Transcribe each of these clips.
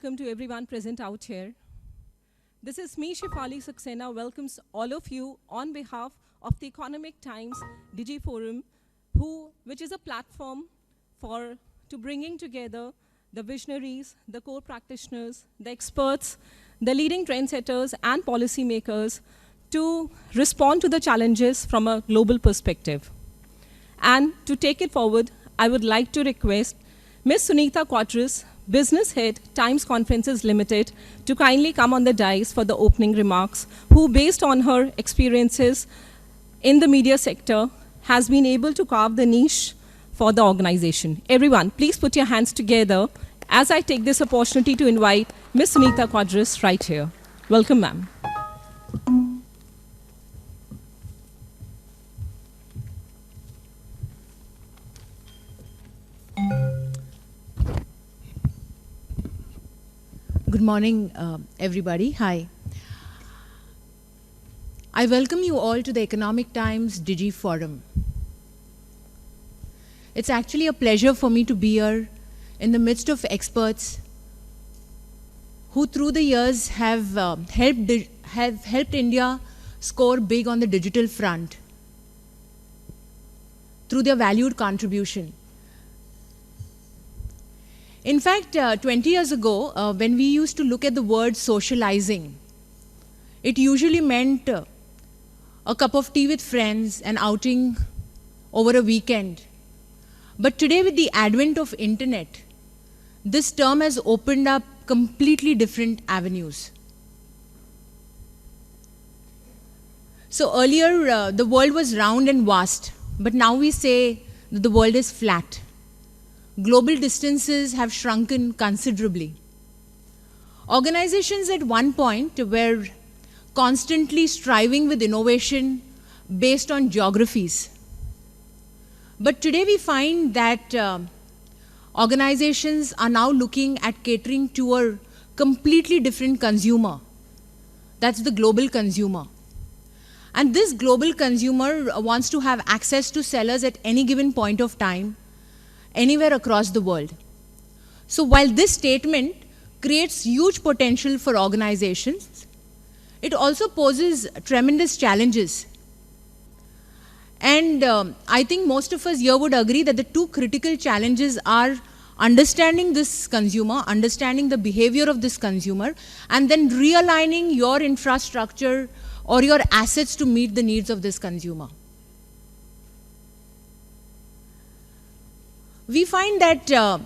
Welcome to everyone present out here. This is me, Shefali Saxena, welcomes all of you on behalf of the Economic Times Digi Forum, which is a platform to bringing together the visionaries, the core practitioners, the experts, the leading trendsetters and policymakers to respond to the challenges from a global perspective. And to take it forward, I would like to request Ms. Sunita Quadras, Business Head, Times Conferences Limited, to kindly come on the dais for the opening remarks, who, based on her experiences in the media sector, has been able to carve the niche for the organization. Everyone, please put your hands together as I take this opportunity to invite Ms. Sunita Quadras right here. Welcome, ma'am. Good morning, everybody. Hi. I welcome you all to the Economic Times Digi Forum. It's actually a pleasure for me to be here in the midst of experts who through the years have helped India score big on the digital front through their valued contribution. In fact, 20 years ago, when we used to look at the word socializing, it usually meant a cup of tea with friends, an outing over a weekend. But today, with the advent of internet, this term has opened up completely different avenues. So earlier, the world was round and vast, but now we say that the world is flat. Global distances have shrunken considerably. Organizations at one point were constantly striving with innovation based on geographies. But today we find that organizations are now looking at catering to a completely different consumer. That's the global consumer. And this global consumer wants to have access to sellers at any given point of time, anywhere across the world. So while this statement creates huge potential for organizations, it also poses tremendous challenges. And I think most of us here would agree that the two critical challenges are understanding this consumer, understanding the behavior of this consumer, and then realigning your infrastructure or your assets to meet the needs of this consumer. We find that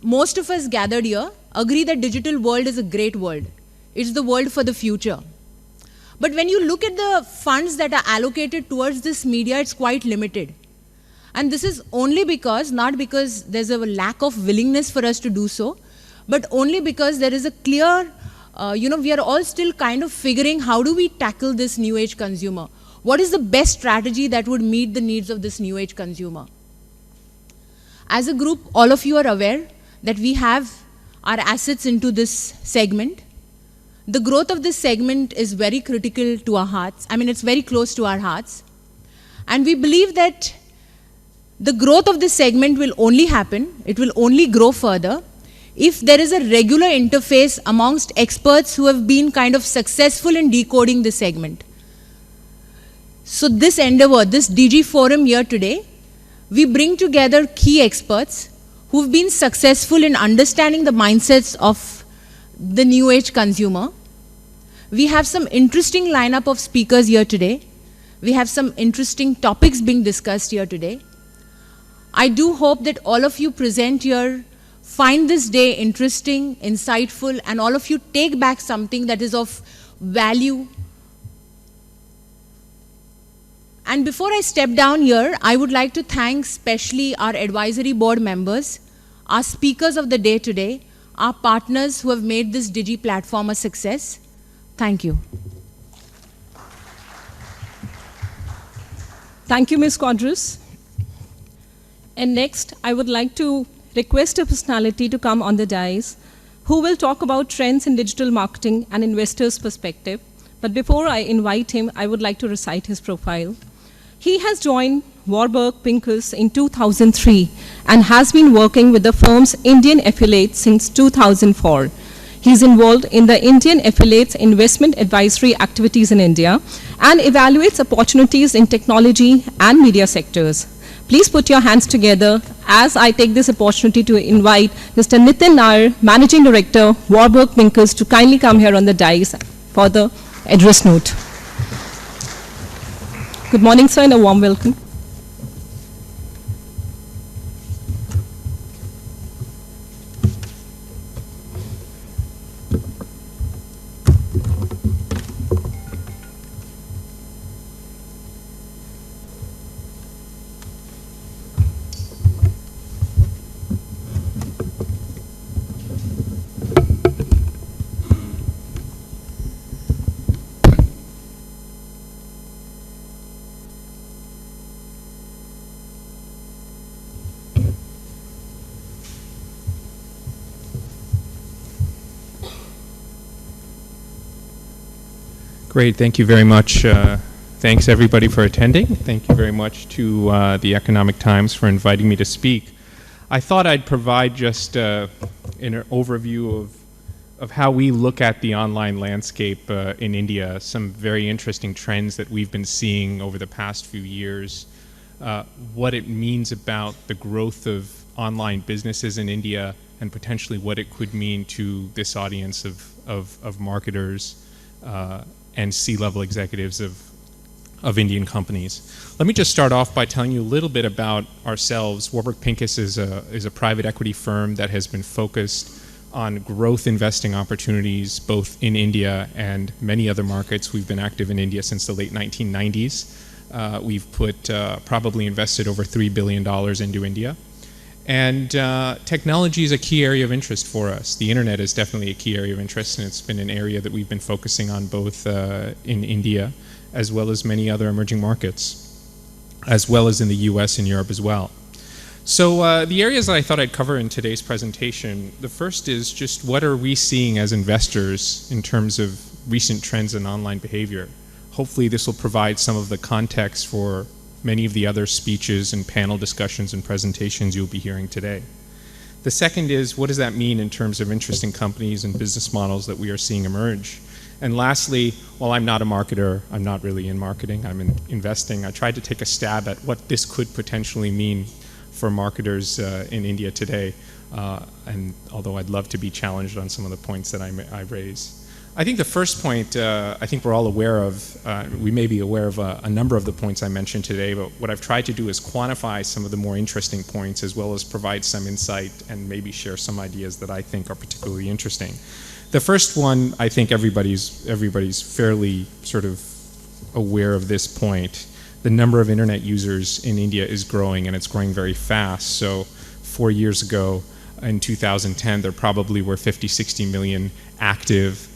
most of us gathered here agree that digital world is a great world. It's the world for the future. But when you look at the funds that are allocated towards this media, it's quite limited. And this is only because, not because there's a lack of willingness for us to do so, but only because there is a clear, we are all still kind of figuring how do we tackle this new age consumer? What is the best strategy that would meet the needs of this new age consumer? As a group, all of you are aware that we have our assets into this segment. The growth of this segment is very critical to our hearts. I mean, it's very close to our hearts. And we believe that the growth of this segment will only happen, it will only grow further, if there is a regular interface amongst experts who have been kind of successful in decoding this segment. So this endeavor, this Digi Forum here today, we bring together key experts who've been successful in understanding the mindsets of the new age consumer. We have some interesting lineup of speakers here today. We have some interesting topics being discussed here today. I do hope that all of you present here find this day interesting, insightful, and all of you take back something that is of value. And before I step down here, I would like to thank specially our advisory board members, our speakers of the day today, our partners who have made this Digi platform a success. Thank you. Thank you, Ms. Quadras. And next, I would like to request a personality to come on the dais who will talk about trends in digital marketing and investors' perspective. But before I invite him, I would like to recite his profile. He has joined Warburg Pincus in 2003 and has been working with the firm's Indian affiliate since 2004. He's involved in the Indian Affiliates Investment Advisory activities in India and evaluates opportunities in technology and media sectors. Please put your hands together as I take this opportunity to invite Mr. Nitin Nair, Managing Director, Warburg Pincus, to kindly come here on the dais for the address note. Good morning, sir, and a warm welcome. Great, thank you very much. Thanks everybody for attending. Thank you very much to the Economic Times for inviting me to speak. I thought I'd provide just an overview of how we look at the online landscape in India, some very interesting trends that we've been seeing over the past few years, what it means about the growth of online businesses in India, and potentially what it could mean to this audience of marketers and C-level executives of Indian companies. Let me just start off by telling you a little bit about ourselves. Warburg Pincus is a private equity firm that has been focused on growth investing opportunities both in India and many other markets. We've been active in India since the late 1990s. We've probably invested over $3 billion into India. And technology is a key area of interest for us. The internet is definitely a key area of interest, and it's been an area that we've been focusing on both in India as well as many other emerging markets, as well as in the US and Europe as well. So the areas that I thought I'd cover in today's presentation, the first is just what are we seeing as investors in terms of recent trends in online behavior. Hopefully this will provide some of the context for many of the other speeches and panel discussions and presentations you'll be hearing today. The second is, what does that mean in terms of interesting companies and business models that we are seeing emerge? And lastly, while I'm not a marketer, I'm not really in marketing, I'm in investing, I tried to take a stab at what this could potentially mean for marketers in India today, and although I'd love to be challenged on some of the points that I raise. I think the first point, I think we're all aware of, we may be aware of a number of the points I mentioned today, but what I've tried to do is quantify some of the more interesting points as well as provide some insight and maybe share some ideas that I think are particularly interesting. The first one, I think everybody's fairly sort of aware of this point. The number of internet users in India is growing, and it's growing very fast. So 4 years ago, in 2010, there probably were 50-60 million active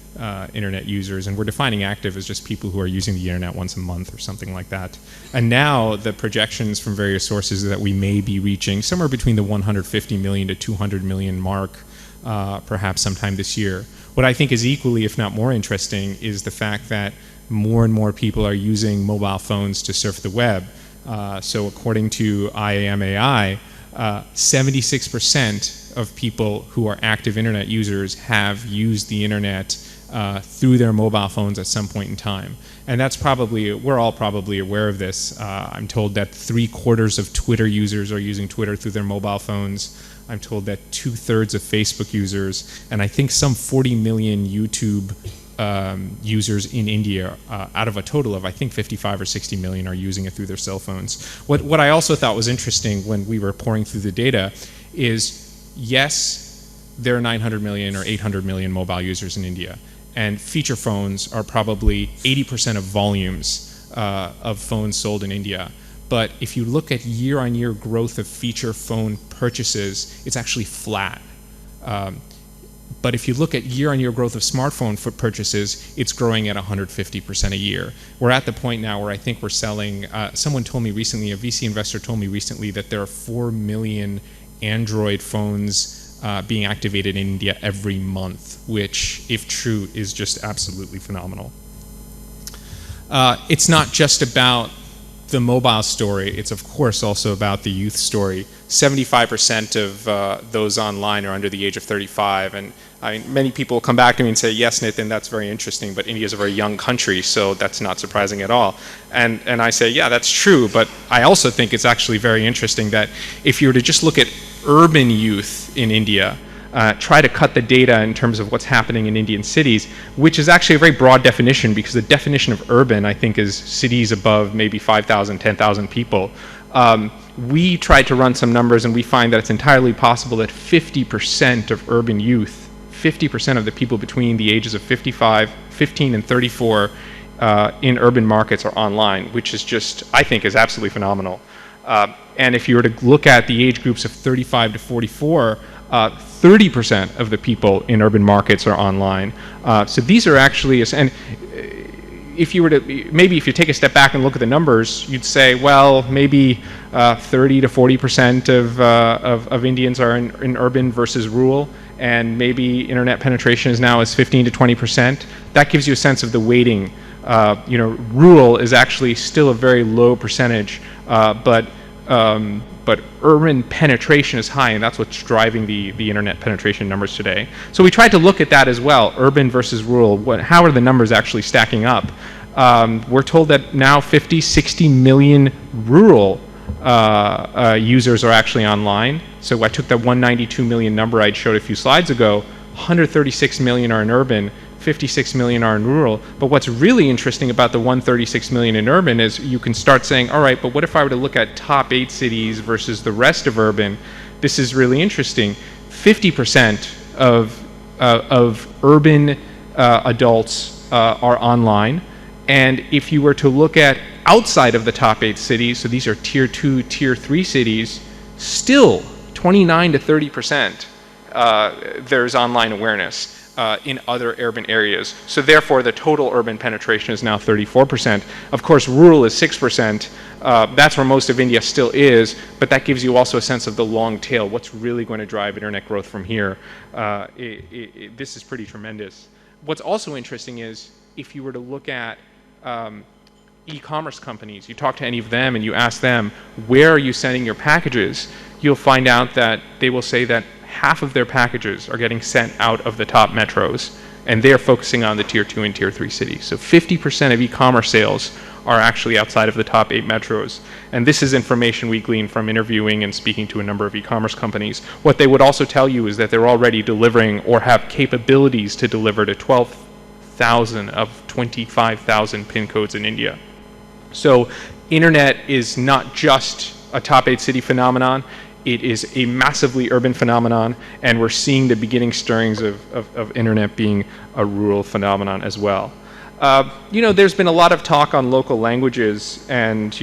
internet users, and we're defining active as just people who are using the internet once a month or something like that. And now the projections from various sources is that we may be reaching somewhere between the 150 million to 200 million mark, perhaps sometime this year. What I think is equally, if not more interesting, is the fact that more and more people are using mobile phones to surf the web. So according to IAMAI, 76% of people who are active internet users have used the internet through their mobile phones at some point in time. And that's probably, we're all probably aware of this. I'm told that 3/4 of Twitter users are using Twitter through their mobile phones. I'm told that 2/3 of Facebook users, and I think some 40 million YouTube users in India, out of a total of I think 55 or 60 million, are using it through their cell phones. What I also thought was interesting when we were pouring through the data is, yes, there are 900 million or 800 million mobile users in India, and feature phones are probably 80% of volumes of phones sold in India. But if you look at year-on-year growth of feature phone purchases, it's actually flat. But if you look at year-on-year growth of smartphone purchases, it's growing at 150% a year. We're at the point now where I think we're selling, someone told me recently, a VC investor told me recently that there are 4 million Android phones being activated in India every month, which, if true, is just absolutely phenomenal. It's not just about the mobile story, it's of course also about the youth story. 75% of those online are under the age of 35, and Many people come back to me and say, yes, Nitin, that's very interesting, but India is a very young country, so that's not surprising at all. And I say, yeah, that's true, but I also think it's actually very interesting that if you were to just look at urban youth in India, try to cut the data in terms of what's happening in Indian cities, which is actually a very broad definition, because the definition of urban, I think, is cities above maybe 5,000, 10,000 people. We tried to run some numbers, and we find that it's entirely possible that 50% of urban youth, 50% of the people between the ages of 15 and 34 in urban markets are online, which is just, I think, is absolutely phenomenal. And if you were to look at the age groups of 35 to 44, 30% of the people in urban markets are online. So these are actually, and if you were to, maybe if you take a step back and look at the numbers, you'd say, well, maybe 30 to 40% of Indians are in urban versus rural, and maybe internet penetration is now as 15 to 20%. That gives you a sense of the weighting. Rural is actually still a very low percentage, but urban penetration is high, and that's what's driving the internet penetration numbers today. So we tried to look at that as well, urban versus rural. How are the numbers actually stacking up? We're told that now 50, 60 million rural users are actually online. So I took that 192 million number I showed a few slides ago, 136 million are in urban, 56 million are in rural. But what's really interesting about the 136 million in urban is you can start saying, all right, but what if I were to look at top 8 cities versus the rest of urban? This is really interesting. 50% of urban adults are online. And if you were to look at outside of the top 8 cities, so these are tier 2, tier 3 cities, still 29 to 30% there's online awareness in other urban areas. So therefore, the total urban penetration is now 34%. Of course, rural is 6%. That's where most of India still is, but that gives you also a sense of the long tail. What's really going to drive internet growth from here? This is pretty tremendous. What's also interesting is if you were to look at e-commerce companies, you talk to any of them and you ask them, where are you sending your packages? You'll find out that they will say that half of their packages are getting sent out of the top metros, and they're focusing on the tier 2 and tier 3 cities. So 50% of e-commerce sales are actually outside of the top 8 metros. And this is information we glean from interviewing and speaking to a number of e-commerce companies. What they would also tell you is that they're already delivering or have capabilities to deliver to 12,000 of 25,000 PIN codes in India. So internet is not just a top 8 city phenomenon. It is a massively urban phenomenon, and we're seeing the beginning stirrings of internet being a rural phenomenon as well. There's been a lot of talk on local languages, and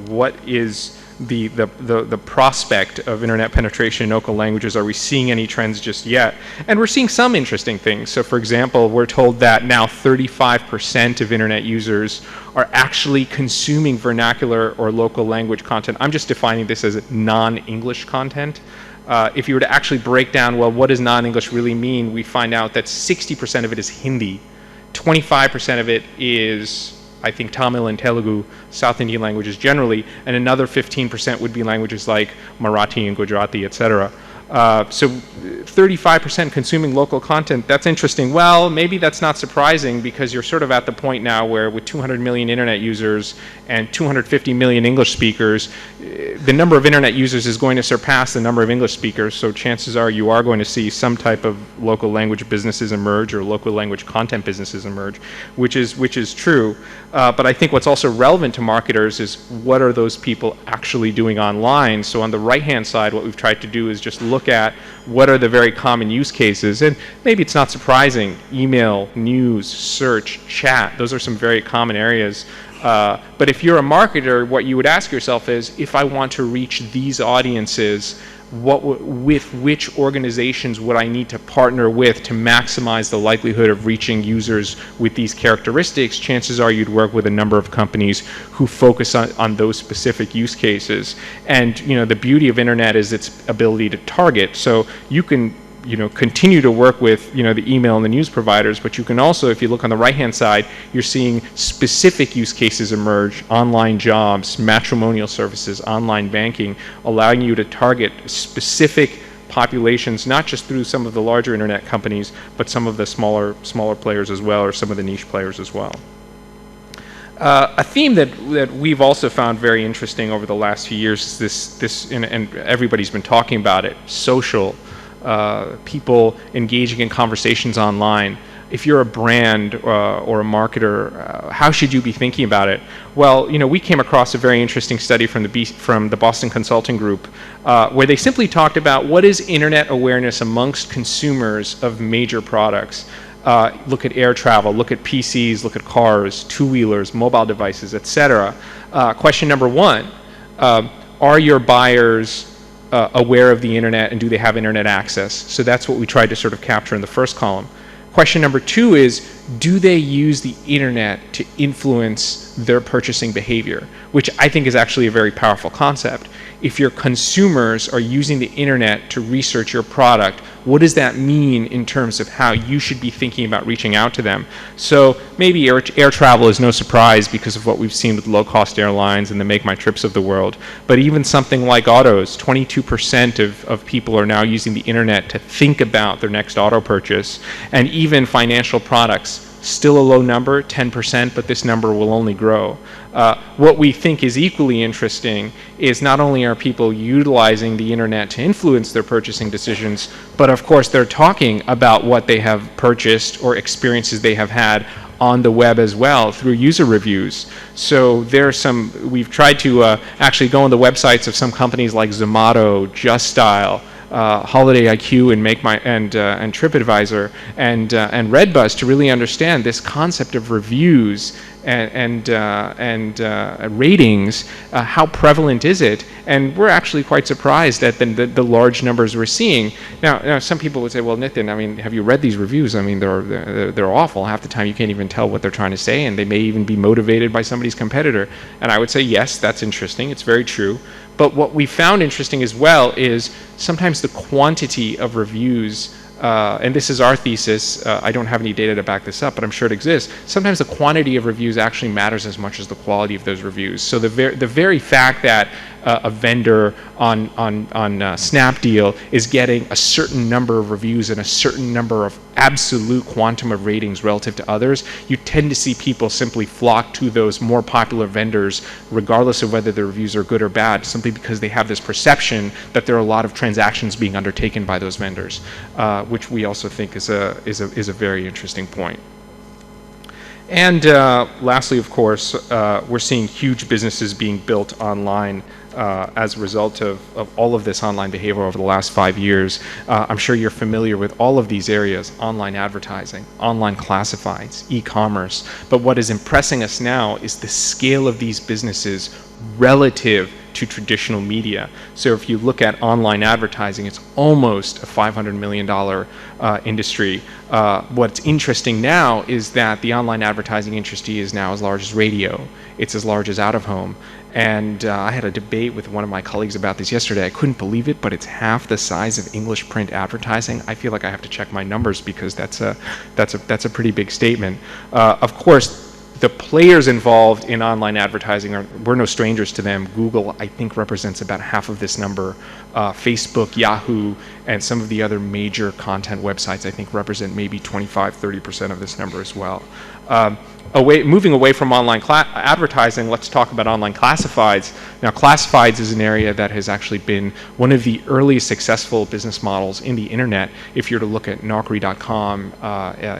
what is the prospect of internet penetration in local languages. Are we seeing any trends just yet? And we're seeing some interesting things. So for example, we're told that now 35% of internet users are actually consuming vernacular or local language content. I'm just defining this as non-English content. If you were to actually break down, well, what does non-English really mean? We find out that 60% of it is Hindi, 25% of it is, I think, Tamil and Telugu, South Indian languages generally, and another 15% would be languages like Marathi and Gujarati, etc. So 35% consuming local content, that's interesting. Well, maybe that's not surprising, because you're sort of at the point now where with 200 million internet users and 250 million English speakers, the number of internet users is going to surpass the number of English speakers, so chances are you are going to see some type of local language businesses emerge or local language content businesses emerge, which is true. But I think what's also relevant to marketers is what are those people actually doing online. So on the right-hand side, what we've tried to do is just look at what are the very common use cases. And maybe it's not surprising, email, news, search, chat, those are some very common areas. But if you're a marketer, what you would ask yourself is, if I want to reach these audiences, with which organizations would I need to partner with to maximize the likelihood of reaching users with these characteristics? Chances are you'd work with a number of companies who focus on those specific use cases. And the beauty of internet is its ability to target. So you can continue to work with the email and the news providers, but you can also, if you look on the right-hand side, you're seeing specific use cases emerge: online jobs, matrimonial services, online banking, allowing you to target specific populations, not just through some of the larger internet companies, but some of the smaller players as well, or some of the niche players as well. A theme that we've also found very interesting over the last few years is this, and everybody's been talking about it, social, people engaging in conversations online. If you're a brand or a marketer, how should you be thinking about it? Well, we came across a very interesting study from the Boston Consulting Group, where they simply talked about what is internet awareness amongst consumers of major products. Look at air travel, look at PCs, look at cars, two-wheelers, mobile devices, etc. Question number one, are your buyers aware of the internet, and do they have internet access? So that's what we tried to sort of capture in the first column. Question number two is, do they use the internet to influence their purchasing behavior? Which I think is actually a very powerful concept. If your consumers are using the internet to research your product, what does that mean in terms of how you should be thinking about reaching out to them? So maybe air travel is no surprise because of what we've seen with low-cost airlines and the Make My Trips of the world. But even something like autos, 22% of people are now using the internet to think about their next auto purchase. And even financial products, still a low number, 10%, but this number will only grow. What we think is equally interesting is not only are people utilizing the internet to influence their purchasing decisions, but of course they're talking about what they have purchased or experiences they have had on the web as well through user reviews. So we've tried to actually go on the websites of some companies like Zomato, Just Style, Holiday IQ, and TripAdvisor and Redbus to really understand this concept of reviews and ratings. How prevalent is it? And we're actually quite surprised at the large numbers we're seeing. Now, some people would say, well, Nitin, I mean, have you read these reviews? I mean, they're awful. Half the time you can't even tell what they're trying to say, and they may even be motivated by somebody's competitor. And I would say, yes, that's interesting. It's very true. But what we found interesting as well is sometimes the quantity of reviews, and this is our thesis, I don't have any data to back this up, but I'm sure it exists. Sometimes the quantity of reviews actually matters as much as the quality of those reviews. So the very fact that a vendor on Snapdeal is getting a certain number of reviews and a certain number of absolute quantum of ratings relative to others, you tend to see people simply flock to those more popular vendors regardless of whether the reviews are good or bad, simply because they have this perception that there are a lot of transactions being undertaken by those vendors, which we also think is a very interesting point. And lastly, of course, we're seeing huge businesses being built online as a result of all of this online behavior over the last 5 years. I'm sure you're familiar with all of these areas: online advertising, online classifieds, e-commerce. But what is impressing us now is the scale of these businesses relative to traditional media. So if you look at online advertising, it's almost a $500 million industry. What's interesting now is that the online advertising industry is now as large as radio. It's as large as out-of-home. And I had a debate with one of my colleagues about this yesterday. I couldn't believe it, but it's half the size of English print advertising. I feel like I have to check my numbers because that's a pretty big statement. Of course, the players involved in online advertising we're no strangers to them. Google, I think, represents about half of this number. Facebook, Yahoo, and some of the other major content websites, I think, represent maybe 25-30% of this number as well. Moving away from online advertising, let's talk about online classifieds. Now, classifieds is an area that has actually been one of the earliest successful business models in the internet. If you were to look at Naukri.com,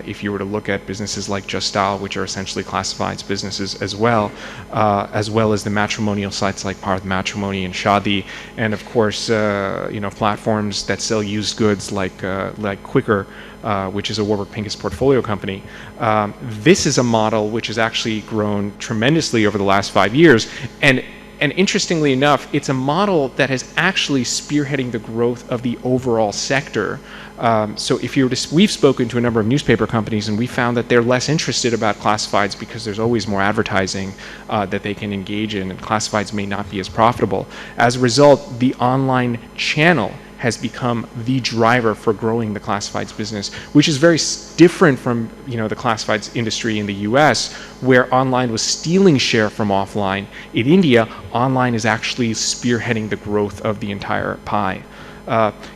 if you were to look at businesses like Just Style, which are essentially classifieds businesses as well as the matrimonial sites like Parth Matrimony and Shadi, and of course, platforms that sell used goods like Quicker, which is a Warburg Pincus portfolio company. This is a model which has actually grown tremendously over the last 5 years. And interestingly enough, it's a model that is actually spearheading the growth of the overall sector. So if you were to, we've spoken to a number of newspaper companies, and we found that they're less interested about classifieds because there's always more advertising that they can engage in, and classifieds may not be as profitable. As a result, the online channel has become the driver for growing the classifieds business, which is very different from the classifieds industry in the US, where online was stealing share from offline. In India, online is actually spearheading the growth of the entire pie.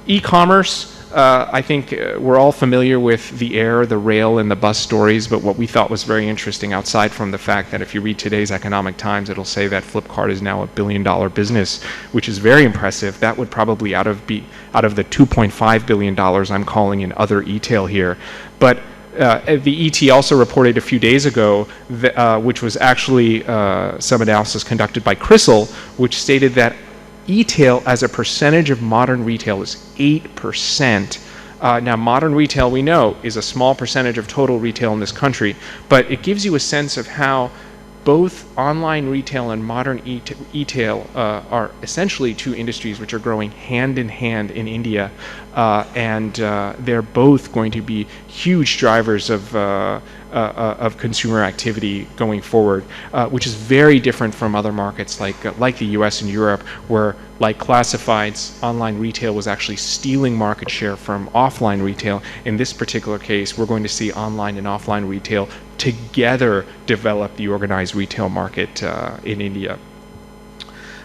E-commerce, I think we're all familiar with the air, the rail, and the bus stories, but what we thought was very interesting, outside from the fact that if you read today's Economic Times, it'll say that Flipkart is now $1 billion business, which is very impressive. That would probably be out of the $2.5 billion I'm calling in other e-tail here. But the ET also reported a few days ago, that, which was actually some analysis conducted by Crystal, which stated that e-tail as a percentage of modern retail is 8%. Now, modern retail, we know, is a small percentage of total retail in this country, but it gives you a sense of how both online retail and modern e-tail are essentially two industries which are growing hand in hand in India, and they're both going to be huge drivers of consumer activity going forward, which is very different from other markets like the US and Europe, where, like classifieds, online retail was actually stealing market share from offline retail. In this particular case, we're going to see online and offline retail together develop the organized retail market in India.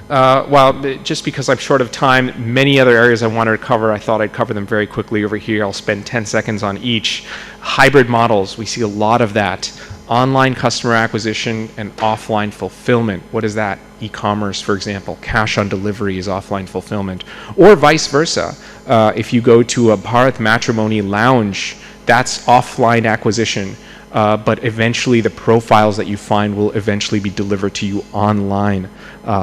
Well, just because I'm short of time, many other areas I wanted to cover, I thought I'd cover them very quickly over here. I'll spend 10 seconds on each. Hybrid models, we see a lot of that. Online customer acquisition and offline fulfillment. What is that? E-commerce, for example. Cash on delivery is offline fulfillment. Or vice versa. If you go to a Bharat Matrimony lounge, that's offline acquisition. But eventually the profiles that you find will eventually be delivered to you online.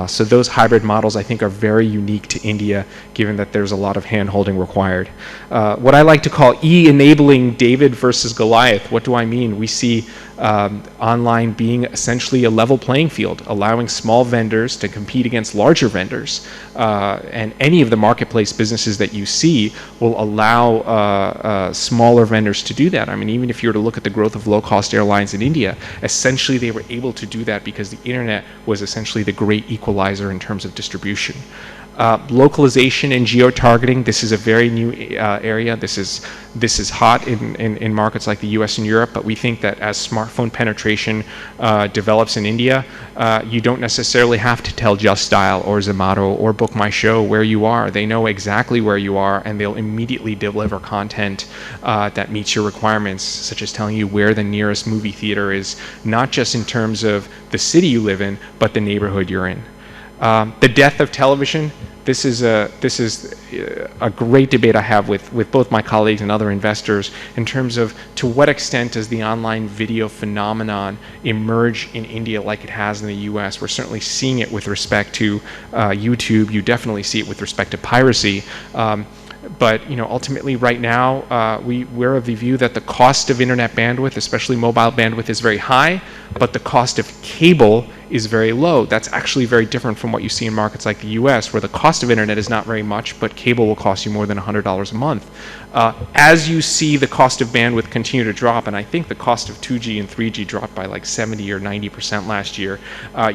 So those hybrid models, I think, are very unique to India, given that there's a lot of hand-holding required. What I like to call e-enabling David versus Goliath. What do I mean? We see online being essentially a level playing field, allowing small vendors to compete against larger vendors. And any of the marketplace businesses that you see will allow smaller vendors to do that. I mean, even if you were to look at the growth of low-cost airlines in India, essentially they were able to do that because the internet was essentially the great equalizer in terms of distribution. Localization and geo-targeting, this is a very new area. This is hot in markets like the US and Europe, but we think that as smartphone penetration develops in India, you don't necessarily have to tell Just Dial or Zomato or Book My Show where you are. They know exactly where you are, and they'll immediately deliver content that meets your requirements, such as telling you where the nearest movie theater is, not just in terms of the city you live in, but the neighborhood you're in. The death of television. This is a great debate I have with both my colleagues and other investors in terms of to what extent does the online video phenomenon emerge in India like it has in the US. We're certainly seeing it with respect to YouTube. You definitely see it with respect to piracy. But ultimately right now, we're of the view that the cost of internet bandwidth, especially mobile bandwidth, is very high, but the cost of cable is very low. That's actually very different from what you see in markets like the US, where the cost of internet is not very much, but cable will cost you more than $100 a month. As you see the cost of bandwidth continue to drop, and I think the cost of 2G and 3G dropped by like 70 or 90% last year,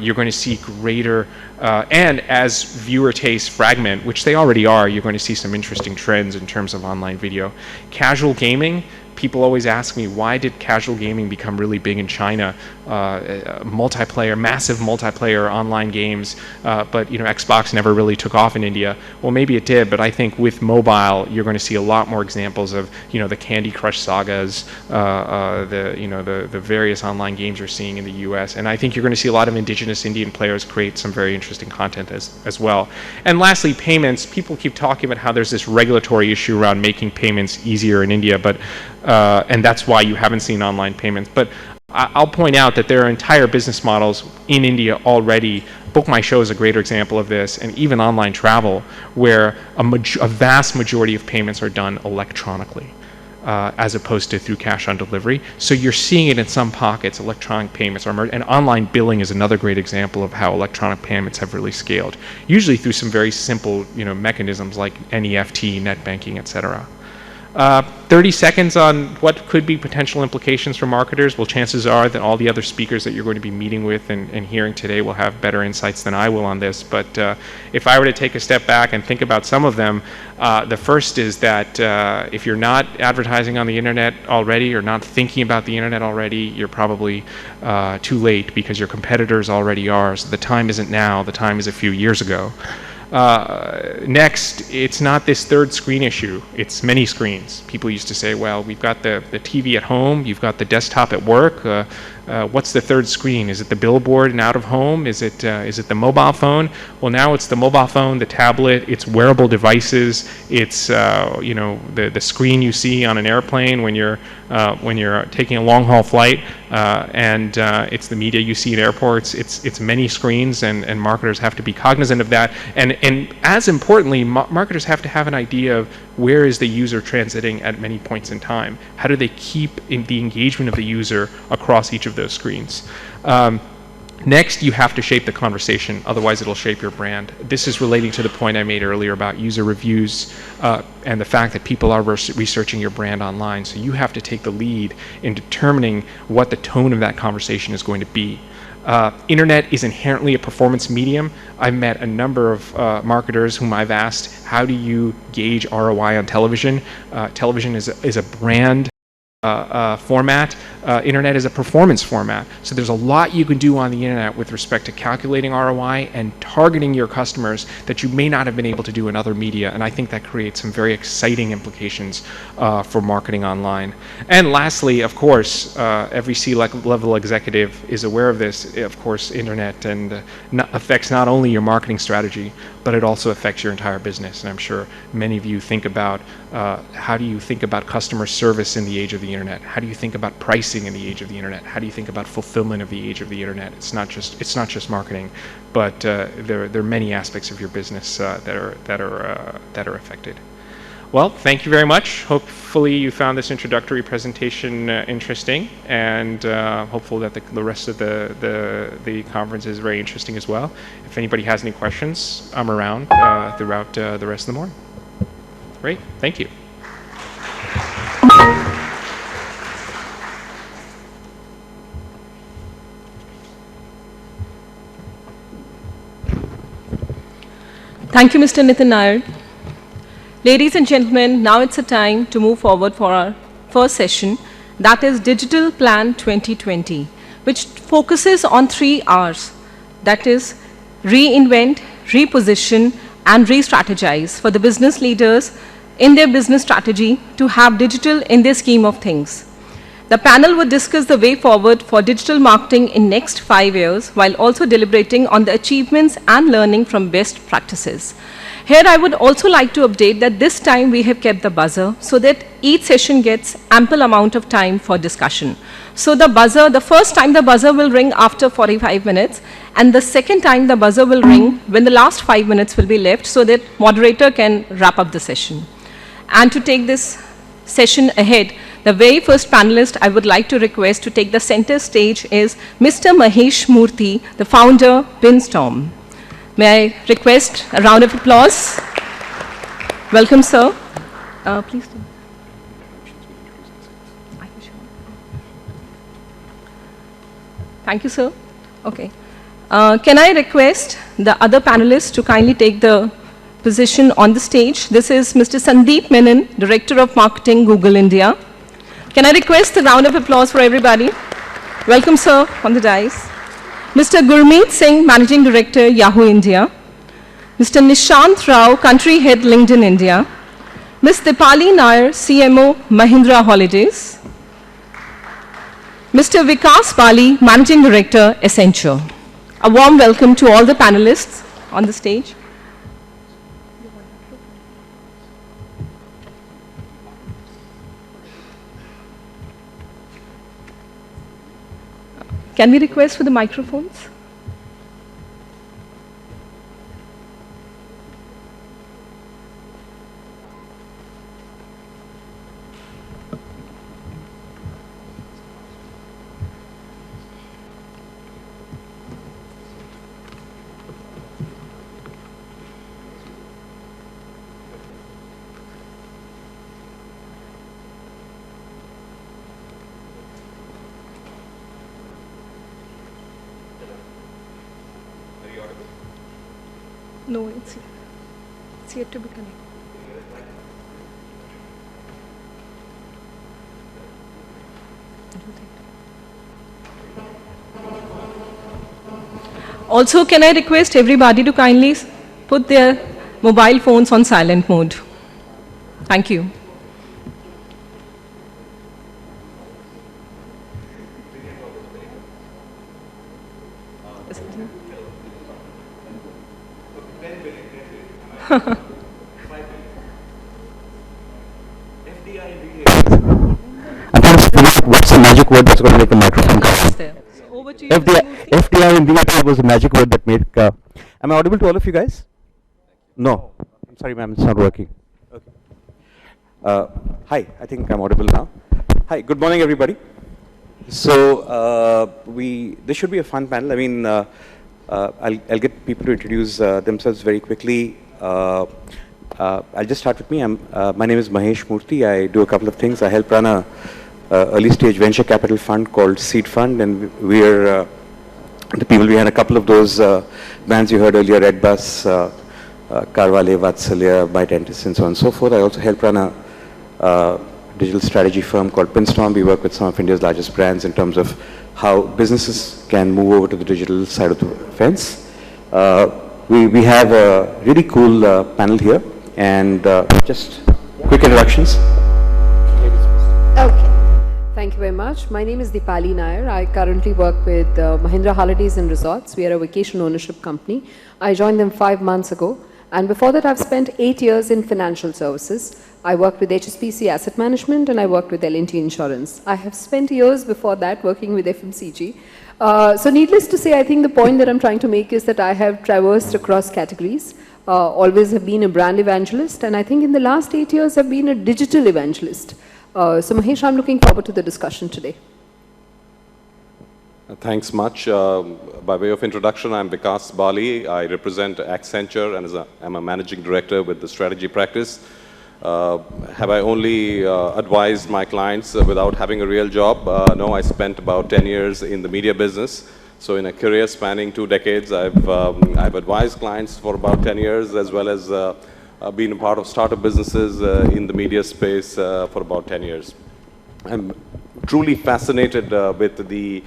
you're going to see greater, and as viewer tastes fragment, which they already are, you're going to see some interesting trends in terms of online video. Casual gaming, people always ask me, why did casual gaming become really big in China? Multiplayer, massive multiplayer online games, but Xbox never really took off in India. Well, maybe it did, but I think with mobile, you're going to see a lot more examples of the Candy Crush sagas, the various online games you're seeing in the U.S. And I think you're going to see a lot of indigenous Indian players create some very interesting content as well. And lastly, payments. People keep talking about how there's this regulatory issue around making payments easier in India, but and that's why you haven't seen online payments. But I'll point out that there are entire business models in India already. Book My Show is a great example of this, and even online travel, where a vast majority of payments are done electronically, as opposed to through cash on delivery. So you're seeing it in some pockets. Electronic payments are and online billing is another great example of how electronic payments have really scaled, usually through some very simple mechanisms like NEFT, net banking, etc. 30 seconds on what could be potential implications for marketers. Well, chances are that all the other speakers that you're going to be meeting with and hearing today will have better insights than I will on this. But if I were to take a step back and think about some of them, the first is that if you're not advertising on the internet already or not thinking about the internet already, you're probably too late, because your competitors already are. So the time isn't now, the time is a few years ago. Next, it's not this third screen issue, it's many screens. People used to say, well, we've got the TV at home, you've got the desktop at work, what's the third screen? Is it the billboard and out of home? Is it the mobile phone? Well, now it's the mobile phone, the tablet, it's wearable devices, it's the screen you see on an airplane when you're taking a long haul flight, and it's the media you see in airports. It's many screens, and marketers have to be cognizant of that. And as importantly, marketers have to have an idea of where is the user transiting at many points in time. How do they keep the engagement of the user across each of those screens? Next, you have to shape the conversation, otherwise it'll shape your brand. This is relating to the point I made earlier about user reviews and the fact that people are researching your brand online. So you have to take the lead in determining what the tone of that conversation is going to be. Internet is inherently a performance medium. I've met a number of marketers whom I've asked, how do you gauge ROI on television? Television is a brand format. Internet is a performance format. So there's a lot you can do on the internet with respect to calculating ROI and targeting your customers that you may not have been able to do in other media. And I think that creates some very exciting implications for marketing online. And lastly, of course, every C-level executive is aware of this. Of course, internet affects not only your marketing strategy, but it also affects your entire business. And I'm sure many of you think about how do you think about customer service in the age of the internet? How do you think about pricing in the age of the internet? How do you think about fulfillment of the age of the internet? It's not just marketing, but there are many aspects of your business that are affected. Well, thank you very much. Hopefully you found this introductory presentation interesting, and hopeful that the rest of the conference is very interesting as well. If anybody has any questions, I'm around throughout the rest of the morning. Great, thank you. Thank you, Mr. Nitin Nair. Ladies and gentlemen, now it's a time to move forward for our first session, that is Digital Plan 2020, which focuses on 3 R's, that is reinvent, reposition, and re-strategize for the business leaders in their business strategy to have digital in their scheme of things. The panel would discuss the way forward for digital marketing in next 5 years, while also deliberating on the achievements and learning from best practices. Here I would also like to update that this time we have kept the buzzer so that each session gets ample amount of time for discussion. So the first time the buzzer will ring after 45 minutes, and the second time the buzzer will ring when the last 5 minutes will be left, so that moderator can wrap up the session. And to take this session ahead, the very first panelist I would like to request to take the center stage is Mr. Mahesh Murthy, the founder, Binstorm. May I request a round of applause? Welcome, sir. Please do. Thank you, sir. Okay. Can I request the other panelists to kindly take the position on the stage? This is Mr. Sandeep Menon, Director of Marketing, Google India. Can I request a round of applause for everybody? Welcome, sir, on the dais. Mr. Gurmeet Singh, Managing Director, Yahoo India. Mr. Nishant Rao, Country Head, LinkedIn India. Ms. Dipali Nair, CMO, Mahindra Holidays. Mr. Vikas Bali, Managing Director, Accenture. A warm welcome to all the panelists on the stage. Can we request for the microphones? No, it's yet to be connected. Also, can I request everybody to kindly put their mobile phones on silent mode. Thank you. I'm trying to figure out what's the magic word that's going to make the microphone come. Over to you, FDI in VAP was the magic word that made. Am I audible to all of you guys? No. I'm sorry, ma'am, it's not working. Okay. Hi, I think I'm audible now. Hi, good morning, everybody. So this should be a fun panel. I mean, I'll get people to introduce themselves very quickly. I'll just start with me. My name is Mahesh Murthy. I do a couple of things. I help run a early stage venture capital fund called Seed Fund, and we're the people behind a couple of those brands you heard earlier, Red Bus, Carvale, Vatsalya, ByteDentist, and so on and so forth. I also help run a digital strategy firm called Pinstorm. We work with some of India's largest brands in terms of how businesses can move over to the digital side of the fence. We have a really cool panel here, and just quick introductions. Okay. Thank you very much. My name is Deepali Nair. I currently work with Mahindra Holidays and Resorts. We are a vacation ownership company. I joined them 5 months ago. And before that, I've spent 8 years in financial services. I worked with HSBC Asset Management and I worked with L&T Insurance. I have spent years before that working with FMCG. So needless to say, I think the point that I'm trying to make is that I have traversed across categories, always have been a brand evangelist, and I think in the last 8 years I've been a digital evangelist. So Mahesh, I'm looking forward to the discussion today. Thanks much. By way of introduction, I'm Vikas Bali. I represent Accenture and I'm a managing director with the strategy practice. Have I only advised my clients without having a real job? No, I spent about 10 years in the media business. So in a career spanning 2 decades, I've advised clients for about 10 years, as well as been a part of startup businesses in the media space for about 10 years. I'm truly fascinated with the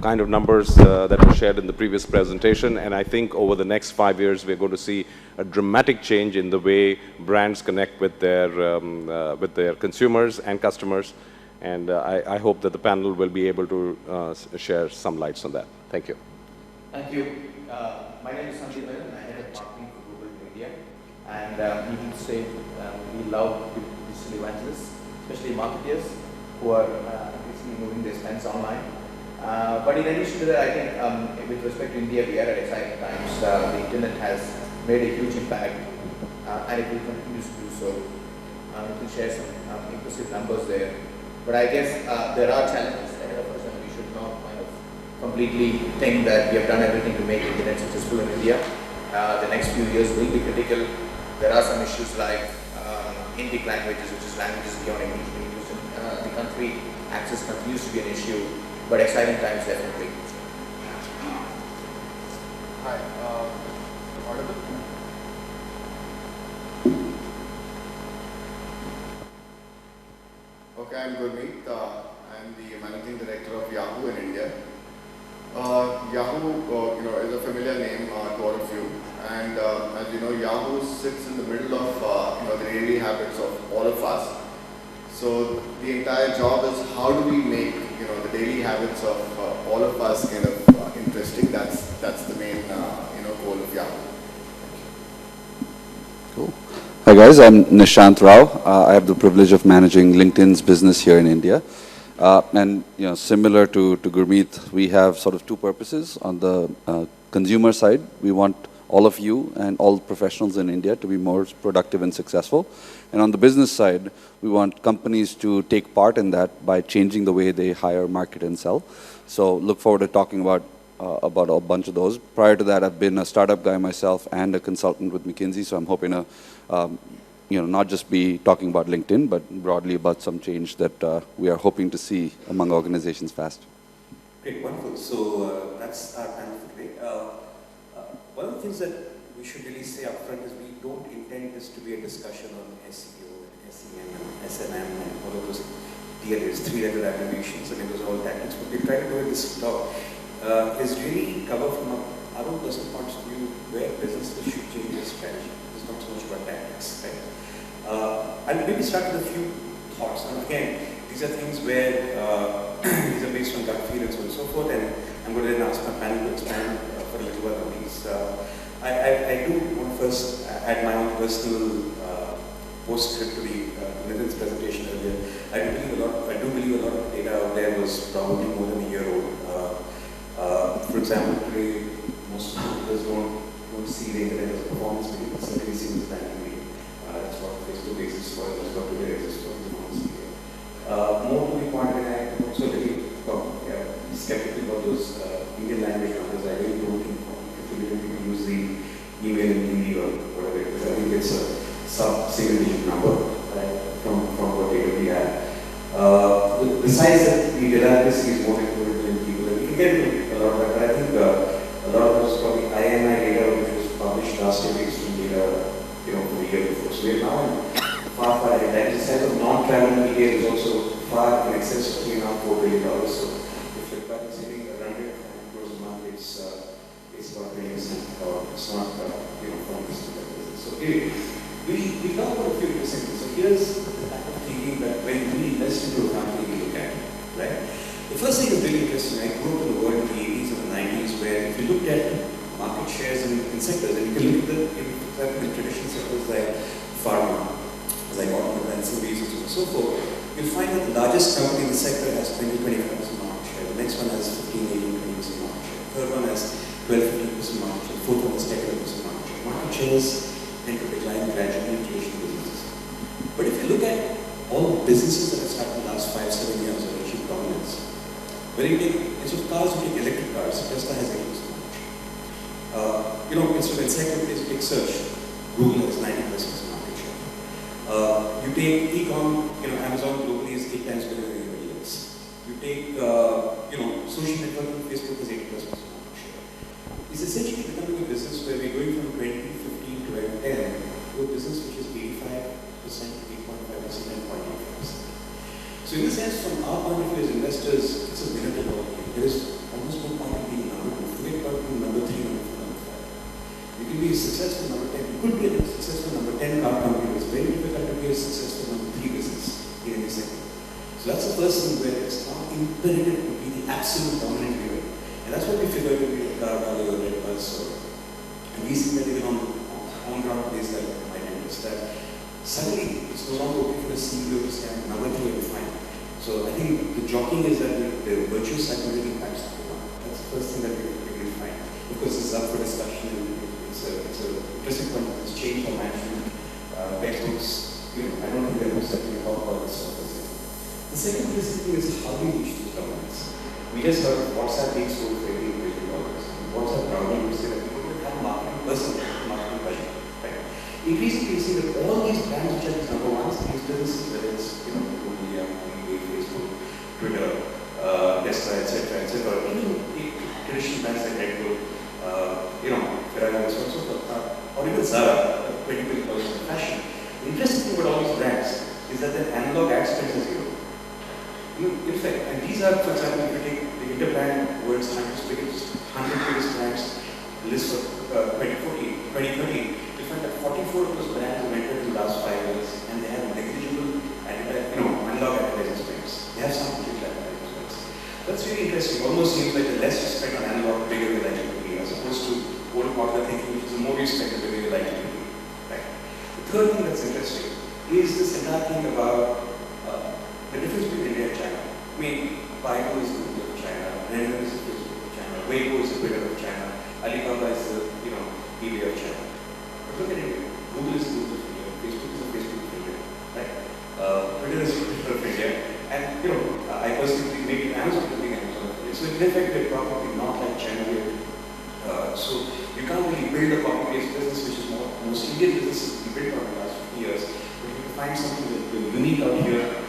kind of numbers that were shared in the previous presentation, and I think over the next 5 years we're going to see a dramatic change in the way brands connect with their consumers and customers, and I hope that the panel will be able to share some lights on that. Thank you. Thank you. My name is Sandeep and I head up marketing for Google in India, and needless to say, we love digital evangelists, especially marketers who are increasingly moving their spends online. But in addition to that, I think with respect to India, we are at exciting times. The internet has made a huge impact, and it will continue to do so. We can share some impressive numbers there. But I guess there are challenges ahead of us, and we should not kind of completely think that we have done everything to make internet successful in India. The next few years will be critical. There are some issues like Indic languages, which is languages beyond English being used in the country. Access continues to be an issue, but exciting times definitely. Hi, audible? Okay, I'm Gurmeet. I'm the managing director of Yahoo in India. Yahoo, is a familiar name to all of you, and as you know, Yahoo sits in the middle of the daily habits of all of us. So the entire job is how do we make the daily habits of all of us kind of interesting. That's the main goal of Yahoo. Cool. Hi guys, I'm Nishant Rao. I have the privilege of managing LinkedIn's business here in India. And similar to Gurmeet, we have sort of 2 purposes. On the consumer side, we want all of you and all professionals in India to be more productive and successful. And on the business side, we want companies to take part in that by changing the way they hire, market, and sell. So look forward to talking about a bunch of those. Prior to that, I've been a startup guy myself and a consultant with McKinsey, so I'm hoping to not just be talking about LinkedIn, but broadly about some change that we are hoping to see among organizations fast. Great, wonderful. So that's our panel for today. One of the things that we should really say up front is we don't intend this to be a discussion on SEO and SEM and SNM and all of those DLAs, 3-letter abbreviations. I mean, those are all tactics. What we try to do in this talk is really cover from our own personal points of view, where businesses should change their strategy. It's not so much about tactics, right? I'll maybe start with a few thoughts. And again, these are things where these are based on gut feel and so on and so forth. And I'm going to then ask my panel to expand for a little while on these. I do want to first add my own personal postscript to Nitin's presentation earlier. I do believe a lot of data out there was probably more than a year old. For example, today most computers don't see the internet as a performance media, but certainly see it as a banking media. That's what Facebook exists for, that's what Twitter exists for, performance media. More to the point, and I'm also a little skeptical about those Indian language numbers. I really don't think people use the email in Hindi or whatever, because I think it's a sub-single-digit number, right, from what data we have. Besides that, the data accuracy is more than 200 million people, and we can get into a lot of that, but I think a lot of those probably IMI data, which was published last year, based on data, for the year before. So we're now far ahead. The size of non-travel media is also far in excess of $3.5–4 billion. So if Flipkart is hitting a run rate of 100 crores a month, it's about 20%, or it's not, 40% of the business. So anyway, we talk about a few percent. So here's the type of thinking that when we invest into a company, we look at, right? The first thing is really interesting. I grew up in the world in the 80s and the 90s, where if you looked at market shares in sectors, and you can look at the traditional sectors like pharma, like automotive and services and so forth, you'll find that the largest company in the sector has 20–25% market share. The next one has 15–18–20% market share. The third one has 12–15% market share. The fourth one has 10–12% market share. Market shares tend to decline gradually in traditional businesses. But if you look at all the businesses that have started in the last 5–7 years of achieved dominance, when you take, instead of cars, you take electric cars, Tesla has 80% market share. Instead of encyclopedias, you take search, Google has 90% market share. You take e-com, Amazon globally is 8 times bigger than anybody else. You take, social networking, Facebook has 80% market share. It's essentially becoming a business where we're going from 2015 to 2010 to a business which is 85%, 8.5%, and 0.85%. So in a sense, from our point of view as investors, it's a winner take all game. There is almost no point in being number 2. Forget about being number 3 or number 5. You can be a successful number 10. You could be a successful number 10 car company. It's very difficult to be a successful number 3 business in any sector. So that's the first thing where it's not imperative to be the absolute dominant leader. And that's what we figured when we did Carvalho or Red Bus. And we see that even on ground place that my interest that suddenly it's no longer okay for a CEO to stand number 3 and 5. So I think the jockeying is that the virtuous cycle really impacts the one. That's the first thing that we find. Of course, this is up for discussion, and it's an interesting point. It's changed for management. Textbooks, I don't think they're most likely to talk about this sort of thing. The second interesting thing is how do you reach these governments? We just heard WhatsApp being sold for $80 billion. WhatsApp proudly would say that people don't have a marketing person, marketing budget. Right? Increasingly, you see that all these brands which are these number ones, these businesses, whether it's Google, Facebook, Twitter, Tesla, etc., even traditional brands like Red Bull, Ferrari, and so on and so forth, or even Zara, 20 billion in fashion. The interesting thing about all these brands is that their analog ad spend is zero. In fact, and these are, for example, if you take the Interbrand world's 100 biggest brands list of 2013, you find that 44 of those brands were entered in the last 5 years, and they have negligible analog advertising spends. They have some digital advertising spends. That's really interesting. Almost seems like the less you spend on analog, the bigger the likely to be, as opposed to old modular thinking, which is the more you spend, the bigger the likely to be. Right? The third thing that's interesting is this entire thing about the difference between India and China. I mean, Baidu is the Google of China, Renren is the Facebook of China, Weibo is the Twitter of China, Alibaba is the eBay of China. But look at India. Google is the Google of India, Facebook is the Facebook of India, right? Twitter is the Twitter of India, and I personally think maybe Amazon is the Amazon of India. So in effect, they're probably not like China here. So you can't really build a copy-paste business, which is most Indian businesses we built over the last 50 years. But you can find something that's unique out here.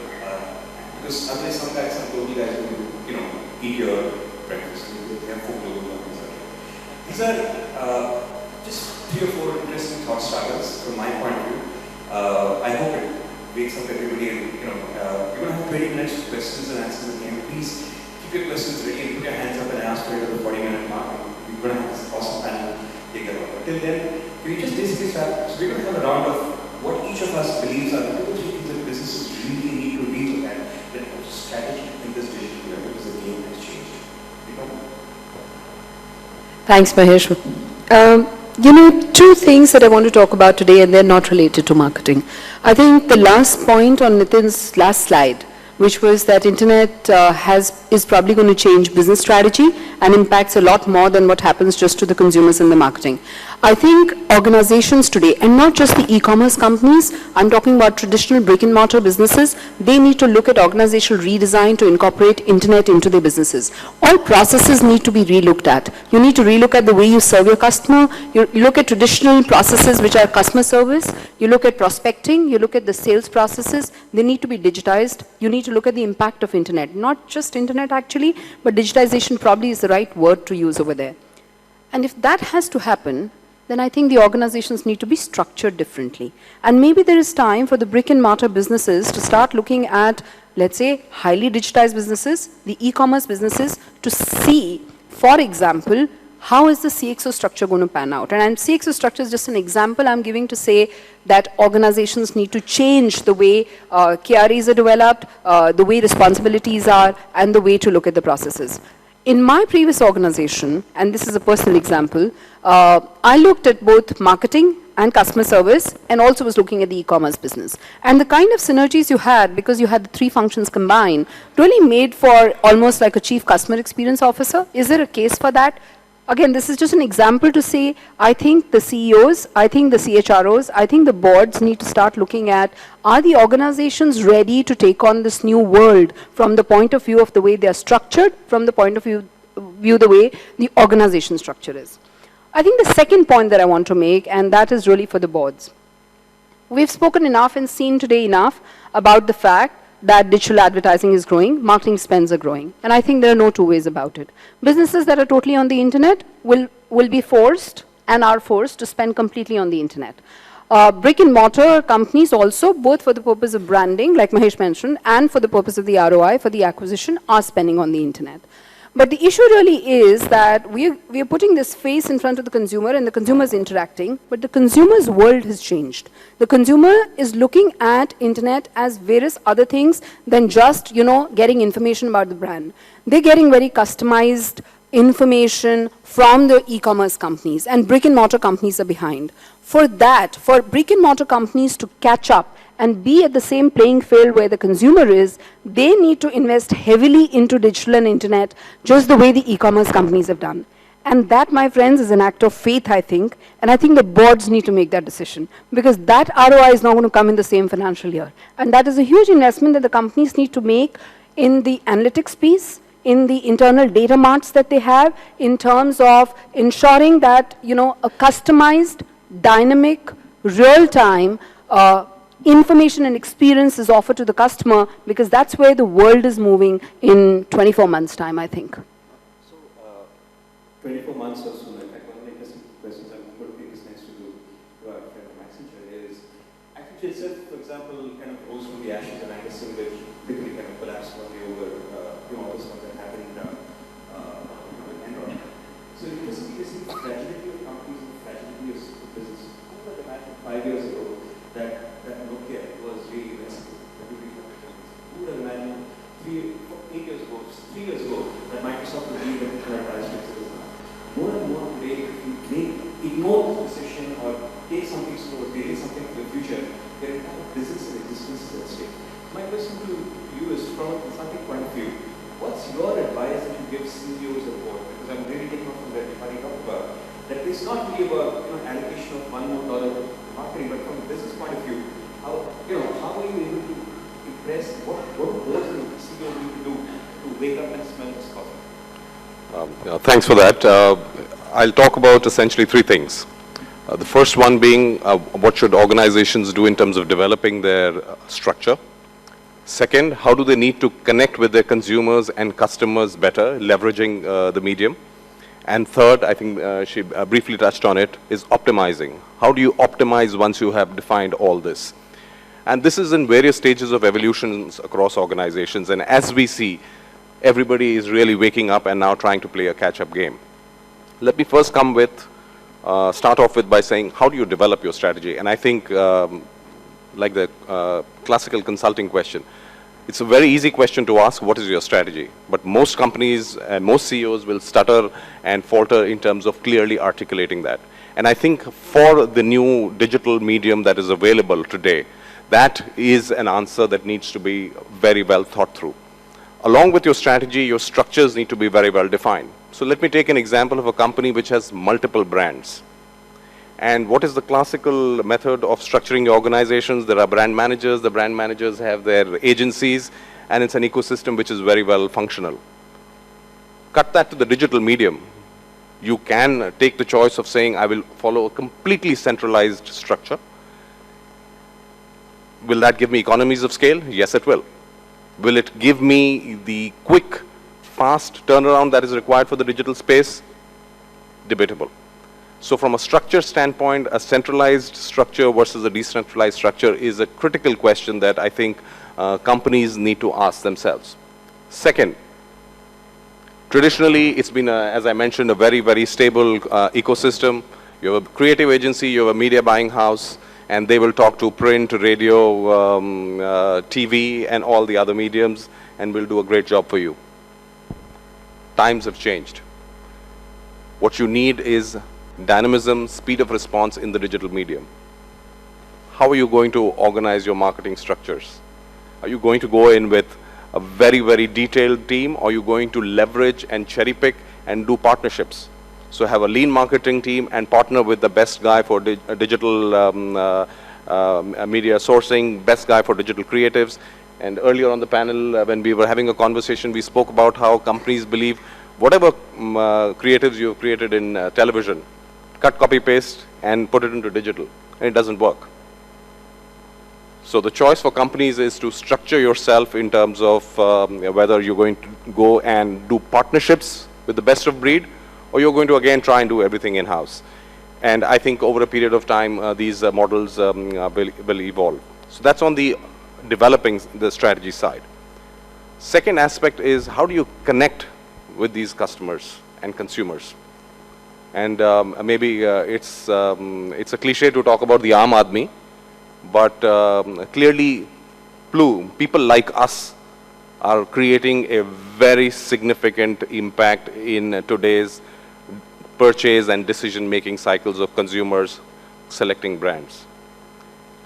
Because otherwise some global guys will, eat your breakfast. They have 4 global companies out here. These are just 3 or 4 interesting thought starters from my point of view. I hope it wakes up everybody and, you're going to have 20 minutes for questions and answers at the end. Please keep your questions ready and put your hands up and ask for the 40-minute mark. we're going to have this awesome panel take it over. But till then, can you just basically start, so we're going to have a round of what each of us believes are the two or three things that businesses really need to relook at when it comes to strategy in this digital era, because the game has changed. You know? Thanks, Mahesh. Two things that I want to talk about today, and they're not related to marketing. I think the last point on Nitin's last slide, which was that internet is probably going to change business strategy and impacts a lot more than what happens just to the consumers and the marketing. I think organizations today, and not just the e-commerce companies, I'm talking about traditional brick and mortar businesses, they need to look at organizational redesign to incorporate internet into their businesses. All processes need to be relooked at. You need to relook at the way you serve your customer. You look at traditional processes which are customer service. You look at prospecting. You look at the sales processes. They need to be digitized. You need to look at the impact of internet. Not just internet actually, but digitization probably is the right word to use over there. And if that has to happen, then I think the organizations need to be structured differently. And maybe there is time for the brick and mortar businesses to start looking at, let's say, highly digitized businesses, the e-commerce businesses, to see, for example, how is the CXO structure going to pan out? And CXO structure is just an example I'm giving to say that organizations need to change the way KRAs are developed, the way responsibilities are, and the way to look at the processes. In my previous organization, and this is a personal example, I looked at both marketing and customer service, and also was looking at the e-commerce business. And the kind of synergies you had, because you had the three functions combined, really made for almost like a chief customer experience officer. Is there a case for that? Again, this is just an example to say, I think the CEOs, I think the CHROs, I think the boards need to start looking at, are the organizations ready to take on this new world from the point of view of the way they are structured, from the point of view the way the organization structure is. I think the second point that I want to make, and that is really for the boards. We've spoken enough and seen today enough about the fact that digital advertising is growing, marketing spends are growing. And I think there are no two ways about it. Businesses that are totally on the internet will be forced and are forced to spend completely on the internet. Brick and mortar companies also, both for the purpose of branding, like Mahesh mentioned, and for the purpose of the ROI, for the acquisition, are spending on the internet. But the issue really is that we are putting this face in front of the consumer, and the consumer is interacting, but the consumer's world has changed. The consumer is looking at internet as various other things than just, getting information about the brand. They're getting very customized information from the e-commerce companies, and brick and mortar companies are behind. For that, for brick and mortar companies to catch up and be at the same playing field where the consumer is, they need to invest heavily into digital and internet, just the way the e-commerce companies have done. And that, my friends, is an act of faith, I think, and I think the boards need to make that decision, because that ROI is not going to come in the same financial year. And that is a huge investment that the companies need to make in the analytics piece, in the internal data marts that they have, in terms of ensuring that, a customized, dynamic, real-time information and experience is offered to the customer, because that's where the world is moving in 24 months' time, I think. So, 24 months or so, in fact, one of the interesting questions I'm going to take this next to our friend from Accenture is, Accenture itself, for example, kind of rose from the ashes, and Anderson, which quickly kind of collapsed one day over, all the stuff that happened with Enron. So, it was the fragility of companies and the fragility of business. Who would imagine 5 years ago that Nokia was really invincible? Who would have imagined 3 years ago that Microsoft would be the enterprise as it is now? More and more today, if they ignore the decision or take something slow, delay something for the future, their entire business and existence is at stake. My question to you is, from a consulting point of view, what's your advice that you give CEOs of board? Because I'm really taking off from that Dipali talked about, that it's not really about allocation of $1 more to marketing, but from a business point of view, how are you able to impress, what boards and CEOs need to do to wake up and smell this coffee? Thanks for that. I'll talk about essentially three things. The first one being what should organizations do in terms of developing their structure. Second, how do they need to connect with their consumers and customers better, leveraging the medium. And third, I think she briefly touched on it, is optimizing. How do you optimize once you have defined all this? And this is in various stages of evolutions across organizations. And as we see, everybody is really waking up and now trying to play a catch-up game. Let me first start off with by saying, how do you develop your strategy? And I think, like the classical consulting question, it's a very easy question to ask, what is your strategy? But most companies and most CEOs will stutter and falter in terms of clearly articulating that. And I think for the new digital medium that is available today, that is an answer that needs to be very well thought through. Along with your strategy, your structures need to be very well defined. So let me take an example of a company which has multiple brands. And what is the classical method of structuring your organizations? There are brand managers. The brand managers have their agencies, and it's an ecosystem which is very well functional. Cut that to the digital medium. You can take the choice of saying, I will follow a completely centralized structure. Will that give me economies of scale? Yes, it will. Will it give me the quick, fast turnaround that is required for the digital space? Debatable. So from a structure standpoint, a centralized structure versus a decentralized structure is a critical question that I think companies need to ask themselves. Second, traditionally, it's been, as I mentioned, a very, very stable ecosystem. You have a creative agency, you have a media buying house, and they will talk to print, radio, TV, and all the other mediums, and will do a great job for you. Times have changed. What you need is dynamism, speed of response in the digital medium. How are you going to organize your marketing structures? Are you going to go in with a very, very detailed team, or are you going to leverage and cherry pick and do partnerships? So have a lean marketing team and partner with the best guy for digital media sourcing, best guy for digital creatives. And earlier on the panel, when we were having a conversation, we spoke about how companies believe whatever creatives you've created in television, cut, copy, paste, and put it into digital, and it doesn't work. So the choice for companies is to structure yourself in terms of whether you're going to go and do partnerships with the best of breed, or you're going to again try and do everything in-house. And I think over a period of time, these models will evolve. So that's on the developing the strategy side. Second aspect is, how do you connect with these customers and consumers? And maybe it's a cliche to talk about the Aam Aadmi, but clearly people like us are creating a very significant impact in today's purchase and decision-making cycles of consumers selecting brands.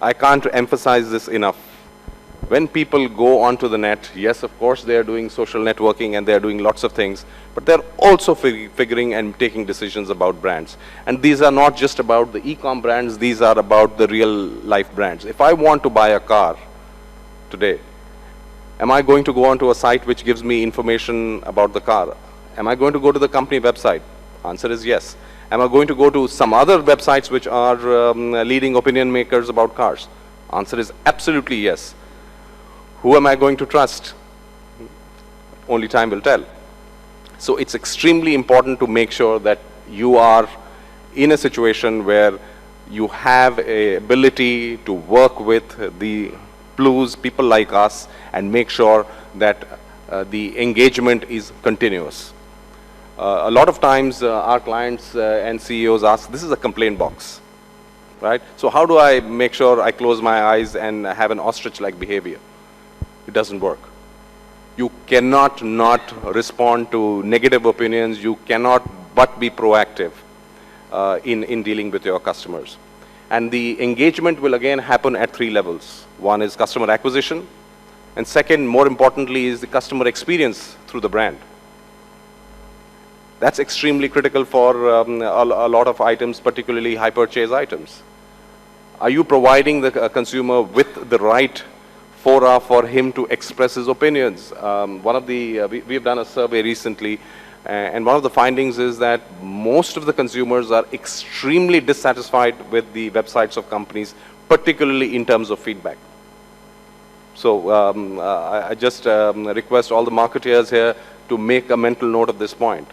I can't emphasize this enough. When people go onto the net, yes, of course, they are doing social networking and they are doing lots of things, but they're also figuring and taking decisions about brands. And these are not just about the e-com brands, these are about the real life brands. If I want to buy a car today, am I going to go onto a site which gives me information about the car? Am I going to go to the company website? Answer is yes. Am I going to go to some other websites which are leading opinion makers about cars? Answer is absolutely yes. Who am I going to trust? Only time will tell. So it's extremely important to make sure that you are in a situation where you have an ability to work with the blues, people like us, and make sure that the engagement is continuous. A lot of times our clients and CEOs ask, this is a complaint box, right? So how do I make sure I close my eyes and have an ostrich-like behavior? It doesn't work. You cannot not respond to negative opinions. You cannot but be proactive in dealing with your customers. And the engagement will again happen at 3 levels. One is customer acquisition, and second, more importantly, is the customer experience through the brand. That's extremely critical for a lot of items, particularly high purchase items. Are you providing the consumer with the right fora for him to express his opinions? We've done a survey recently, and one of the findings is that most of the consumers are extremely dissatisfied with the websites of companies, particularly in terms of feedback. So I just request all the marketeers here to make a mental note of this point.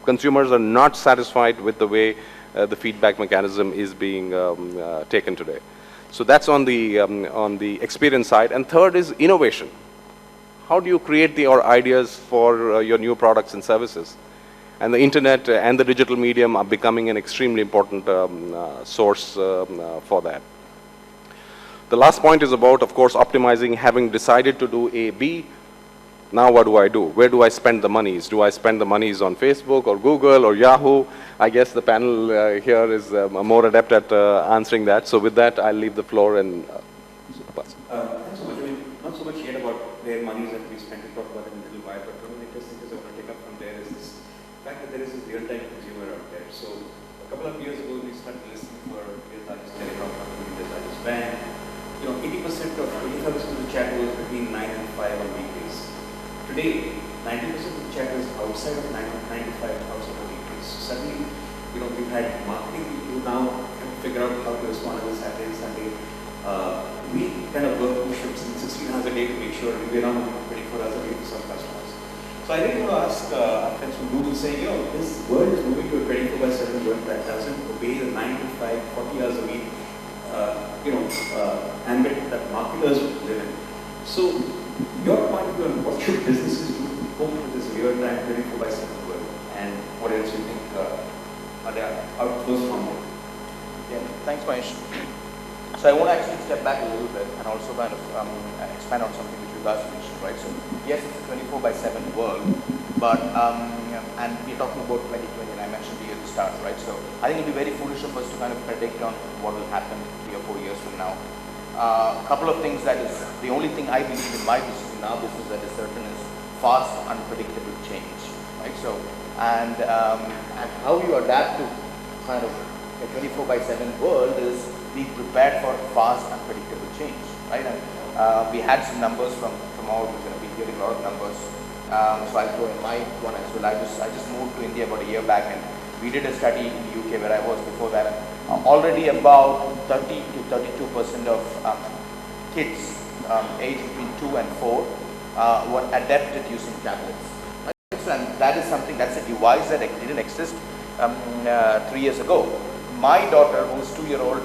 Consumers are not satisfied with the way the feedback mechanism is being taken today. So that's on the experience side. And third is innovation. How do you create your ideas for your new products and services? And the internet and the digital medium are becoming an extremely important source for that. The last point is about, of course, optimizing. Having decided to do A, B, now what do I do? Where do I spend the monies? Do I spend the monies on Facebook or Google or Yahoo? I guess the panel here is more adept at answering that. So with that, I'll leave the floor and thanks so much. I mean, not so much yet about where money is that we spend. We'll talk about it in a little while. But one of the interesting things I want to take up from there is this fact that there is a real-time consumer out there. So a couple of years ago, we started listening for India's largest telecom company, India's largest bank. 80% of 85% of the chat was between 9 and 5 on weekdays. Today, 90% of the chat is outside of 9 to 5 outside of weekdays. So suddenly, we've had marketing people who now can figure out how to respond to Saturday and Sunday. We kind of work two shifts in 16 hours a day to make sure we're not 24 hours a day to some customers. So I really want to ask our friends from Google saying, this world is moving to a 24/7 world that doesn't obey the 9 to 5, 40 hours a week ambit that marketers live in. So, your point of view on what should businesses do to cope with this real-time 24/7 world, and what else you think are there outflows from it? Yeah, thanks, Mahesh. So I want to actually step back a little bit and also kind of expand on something which you guys mentioned, right? So yes, it's a 24/7 world, but and we're talking about 2020, and I mentioned to you at the start, right? So I think it'd be very foolish of us to kind of predict on what will happen 3 or 4 years from now. A couple of things that is the only thing I believe in my business, in our business, that is certain is fast, unpredictable change, right? So and how you adapt to kind of a 24/7 world is be prepared for fast, unpredictable change, right? And we had some numbers from our business. We've been hearing a lot of numbers. So I'll throw in my one as well. I just moved to India about a year back, and we did a study in the UK where I was before that. And already about 30 to 32% of kids aged between 2 and 4 were adept at using tablets. Right? So, and that is something, that's a device that didn't exist 3 years ago. My daughter, who's 2-year-old,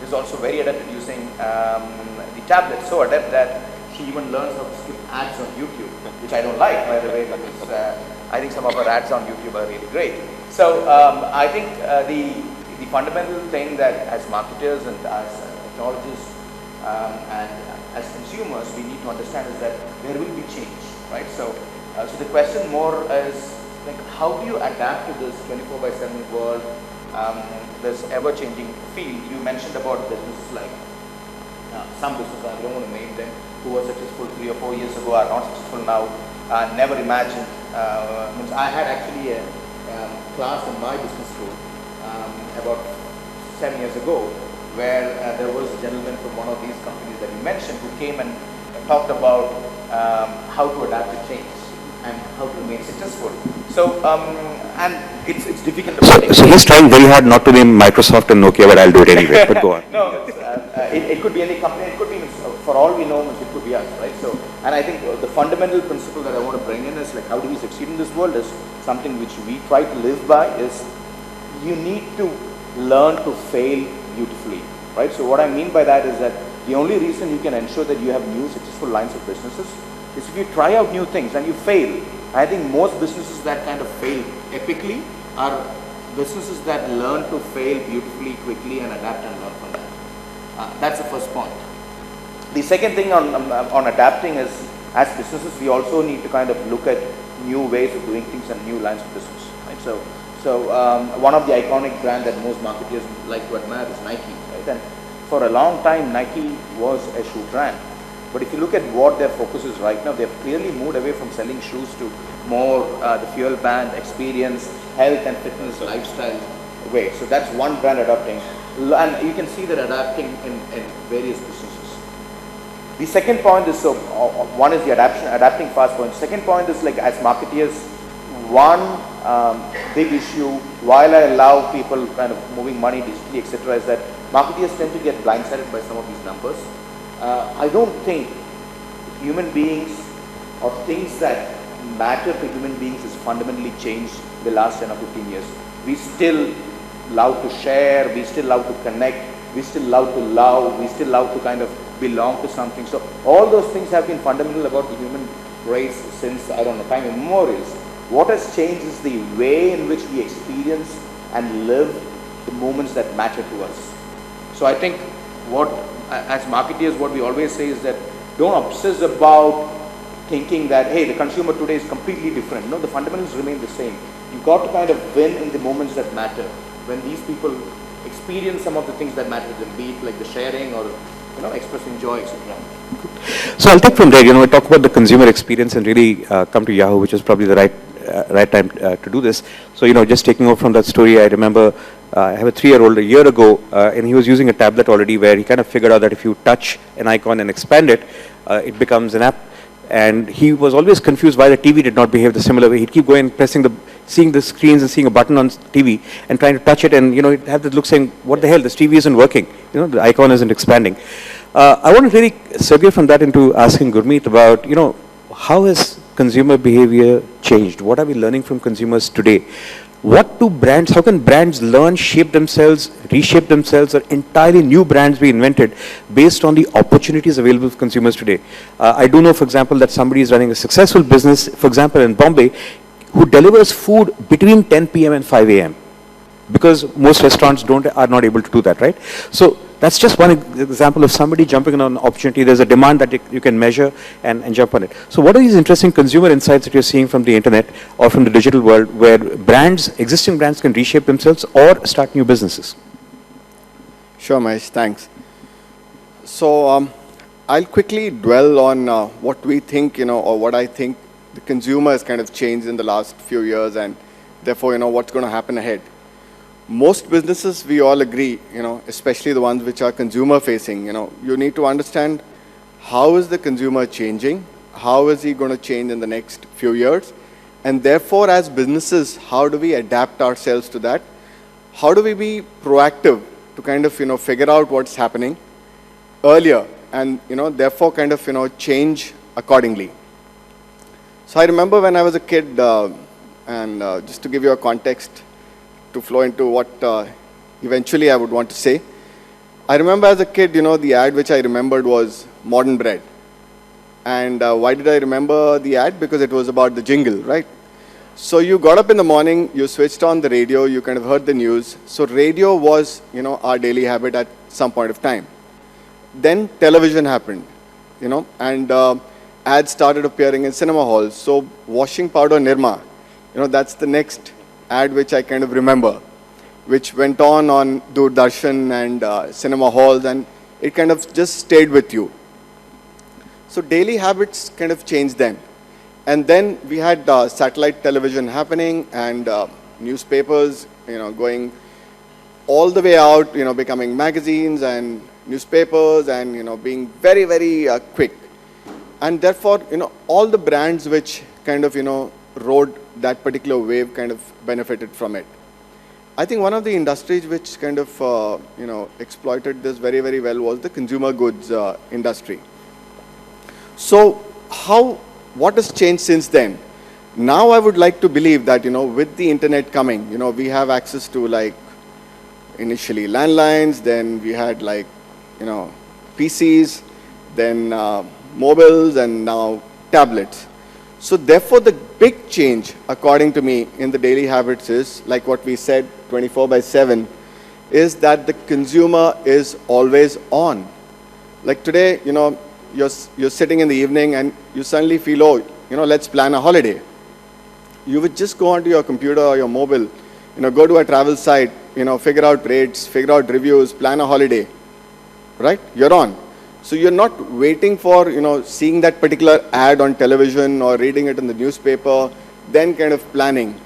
is also very adept at using the tablet, so adept that she even learns how to skip ads on YouTube, which I don't like, by the way, because I think some of her ads on YouTube are really great. So I think the fundamental thing that as marketers and as technologists and as consumers we need to understand is that there will be change, right? So the question more is, like, how do you adapt to this 24/7 world? This ever-changing field. You mentioned about businesses like some businesses, I don't want to name them, who were successful 3 or 4 years ago are not successful now. Never imagined. I had actually a class in my business school about 7 years ago, where there was a gentleman from one of these companies that you mentioned who came and talked about how to adapt to change and how to remain successful. So, and it's difficult to predict. So he's trying very hard not to name Microsoft and Nokia, but I'll do it anyway. But go on. No, it could be any company. It could be, for all we know, it could be us, right? So, and I think the fundamental principle that I want to bring in is, like, how do we succeed in this world is something which we try to live by is you need to learn to fail beautifully, right? So what I mean by that is that the only reason you can ensure that you have new successful lines of businesses is if you try out new things and you fail. I think most businesses that kind of fail epically are businesses that learn to fail beautifully, quickly, and adapt and learn from that. That's the first point. The second thing on adapting is, as businesses, we also need to kind of look at new ways of doing things and new lines of business, right? So one of the iconic brands that most marketers like to admire is Nike, right? And for a long time, Nike was a shoe brand. But if you look at what their focus is right now, they've clearly moved away from selling shoes to more the fuel band, experience, health and fitness, lifestyle way. So that's one brand adapting. And you can see that adapting in various businesses. The second point is, so one is the adapting fast point. Second point is, like, as marketeers, one big issue, while I allow people kind of moving money digitally, etc., is that marketeers tend to get blindsided by some of these numbers. I don't think human beings or things that matter to human beings has fundamentally changed the last 10 or 15 years. We still love to share, we still love to connect, we still love to love, we still love to kind of belong to something. So all those things have been fundamental about the human race since, I don't know, time immemorial. What has changed is the way in which we experience and live the moments that matter to us. So I think as marketeers, what we always say is that don't obsess about thinking that, hey, the consumer today is completely different. No, the fundamentals remain the same. You've got to kind of win in the moments that matter. When these people experience some of the things that matter to them, be it like the sharing or expressing joy, etc. So I'll take from there, we talk about the consumer experience and really come to Yahoo, which is probably the right time to do this. So, just taking over from that story, I remember I have a 3-year-old a year ago, and he was using a tablet already where he kind of figured out that if you touch an icon and expand it, it becomes an app. And he was always confused why the TV did not behave the similar way. He'd keep going, seeing the screens and seeing a button on TV and trying to touch it, and he'd have this look saying, what the hell, this TV isn't working, the icon isn't expanding. I want to really segue from that into asking Gurmeet about, how has consumer behavior changed? What are we learning from consumers today? How can brands learn, shape themselves, reshape themselves, or entirely new brands be invented based on the opportunities available for consumers today? I do know, for example, that somebody is running a successful business, for example, in Bombay, who delivers food between 10 p.m. and 5 a.m. because most restaurants are not able to do that, right? So that's just one example of somebody jumping on an opportunity. There's a demand that you can measure and jump on it. So what are these interesting consumer insights that you're seeing from the internet or from the digital world where existing brands can reshape themselves or start new businesses? Sure, Mahesh, thanks. So I'll quickly dwell on what we think, or what I think the consumer has kind of changed in the last few years, and therefore, what's going to happen ahead. Most businesses, we all agree, especially the ones which are consumer facing, you need to understand how is the consumer changing, how is he going to change in the next few years, and therefore as businesses, how do we adapt ourselves to that? How do we be proactive to kind of, figure out what's happening earlier and, therefore kind of, change accordingly. So I remember when I was a kid, and just to give you a context, to flow into what eventually I would want to say. I remember as a kid, the ad which I remembered was Modern Bread. And why did I remember the ad? Because it was about the jingle, right? So you got up in the morning, you switched on the radio, you kind of heard the news. So radio was, our daily habit at some point of time. Then television happened, and ads started appearing in cinema halls. So washing powder Nirma, that's the next ad which I kind of remember, which went on Doordarshan and cinema halls, and it kind of just stayed with you. So daily habits kind of changed then. And then we had satellite television happening and newspapers, going all the way out, becoming magazines and newspapers and, being very, very quick. And therefore, all the brands which kind of, rode that particular wave kind of benefited from it. I think one of the industries which kind of, exploited this very, very well was the consumer goods industry. So what has changed since then? Now I would like to believe that, with the internet coming, we have access to like initially landlines, then we had like, PCs, then mobiles, and now tablets. So therefore the big change, according to me, in the daily habits is, like what we said, 24/7, is that the consumer is always on. Like today, you're sitting in the evening and you suddenly feel, oh, let's plan a holiday. You would just go onto your computer or your mobile, go to a travel site, figure out rates, figure out reviews, plan a holiday, right? You're on. So you're not waiting for, seeing that particular ad on television or reading it in the newspaper, then kind of planning.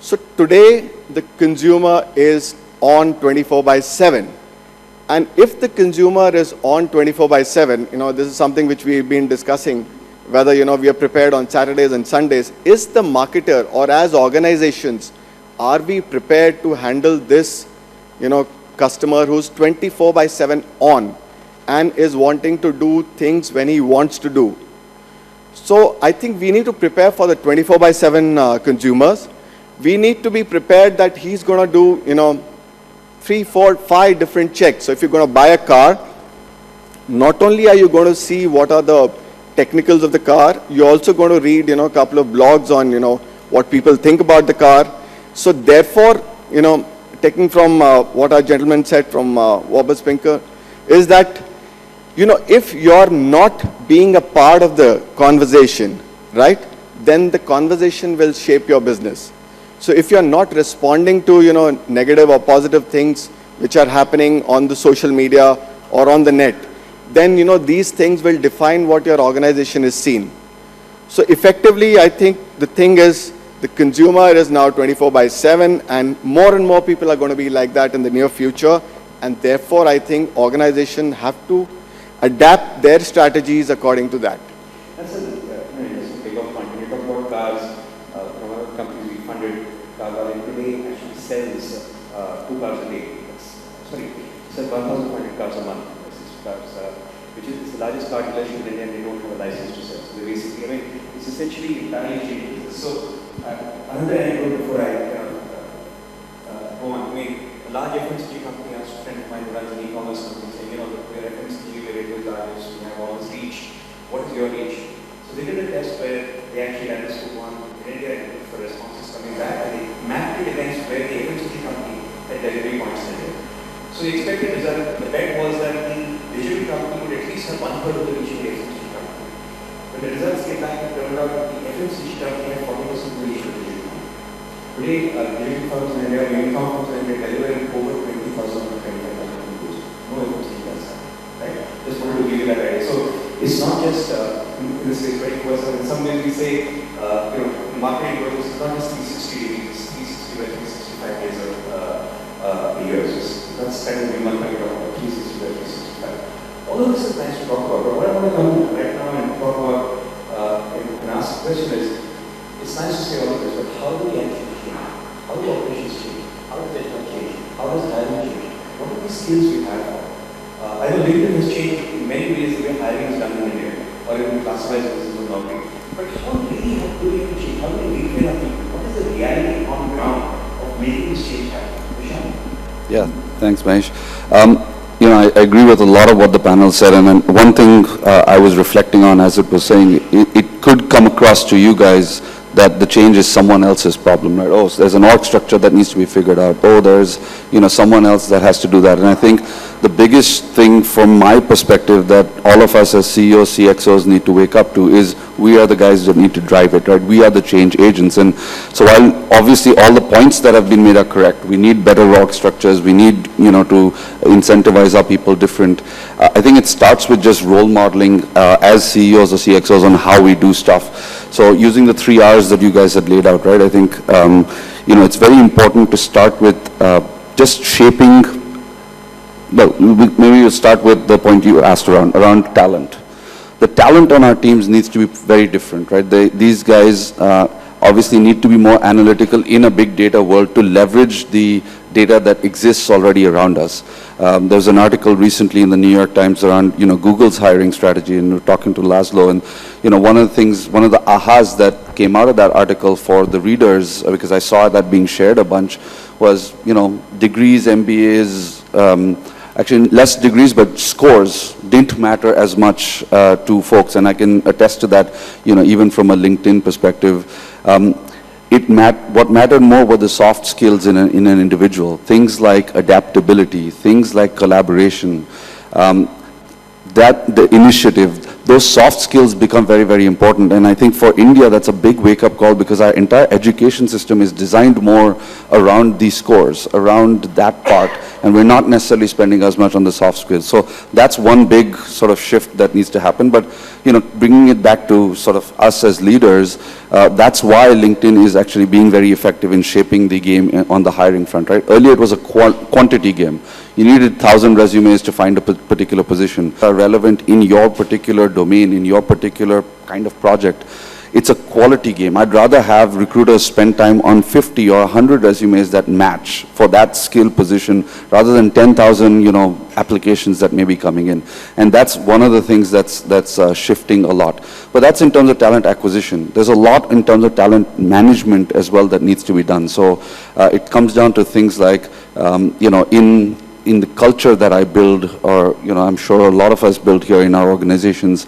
So today, the consumer is on 24/7. And if the consumer is on 24/7, this is something which we've been discussing, whether, we are prepared on Saturdays and Sundays. Is the marketer or as organizations, are we prepared to handle this, customer who's 24/7 on and is wanting to do things when he wants to do? So I think we need to prepare for the 24/7 consumers. We need to be prepared that he's going to do, 3, 4, 5 different checks. So if you're going to buy a car, not only are you going to see what are the technicals of the car, you're also going to read, a couple of blogs on, what people think about the car. So therefore, you know, taking from what our gentleman said from Wobber Spinker, is that, you know, if you're not being a part of the conversation, right, then the conversation will shape your business. So if you're not responding to, you know, negative or positive things which are happening on the social media or on the net, then, you know, these things will define what your organization is seen. So effectively, I think the thing is, the consumer is now 24/7, and more people are going to be like that in the near future. And therefore, I think organizations have to adapt their strategies according to that. That's a big point. When you talk about cars, from one of the companies we funded, Car today actually sells 2 cars a day. Sells 1,500 cars a month. Which is the largest car dealership in India, and they don't have a license to sell. So they basically, I mean, it's essentially entirely changing business. So another angle before I go on, I mean, a large FMCG company, I was a friend of mine who runs an e-commerce company, saying, you know, we're FMCG, we're retail largest, we have all this reach. What is your reach? So they did a test where they actually understood one in India and looked for responses coming back, and they mapped it against where the FMCG company had delivery points in India. So the expected result, the bet was that the digital company would at least have 1/3 of the reach of the FMCG company. When the results came back, it turned out that the FMCG company had 40% of the reach of the digital company. Today, digital firms in India, uniform firms in India, delivering over 20,000 or 25,000 goods. No FMCG does that, right? Just wanted to give you that idea. So it's not just, in this case, 24/7. In some ways we say, you know, marketing work is not just 360 degrees, it's 360 by 365 days a year. So that's kind of the one thing about 360 by 365. All of this is nice to talk about, but what I want to come right now and talk about and ask the question is, it's nice to say all of this, but how do we actually change? How do operations change? How does network change? How does hiring change? What are the skills we have? I know LinkedIn has changed in many ways the way hiring is done in India, or even classified business or not. But how really do we change? How do we retrain our people? What is the reality on the ground of making this change happen? Yeah, thanks, Mahesh. You know, I agree with a lot of what the panel said, and then one thing I was reflecting on as it was saying, it could come across to you guys that the change is someone else's problem, right? Oh, so there's an org structure that needs to be figured out. Oh, there's, you know, someone else that has to do that. And I think the biggest thing from my perspective that all of us as CEOs, CXOs need to wake up to is we are the guys that need to drive it, right? We are the change agents. And so while obviously all the points that have been made are correct, we need better org structures, we need, you know, to incentivize our people different. I think it starts with just role modeling as CEOs or CXOs on how we do stuff. So using the 3 R's that you guys had laid out, right? I think, you know, it's very important to start with just shaping, well, maybe we'll start with the point you asked around talent. The talent on our teams needs to be very different, right? These guys obviously need to be more analytical in a big data world to leverage the data that exists already around us. There was an article recently in the New York Times around, you know, Google's hiring strategy, and we're talking to Laszlo, and, you know, one of the things, one of the ahas that came out of that article for the readers, because I saw that being shared a bunch, was, you know, degrees, MBAs, actually less degrees, but scores didn't matter as much to folks, and I can attest to that, you know, even from a LinkedIn perspective. What mattered more were the soft skills in an individual, things like adaptability, things like collaboration, the initiative. Those soft skills become very, very important. And I think for India, that's a big wake-up call because our entire education system is designed more around these scores, around that part, and we're not necessarily spending as much on the soft skills. So that's one big sort of shift that needs to happen. But, you know, bringing it back to sort of us as leaders, that's why LinkedIn is actually being very effective in shaping the game on the hiring front, right? Earlier, it was a quantity game. You needed 1,000 resumes to find a particular position. Are relevant in your particular domain, in your particular kind of project. It's a quality game. I'd rather have recruiters spend time on 50 or 100 resumes that match for that skill position rather than 10,000, you know, applications that may be coming in. And that's one of the things that's shifting a lot. But that's in terms of talent acquisition. There's a lot in terms of talent management as well that needs to be done. So it comes down to things like, you know, in the culture that I build, or, you know, I'm sure a lot of us build here in our organizations,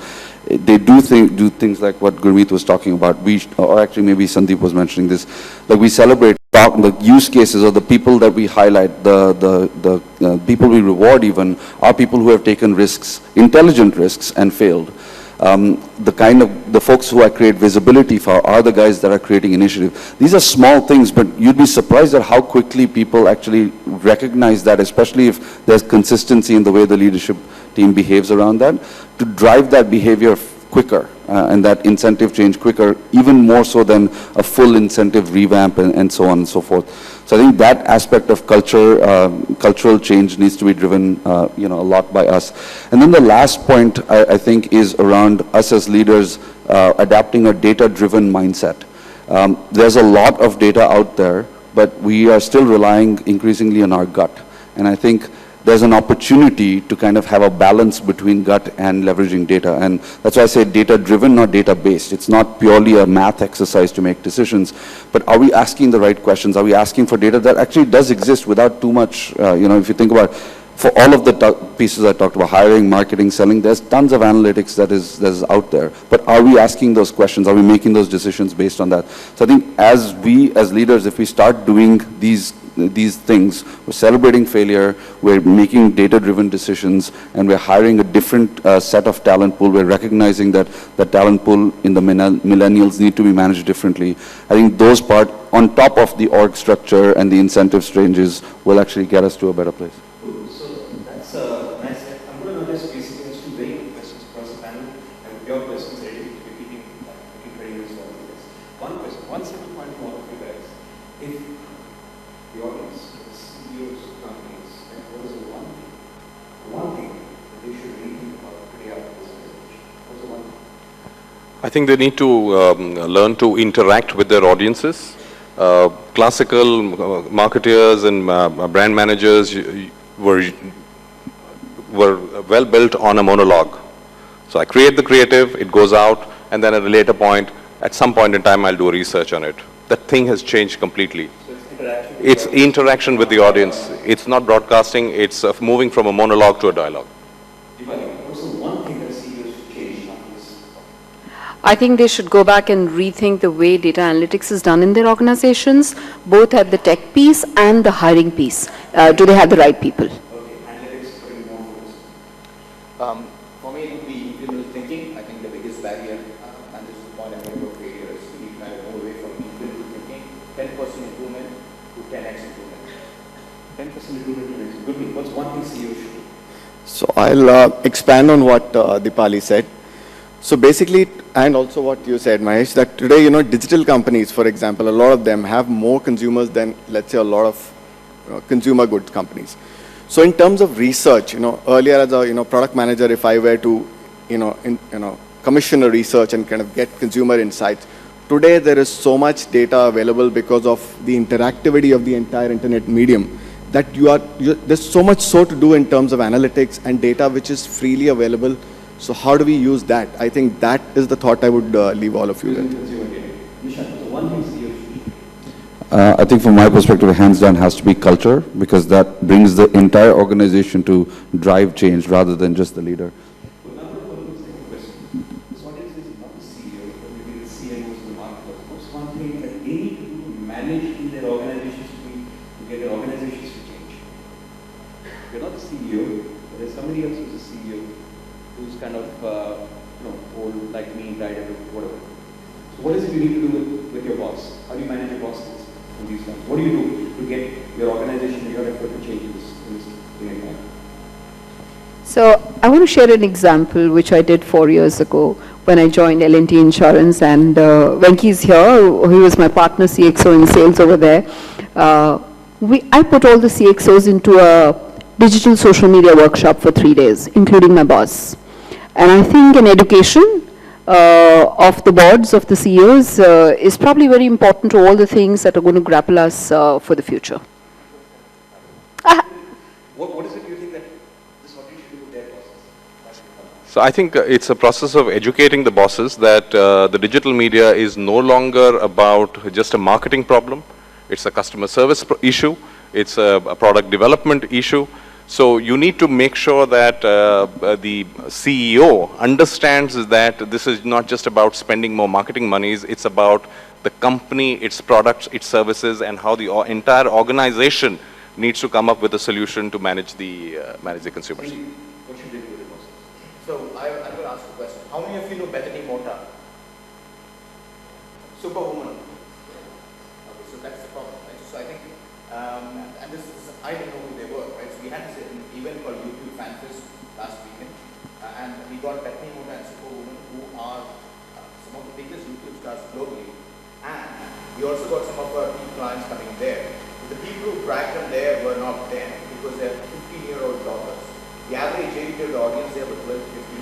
they do things like what Gurmeet was talking about. Or actually maybe Sandeep was mentioning this. Like we celebrate the use cases or the people that we highlight, the people we reward even are people who have taken risks, intelligent risks, and failed. The folks who I create visibility for are the guys that are creating initiative. These are small things, but you'd be surprised at how quickly people actually recognize that, especially if there's consistency in the way the leadership team behaves around that, to drive that behavior quicker and that incentive change quicker, even more so than a full incentive revamp and so on and so forth. So I think that aspect of cultural change needs to be driven, a lot by us. And then the last point I think is around us as leaders adapting a data-driven mindset. There's a lot of data out there, but we are still relying increasingly on our gut. And I think there's an opportunity to kind of have a balance between gut and leveraging data. And that's why I say data-driven, not data-based. It's not purely a math exercise to make decisions, but are we asking the right questions? Are we asking for data that actually does exist without too much, if you think about, for all of the pieces I talked about, hiring, marketing, selling, there's tons of analytics that is out there. But are we asking those questions? Are we making those decisions based on that? So I think as leaders, if we start doing these things, we're celebrating failure, we're making data-driven decisions, and we're hiring a different set of talent pool. We're recognizing that the talent pool in the millennials need to be managed differently. I think those part, on top of the org structure and the incentive changes, will actually get us to a better place. So that's nice. I'm going to now just basically ask two very good questions across the panel, and your questions are ready to be keeping 20 minutes for all of this. One question, one simple point from all of you guys. If the audience, the CEOs of companies, and what is the one thing that they should rethink about today after this presentation? What's the one thing? I think they need to learn to interact with their audiences. Classical marketeers and brand managers were well built on a monologue. So I create the creative, it goes out, and then at a later point, at some point in time, I'll do a research on it. That thing has changed completely. It's interaction with the audience. It's not broadcasting. It's moving from a monologue to a dialogue. What's the one thing that CEOs should change after this? I think they should go back and rethink the way data analytics is done in their organizations, both at the tech piece and the hiring piece. Do they have the right people? Okay, analytics putting more focus. For me, it would be incremental thinking. I think the biggest barrier, and this is the point I'm going to go failure, is to be kind of move away from incremental thinking, 10% improvement to 10x improvement. 10% improvement to 10x. Good. What's one thing CEOs should do? So I'll expand on what Dipali said. So basically, and also what you said, Mahesh, that today, digital companies, for example, a lot of them have more consumers than, let's say, a lot of consumer goods companies. So in terms of research, earlier as a product manager, if I were to, commission a research and kind of get consumer insights, today there is so much data available because of the interactivity of the entire internet medium that there's so much so to do in terms of analytics and data which is freely available. So how do we use that? I think that is the thought I would leave all of you with. I think from my perspective, hands down has to be culture, because that brings the entire organization to drive change rather than just the leader. Old like me, died, whatever. So what is it you need to do with your boss? How do you manage your bosses in these times? What do you do to get your organization, your effort to change this day and time? So I want to share an example which I did 4 years ago when I joined L&T Insurance, and Venki's here, he was my partner CXO in sales over there. I put all the CXOs into a digital social media workshop for 3 days, including my boss. And I think an education of the boards, of the CEOs, is probably very important to all the things that are going to grapple us for the future. What is it you think that this audience should do with their bosses? So I think it's a process of educating the bosses that the digital media is no longer about just a marketing problem. It's a customer service issue. It's a product development issue. So you need to make sure that the CEO understands that this is not just about spending more marketing monies, it's about the company, its products, its services, and how the entire organization needs to come up with a solution to manage the consumers. What should they do with it? So I'm going to ask a question. How many of you know Bethany Mota? Superwoman. Okay, so that's the problem, right? So I think, and this is, I didn't know who they were, right? So we had this event called YouTube Fan Fest last weekend, and we got Bethany Mota and Superwoman, who are some of the biggest YouTube stars globally, and we also got some of our key clients coming there. The people who dragged them there were not them, because they're 15-year-old daughters. The average age of the audience there was 12 to 15.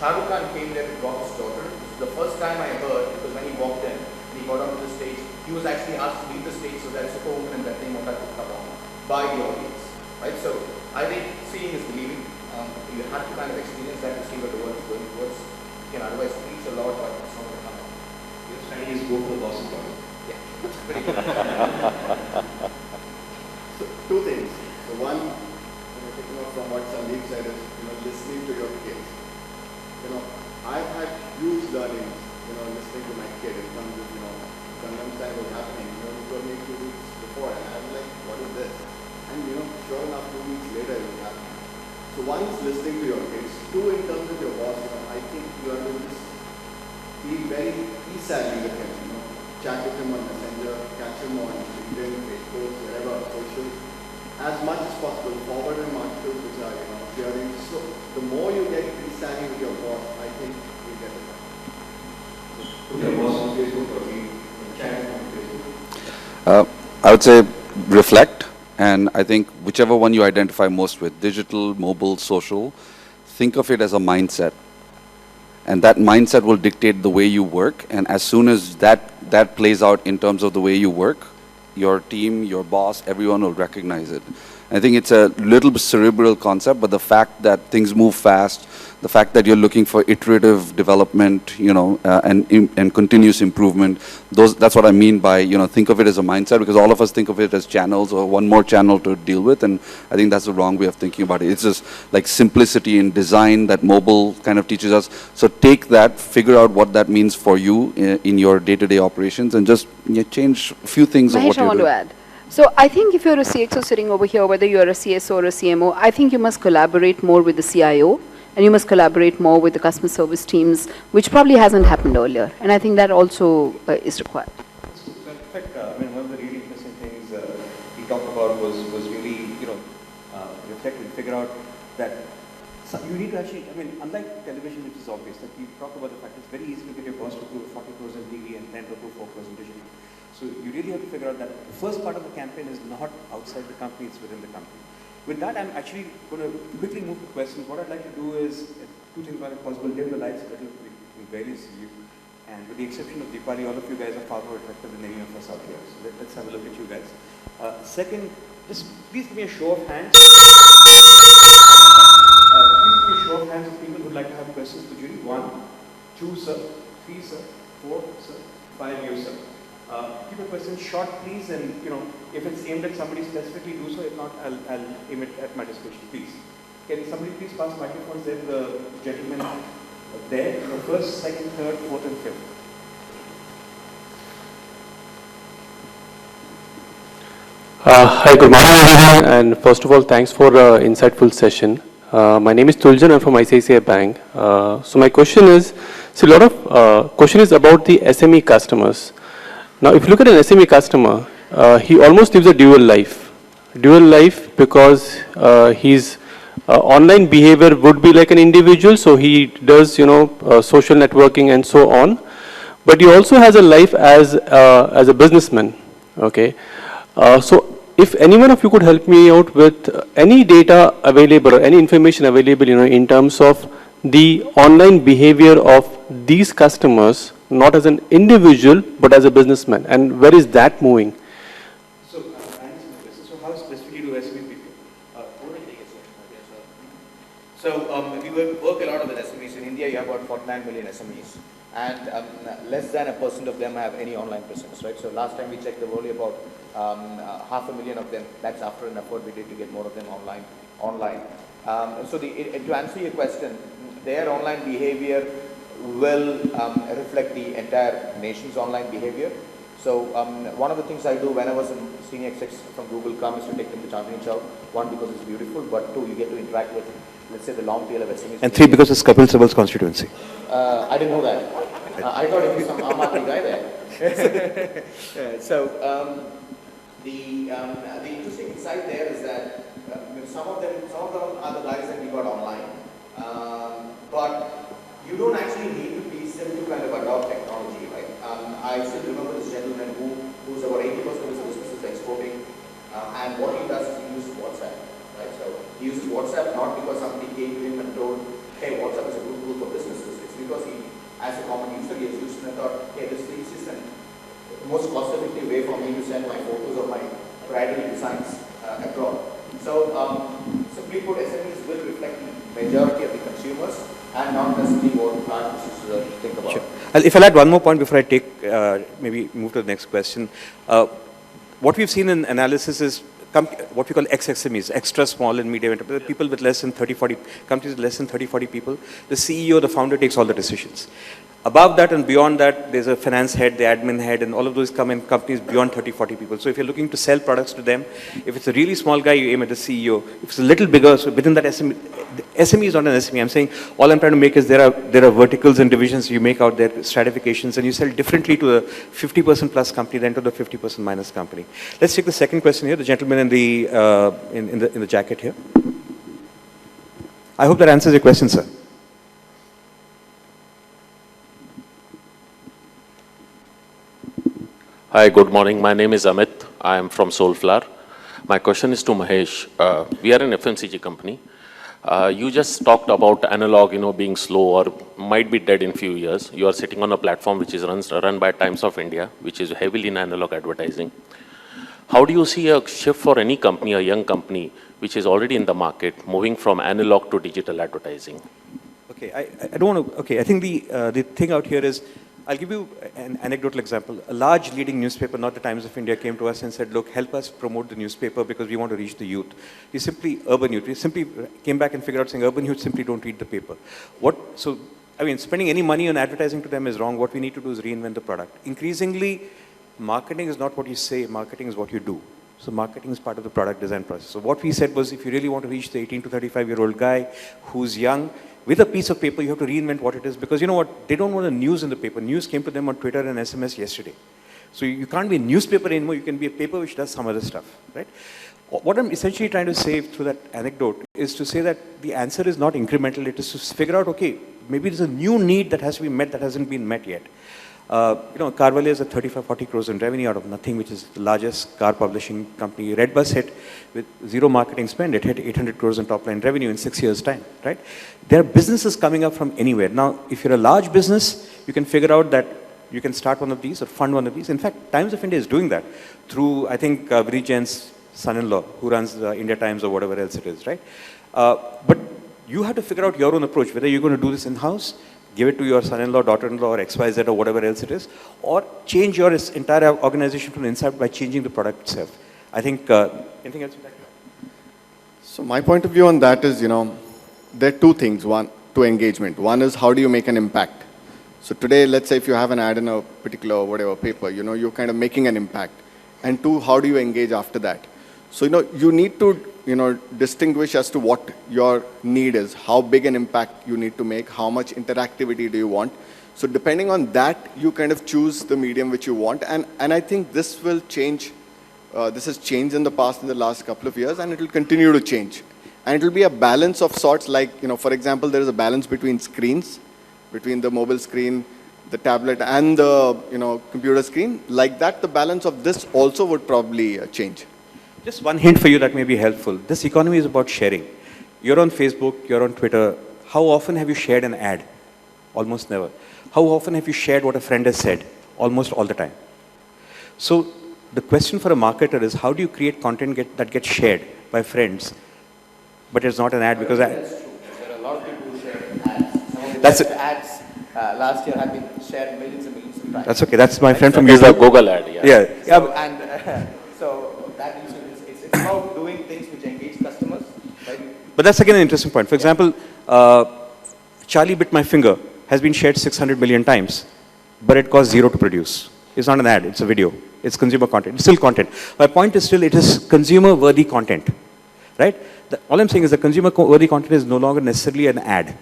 Shah Rukh Khan came there to drop his daughter. This is the first time I heard, because when he walked in and he got onto the stage, he was actually asked to leave the stage so that Superwoman and Bethany Mota could come on by the audience. Right? So I think seeing is believing. You have to kind of experience that to see where the world is going towards. You can otherwise preach a lot, but it's not going to come out. Your strategy is go for the boss employee. Yeah, that's pretty good. So, two things. So one, taking off from what Sandeep said is, listening to your kids. I've had huge learnings, listening to my kid in terms of, Gangnam Style was happening. He told me 2 weeks before, and I was like, what is this? And, sure enough, 2 weeks later, it was happening. So one is listening to your kids. Two, in terms of your boss, I think you have to just be very e-savvy with him, chat with him on Messenger, catch him on LinkedIn, Facebook, wherever, social. As much as possible, forward him articles which are, sharing. So the more you get e-savvy with your boss, I think you get it. Put your boss on Facebook or chat on Facebook? I would say reflect, and I think whichever one you identify most with, digital, mobile, social, think of it as a mindset. And that mindset will dictate the way you work, and as soon as that plays out in terms of the way you work, your team, your boss, everyone will recognize it. I think it's a little cerebral concept, but the fact that things move fast, the fact that you're looking for iterative development, and continuous improvement, that's what I mean by, think of it as a mindset, because all of us think of it as channels or one more channel to deal with, and I think that's the wrong way of thinking about it. It's just like simplicity in design that mobile kind of teaches us. So take that, figure out what that means for you in your day-to-day operations, and just change a few things of what you're doing. I want to add. So I think if you're a CXO sitting over here, whether you're a CSO or a CMO, I think you must collaborate more with the CIO, and you must collaborate more with the customer service teams, which probably hasn't happened earlier. And I think that also is required. So in fact, one of the really interesting things he talked about was really, reflect and figure out that you need to actually, unlike television, which is obvious, that we talk about the fact it's very easy to get your boss to approve 40 crores in TV and 10 to approve 4 crores in digital. So you really have to figure out that the first part of the campaign is not outside the company, it's within the company. With that, I'm actually going to quickly move to questions. What I'd like to do is, two things are possible, dim the lights a little, we can barely see you. And with the exception of Deepali, all of you guys are far more attractive than any of us out here. So let's have a look at you guys. Second, just please give me a show of hands. Please give me a show of hands of people who'd like to have questions for Judy. 1, 2, sir. 3, sir. 4, sir. 5, you, sir. Keep your questions short, please, and if it's aimed at somebody specifically, do so. If not, I'll aim it at my discretion, please. Can somebody please pass microphones there to the gentleman there, the first, second, third, fourth, and fifth. Hi, good morning everyone, and first of all, thanks for the insightful session. My name is Tuljan, I'm from ICICI Bank. So my question is, a lot of question is about the SME customers. Now, if you look at an SME customer, he almost lives a dual life. Dual life because his online behavior would be like an individual, so he does, social networking and so on. But he also has a life as a businessman. Okay. So if any one of you could help me out with any data available or any information available, in terms of the online behavior of these customers, not as an individual, but as a businessman, and where is that moving? So, how specifically do SME people? So, we work a lot with SMEs. In India, you have about 49 million SMEs. and less than 1% of them have any online presence, right? So last time we checked, there were only about 500,000 of them. That's after an effort we did to get more of them online. So to answer your question, their online behavior will reflect the entire nation's online behavior. So one of the things I do whenever some senior execs from Google come is to take them to Chandni Chowk. One, because it's beautiful, but two, you get to interact with, let's say, the long tail of SMEs. And three, because it's Kapil Sibal's constituency. I didn't know that. I thought it was some Aam Aadmi guy there. So the interesting insight there is that some of them are the guys that we got online, but you don't actually need to teach them to kind of adopt technology, right? I still remember this gentleman who's about 80% of his business is exporting, and what he does is he uses WhatsApp, right? So he uses WhatsApp not because somebody came to him and told, hey, WhatsApp is a good tool for businesses. It's because he, as a common user, he has used it and thought, hey, this is the most cost-effective way for me to send my photos or my bridal designs abroad. So simply put, SMEs will reflect the majority of the consumers and not necessarily what large businesses think about. Sure. If I'll add one more point before I take, maybe move to the next question. What we've seen in analysis is what we call XSMEs, extra small and medium enterprise, people with less than 30, 40, companies with less than 30, 40 people. The CEO, the founder takes all the decisions. Above that and beyond that, there's a finance head, the admin head, and all of those come in companies beyond 30, 40 people. So if you're looking to sell products to them, if it's a really small guy, you aim at the CEO. If it's a little bigger, so within that SME, the SME is not an SME. I'm saying all I'm trying to make is there are verticals and divisions you make out there, stratifications, and you sell differently to the 50% plus company than to the 50% minus company. Let's take the second question here, the gentleman in the jacket here. I hope that answers your question, sir. Hi, good morning. My name is Amit. I am from Soulflower. My question is to Mahesh. We are an FMCG company. You just talked about analog, being slow or might be dead in few years. You are sitting on a platform which is run by Times of India, which is heavily in analog advertising. How do you see a shift for any company, a young company, which is already in the market, moving from analog to digital advertising? Okay, I don't want to. Okay, I think the thing out here is, I'll give you an anecdotal example. A large leading newspaper, not the Times of India, came to us and said, look, help us promote the newspaper because we want to reach the youth. Urban youth. We simply came back and figured out saying urban youth simply don't read the paper. So, I mean, spending any money on advertising to them is wrong. What we need to do is reinvent the product. Increasingly, marketing is not what you say, marketing is what you do. So marketing is part of the product design process. So what we said was, if you really want to reach the 18 to 35-year-old guy who's young, with a piece of paper, you have to reinvent what it is. Because you know what? They don't want the news in the paper. News came to them on Twitter and SMS yesterday. So you can't be a newspaper anymore. You can be a paper which does some other stuff, right? What I'm essentially trying to say through that anecdote is to say that the answer is not incremental. It is to figure out, okay, maybe there's a new need that has to be met that hasn't been met yet. Carvalho is a 35, 40 crores in revenue out of nothing, which is the largest car publishing company. Redbus hit with zero marketing spend. It hit 800 crores in top line revenue in 6 years' time, right? There are businesses coming up from anywhere. Now, if you're a large business, you can figure out that you can start one of these or fund one of these. In fact, Times of India is doing that through, I think, Vinit Jain's son-in-law, who runs India Times or whatever else it is, right? But you have to figure out your own approach, whether you're going to do this in-house, give it to your son-in-law, daughter-in-law, or XYZ or whatever else it is, or change your entire organization from the inside by changing the product itself. I think, anything else you'd like to add? So my point of view on that is, there are two things to engagement. One is how do you make an impact? So today, let's say if you have an ad in a particular whatever paper, you're kind of making an impact. And two, how do you engage after that? So, you need to, distinguish as to what your need is, how big an impact you need to make, how much interactivity do you want. So depending on that, you kind of choose the medium which you want. And I think this will change. This has changed in the past, in the last couple of years, and it will continue to change. And it will be a balance of sorts like, for example, there is a balance between screens, between the mobile screen, the tablet, and the, computer screen. Like that, the balance of this also would probably change. Just one hint for you that may be helpful. This economy is about sharing. You're on Facebook, you're on Twitter. How often have you shared an ad? Almost never. How often have you shared what a friend has said? Almost all the time. So the question for a marketer is, how do you create content that gets shared by friends, but it's not an ad because... That's true. There are a lot of people who share ads. Some of the That's ads last year have been shared millions and millions of times. That's okay. That's my friend from It's a YouTube. Google ad, yeah. Yeah. So, and so that is, it's about doing things which engage customers. Right? But that's again an interesting point. For example, Charlie Bit My Finger has been shared 600 million times, but it costs zero to produce. It's not an ad, it's a video. It's consumer content. It's still content. My point is still, it is consumer-worthy content, right? All I'm saying is that consumer-worthy content is no longer necessarily an ad.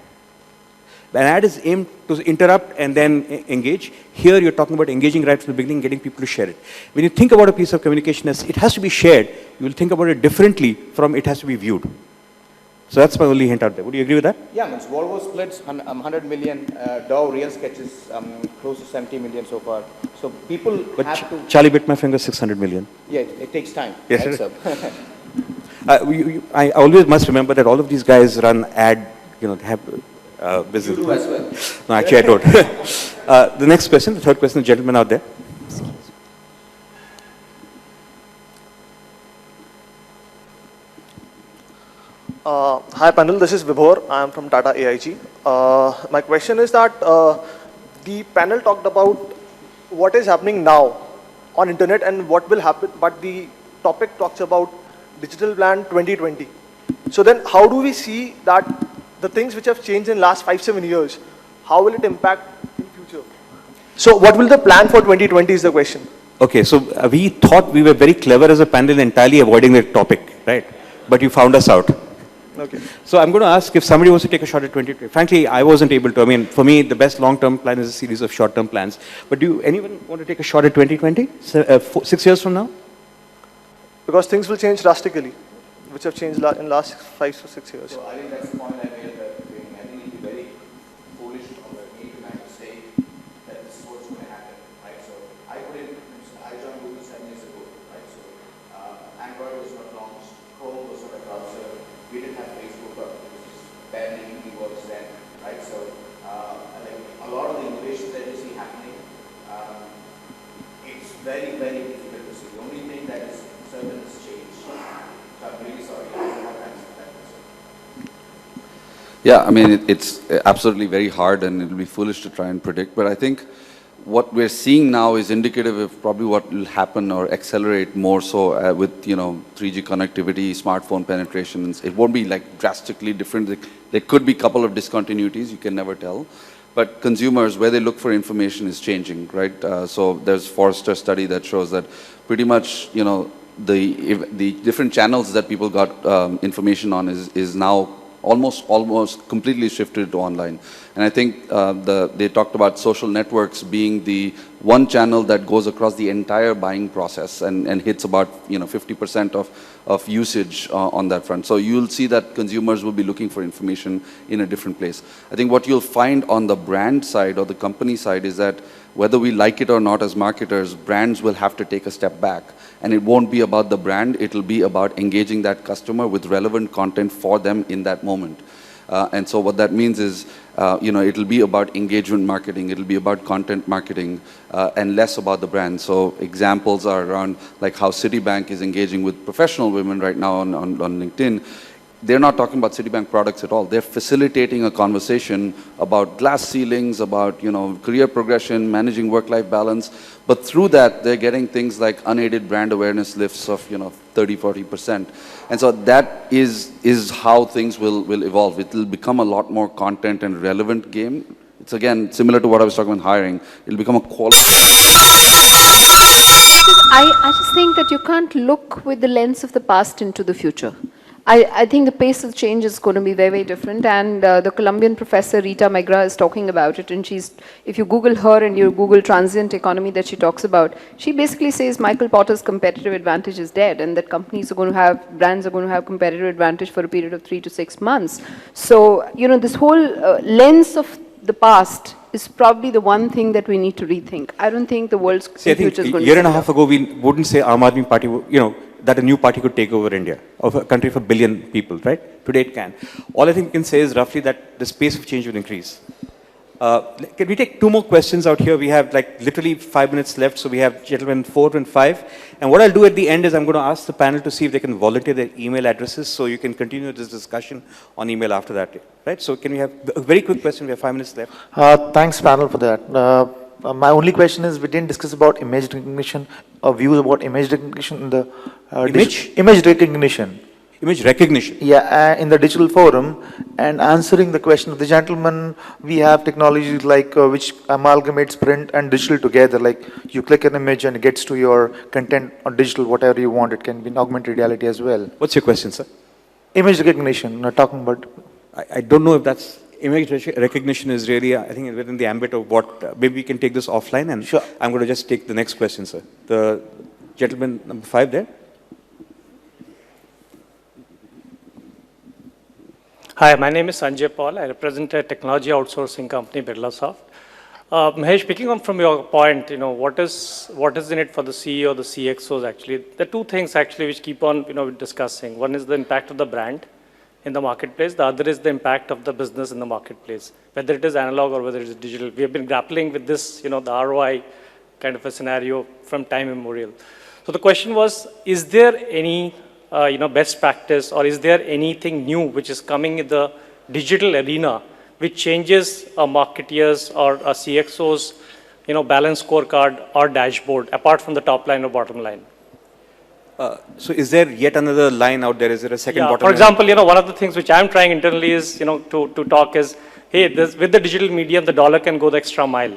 An ad is aimed to interrupt and then engage. Here you're talking about engaging right from the beginning, getting people to share it. When you think about a piece of communication as it has to be shared, you will think about it differently from it has to be viewed. So that's my only hint out there. Would you agree with that? Yeah, means Volvo splits 100 million, Dow real sketches close to 70 million so far. So people have to... Charlie Bit My Finger 600 million. Yeah, it takes time. Yes, right, sir. So. I always must remember that all of these guys run ad, have business. You do as well. No, actually I don't. The next question, the third question, the gentleman out there. Hi panel, this is Vibhor. I am from Tata AIG. My question is that the panel talked about what is happening now on internet and what will happen, but the topic talks about digital plan 2020. So then how do we see that the things which have changed in last 5-7 years, how will it impact in future? So what will the plan for 2020 is the question. Okay, so we thought we were very clever as a panel entirely avoiding the topic, right? But you found us out. Okay. So I'm going to ask if somebody wants to take a shot at 2020. Frankly, I wasn't able to. I mean, for me, the best long-term plan is a series of short-term plans. But do anyone want to take a shot at 2020? 6 years from now? Because things will change drastically, which have changed in last 5 to 6 years. So I think that's the point I made at the beginning. I think it would be very foolish of me to kind of say that this is what's going to happen, right? So I joined Google 7 years ago, right? So Android was not launched, Chrome was not a browser, we didn't have Facebook, which is barely in the works then, right? So like a lot of the innovations that you see happening, it's very, very difficult to see. The only thing that is certain is change. So I'm really sorry, I don't have answer to that question. Yeah, I mean, it's absolutely very hard and it will be foolish to try and predict, but I think what we're seeing now is indicative of probably what will happen or accelerate more so with, 3G connectivity, smartphone penetrations. It won't be like drastically different. There could be a couple of discontinuities, you can never tell. But consumers, where they look for information is changing, right? So there's Forrester study that shows that pretty much, the different channels that people got information on is now almost completely shifted to online. And I think they talked about social networks being the one channel that goes across the entire buying process and hits about 50% of usage on that front. So you'll see that consumers will be looking for information in a different place. I think what you'll find on the brand side or the company side is that whether we like it or not as marketers, brands will have to take a step back. And it won't be about the brand, it'll be about engaging that customer with relevant content for them in that moment. And so what that means is, it'll be about engagement marketing, it'll be about content marketing, and less about the brand. So examples are around like how Citibank is engaging with professional women right now on LinkedIn. They're not talking about Citibank products at all. They're facilitating a conversation about glass ceilings, about career progression, managing work-life balance. But through that, they're getting things like unaided brand awareness lifts of 30-40%. And so that is how things will evolve. It will become a lot more content and relevant game. It's again similar to what I was talking about hiring. It'll become a quality. I just think that you can't look with the lens of the past into the future. I think the pace of change is going to be very, very different, and the Colombian professor Rita Megra is talking about it, and if you Google her and you Google transient economy that she talks about, she basically says Michael Porter's competitive advantage is dead, and that brands are going to have competitive advantage for a period of 3 to 6 months. So, this whole lens of the past is probably the one thing that we need to rethink. I don't think the world's future is going to be... A year and a half ago, we wouldn't say Aam Aadmi Party, that a new party could take over India, of a country of 1 billion people, right? Today it can. All I think we can say is roughly that the pace of change will increase. Can we take 2 more questions out here? We have like literally 5 minutes left, so we have gentlemen 4 and 5. And what I'll do at the end is I'm going to ask the panel to see if they can volunteer their email addresses, so you can continue this discussion on email after that. Right? So can we have a very quick question? We have 5 minutes left. Thanks, panel, for that. My only question is, we didn't discuss about image recognition, or views about image recognition in the image recognition. Image recognition. Yeah, in the digital forum, and answering the question of the gentleman, we have technologies like which amalgamates print and digital together. Like you click an image and it gets to your content on digital, whatever you want. It can be in augmented reality as well. What's your question, sir? Image recognition. Not talking about. I don't know if that's image recognition is really. I think within the ambit of what. Maybe we can take this offline, and sure. I'm going to just take the next question, sir. The gentleman number 5 there. Hi, my name is Sanjay Paul. I represent a technology outsourcing company, Birlasoft. Mahesh, picking up from your point, what is in it for the CEO, the CXOs actually? There are 2 things actually which keep on, discussing. One is the impact of the brand in the marketplace. The other is the impact of the business in the marketplace, whether it is analog or whether it is digital. We have been grappling with this, the ROI kind of a scenario from time immemorial. So the question was, is there any best practice, or is there anything new which is coming in the digital arena which changes a marketeers or a CXO's, balance scorecard or dashboard apart from the top line or bottom line? So is there yet another line out there? Is there a second bottom line? For example, one of the things which I'm trying internally is, to talk is, hey, with the digital medium, the dollar can go the extra mile.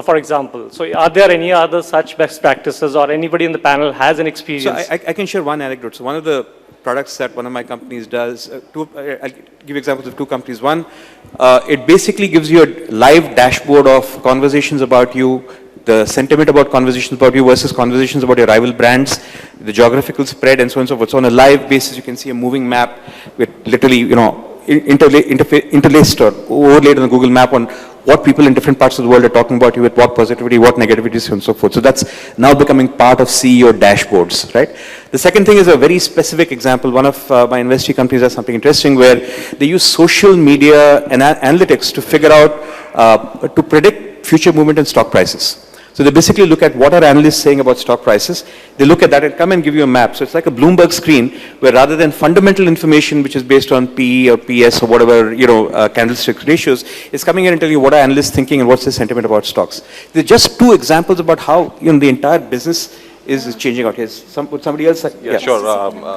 For example. So are there any other such best practices, or anybody in the panel has an experience? So I can share one anecdote. So one of the products that one of my companies does, I'll give examples of 2 companies. One, it basically gives you a live dashboard of conversations about you, the sentiment about conversations about you versus conversations about your rival brands, the geographical spread, and so on and so forth. So on a live basis, you can see a moving map with literally, interlaced or overlaid on the Google map on what people in different parts of the world are talking about you with what positivity, what negativity, so on and so forth. So that's now becoming part of CEO dashboards, right? The second thing is a very specific example. One of my investee companies has something interesting where they use social media and analytics to figure out, to predict future movement in stock prices. So they basically look at what are analysts saying about stock prices. They look at that and come and give you a map. So it's like a Bloomberg screen where rather than fundamental information which is based on PE or PS or whatever, candlestick ratios, it's coming in and telling you what are analysts thinking and what's the sentiment about stocks. They're just 2 examples about how the entire business is changing out here. Would somebody else? Yeah, sure.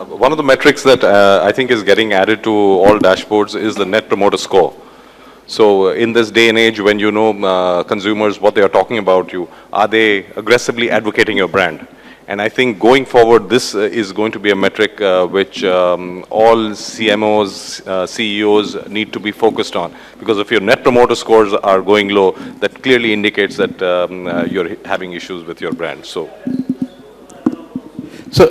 One of the metrics that I think is getting added to all dashboards is the Net Promoter Score. So in this day and age, when consumers, what they are talking about you, are they aggressively advocating your brand? And I think going forward, this is going to be a metric which all CMOs, CEOs need to be focused on. Because if your net promoter scores are going low, that clearly indicates that you're having issues with your brand. So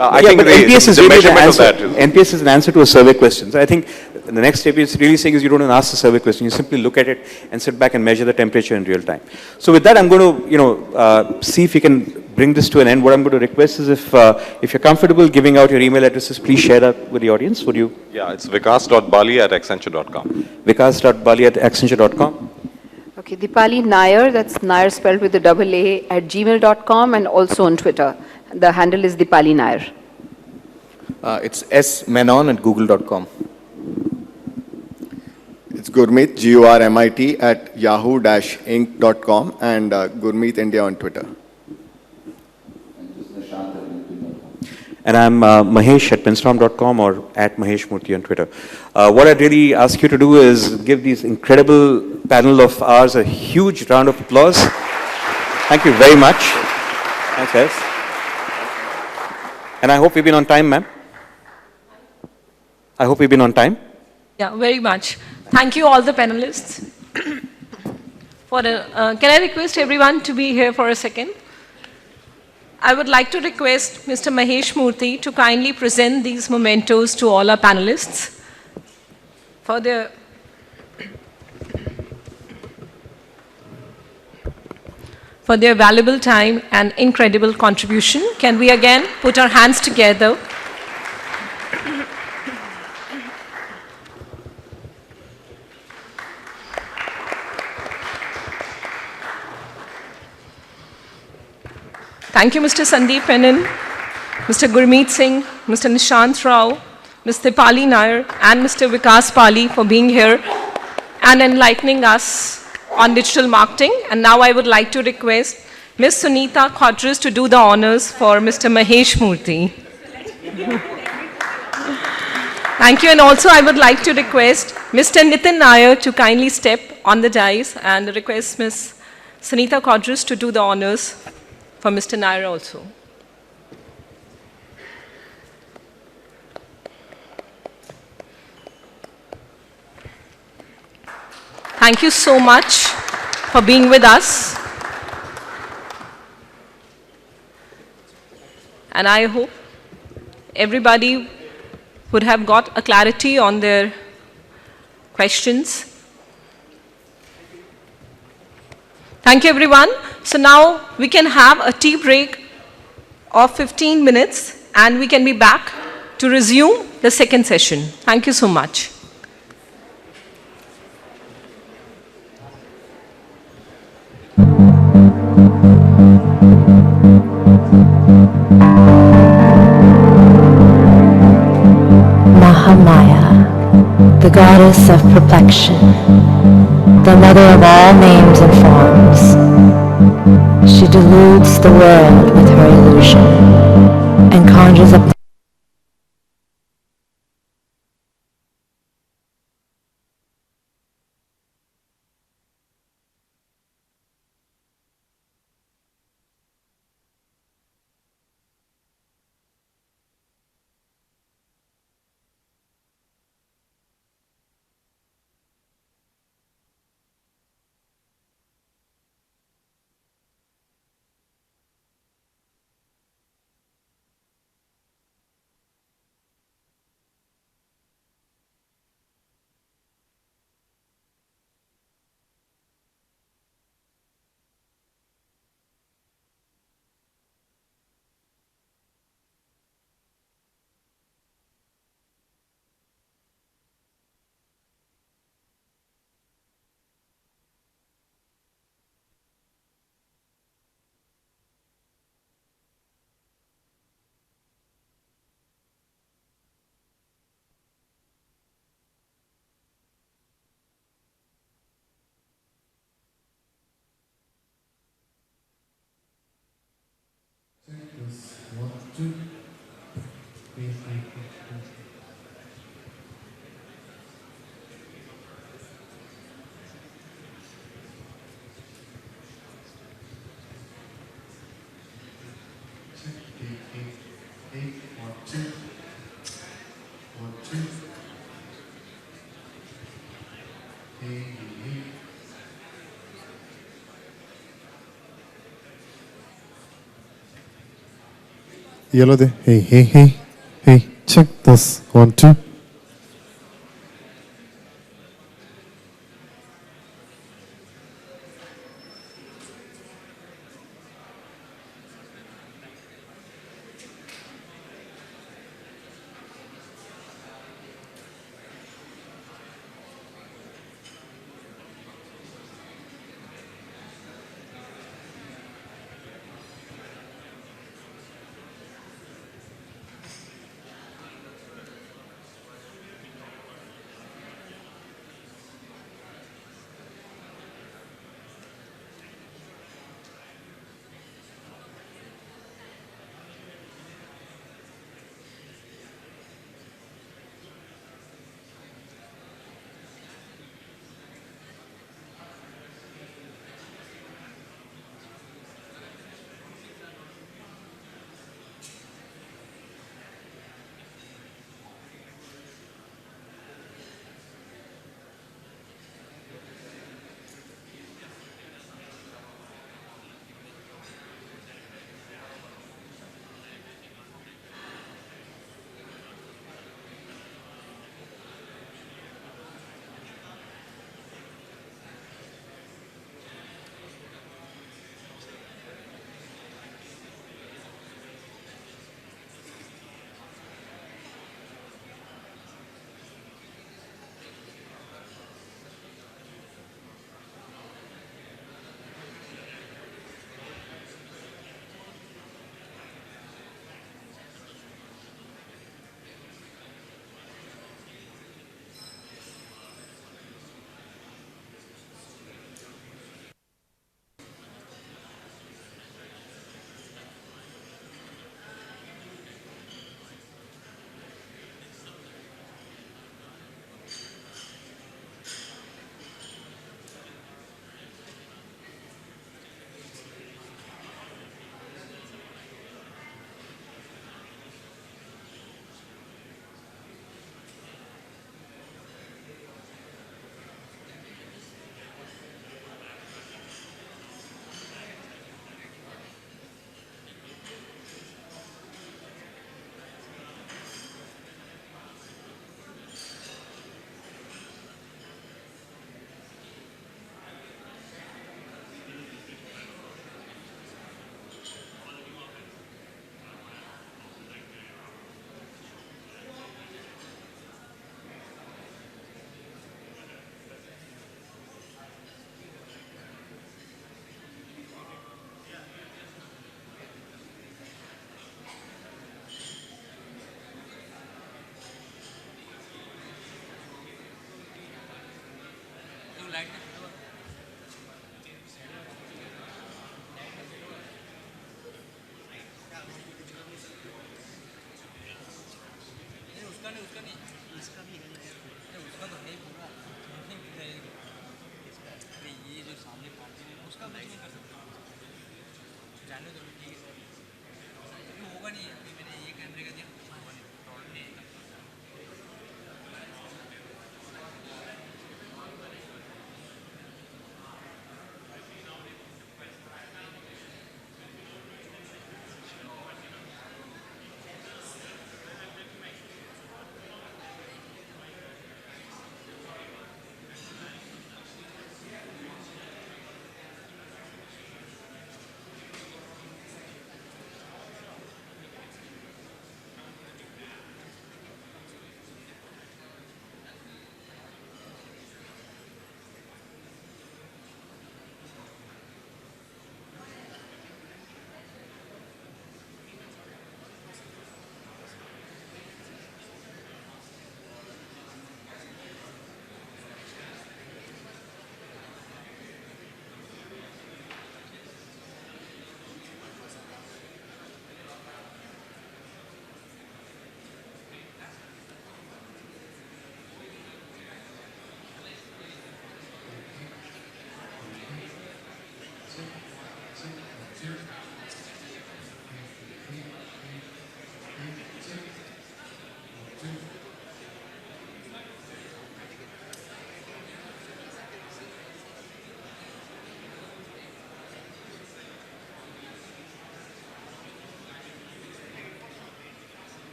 I think NPS is really the answer. That is NPS is an answer to a survey question. So I think the next step is really saying is you don't even ask the survey question. You simply look at it and sit back and measure the temperature in real time. So with that, I'm going to see if we can bring this to an end. What I'm going to request is if you're comfortable giving out your email addresses, please share that with the audience. Would you? Yeah, it's vikas.bali@accenture.com. Vikas.bali@accenture.com. Okay, Dipali Nair, that's Nair spelled with a double A, @gmail.com, and also on Twitter. The handle is Dipali Nair. It's smenon@google.com. It's Gurmeet, Gurmit, @yahoo-inc.com, and Gurmeet India on Twitter. And I'm Mahesh @pinstorm.com or @maheshmurthy on Twitter. What I'd really ask you to do is give these incredible panel of ours a huge round of applause. Thank you very much. Thanks, guys. And I hope we've been on time, ma'am. I hope we've been on time. Yeah, very much. Thank you all the panelists. Can I request everyone to be here for a second? I would like to request Mr. Mahesh Murthy to kindly present these mementos to all our panelists for their valuable time and incredible contribution. Can we again put our hands together? Thank you, Mr. Sandeep Menon, Mr. Gurmeet Singh, Mr. Nishant Rao, Mr. Pali Nair, and Mr. Vikas Pali for being here and enlightening us on digital marketing. And now I would like to request Ms. Sunita Khodris to do the honors for Mr. Mahesh Murthy. Thank you. And also I would like to request Mr. Nitin Nair to kindly step on the dais and request Ms. Sunita Khodris to do the honors for Mr. Nair also. Thank you so much for being with us. And I hope everybody would have got a clarity on their questions. Thank you, everyone. So now we can have a tea break of 15 minutes and we can be back to resume the second session. Thank you so much. Mahamaya, the goddess of perplexion, the mother of all names and forms. She deludes the world with her illusion and conjures up Yellow there. Hey, hey, hey. Hey, check this. 1, 2.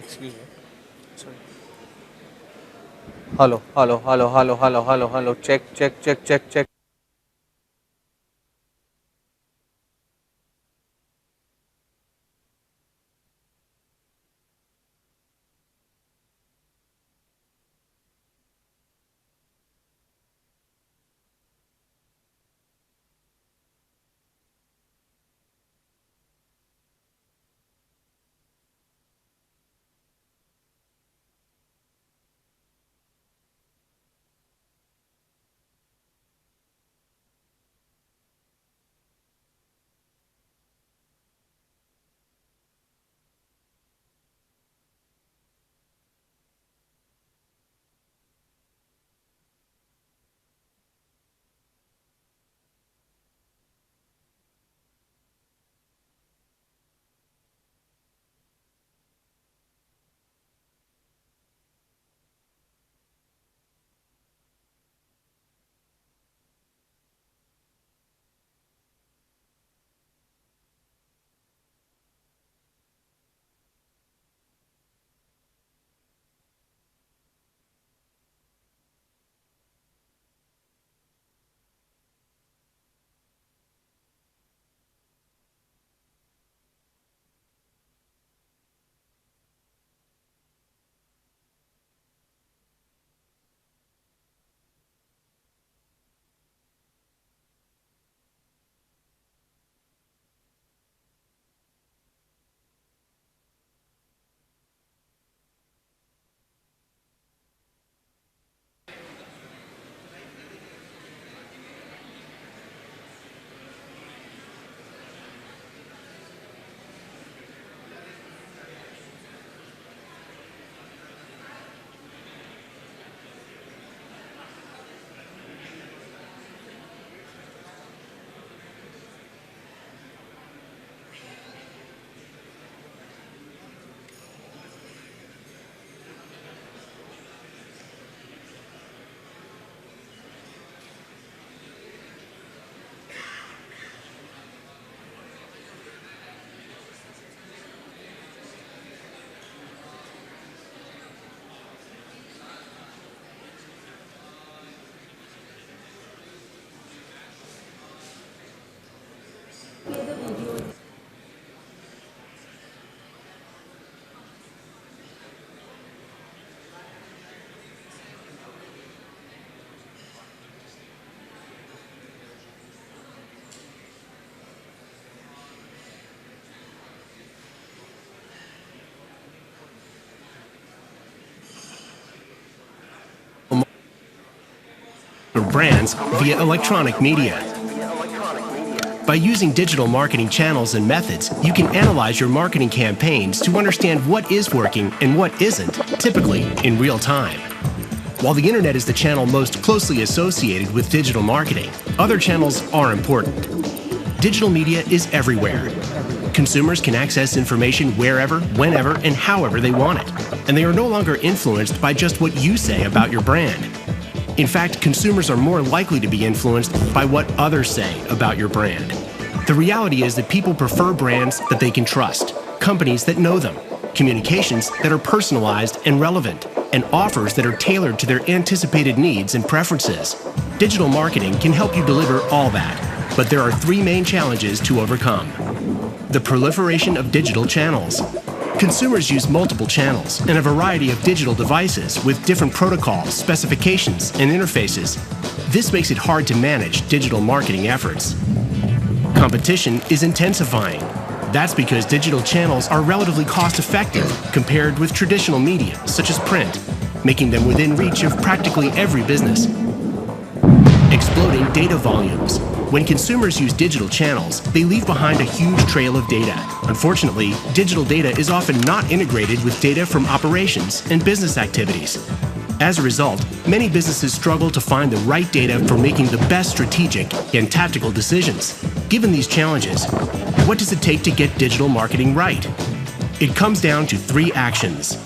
Excuse me. Sorry. Hello, hello, hello, hello, hello, hello, hello. Check, check, check, check, check. or brands via electronic media. By using digital marketing channels and methods, you can analyze your marketing campaigns to understand what is working and what isn't, typically in real time. While the internet is the channel most closely associated with digital marketing, other channels are important. Digital media is everywhere. Consumers can access information wherever, whenever, and however they want it, and they are no longer influenced by just what you say about your brand. In fact, consumers are more likely to be influenced by what others say about your brand. The reality is that people prefer brands that they can trust, companies that know them, communications that are personalized and relevant, and offers that are tailored to their anticipated needs and preferences. Digital marketing can help you deliver all that, but there are three main challenges to overcome. The proliferation of digital channels. Consumers use multiple channels and a variety of digital devices with different protocols, specifications, and interfaces. This makes it hard to manage digital marketing efforts. Competition is intensifying. That's because digital channels are relatively cost-effective compared with traditional media, such as print, making them within reach of practically every business. Exploding data volumes. When consumers use digital channels, they leave behind a huge trail of data. Unfortunately, digital data is often not integrated with data from operations and business activities. As a result, many businesses struggle to find the right data for making the best strategic and tactical decisions. Given these challenges, what does it take to get digital marketing right? It comes down to three actions.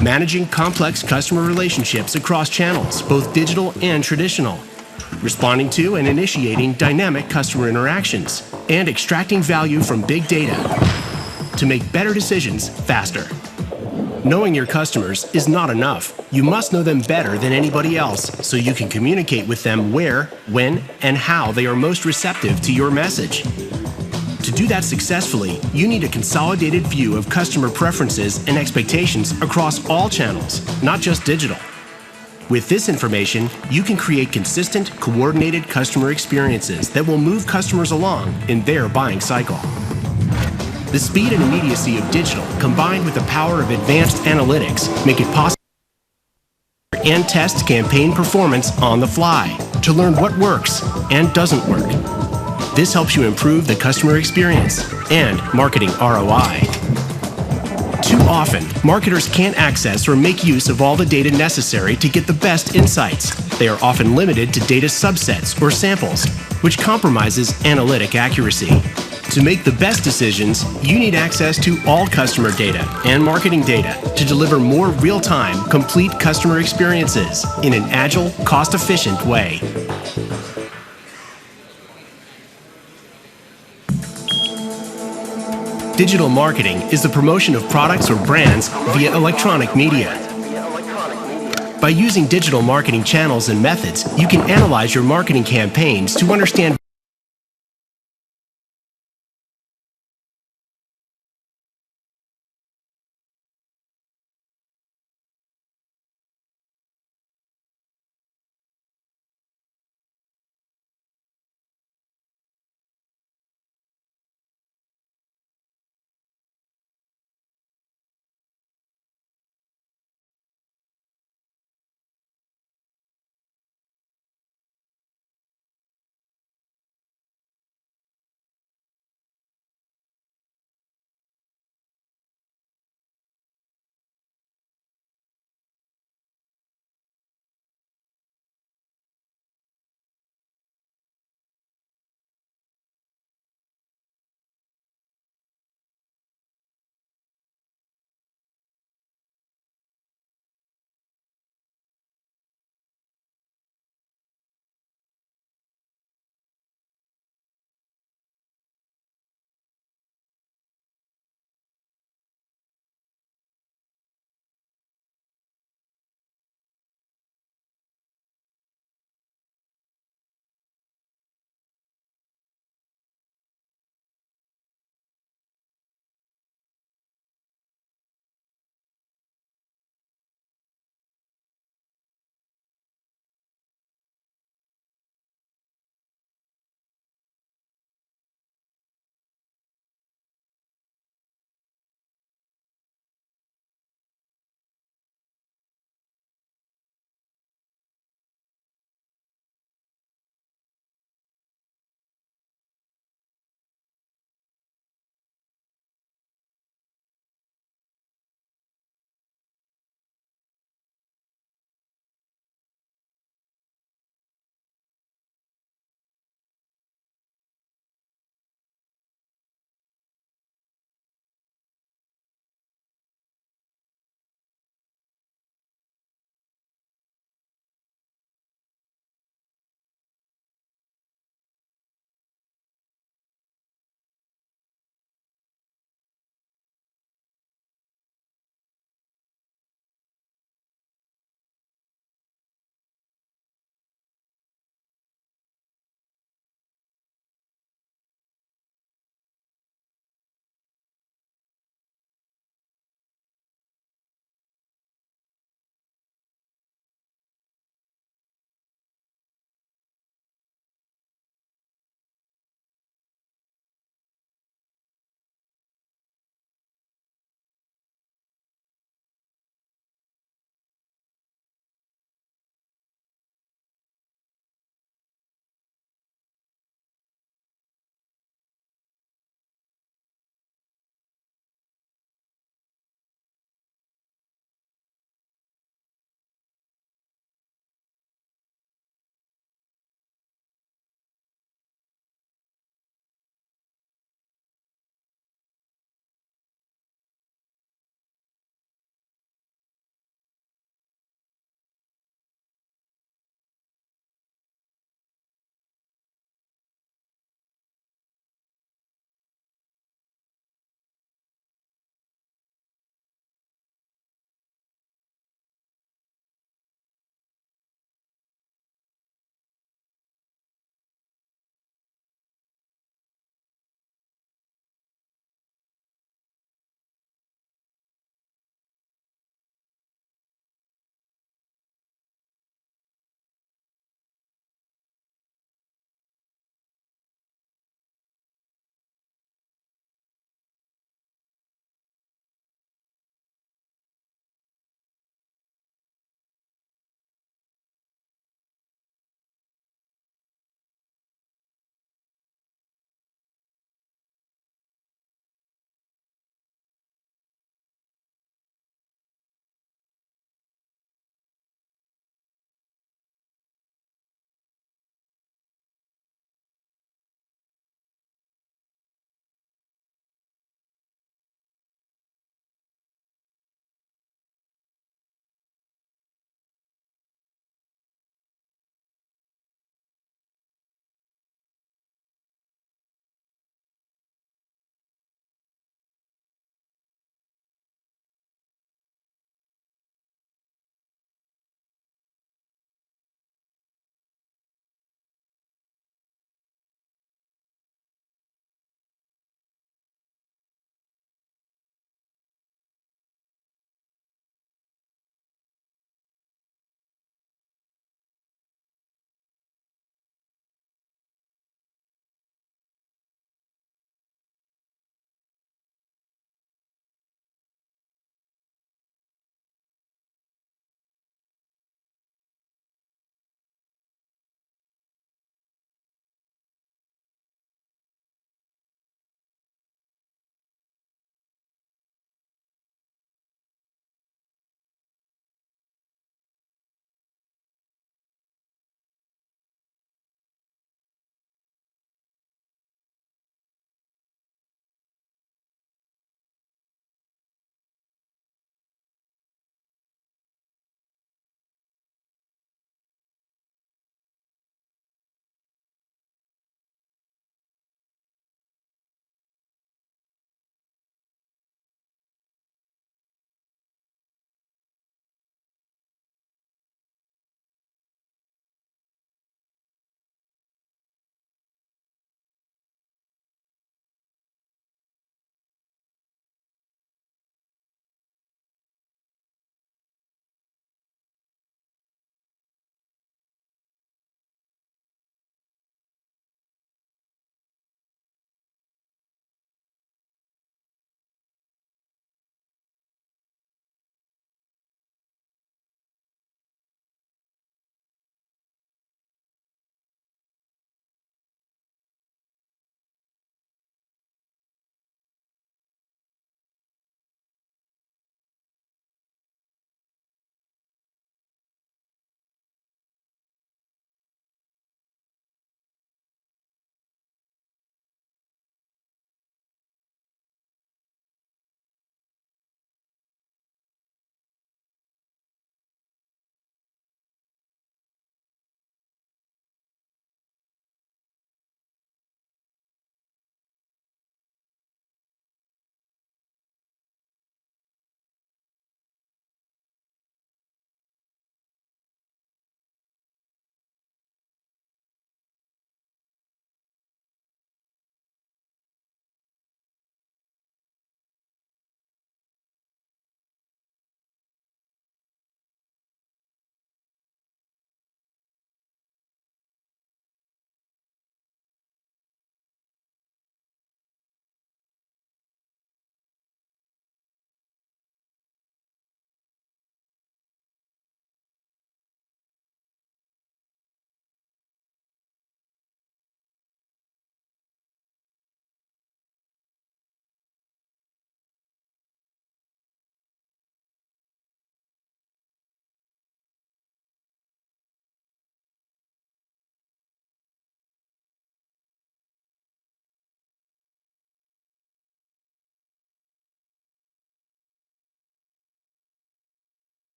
Managing complex customer relationships across channels, both digital and traditional. Responding to and initiating dynamic customer interactions, and extracting value from big data to make better decisions faster. Knowing your customers is not enough. You must know them better than anybody else so you can communicate with them where, when, and how they are most receptive to your message. To do that successfully, you need a consolidated view of customer preferences and expectations across all channels, not just digital. With this information, you can create consistent, coordinated customer experiences that will move customers along in their buying cycle. The speed and immediacy of digital, combined with the power of advanced analytics, make it possible and test campaign performance on the fly to learn what works and doesn't work. This helps you improve the customer experience and marketing ROI. Too often, marketers can't access or make use of all the data necessary to get the best insights. They are often limited to data subsets or samples, which compromises analytic accuracy. To make the best decisions, you need access to all customer data and marketing data to deliver more real-time, complete customer experiences in an agile, cost-efficient way. Digital marketing is the promotion of products or brands via electronic media. By using digital marketing channels and methods, you can analyze your marketing campaigns to understand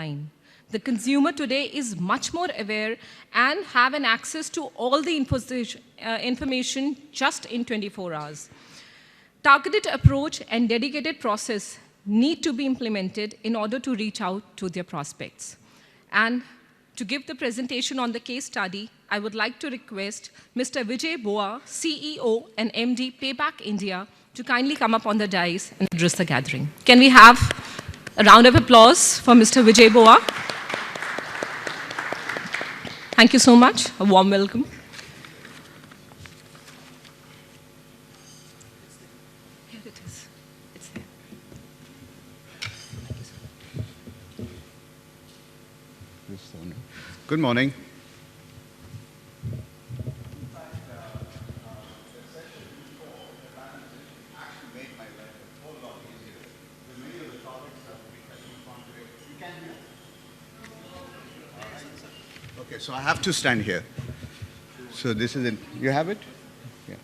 online. The consumer today is much more aware and have an access to all the information just in 24 hours. Targeted approach and dedicated process need to be implemented in order to reach out to their prospects. And to give the presentation on the case study, I would like to request Mr. Vijay Boa, CEO and MD Payback India, to kindly come up on the dais and address the gathering. Can we have a round of applause for Mr. Vijay Boa? Thank you so much. A warm welcome. Here it is. It's there. Good morning. Okay, so I have to stand here. So this is it. You have it? Yeah.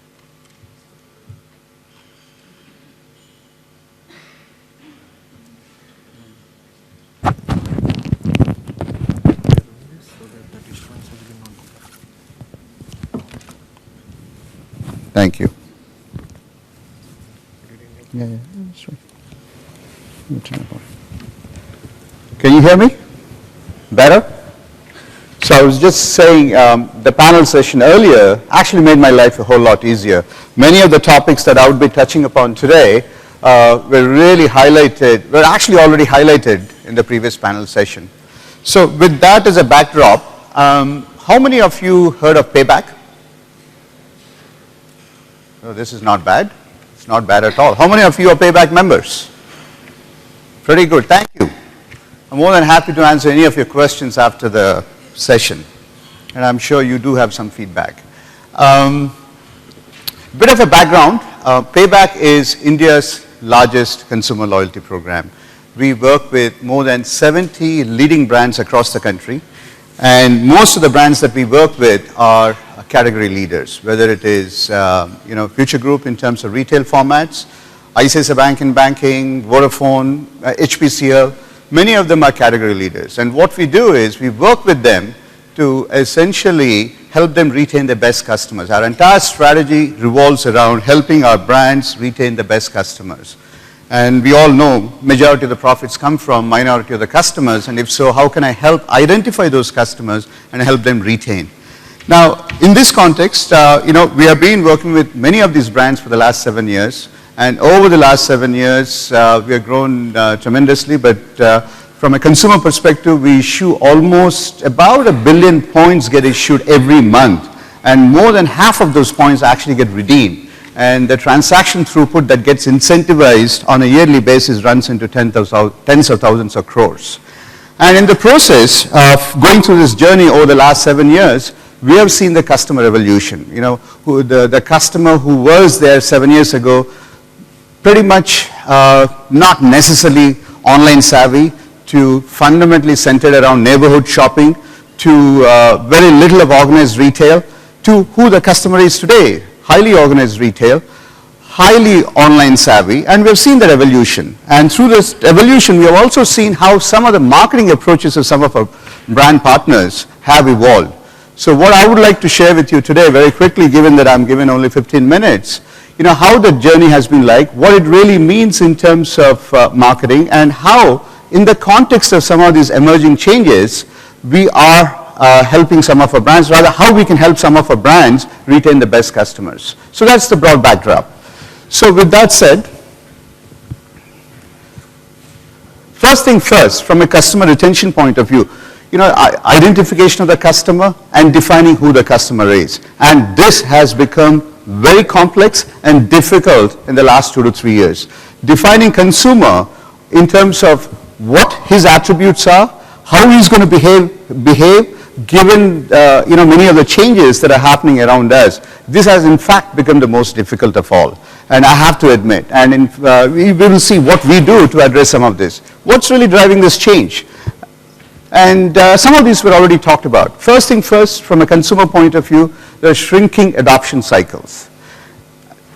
Thank you. Yeah, that's right. Can you hear me? Better? So I was just saying the panel session earlier actually made my life a whole lot easier. Many of the topics that I would be touching upon today were really highlighted, were actually already highlighted in the previous panel session. So with that as a backdrop, how many of you heard of Payback? Oh, this is not bad. It's not bad at all. How many of you are Payback members? Pretty good, thank you. I'm more than happy to answer any of your questions after the session, and I'm sure you do have some feedback. Bit of a background, Payback is India's largest consumer loyalty program. We work with more than 70 leading brands across the country, and most of the brands that we work with are category leaders, whether it is Future Group in terms of retail formats, ICICI Bank in banking, Vodafone, HPCL. Many of them are category leaders, and what we do is we work with them to essentially help them retain the best customers. Our entire strategy revolves around helping our brands retain the best customers. And we all know majority of the profits come from minority of the customers, and if so, how can I help identify those customers and help them retain? Now, in this context, we have been working with many of these brands for the last 7 years. And over the last 7 years, we have grown tremendously, but from a consumer perspective, we issue almost about 1 billion points get issued every month, and more than half of those points actually get redeemed. And the transaction throughput that gets incentivized on a yearly basis runs into tens of thousands of crores. And in the process of going through this journey over the last 7 years, we have seen the customer evolution. The customer who was there 7 years ago, pretty much not necessarily online savvy, to fundamentally centered around neighborhood shopping, to very little of organized retail, to who the customer is today, highly organized retail, highly online savvy, and we've seen that evolution. And through this evolution, we have also seen how some of the marketing approaches of some of our brand partners have evolved. So what I would like to share with you today, very quickly, given that I'm given only 15 minutes, how the journey has been like, what it really means in terms of marketing, and how, in the context of some of these emerging changes, we are helping some of our brands, rather how we can help some of our brands retain the best customers. So that's the broad backdrop. So with that said, first thing first, from a customer retention point of view, identification of the customer and defining who the customer is. And this has become very complex and difficult in the last 2 to 3 years. Defining consumer in terms of what his attributes are, how he's going to behave given many of the changes that are happening around us. This has in fact become the most difficult of all. And I have to admit, and we will see what we do to address some of this. What's really driving this change? And some of these were already talked about. First thing first, from a consumer point of view, the shrinking adoption cycles.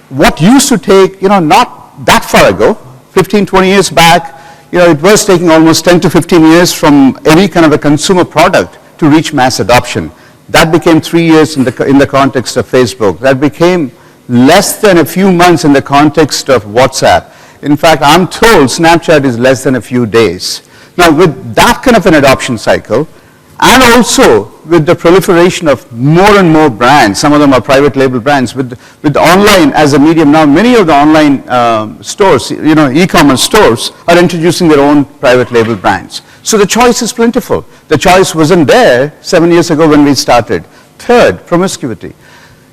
What used to take, not that far ago, 15, 20 years back, it was taking almost 10 to 15 years from any kind of a consumer product to reach mass adoption. That became 3 years in the context of Facebook. That became less than a few months in the context of WhatsApp. In fact, I'm told Snapchat is less than a few days. Now, with that kind of an adoption cycle, and also with the proliferation of more and more brands, some of them are private label brands, with online as a medium now, many of the online stores, e-commerce stores are introducing their own private label brands. So the choice is plentiful. The choice wasn't there 7 years ago when we started. Third, promiscuity.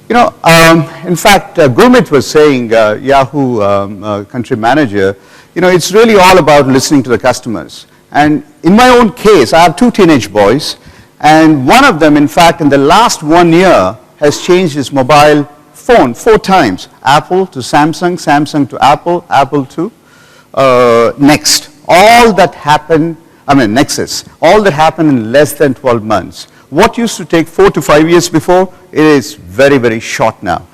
In fact, Gurmeet was saying, Yahoo country manager, it's really all about listening to the customers. And in my own case, I have 2 teenage boys, and one of them, in fact, in the last 1 year, has changed his mobile phone 4 times. Apple to Samsung, Samsung to Apple, Apple to Next. All that happened, Nexus, all that happened in less than 12 months. What used to take 4 to 5 years before, it is very, very short now.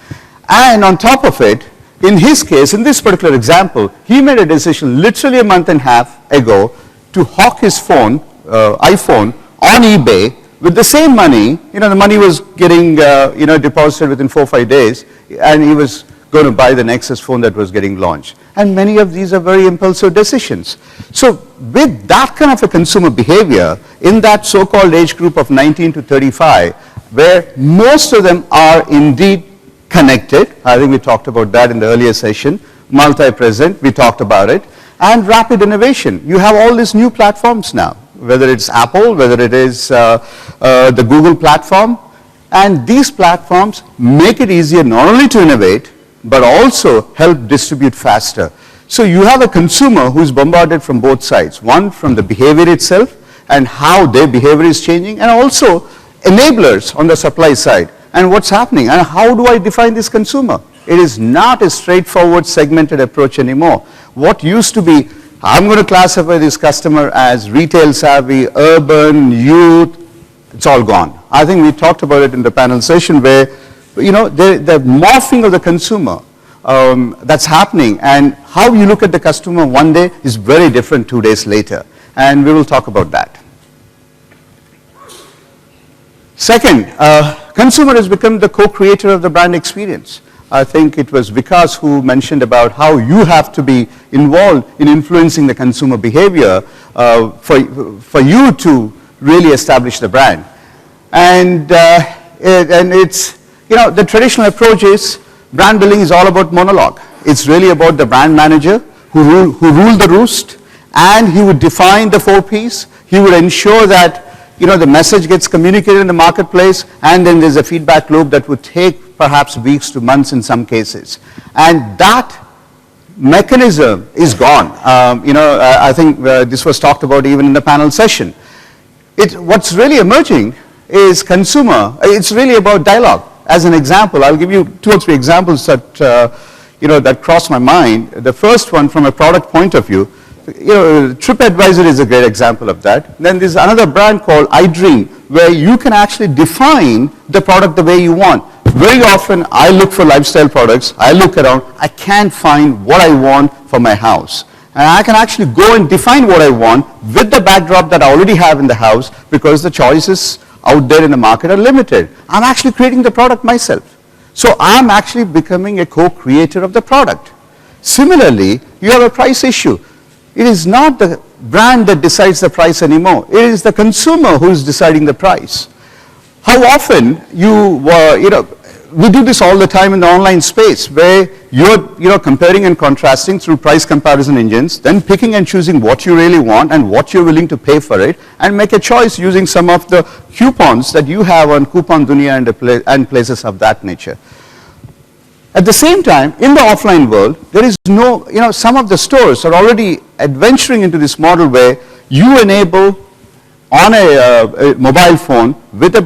And on top of it, in his case, in this particular example, he made a decision literally a month and a half ago to hawk his phone, iPhone, on eBay with the same money. The money was getting, deposited within 4 or 5 days, and he was going to buy the Nexus phone that was getting launched. And many of these are very impulsive decisions. So with that kind of a consumer behavior in that so-called age group of 19 to 35, where most of them are indeed connected, I think we talked about that in the earlier session, multi-present, we talked about it, and rapid innovation. You have all these new platforms now, whether it's Apple, whether it is the Google platform, and these platforms make it easier not only to innovate, but also help distribute faster. So you have a consumer who's bombarded from both sides, one from the behavior itself and how their behavior is changing, and also enablers on the supply side. And what's happening, and how do I define this consumer? It is not a straightforward segmented approach anymore. What used to be, I'm going to classify this customer as retail savvy, urban, youth, it's all gone. I think we talked about it in the panel session where, the morphing of the consumer that's happening, and how you look at the customer one day is very different 2 days later. And we will talk about that. Second, consumer has become the co-creator of the brand experience. I think it was Vikas who mentioned about how you have to be involved in influencing the consumer behavior for you to really establish the brand. And it's, the traditional approach is brand building is all about monologue. It's really about the brand manager who ruled the roost, and he would define the 4 Ps. He would ensure that the message gets communicated in the marketplace, and then there's a feedback loop that would take perhaps weeks to months in some cases. And that mechanism is gone. I think this was talked about even in the panel session. What's really emerging is consumer. It's really about dialogue. As an example, I'll give you 2 or 3 examples that that crossed my mind. The first one, from a product point of view, TripAdvisor is a great example of that. Then there's another brand called iDream, where you can actually define the product the way you want. Very often, I look for lifestyle products. I look around. I can't find what I want for my house. And I can actually go and define what I want with the backdrop that I already have in the house, because the choices out there in the market are limited. I'm actually creating the product myself. So I'm actually becoming a co-creator of the product. Similarly, you have a price issue. It is not the brand that decides the price anymore. It is the consumer who is deciding the price. How often we do this all the time in the online space, where you're comparing and contrasting through price comparison engines, then picking and choosing what you really want and what you're willing to pay for it, and make a choice using some of the coupons that you have on Coupon Dunia and places of that nature. At the same time, in the offline world, there is no, some of the stores are already adventuring into this model where you enable on a mobile phone with a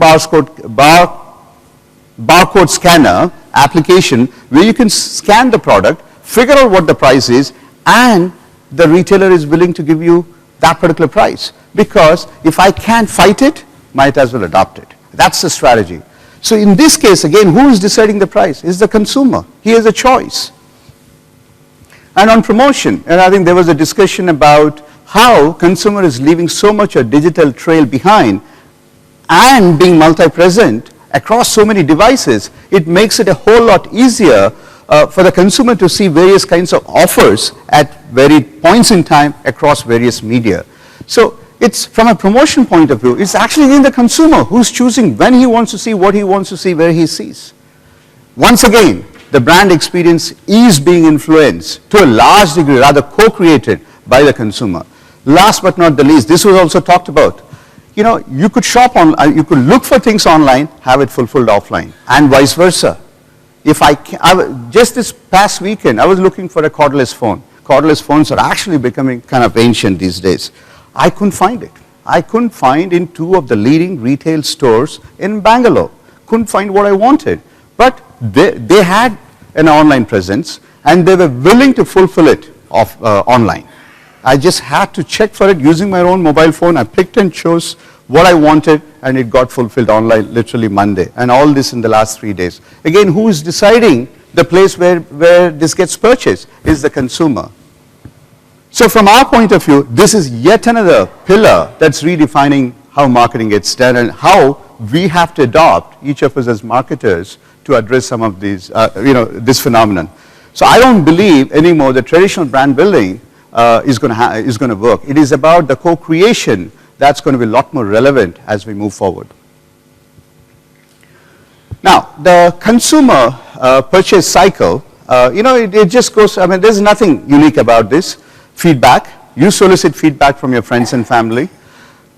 barcode scanner application, where you can scan the product, figure out what the price is, and the retailer is willing to give you that particular price. Because if I can't fight it, might as well adopt it. That's the strategy. So in this case, again, who is deciding the price? Is the consumer. He has a choice. And on promotion, and I think there was a discussion about how consumer is leaving so much a digital trail behind and being multi-present across so many devices, it makes it a whole lot easier for the consumer to see various kinds of offers at varied points in time across various media. So it's from a promotion point of view, it's actually in the consumer who's choosing when he wants to see, what he wants to see, where he sees. Once again, the brand experience is being influenced to a large degree, rather co-created by the consumer. Last but not the least, this was also talked about. You know, you could shop on, you could look for things online, have it fulfilled offline, and vice versa. If just this past weekend, I was looking for a cordless phone. Cordless phones are actually becoming kind of ancient these days. I couldn't find it. I couldn't find in 2 of the leading retail stores in Bangalore. Couldn't find what I wanted. But they had an online presence and they were willing to fulfill it online. I just had to check for it using my own mobile phone. I picked and chose what I wanted and it got fulfilled online literally Monday. And all this in the last 3 days. Again, who is deciding the place where this gets purchased? Is the consumer. So from our point of view, this is yet another pillar that's redefining how marketing gets done and how we have to adopt, each of us as marketers, to address some of these, this phenomenon. So I don't believe anymore that traditional brand building is going to work. It is about the co-creation that's going to be a lot more relevant as we move forward. Now, the consumer purchase cycle, it just goes, I mean, there's nothing unique about this. Feedback, you solicit feedback from your friends and family,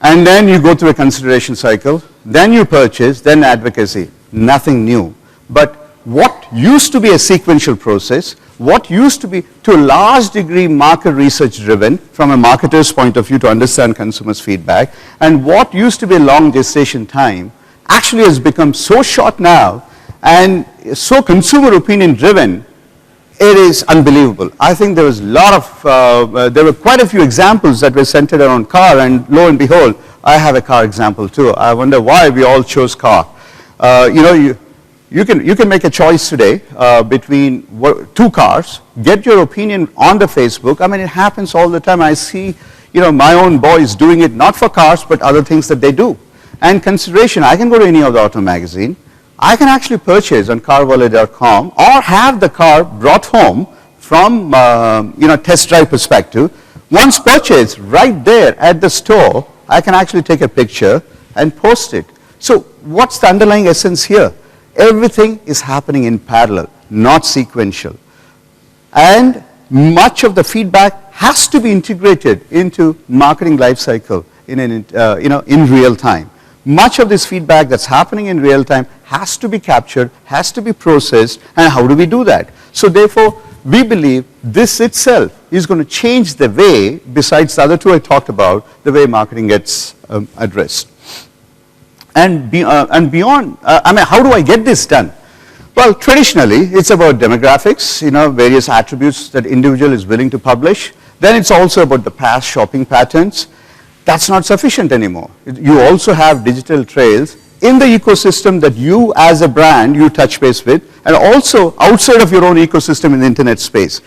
and then you go through a consideration cycle, then you purchase, then advocacy. Nothing new. But what used to be a sequential process, what used to be to a large degree market research driven from a marketer's point of view to understand consumers' feedback, and what used to be a long gestation time actually has become so short now and so consumer opinion driven, it is unbelievable. I think there was a lot of, there were quite a few examples that were centered around car, and lo and behold, I have a car example too. I wonder why we all chose car. You can make a choice today between 2 cars, get your opinion on the Facebook. I mean, it happens all the time. I see, my own boys doing it, not for cars, but other things that they do. And consideration, I can go to any of the auto magazine. I can actually purchase on carwallet.com or have the car brought home from, test drive perspective. Once purchased, right there at the store, I can actually take a picture and post it. So what's the underlying essence here? Everything is happening in parallel, not sequential. And much of the feedback has to be integrated into marketing life cycle in real time. Much of this feedback that's happening in real time has to be captured, has to be processed, and how do we do that? So therefore, we believe this itself is going to change the way, besides the other 2 I talked about, the way marketing gets addressed. And beyond, how do I get this done? Well, traditionally, it's about demographics, various attributes that individual is willing to publish. Then it's also about the past shopping patterns. That's not sufficient anymore. You also have digital trails in the ecosystem that you as a brand, you touch base with, and also outside of your own ecosystem in the internet space.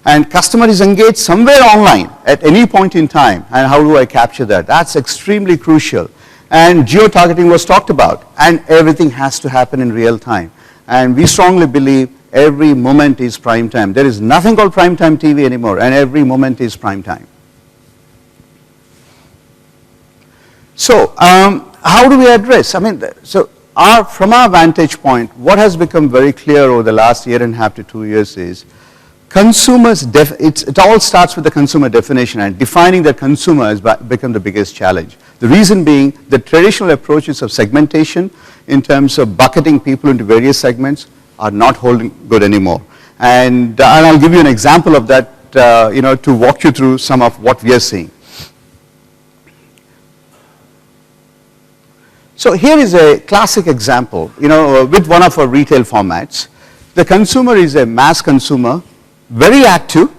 And customer is engaged somewhere online at any point in time, and how do I capture that? That's extremely crucial. And geo-targeting was talked about, and everything has to happen in real time. And we strongly believe every moment is prime time. There is nothing called prime time TV anymore, and every moment is prime time. So how do we address? From our vantage point, what has become very clear over the last 1.5 to 2 years is consumers, it all starts with the consumer definition, and defining the consumer has become the biggest challenge. The reason being the traditional approaches of segmentation in terms of bucketing people into various segments are not holding good anymore. And I'll give you an example of that, to walk you through some of what we are seeing. So here is a classic example, with one of our retail formats. The consumer is a mass consumer, very active,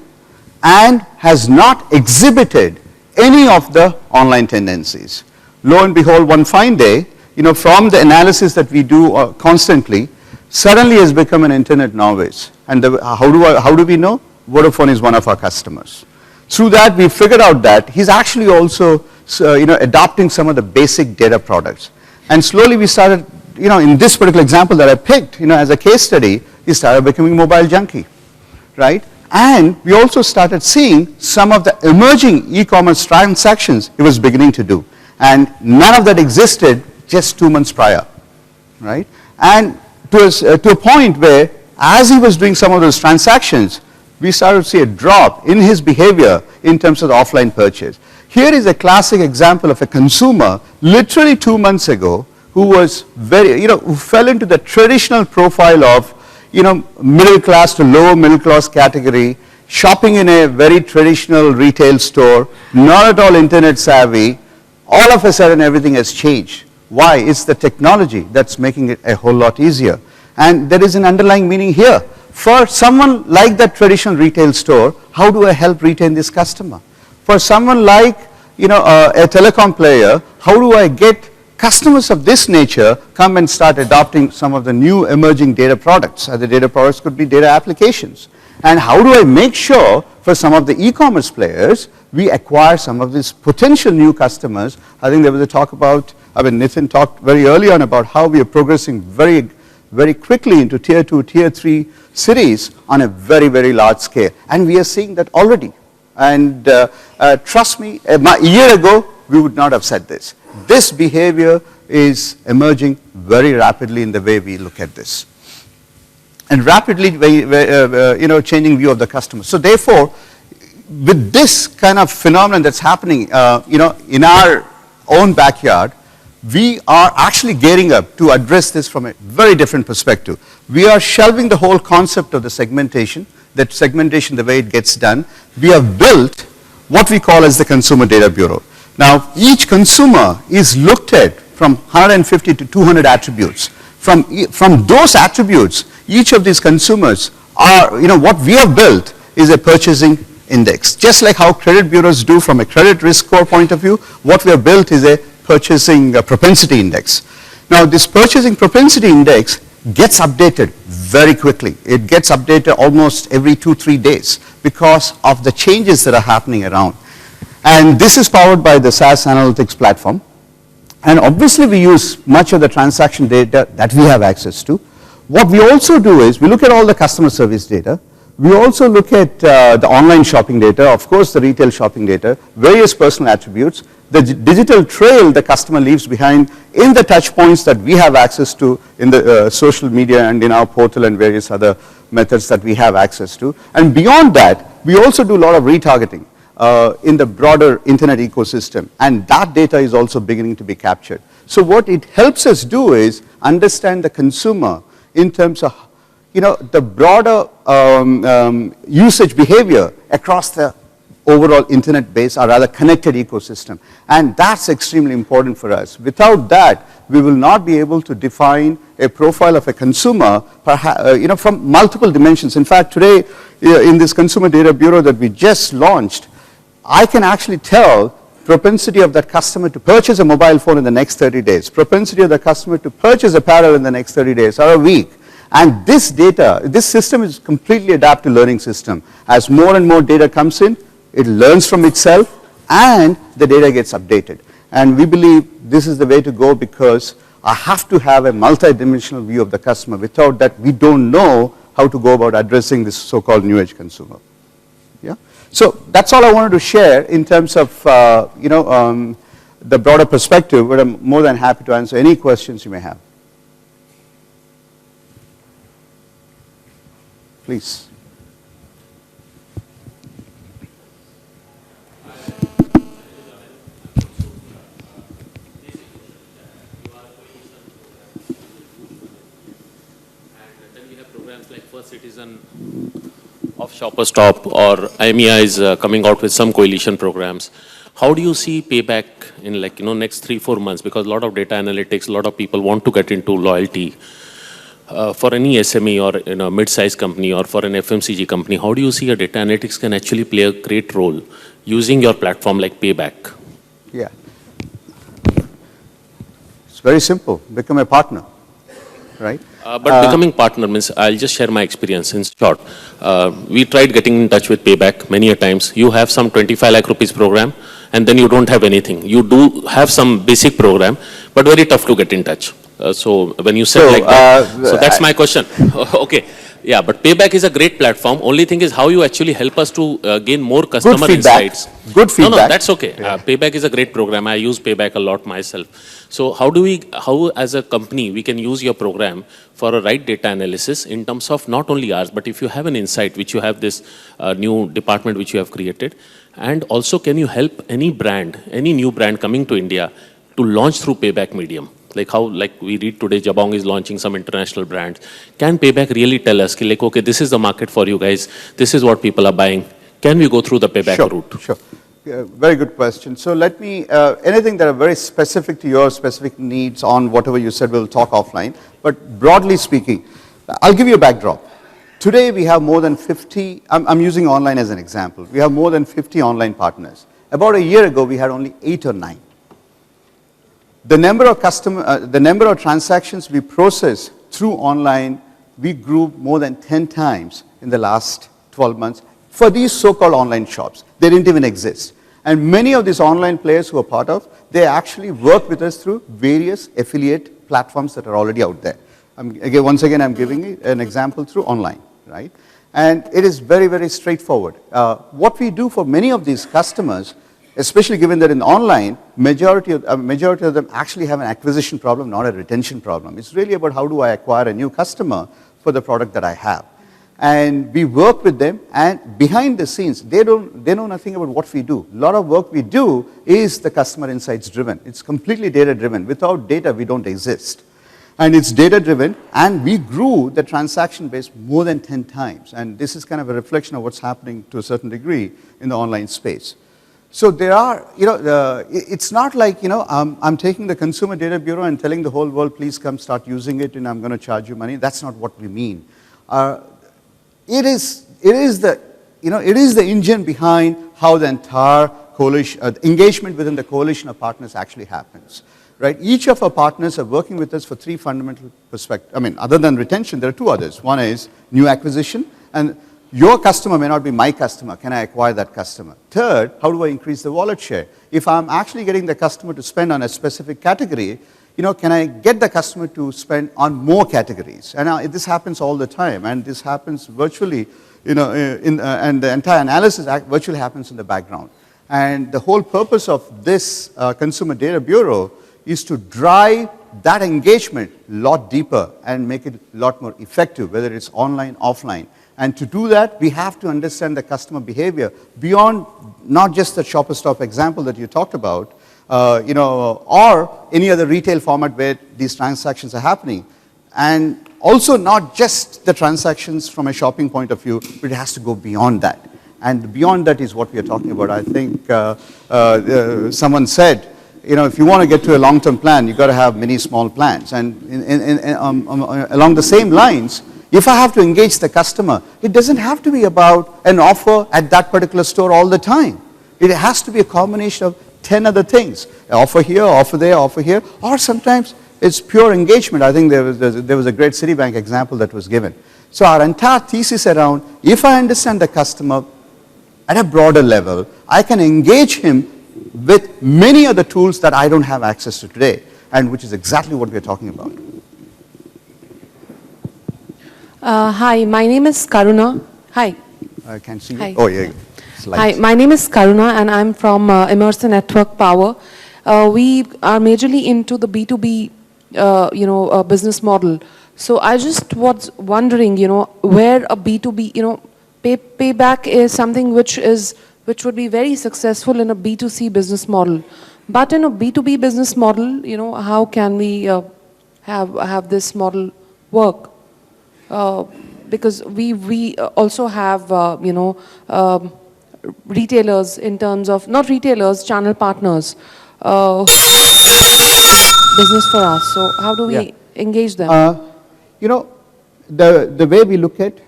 and has not exhibited any of the online tendencies. Lo and behold, one fine day, from the analysis that we do constantly, suddenly has become an internet novice. And how do we know? Vodafone is one of our customers. Through that, we figured out that he's actually also adopting some of the basic data products. And slowly we started, in this particular example that I picked, as a case study, he started becoming mobile junkie, right? And we also started seeing some of the emerging e-commerce transactions he was beginning to do. And none of that existed just 2 months prior, right? And to a point where, as he was doing some of those transactions, we started to see a drop in his behavior in terms of the offline purchase. Here is a classic example of a consumer literally 2 months ago who was who fell into the traditional profile of, middle class to lower middle class category, shopping in a very traditional retail store, not at all internet savvy. All of a sudden everything has changed. Why? It's the technology that's making it a whole lot easier. And there is an underlying meaning here. For someone like that traditional retail store, how do I help retain this customer? For someone like a telecom player, how do I get customers of this nature come and start adopting some of the new emerging data products? The data products could be data applications. And how do I make sure for some of the e-commerce players, we acquire some of these potential new customers? I think there was a talk about, Nitin talked very early on about how we are progressing very quickly into tier 2, tier 3 cities on a very, very large scale. And we are seeing that already. And trust me, a year ago, we would not have said this. This behavior is emerging very rapidly in the way we look at this. And rapidly, changing view of the customer. So therefore, with this kind of phenomenon that's happening, in our own backyard, we are actually gearing up to address this from a very different perspective. We are shelving the whole concept of the segmentation, the way it gets done. We have built what we call as the Consumer Data Bureau. Now, each consumer is looked at from 150 to 200 attributes. From those attributes, each of these consumers are, what we have built is a purchasing index. Just like how credit bureaus do from a credit risk score point of view, what we have built is a purchasing propensity index. Now, this purchasing propensity index gets updated very quickly. It gets updated almost every 2-3 days because of the changes that are happening around. And this is powered by the SaaS analytics platform. And obviously, we use much of the transaction data that we have access to. What we also do is we look at all the customer service data. We also look at the online shopping data, of course, the retail shopping data, various personal attributes, the digital trail the customer leaves behind in the touch points that we have access to in the social media and in our portal and various other methods that we have access to. And beyond that, we also do a lot of retargeting in the broader internet ecosystem. And that data is also beginning to be captured. So what it helps us do is understand the consumer in terms of the broader usage behavior across the overall internet base or rather connected ecosystem. And that's extremely important for us. Without that, we will not be able to define a profile of a consumer from multiple dimensions. In fact, today in this Consumer Data Bureau that we just launched, I can actually tell propensity of that customer to purchase a mobile phone in the next 30 days, propensity of the customer to purchase apparel in the next 30 days or a week. And this data, this system is completely adaptive learning system. As more and more data comes in, it learns from itself and the data gets updated. And we believe this is the way to go because I have to have a multi-dimensional view of the customer. Without that, we don't know how to go about addressing this so-called new age consumer. Yeah. So that's all I wanted to share in terms of the broader perspective, but I'm more than happy to answer any questions you may have. Please. Like First Citizen of Shopper Stop or IMEI is coming out with some coalition programs. How do you see payback in next 3-4 months? Because a lot of data analytics, a lot of people want to get into loyalty. For any SME or mid-sized company or for an FMCG company, how do you see a data analytics can actually play a great role using your platform like Payback? Yeah. It's very simple. Become a partner. right? But becoming partner means, I'll just share my experience in short. We tried getting in touch with Payback many a times. You have some 25 lakh rupees program, and then you don't have anything. You do have some basic program, but very tough to get in touch. So when you said like that, so that's my question. Okay. Yeah, but Payback is a great platform. Only thing is how you actually help us to gain more customer insights. Good feedback. No, that's okay. Payback is a great program. I use Payback a lot myself. So how as a company, we can use your program for a right data analysis in terms of not only ours, but if you have an insight, which you have this new department which you have created, and also can you help any brand, any new brand coming to India to launch through Payback medium? Like how, like we read today, Jabong is launching some international brands. Can Payback really tell us, like, okay, this is the market for you guys. This is what people are buying. Can we go through the Payback route? Sure. Very good question. So let me, anything that are very specific to your specific needs on whatever you said, we'll talk offline. But broadly speaking, I'll give you a backdrop. Today we have more than 50, I'm using online as an example. We have more than 50 online partners. About a year ago, we had only 8 or 9. The number of transactions we process through online, we grew more than 10 times in the last 12 months for these so-called online shops. They didn't even exist. And many of these online players who are part of, they actually work with us through various affiliate platforms that are already out there. Once again, I'm giving an example through online, right? And it is very, very straightforward. What we do for many of these customers, especially given that in online, majority of them actually have an acquisition problem, not a retention problem. It's really about how do I acquire a new customer for the product that I have. And we work with them, and behind the scenes, they know nothing about what we do. A lot of work we do is the customer insights driven. It's completely data driven. Without data, we don't exist. And it's data driven, and we grew the transaction base more than 10 times. And this is kind of a reflection of what's happening to a certain degree in the online space. So there are, it's not like, I'm taking the Consumer Data Bureau and telling the whole world, please come start using it and I'm going to charge you money. That's not what we mean. It is the engine behind how the entire coalition, engagement within the coalition of partners actually happens. Right? Each of our partners are working with us for 3 fundamental perspectives. I mean, other than retention, there are 2 others. One is new acquisition, and your customer may not be my customer. Can I acquire that customer? Third, how do I increase the wallet share? If I'm actually getting the customer to spend on a specific category, can I get the customer to spend on more categories? And this happens all the time, and this happens virtually, and the entire analysis virtually happens in the background. And the whole purpose of this Consumer Data Bureau is to drive that engagement a lot deeper and make it a lot more effective, whether it's online, offline. And to do that, we have to understand the customer behavior beyond not just the shopper stop example that you talked about, or any other retail format where these transactions are happening. And also not just the transactions from a shopping point of view, but it has to go beyond that. And beyond that is what we are talking about. I think someone said, if you want to get to a long-term plan, you've got to have many small plans. And along the same lines, if I have to engage the customer, it doesn't have to be about an offer at that particular store all the time. It has to be a combination of 10 other things. Offer here, offer there, offer here, or sometimes it's pure engagement. I think there was a great Citibank example that was given. So our entire thesis around, if I understand the customer at a broader level, I can engage him with many other tools that I don't have access to today, and which is exactly what we're talking about. Hi, my name is Karuna. Hi. I can see you. Hi. Oh, yeah. Hi, my name is Karuna, and I'm from Immersion Network Power. We are majorly into the B2B, business model. So I just was wondering, where a B2B, payback is something which would be very successful in a B2C business model. But in a B2B business model, how can we have this model work? Because we also have, retailers in terms of, not retailers, channel partners, business for us. So how do we engage them? The way we look at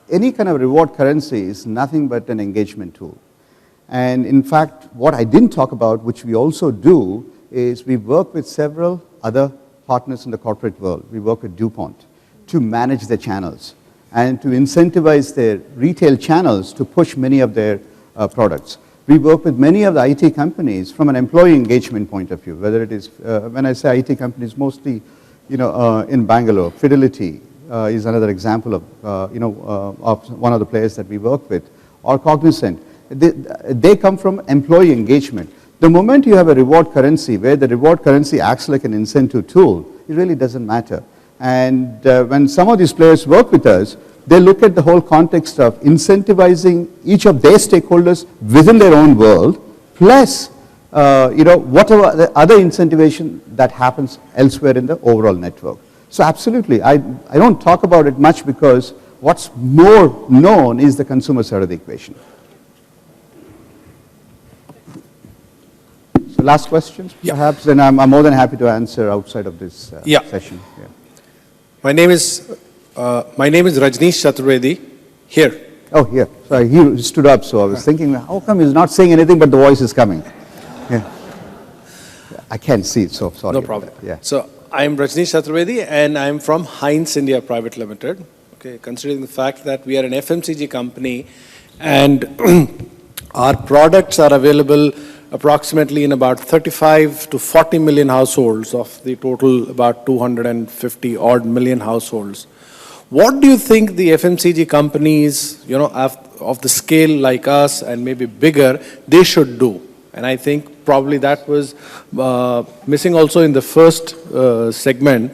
any kind of reward currency is nothing but an engagement tool. And in fact, what I didn't talk about, which we also do, is we work with several other partners in the corporate world. We work with DuPont to manage their channels and to incentivize their retail channels to push many of their products. We work with many of the IT companies from an employee engagement point of view, whether it is, when I say IT companies, mostly, in Bangalore. Fidelity is another example of, of one of the players that we work with, or Cognizant. They come from employee engagement. The moment you have a reward currency where the reward currency acts like an incentive tool, it really doesn't matter. And when some of these players work with us, they look at the whole context of incentivizing each of their stakeholders within their own world, plus whatever the other incentivization that happens elsewhere in the overall network. So absolutely, I don't talk about it much because what's more known is the consumer side of the equation. So last questions, perhaps, and I'm more than happy to answer outside of this session. Yeah. My name is Rajneesh Chaturvedi, here. Oh, here. Sorry, he stood up, so I was thinking, how come he's not saying anything but the voice is coming? Yeah. I can't see it, so sorry. No problem. Yeah. So I'm Rajneesh Chaturvedi, and I'm from Heinz India Private Limited. Okay, considering the fact that we are an FMCG company, and our products are available approximately in about 35 to 40 million households of the total about 250 odd million households. What do you think the FMCG companies, of the scale like us and maybe bigger, they should do? And I think probably that was missing also in the first segment.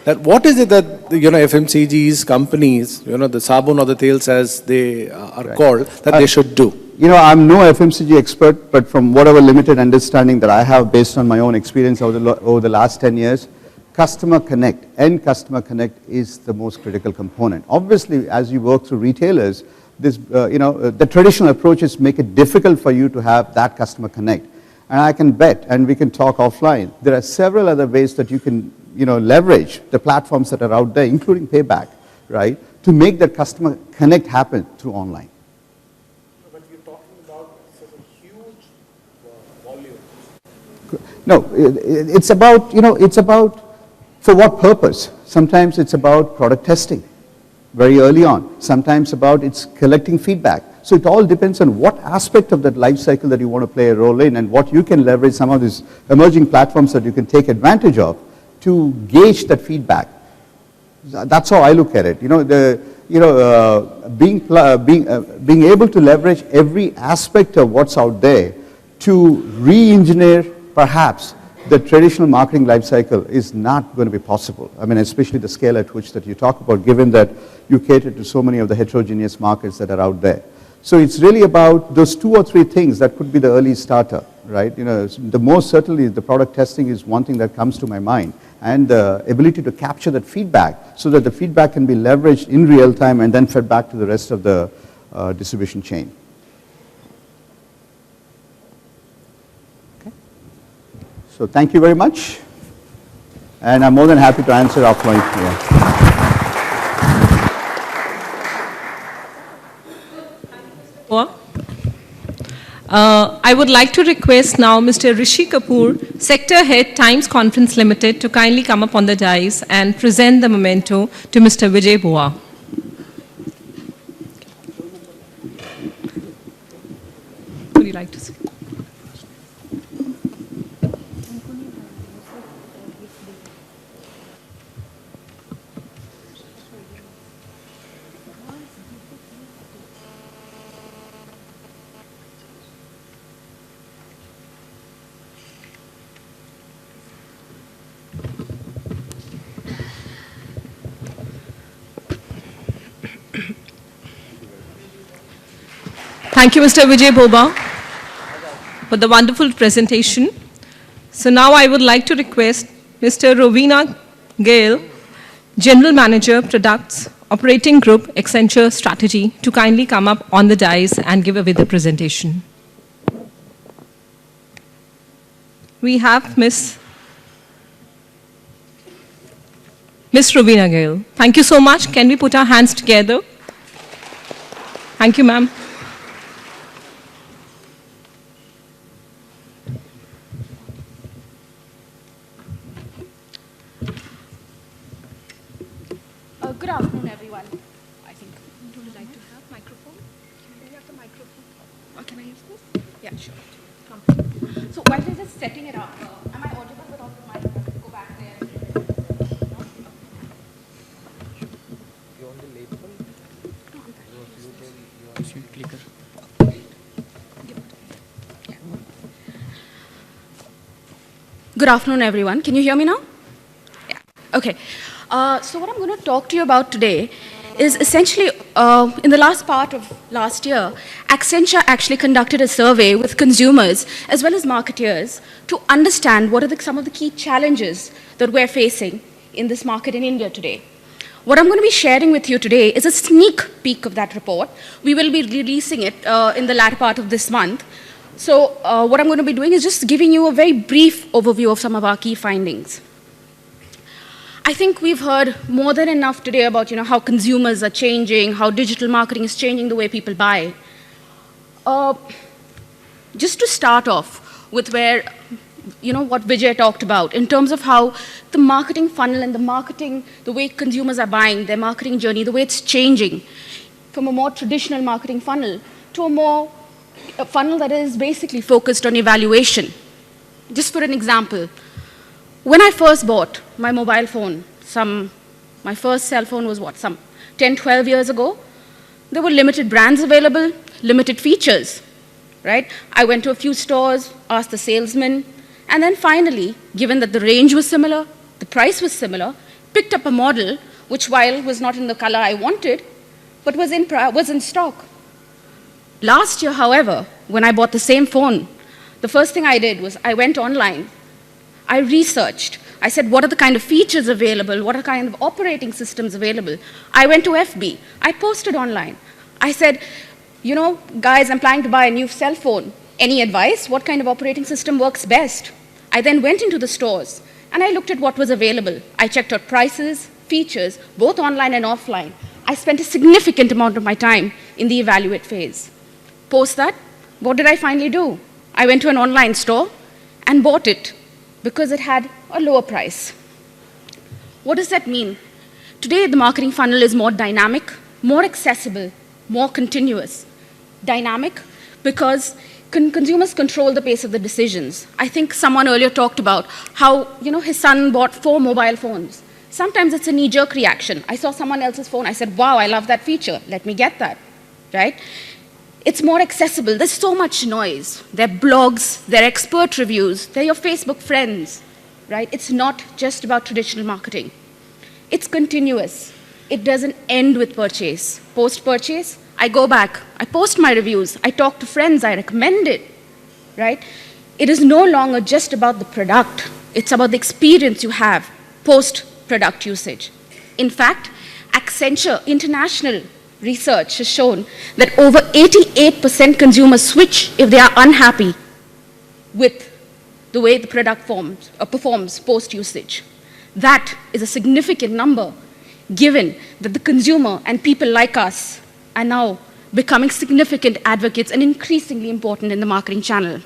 That what is it that FMCG's companies, the sabun or the tails as they are called, that they should do? I'm no FMCG expert, but from whatever limited understanding that I have based on my own experience over the last 10 years, customer connect, end customer connect is the most critical component. Obviously, as you work through retailers, this, the traditional approaches make it difficult for you to have that customer connect. And I can bet, and we can talk offline, there are several other ways that you can, leverage the platforms that are out there, including Payback, right, to make that customer connect happen through online. But you're talking about such a huge volume. No, it's about, it's about for what purpose. Sometimes it's about product testing very early on. Sometimes about it's collecting feedback. So it all depends on what aspect of that life cycle that you want to play a role in and what you can leverage some of these emerging platforms that you can take advantage of to gauge that feedback. That's how I look at it. Being able to leverage every aspect of what's out there to re-engineer perhaps the traditional marketing life cycle is not going to be possible. I mean, especially the scale at which that you talk about, given that you cater to so many of the heterogeneous markets that are out there. So it's really about those 2 or 3 things that could be the early starter, right? The most certainly the product testing is one thing that comes to my mind, and the ability to capture that feedback so that the feedback can be leveraged in real time and then fed back to the rest of the distribution chain. So thank you very much, and I'm more than happy to answer offline. I would like to request now Mr. Rishi Kapoor, Sector Head, Times Conference Limited, to kindly come up on the dais and present the memento to Mr. Vijay Boa. Would you like to say? Thank you, Mr. Vijay Boba, for the wonderful presentation. So now I would like to request Mr. Rovina Gale, General Manager, Products, Operating Group, Accenture Strategy, to kindly come up on the dais and give away the presentation. We have Miss Rovina Gale. Thank you so much. Can we put our hands together? Thank you, ma'am. Good afternoon, everyone. I think, would you like to have microphone? Can we have the microphone? Or can I use this? Yeah, sure. So while we're just setting it up, am I audible without the mic? Go back there. You on the label? You clicker. Good afternoon, everyone. Can you hear me now? Yeah. Okay. So what I'm going to talk to you about today is essentially, in the last part of last year, Accenture actually conducted a survey with consumers as well as marketeers to understand what are some of the key challenges that we're facing in this market in India today. What I'm going to be sharing with you today is a sneak peek of that report. We will be releasing it in the latter part of this month. So what I'm going to be doing is just giving you a very brief overview of some of our key findings. I think we've heard more than enough today about how consumers are changing, how digital marketing is changing the way people buy. Just to start off with where, what Vijay talked about in terms of how the marketing funnel and the way consumers are buying, their marketing journey, the way it's changing from a more traditional marketing funnel to a funnel that is basically focused on evaluation. Just for an example, when I first bought my mobile phone, my first cell phone was some 10, 12 years ago, there were limited brands available, limited features, right? I went to a few stores, asked the salesman, and then finally, given that the range was similar, the price was similar, picked up a model which, while was not in the color I wanted, but was in stock. Last year, however, when I bought the same phone, the first thing I did was I went online. I researched. I said, what are the kind of features available? What are the kind of operating systems available? I went to FB. I posted online. I said, guys, I'm planning to buy a new cell phone. Any advice? What kind of operating system works best? I then went into the stores, and I looked at what was available. I checked out prices, features, both online and offline. I spent a significant amount of my time in the evaluate phase. Post that, what did I finally do? I went to an online store and bought it, because it had a lower price. What does that mean? Today, the marketing funnel is more dynamic, more accessible, more continuous. Dynamic because consumers control the pace of the decisions. I think someone earlier talked about how his son bought 4 mobile phones. Sometimes it's a knee-jerk reaction. I saw someone else's phone. I said, wow, I love that feature. Let me get that, right? It's more accessible. There's so much noise. There are blogs, there are expert reviews, they're your Facebook friends, right? It's not just about traditional marketing. It's continuous. It doesn't end with purchase. Post-purchase, I go back, I post my reviews, I talk to friends, I recommend it, right? It is no longer just about the product. It's about the experience you have post-product usage. In fact, Accenture International research has shown that over 88% consumers switch if they are unhappy with the way the product performs post-usage. That is a significant number, given that the consumer and people like us are now becoming significant advocates and increasingly important in the marketing channel.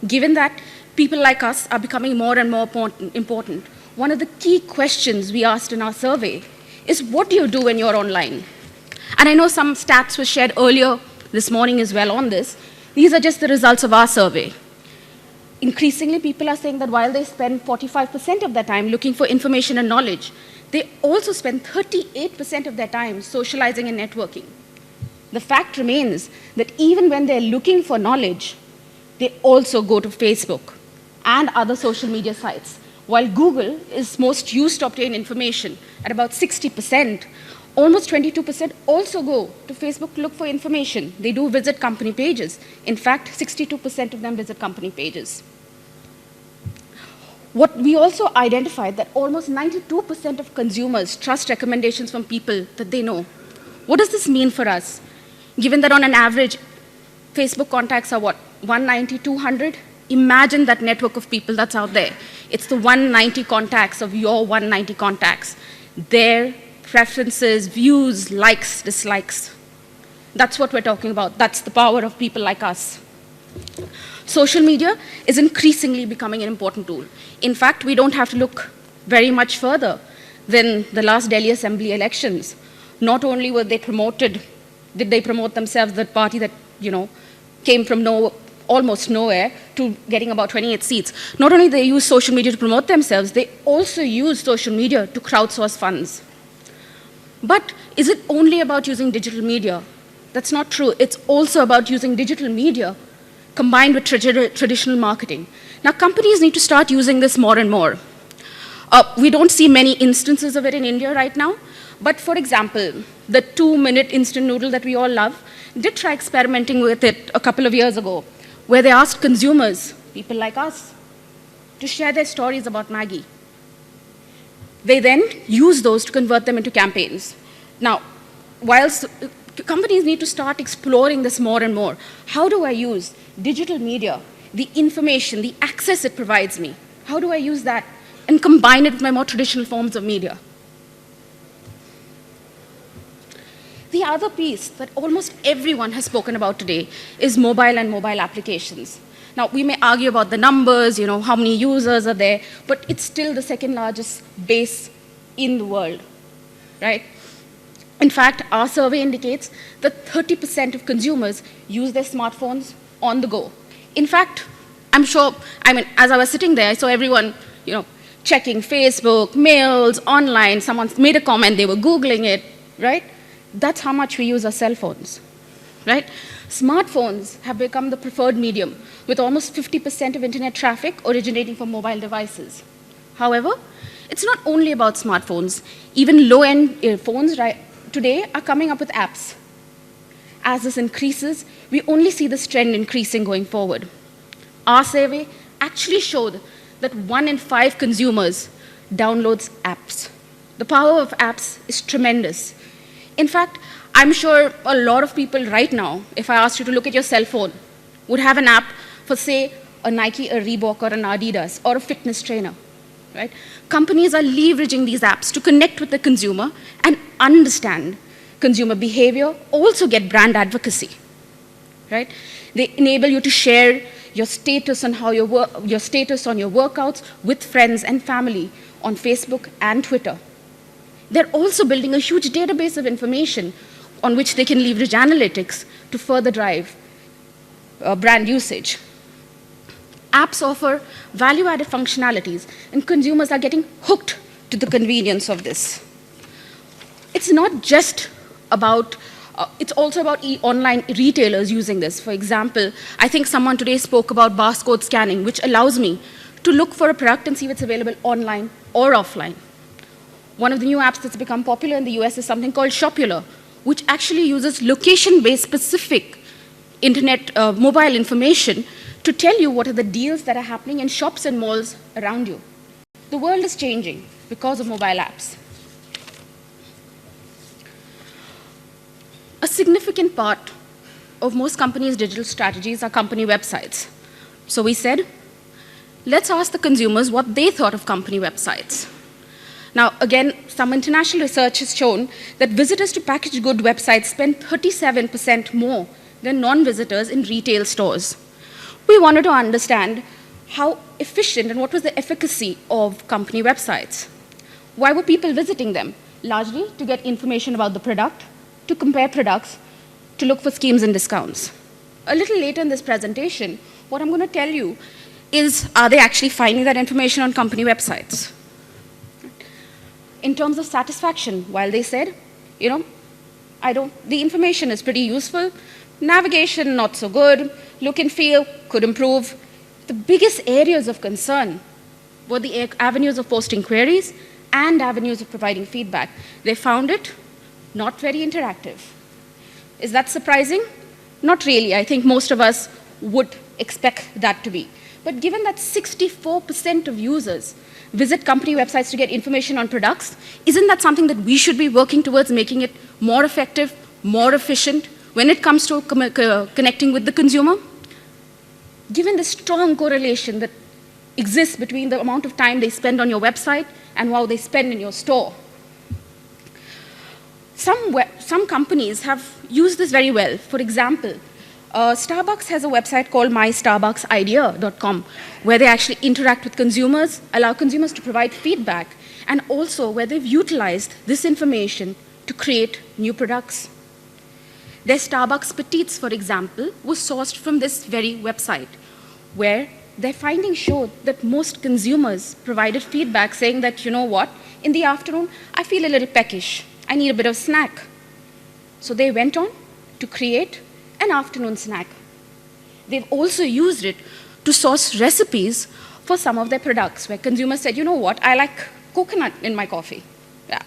Given that people like us are becoming more and more important, one of the key questions we asked in our survey is, what do you do when you're online? And I know some stats were shared earlier this morning as well on this. These are just the results of our survey. Increasingly, people are saying that while they spend 45% of their time looking for information and knowledge, they also spend 38% of their time socializing and networking. The fact remains that even when they're looking for knowledge, they also go to Facebook and other social media sites. While Google is most used to obtain information at about 60%, almost 22% also go to Facebook to look for information. They do visit company pages. In fact, 62% of them visit company pages. What we also identified that almost 92% of consumers trust recommendations from people that they know. What does this mean for us? Given that on an average, Facebook contacts are 190, 200? Imagine that network of people that's out there. It's the 190 contacts of your 190 contacts. Their preferences, views, likes, dislikes. That's what we're talking about. That's the power of people like us. Social media is increasingly becoming an important tool. In fact, we don't have to look very much further. than the last Delhi Assembly elections. Not only were they promoted, did they promote themselves, the party that, came from almost nowhere to getting about 28 seats. Not only they use social media to promote themselves, they also use social media to crowdsource funds. But is it only about using digital media? That's not true. It's also about using digital media combined with traditional marketing. Now, companies need to start using this more and more. We don't see many instances of it in India right now, but for example, the 2-minute instant noodle that we all love did try experimenting with it a couple of years ago, where they asked consumers, people like us, to share their stories about Maggie. They then use those to convert them into campaigns. Now, whilst companies need to start exploring this more and more, how do I use digital media, the information, the access it provides me? How do I use that and combine it with my more traditional forms of media? The other piece that almost everyone has spoken about today is mobile and mobile applications. Now, we may argue about the numbers, how many users are there, but it's still the second largest base in the world, right? In fact, our survey indicates that 30% of consumers use their smartphones on the go. In fact, I'm sure, as I was sitting there, I saw everyone, checking Facebook, mails, online. Someone made a comment, they were Googling it, right? That's how much we use our cell phones, right? Smartphones have become the preferred medium, with almost 50% of internet traffic originating from mobile devices. However, it's not only about smartphones. Even low-end phones today are coming up with apps. As this increases, we only see this trend increasing going forward. Our survey actually showed that 1 in 5 consumers downloads apps. The power of apps is tremendous. In fact, I'm sure a lot of people right now, if I asked you to look at your cell phone, would have an app for, say, a Nike, a Reebok, or an Adidas, or a fitness trainer, right? Companies are leveraging these apps to connect with the consumer and understand consumer behavior, also get brand advocacy, right? They enable you to share your status on your status on your workouts with friends and family on Facebook and Twitter. They're also building a huge database of information on which they can leverage analytics to further drive brand usage. Apps offer value-added functionalities, and consumers are getting hooked to the convenience of this. It's not just about, it's also about online retailers using this. For example, I think someone today spoke about barcode scanning, which allows me to look for a product and see if it's available online or offline. One of the new apps that's become popular in the US is something called Shopular, which actually uses location-based specific internet mobile information to tell you what are the deals that are happening in shops and malls around you. The world is changing because of mobile apps. A significant part of most companies' digital strategies are company websites. So we said, let's ask the consumers what they thought of company websites. Now, again, some international research has shown that visitors to packaged good websites spend 37% more than non-visitors in retail stores. We wanted to understand how efficient and what was the efficacy of company websites. Why were people visiting them? Largely to get information about the product, to compare products, to look for schemes and discounts. A little later in this presentation, what I'm going to tell you is, are they actually finding that information on company websites? In terms of satisfaction, while they said, the information is pretty useful, navigation not so good, look and feel could improve, the biggest areas of concern were the avenues of posting queries and avenues of providing feedback. They found it not very interactive. Is that surprising? Not really. I think most of us would expect that to be. But given that 64% of users visit company websites to get information on products, isn't that something that we should be working towards making it more effective, more efficient when it comes to connecting with the consumer? Given the strong correlation that exists between the amount of time they spend on your website and what they spend in your store, some companies have used this very well. For example, Starbucks has a website called mystarbucksidea.com, where they actually interact with consumers, allow consumers to provide feedback, and also where they've utilized this information to create new products. Their Starbucks Petites, for example, was sourced from this very website, where their findings showed that most consumers provided feedback saying that, you know what, in the afternoon, I feel a little peckish. I need a bit of snack. So they went on to create an afternoon snack. They've also used it to source recipes for some of their products, where consumers said, you know what, I like coconut in my coffee. Yeah.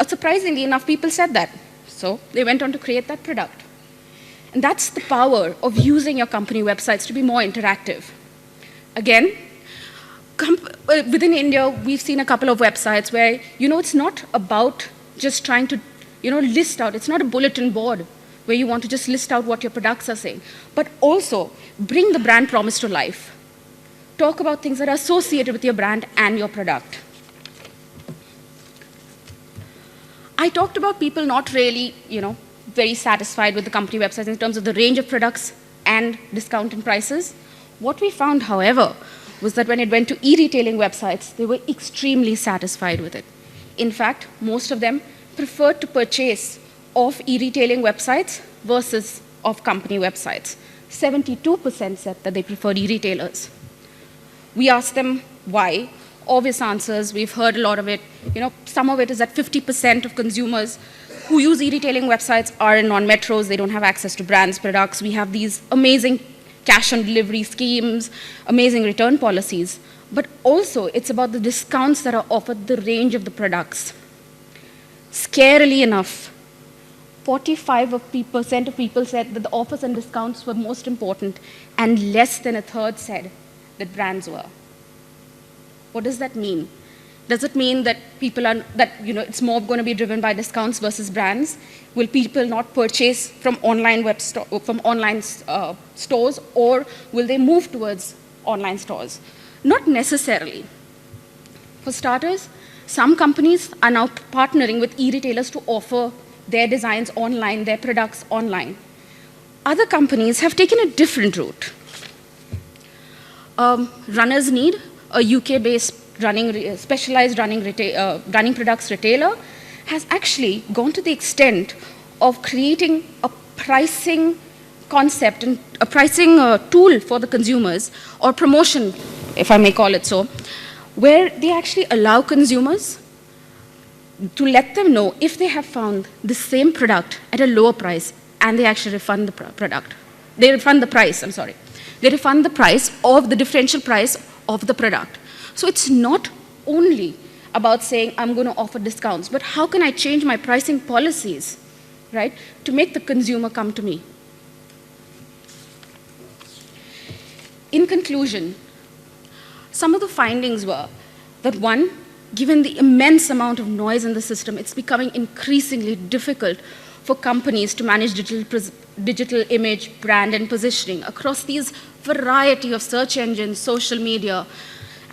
Surprisingly enough, people said that. So they went on to create that product. And that's the power of using your company websites to be more interactive. Again, within India, we've seen a couple of websites where, it's not about just trying to, list out. It's not a bulletin board where you want to just list out what your products are saying, but also bring the brand promise to life. Talk about things that are associated with your brand and your product. I talked about people not really, very satisfied with the company websites in terms of the range of products and discount and prices. What we found, however, was that when it went to e-retailing websites, they were extremely satisfied with it. In fact, most of them preferred to purchase off e-retailing websites versus off company websites. 72% said that they preferred e-retailers. We asked them why. Obvious answers, we've heard a lot of it. Some of it is that 50% of consumers who use e-retailing websites are in non-metros. They don't have access to brands, products. We have these amazing cash-on-delivery schemes, amazing return policies. But also, it's about the discounts that are offered, the range of the products. Scarily enough, 45% of people said that the offers and discounts were most important, and less than a third said that brands were. What does that mean? Does it mean that it's more going to be driven by discounts versus brands? Will people not purchase from online stores, or will they move towards online stores? Not necessarily. For starters, some companies are now partnering with e-retailers to offer their designs online, their products online. Other companies have taken a different route. Runners Need, a UK-based specialized running products retailer, has actually gone to the extent of creating a pricing concept and a pricing tool for the consumers, or promotion, if I may call it so, where they actually allow consumers to let them know if they have found the same product at a lower price, and they actually refund the product. They refund the price, I'm sorry. They refund the price of the differential price of the product. So it's not only about saying I'm going to offer discounts, but how can I change my pricing policies, right, to make the consumer come to me? In conclusion, some of the findings were that, one, given the immense amount of noise in the system, it's becoming increasingly difficult for companies to manage digital image, brand, and positioning across these variety of search engines, social media,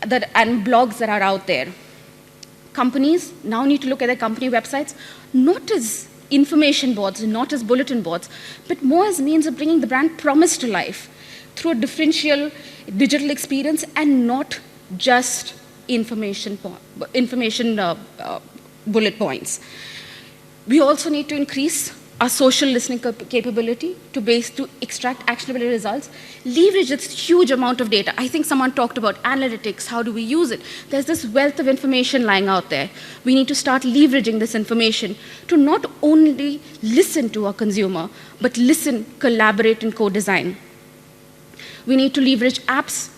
and blogs that are out there. Companies now need to look at their company websites not as information boards, not as bulletin boards, but more as means of bringing the brand promise to life through a differential digital experience, and not just information bullet points. We also need to increase our social listening capability to extract actionable results, leverage this huge amount of data. I think someone talked about analytics. How do we use it? There's this wealth of information lying out there. We need to start leveraging this information to not only listen to our consumer, but listen, collaborate, and co-design. We need to leverage apps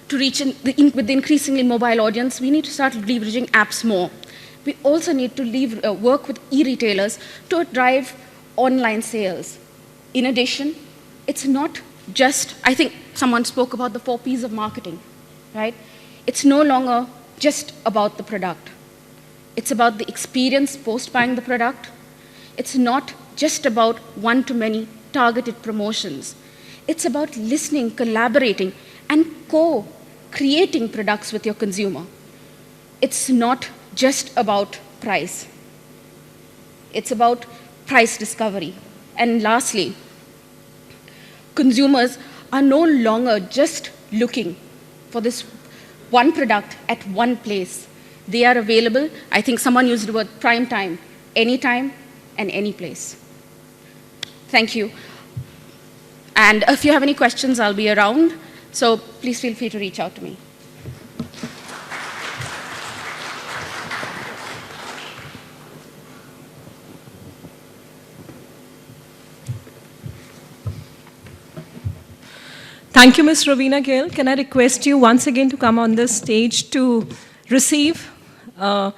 to reach with the increasingly mobile audience. We need to start leveraging apps more. We also need to work with e-retailers to drive online sales. In addition, it's not just, I think someone spoke about the 4 Ps of marketing, right? It's no longer just about the product. It's about the experience post-buying the product. It's not just about one-to-many targeted promotions. It's about listening, collaborating, and co-creating products with your consumer. It's not just about price. It's about price discovery. And lastly, consumers are no longer just looking for this one product at one place. They are available. I think someone used the word prime time, anytime and any place. Thank you. And if you have any questions, I'll be around. So please feel free to reach out to me. Thank you, Ms. Ravina Gill. Can I request you once again to come on the stage to receive a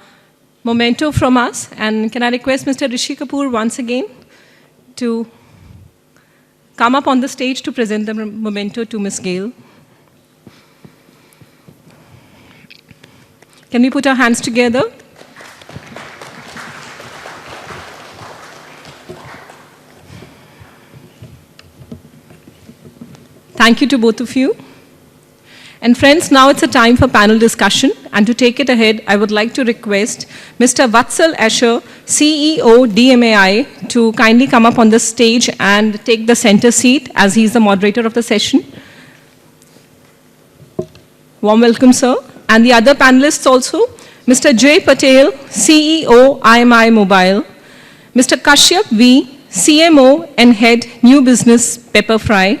memento from us? And can I request Mr. Rishi Kapoor once again to come up on the stage to present the memento to Ms. Gill? Can we put our hands together? Thank you to both of you. And friends, now it's a time for panel discussion. And to take it ahead, I would like to request Mr. Vatsal Asher, CEO DMAI, to kindly come up on the stage and take the center seat as he's the moderator of the session. Warm welcome, sir. And the other panelists also, Mr. Jay Patel, CEO IMI Mobile, Mr. Kashyap V, CMO and Head New Business Pepperfry,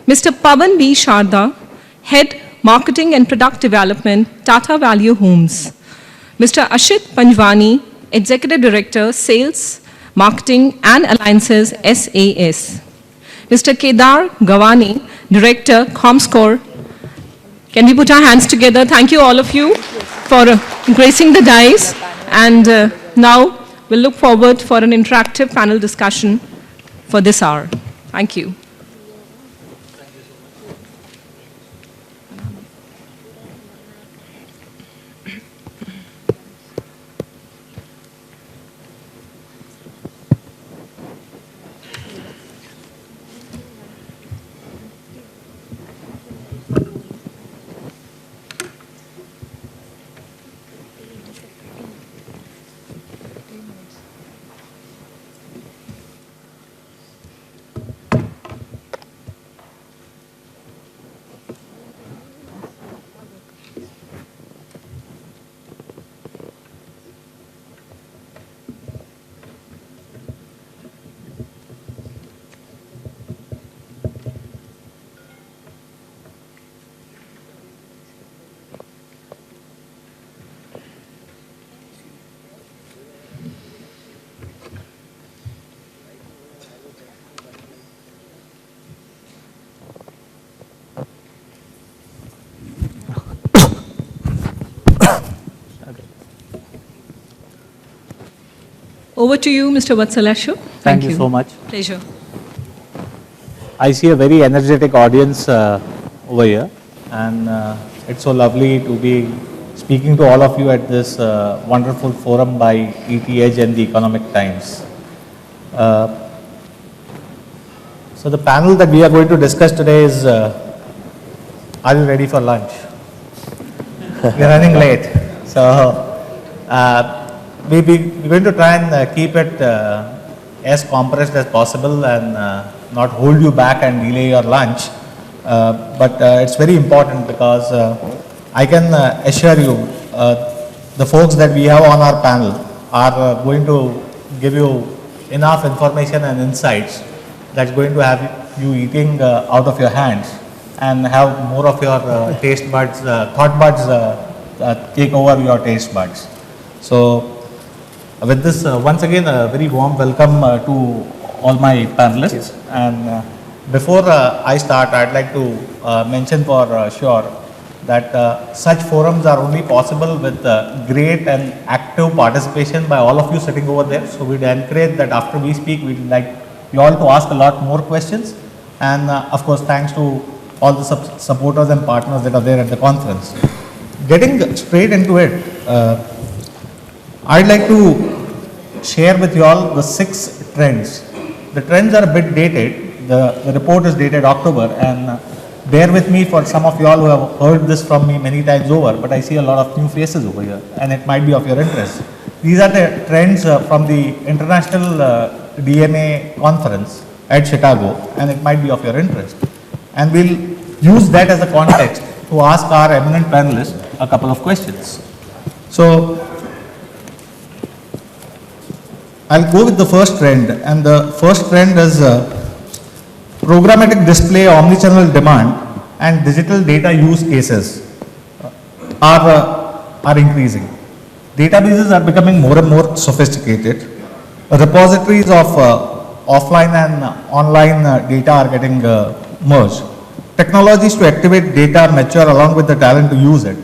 Mr. Pavan B. Sharda, Head Marketing and Product Development, Tata Value Homes, Mr. Ashit Panjwani, Executive Director, Sales, Marketing and Alliances, SAS, Mr. Kedar Gawani, Director, Comscore. Can we put our hands together? Thank you all of you for gracing the dais. And now we'll look forward for an interactive panel discussion for this hour. Thank you. Over to you, Mr. Vatsal Asher. Thank you so much. Pleasure. I see a very energetic audience over here, and it's so lovely to be speaking to all of you at this wonderful forum by ET Edge and the Economic Times. So the panel that we are going to discuss today is, are you ready for lunch? We're running late. So we're going to try and keep it as compressed as possible and not hold you back and delay your lunch. But it's very important because I can assure you the folks that we have on our panel are going to give you enough information and insights that's going to have you eating out of your hands and have more of your taste buds, thought buds take over your taste buds. So with this, once again, a very warm welcome to all my panelists. And before I start, I'd like to mention for sure that such forums are only possible with great and active participation by all of you sitting over there. So we'd encourage that after we speak, we'd like you all to ask a lot more questions. And of course, thanks to all the supporters and partners that are there at the conference. Getting straight into it, I'd like to share with you all the 6 trends. The trends are a bit dated. The report is dated October, and bear with me for some of you all who have heard this from me many times over, but I see a lot of new faces over here, and it might be of your interest. These are the trends from the International DMA conference at Chicago, and it might be of your interest. And we'll use that as a context to ask our eminent panelists a couple of questions. So I'll go with the first trend, and the first trend is programmatic display, omnichannel demand, and digital data use cases are increasing. Databases are becoming more and more sophisticated. Repositories of offline and online data are getting merged. Technologies to activate data mature along with the talent to use it.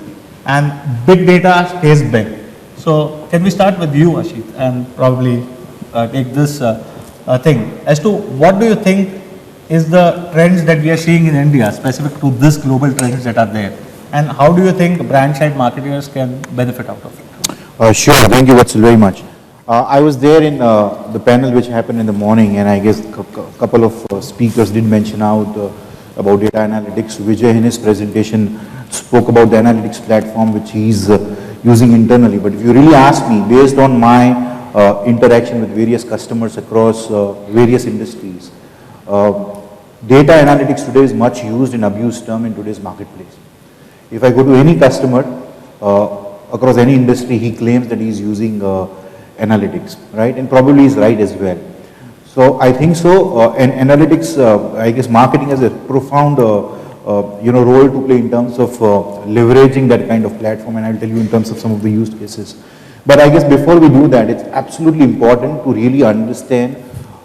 And big data stays big. So can we start with you, Ashit, and probably take this thing as to what do you think is the trends that we are seeing in India specific to this global trends that are there, and how do you think brand side marketers can benefit out of it? Sure, thank you Vatsal very much. I was there in the panel which happened in the morning, and I guess a couple of speakers did mention out about data analytics. Vijay in his presentation spoke about the analytics platform which he's using internally. But if you really ask me, based on my interaction with various customers across various industries, data analytics today is much used in abused term in today's marketplace. If I go to any customer across any industry, he claims that he's using analytics, right? And probably he's right as well. So I think so, and analytics, I guess marketing has a profound role to play in terms of leveraging that kind of platform, and I'll tell you in terms of some of the use cases. But I guess before we do that, it's absolutely important to really understand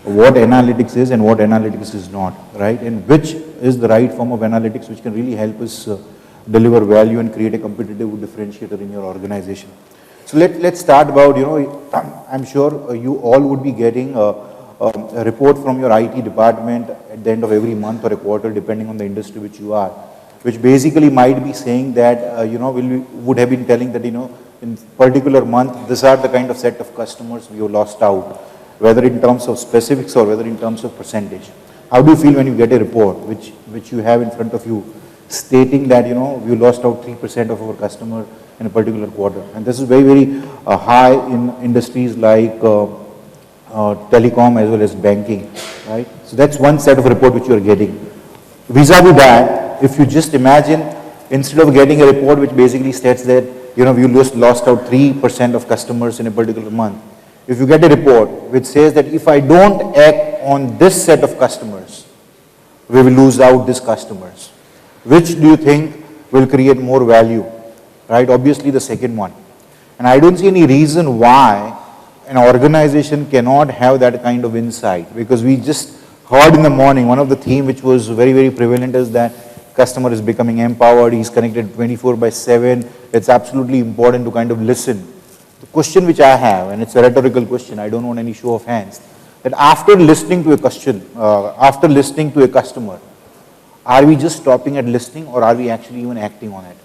what analytics is and what analytics is not, right? And which is the right form of analytics which can really help us deliver value and create a competitive differentiator in your organization. So let's start about, I'm sure you all would be getting a report from your IT department at the end of every month or a quarter, depending on the industry which you are, which basically might be saying that, would have been telling that, in particular month, these are the kind of set of customers we have lost out, whether in terms of specifics or whether in terms of percentage. How do you feel when you get a report which you have in front of you stating that, we lost out 3% of our customer in a particular quarter? And this is very, very high in industries like telecom as well as banking, right? So that's one set of report which you are getting. Vis-a-vis that, if you just imagine, instead of getting a report which basically states that, we lost out 3% of customers in a particular month, if you get a report which says that if I don't act on this set of customers, we will lose out these customers, which do you think will create more value, right? Obviously the second one. And I don't see any reason why an organization cannot have that kind of insight, because we just heard in the morning, one of the theme which was very, very prevalent is that customer is becoming empowered, he's connected 24/7. It's absolutely important to kind of listen. The question which I have, and it's a rhetorical question, I don't want any show of hands, that after listening to a question, after listening to a customer, are we just stopping at listening, or are we actually even acting on it?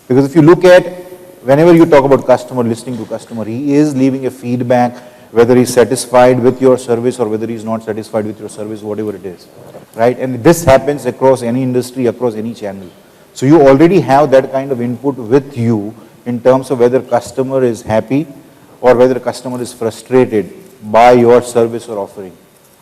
Because if you look at, whenever you talk about customer, listening to customer, he is leaving a feedback, whether he's satisfied with your service or whether he's not satisfied with your service, whatever it is, right? And this happens across any industry, across any channel. So you already have that kind of input with you in terms of whether customer is happy or whether customer is frustrated by your service or offering.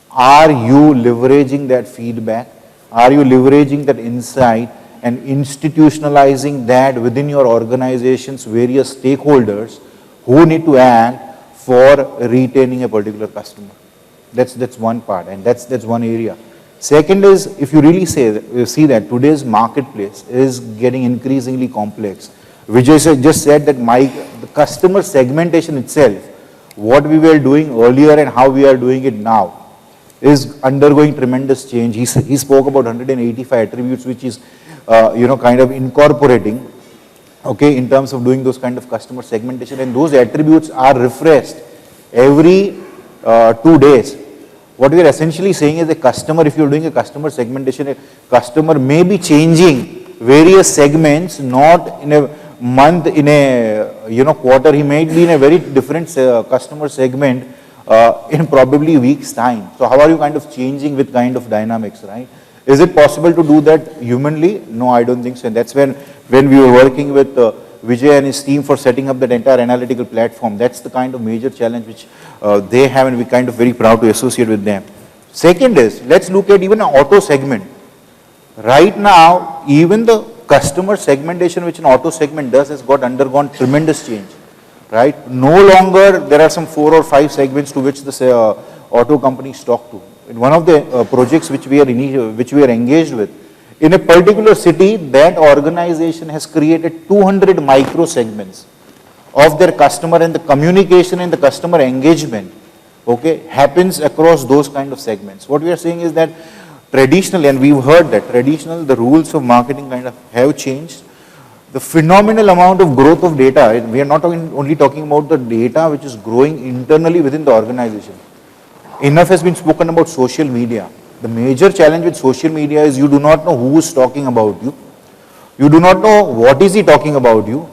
Are you leveraging that feedback? Are you leveraging that insight and institutionalizing that within your organization's various stakeholders who need to act for retaining a particular customer? That's one part, and that's one area. Second is, if you really see that today's marketplace is getting increasingly complex. Vijay just said that the customer segmentation itself, what we were doing earlier and how we are doing it now, is undergoing tremendous change. He spoke about 185 attributes, which is, kind of incorporating, okay, in terms of doing those kind of customer segmentation, and those attributes are refreshed every 2 days. What we are essentially saying is, a customer, if you're doing a customer segmentation, a customer may be changing various segments, not in a month, in a quarter. He may be in a very different customer segment in probably weeks time. So how are you kind of changing with kind of dynamics, right? Is it possible to do that humanly? No, I don't think so. And that's when we were working with Vijay and his team for setting up that entire analytical platform. That's the kind of major challenge which they have, and we're kind of very proud to associate with them. Second is, let's look at even an auto segment. Right now, even the customer segmentation which an auto segment does has undergone tremendous change. right? No longer there are some 4 or 5 segments to which the auto companies talk to. In one of the projects which we are engaged with, in a particular city, that organization has created 200 micro segments of their customer, and the communication and the customer engagement, okay, happens across those kind of segments. What we are saying is that traditionally, and we've heard that traditional, the rules of marketing kind of have changed. The phenomenal amount of growth of data, we are not only talking about the data which is growing internally within the organization. Enough has been spoken about social media. The major challenge with social media is you do not know who is talking about you. You do not know what is he talking about you.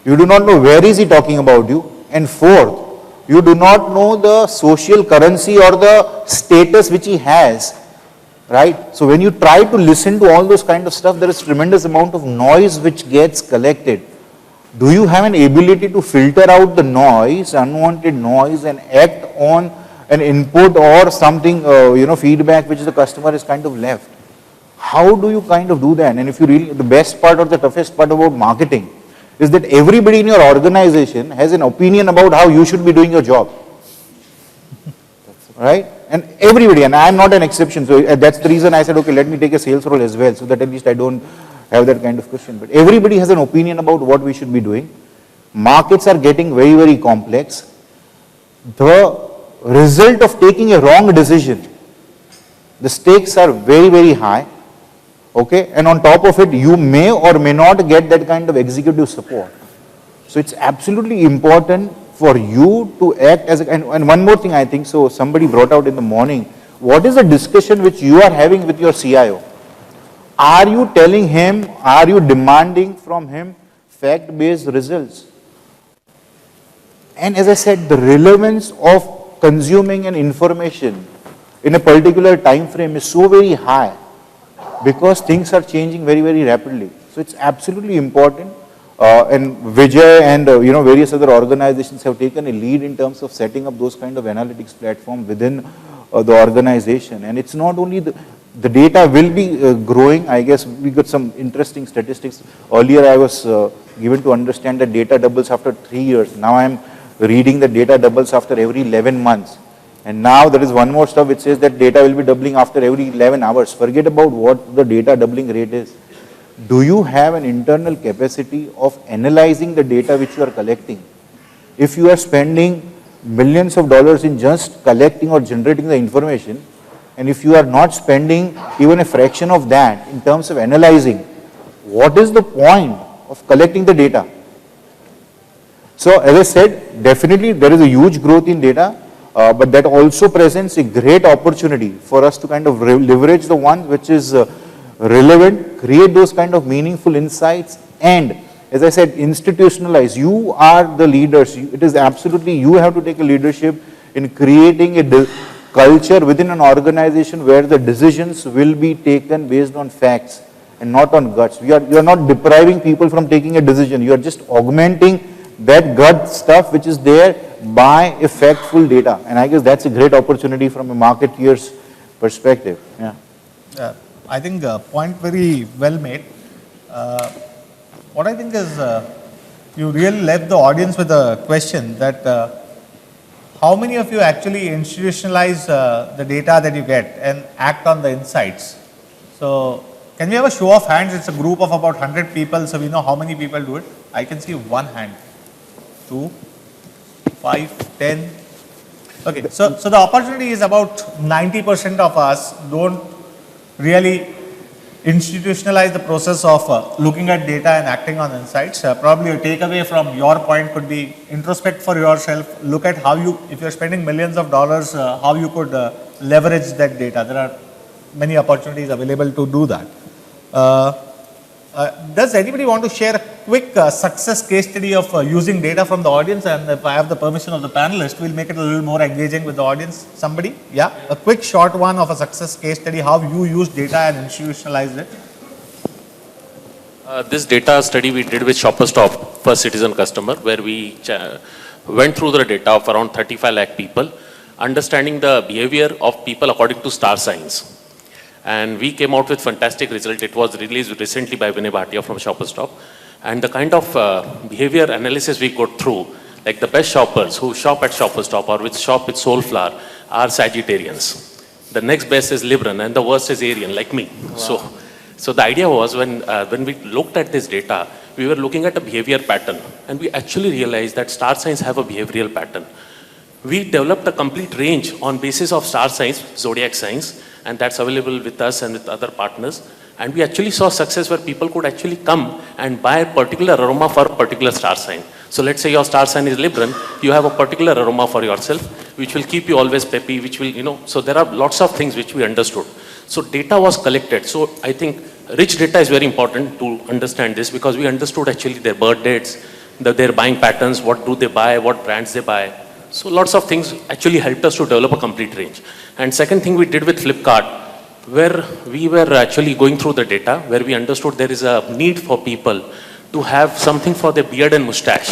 You do not know where is he talking about you. And fourth, you do not know the social currency or the status which he has, right? So when you try to listen to all those kind of stuff, there is tremendous amount of noise which gets collected. Do you have an ability to filter out the noise, unwanted noise, and act on an input or something, feedback which the customer is kind of left? How do you kind of do that? And if you really, the best part or the toughest part about marketing is that everybody in your organization has an opinion about how you should be doing your job, right? And everybody, and I am not an exception, so that's the reason I said, okay, let me take a sales role as well, so that at least I don't have that kind of question. But everybody has an opinion about what we should be doing. Markets are getting very, very complex. The result of taking a wrong decision, the stakes are very, very high, okay, and on top of it, you may or may not get that kind of executive support. So it's absolutely important for you to act as a, and one more thing I think, so somebody brought out in the morning, what is the discussion which you are having with your CIO? Are you telling him, are you demanding from him fact-based results? And as I said, the relevance of consuming an information in a particular time frame is so very high because things are changing very, very rapidly. So it's absolutely important. And Vijay and various other organizations have taken a lead in terms of setting up those kind of analytics platform within the organization. And it's not only the data will be growing. I guess we got some interesting statistics. Earlier I was given to understand that data doubles after 3 years. Now I'm reading that data doubles after every 11 months. And now there is one more stuff which says that data will be doubling after every 11 hours. Forget about what the data doubling rate is. Do you have an internal capacity of analyzing the data which you are collecting? If you are spending millions of dollars in just collecting or generating the information, and if you are not spending even a fraction of that in terms of analyzing, what is the point of collecting the data? So as I said, definitely there is a huge growth in data, but that also presents a great opportunity for us to kind of leverage the one which is relevant, create those kind of meaningful insights, and as I said, institutionalize. You are the leaders. It is absolutely, you have to take a leadership in creating a culture within an organization where the decisions will be taken based on facts and not on guts. You are not depriving people from taking a decision. You are just augmenting that gut stuff which is there by a factful data. And I guess that's a great opportunity from a marketeer's perspective. Yeah. I think point very well made. What I think is you really left the audience with a question that how many of you actually institutionalize the data that you get and act on the insights? So can we have a show of hands? It's a group of about 100 people, so we know how many people do it. I can see one hand, 2, 5, 10. Okay, so the opportunity is about 90% of us don't really institutionalize the process of looking at data and acting on insights. Probably a takeaway from your point could be introspect for yourself, look at how you, if you're spending millions of dollars, how you could leverage that data. There are many opportunities available to do that. Does anybody want to share a quick success case study of using data from the audience? And if I have the permission of the panelists, we'll make it a little more engaging with the audience. Somebody? Yeah, a quick short one of a success case study, how you use data and institutionalized it. This data study we did with Shoppers Stop per citizen customer, where we went through the data of around 35 lakh people, understanding the behavior of people according to star signs. And we came out with fantastic result. It was released recently by Vinay Bhatia from Shoppers Stop. And the kind of behavior analysis we got through, Like the best shoppers who shop at Shoppers Stop or which shop with Soulflower are Sagittarians. The next best is Libran and the worst is Arian, like me. Wow. So the idea was when we looked at this data, we were looking at a behavior pattern, and we actually realized that star signs have a behavioral pattern. We developed a complete range on basis of star signs, zodiac signs, and that's available with us and with other partners. And we actually saw success where people could actually come and buy a particular aroma for a particular star sign. So let's say your star sign is Libran, you have a particular aroma for yourself, which will keep you always peppy, which will, so there are lots of things which we understood. So data was collected. So I think rich data is very important to understand this, because we understood actually their birth dates, their buying patterns, what do they buy, what brands they buy. So lots of things actually helped us to develop a complete range. And second thing we did with Flipkart, where we were actually going through the data, where we understood there is a need for people to have something for their beard and mustache.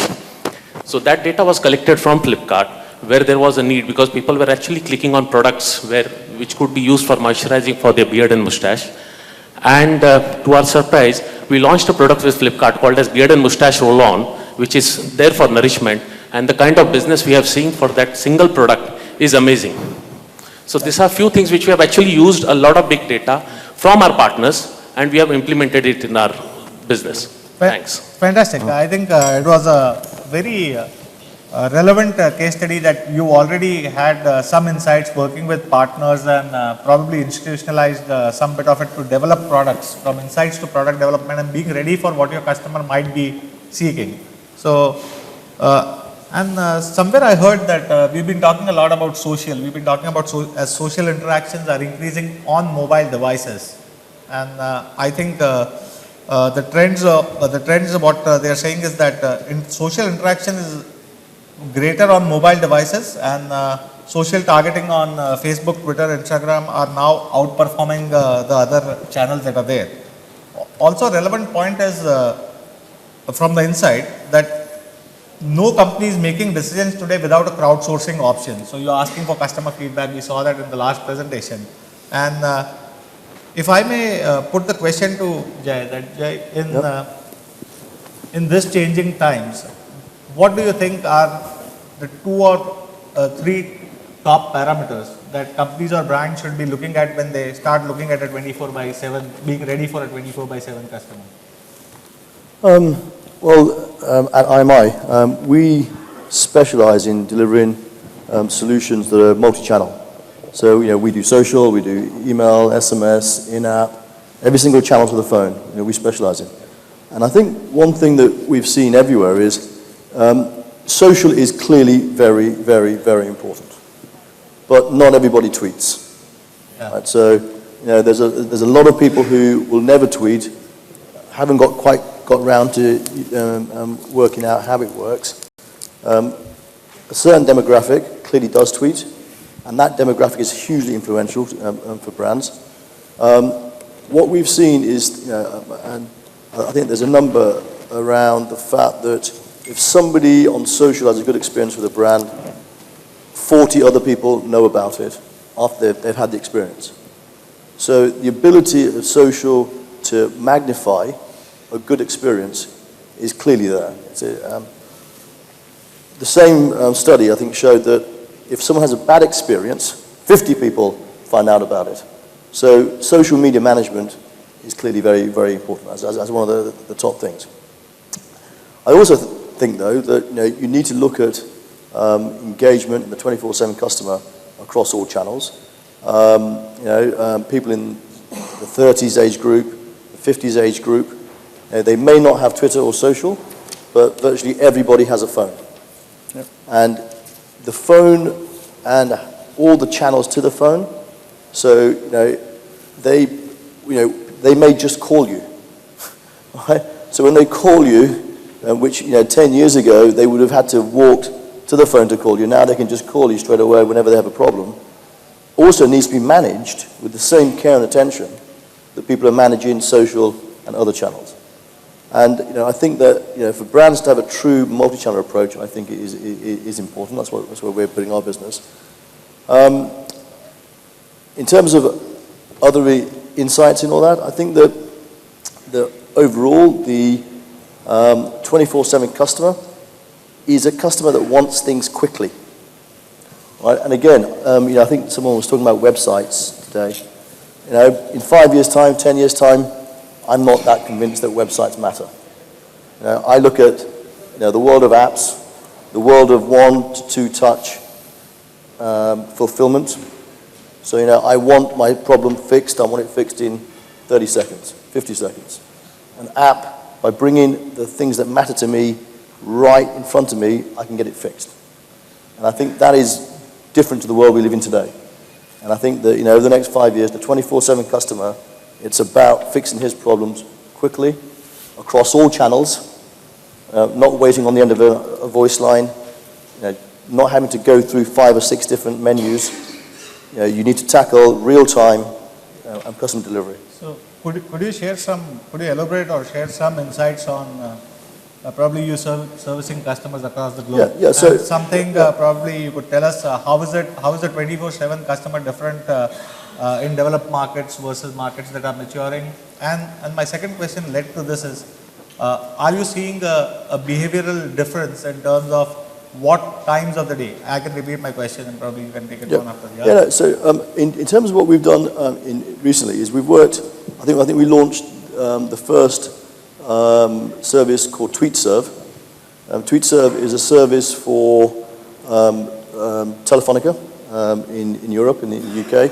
So that data was collected from Flipkart, where there was a need, because people were actually clicking on products which could be used for moisturizing for their beard and mustache. And to our surprise, we launched a product with Flipkart called as Beard and Mustache Roll-On, which is there for nourishment. And the kind of business we have seen for that single product is amazing. So these are few things which we have actually used a lot of big data from our partners, and we have implemented it in our business. Thanks. Fantastic. I think it was a very relevant case study that you already had some insights working with partners and probably institutionalized some bit of it to develop products, from insights to product development, and being ready for what your customer might be seeking. So, somewhere I heard that we've been talking a lot about social. We've been talking about as social interactions are increasing on mobile devices, and I think the trends of what they are saying is that social interaction is greater on mobile devices, and social targeting on Facebook, Twitter, Instagram are now outperforming the other channels that are there. Also, a relevant point is from the inside that no company is making decisions today without a crowdsourcing option. So you are asking for customer feedback. We saw that in the last presentation. And if I may put the question to Jay, that Jay, in this changing times, what do you think are the 2 or 3 top parameters that companies or brands should be looking at when they start looking at a 24/7, being ready for a 24/7 customer? At IMI, we specialize in delivering solutions that are multi-channel. So, we do social, we do email, SMS, in-app, every single channel to the phone, we specialize in. And I think one thing that we've seen everywhere is social is clearly very, very, very important. But not everybody tweets. Yeah. Right? So, there's a lot of people who will never tweet, haven't quite got round to working out how it works. A certain demographic clearly does tweet, and that demographic is hugely influential for brands. What we've seen is, and I think there's a number around the fact that if somebody on social has a good experience with a brand, 40 other people know about it after they've had the experience. So the ability of social to magnify a good experience is clearly there. The same study, I think, showed that if someone has a bad experience, 50 people find out about it. So social media management is clearly very, very important as one of the top things. I also think, though, that you need to look at engagement in the 24/7 customer across all channels. People in the 30s age group, the 50s age group, they may not have Twitter or social, but virtually everybody has a phone. Yep. And the phone and all the channels to the phone, so they may just call you. Right? So when they call you, which 10 years ago they would have had to have walked to the phone to call you, now they can just call you straight away whenever they have a problem. Also needs to be managed with the same care and attention that people are managing social and other channels. And I think that for brands to have a true multi-channel approach, I think it is important. That's where we're putting our business. In terms of other insights and all that, I think that overall the 24/7 customer is a customer that wants things quickly. Right? And again, I think someone was talking about websites today. In 5 years' time, 10 years' time, I'm not that convinced that websites matter. I look at the world of apps, the world of 1 to 2 touch fulfillment. So I want my problem fixed. I want it fixed in 30 seconds, 50 seconds. An app, by bringing the things that matter to me right in front of me, I can get it fixed. And I think that is different to the world we live in today. And I think that over the next 5 years, the 24/7 customer, it's about fixing his problems quickly across all channels, not waiting on the end of a voice line, not having to go through 5 or 6 different menus. You need to tackle real-time and customer delivery. So could you elaborate or share some insights on probably you servicing customers across the globe? Yeah. So and something probably you could tell us how is the 24/7 customer different in developed markets versus markets that are maturing? And my second question led to this is, are you seeing a behavioral difference in terms of what times of the day? I can repeat my question and probably you can take it one after the other. Yeah, so in terms of what we've done recently is we've worked, I think we launched the first service called TweetServe. TweetServe is a service for Telefonica in Europe and in the UK.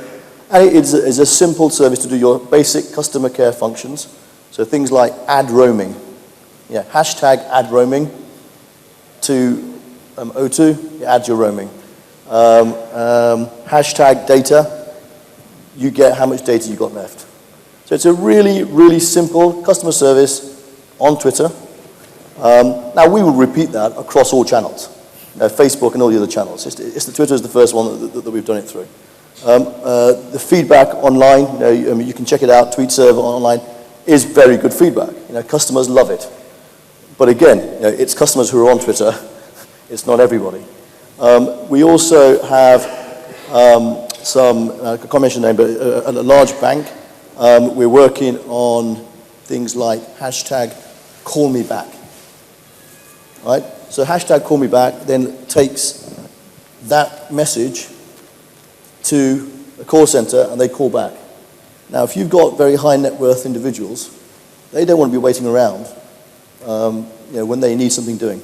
And it is a simple service to do your basic customer care functions. So things like ad roaming. Hashtag ad roaming to O2, you add your roaming. Hashtag data, you get how much data you got left. So it's a really, really simple customer service on Twitter. Now we will repeat that across all channels, Facebook and all the other channels. The Twitter is the first one that we've done it through. The feedback online, you can check it out, TweetServe online, is very good feedback. Customers love it. But again, it's customers who are on Twitter. It's not everybody. We also have I can't mention the name, but a large bank. We're working on things like hashtag call me back. Right? So hashtag call me back then takes that message to a call center and they call back. Now, if you've got very high net worth individuals, they don't want to be waiting around when they need something doing.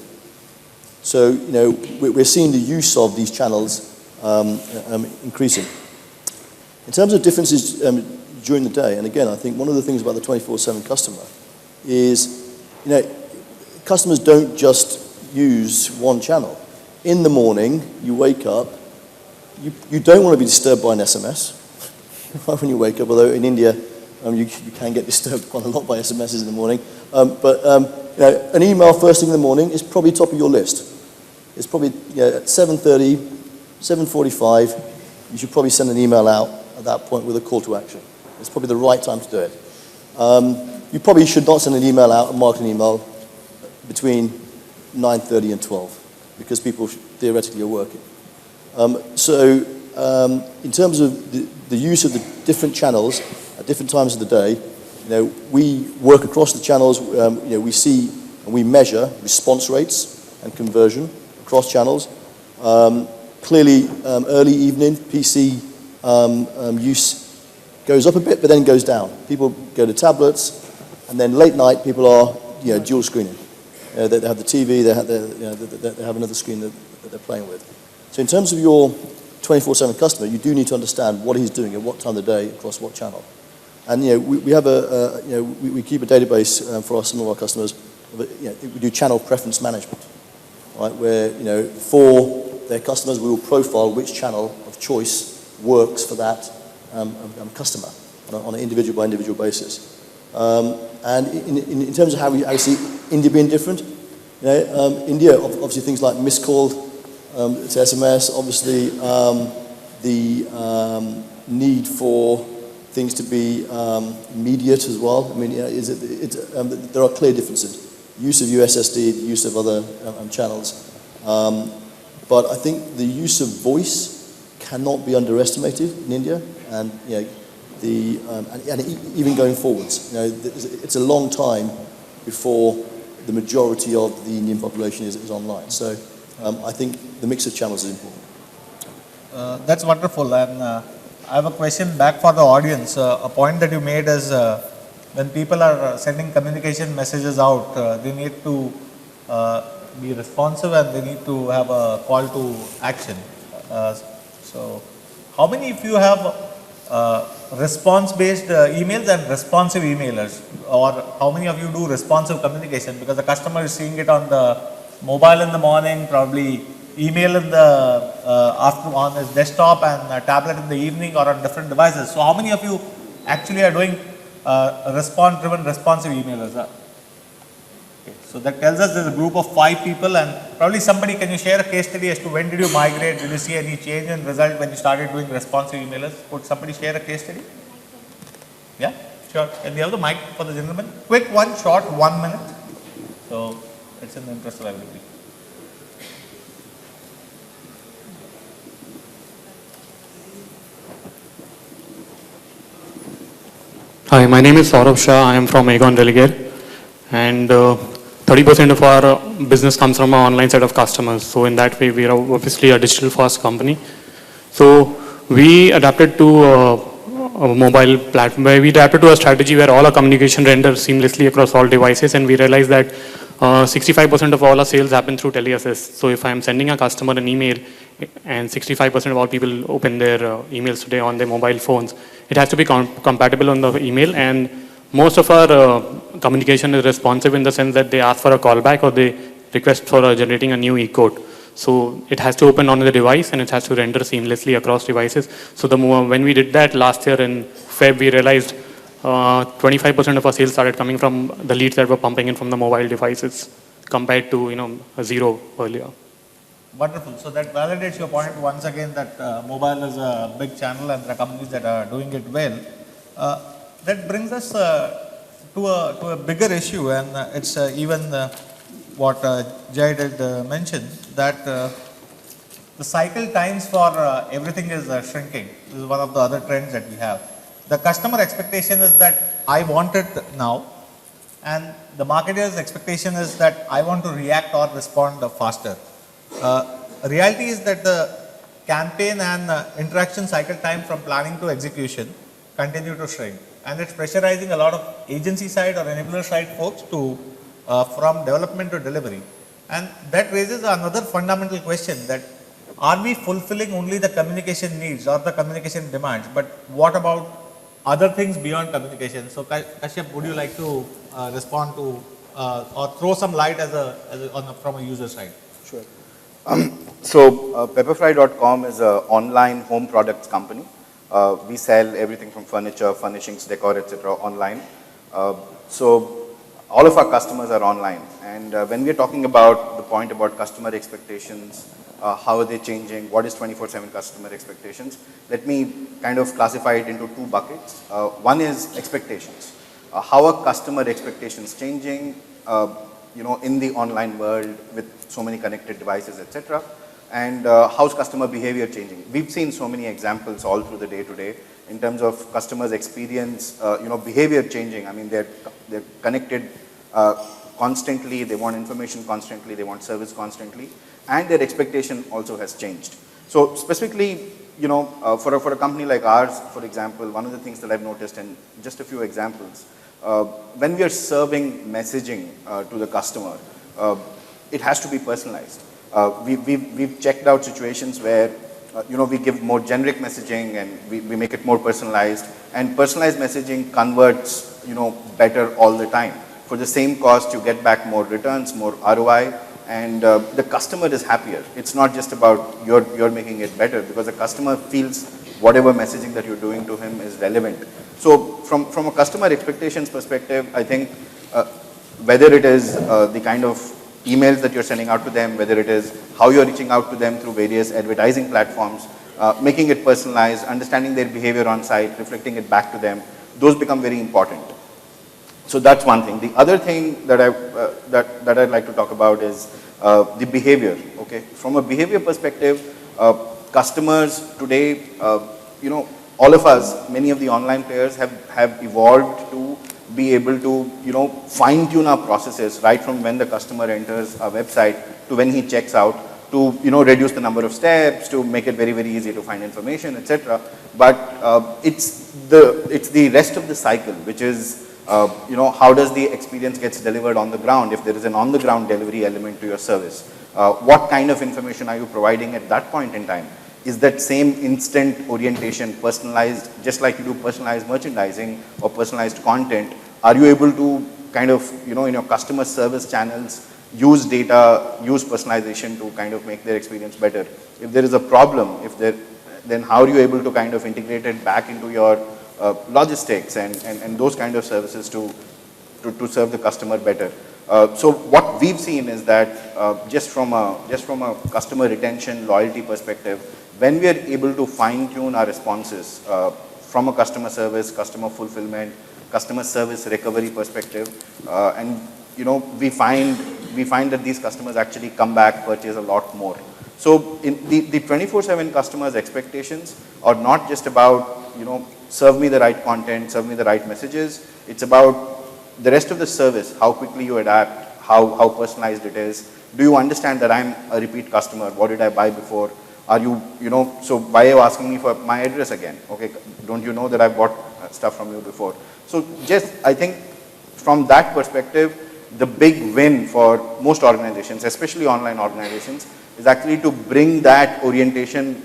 So, we're seeing the use of these channels increasing. In terms of differences during the day, and again, I think one of the things about the 24/7 customer is, customers don't just use one channel. In the morning, you wake up, you don't want to be disturbed by an SMS when you wake up, although in India, you can get disturbed quite a lot by SMSs in the morning. But an email first thing in the morning is probably top of your list. It's probably at 7:30, 7:45, you should probably send an email out at that point with a call to action. It's probably the right time to do it. You probably should not send an email out, a marketing email, between 9:30 and 12, because people theoretically are working. In terms of the use of the different channels at different times of the day, we work across the channels. We see and we measure response rates and conversion across channels. Clearly, early evening PC use goes up a bit, but then goes down. People go to tablets, and then late night people are dual screening. They have the TV, they have another screen that they're playing with. So in terms of your 24/7 customer, you do need to understand what he's doing at what time of the day across what channel. And we have we keep a database for some of our customers. We do channel preference management, right? Where for their customers we will profile which channel of choice works for that customer on an individual by individual basis. And in terms of how we see India being different, India obviously things like missed call to SMS, obviously the need for things to be immediate as well. I mean, there are clear differences. Use of USSD, the use of other channels. But I think the use of voice cannot be underestimated in India, and and even going forwards. It's a long time before the majority of the Indian population is online. So I think the mix of channels is important. That's wonderful. And I have a question back for the audience. A point that you made is when people are sending communication messages out, they need to be responsive and they need to have a call to action. So how many of you have response-based emails and responsive emailers? Or how many of you do responsive communication? Because the customer is seeing it on the mobile in the morning, probably email in the afternoon on his desktop and tablet in the evening or on different devices. So how many of you actually are doing response-driven responsive emailers? Okay. So that tells us there's a group of 5 people, and probably somebody, can you share a case study as to when did you migrate? Did you see any change in result when you started doing responsive emailers? Could somebody share a case study? Yeah, sure. Can we have the mic for the gentleman? Quick one, short, 1 minute. So it's in the interest of everybody. Hi, my name is Saurabh Shah. I am from Aegon Religare, and 30% of our business comes from our online set of customers. So in that way, we are obviously a digital first company. So we adapted to a mobile platform, where we adapted to a strategy where all our communication renders seamlessly across all devices, and we realized that 65% of all our sales happen through teleassist. So if I'm sending a customer an email and 65% of all people open their emails today on their mobile phones, it has to be compatible on the email, and most of our communication is responsive in the sense that they ask for a callback or they request for generating a new e-code. So it has to open on the device and it has to render seamlessly across devices. So when we did that last year in Feb, we realized 25% of our sales started coming from the leads that were pumping in from the mobile devices compared to 0 earlier. Wonderful. So that validates your point once again that mobile is a big channel and there are companies that are doing it well. That brings us to a bigger issue, and it's even what Jay did mention, that the cycle times for everything is shrinking. This is one of the other trends that we have. The customer expectation is that I want it now, and the marketer's expectation is that I want to react or respond faster. Reality is that the campaign and interaction cycle time from planning to execution continue to shrink, and it's pressurizing a lot of agency side or enabler side folks to from development to delivery. And that raises another fundamental question, that are we fulfilling only the communication needs or the communication demands, but what about other things beyond communication? So Kashyap, would you like to respond to or throw some light from a user side? Sure. So Pepperfry.com is an online home products company. We sell everything from furniture, furnishings, decor, etc. online. So all of our customers are online, and when we are talking about the point about customer expectations, how are they changing, what is 24/7 customer expectations, let me kind of classify it into 2 buckets. One is expectations. How are customer expectations changing in the online world with so many connected devices, etc. And how's customer behavior changing? We've seen so many examples all through the day-to-day in terms of customers' experience, behavior changing. I mean, they're connected constantly, they want information constantly, they want service constantly, and their expectation also has changed. So specifically, for a company like ours, for example, one of the things that I've noticed, and just a few examples, when we are serving messaging to the customer, it has to be personalized. We've checked out situations where we give more generic messaging and we make it more personalized, and personalized messaging converts better all the time. For the same cost, you get back more returns, more ROI, and the customer is happier. It's not just about you're making it better, because the customer feels whatever messaging that you're doing to him is relevant. So from a customer expectations perspective, I think whether it is the kind of emails that you're sending out to them, whether it is how you're reaching out to them through various advertising platforms, making it personalized, understanding their behavior on site, reflecting it back to them, those become very important. So that's one thing. The other thing that I'd like to talk about is the behavior. Okay, from a behavior perspective, customers today, all of us, many of the online players have evolved to be able to, fine tune our processes right from when the customer enters our website to when he checks out, to, reduce the number of steps, to make it very, very easy to find information, etc. But it's the rest of the cycle, which is, how does the experience gets delivered on the ground if there is an on-the-ground delivery element to your service? What kind of information are you providing at that point in time? Is that same instant orientation personalized, just like you do personalized merchandising or personalized content? Are you able to kind of, in your customer service channels, use data, use personalization to kind of make their experience better? If there is a problem, then how are you able to kind of integrate it back into your logistics and those kind of services to serve the customer better? So what we've seen is that just from a customer retention, loyalty perspective, when we are able to fine-tune our responses from a customer service, customer fulfillment, customer service recovery perspective, and we find that these customers actually come back, purchase a lot more. So in the 24/7 customers' expectations are not just about, serve me the right content, serve me the right messages. It's about the rest of the service, how quickly you adapt, how personalized it is. Do you understand that I'm a repeat customer? What did I buy before? Are you, so why are you asking me for my address again? Okay, don't you know that I bought stuff from you before? So just, I think from that perspective, the big win for most organizations, especially online organizations, is actually to bring that orientation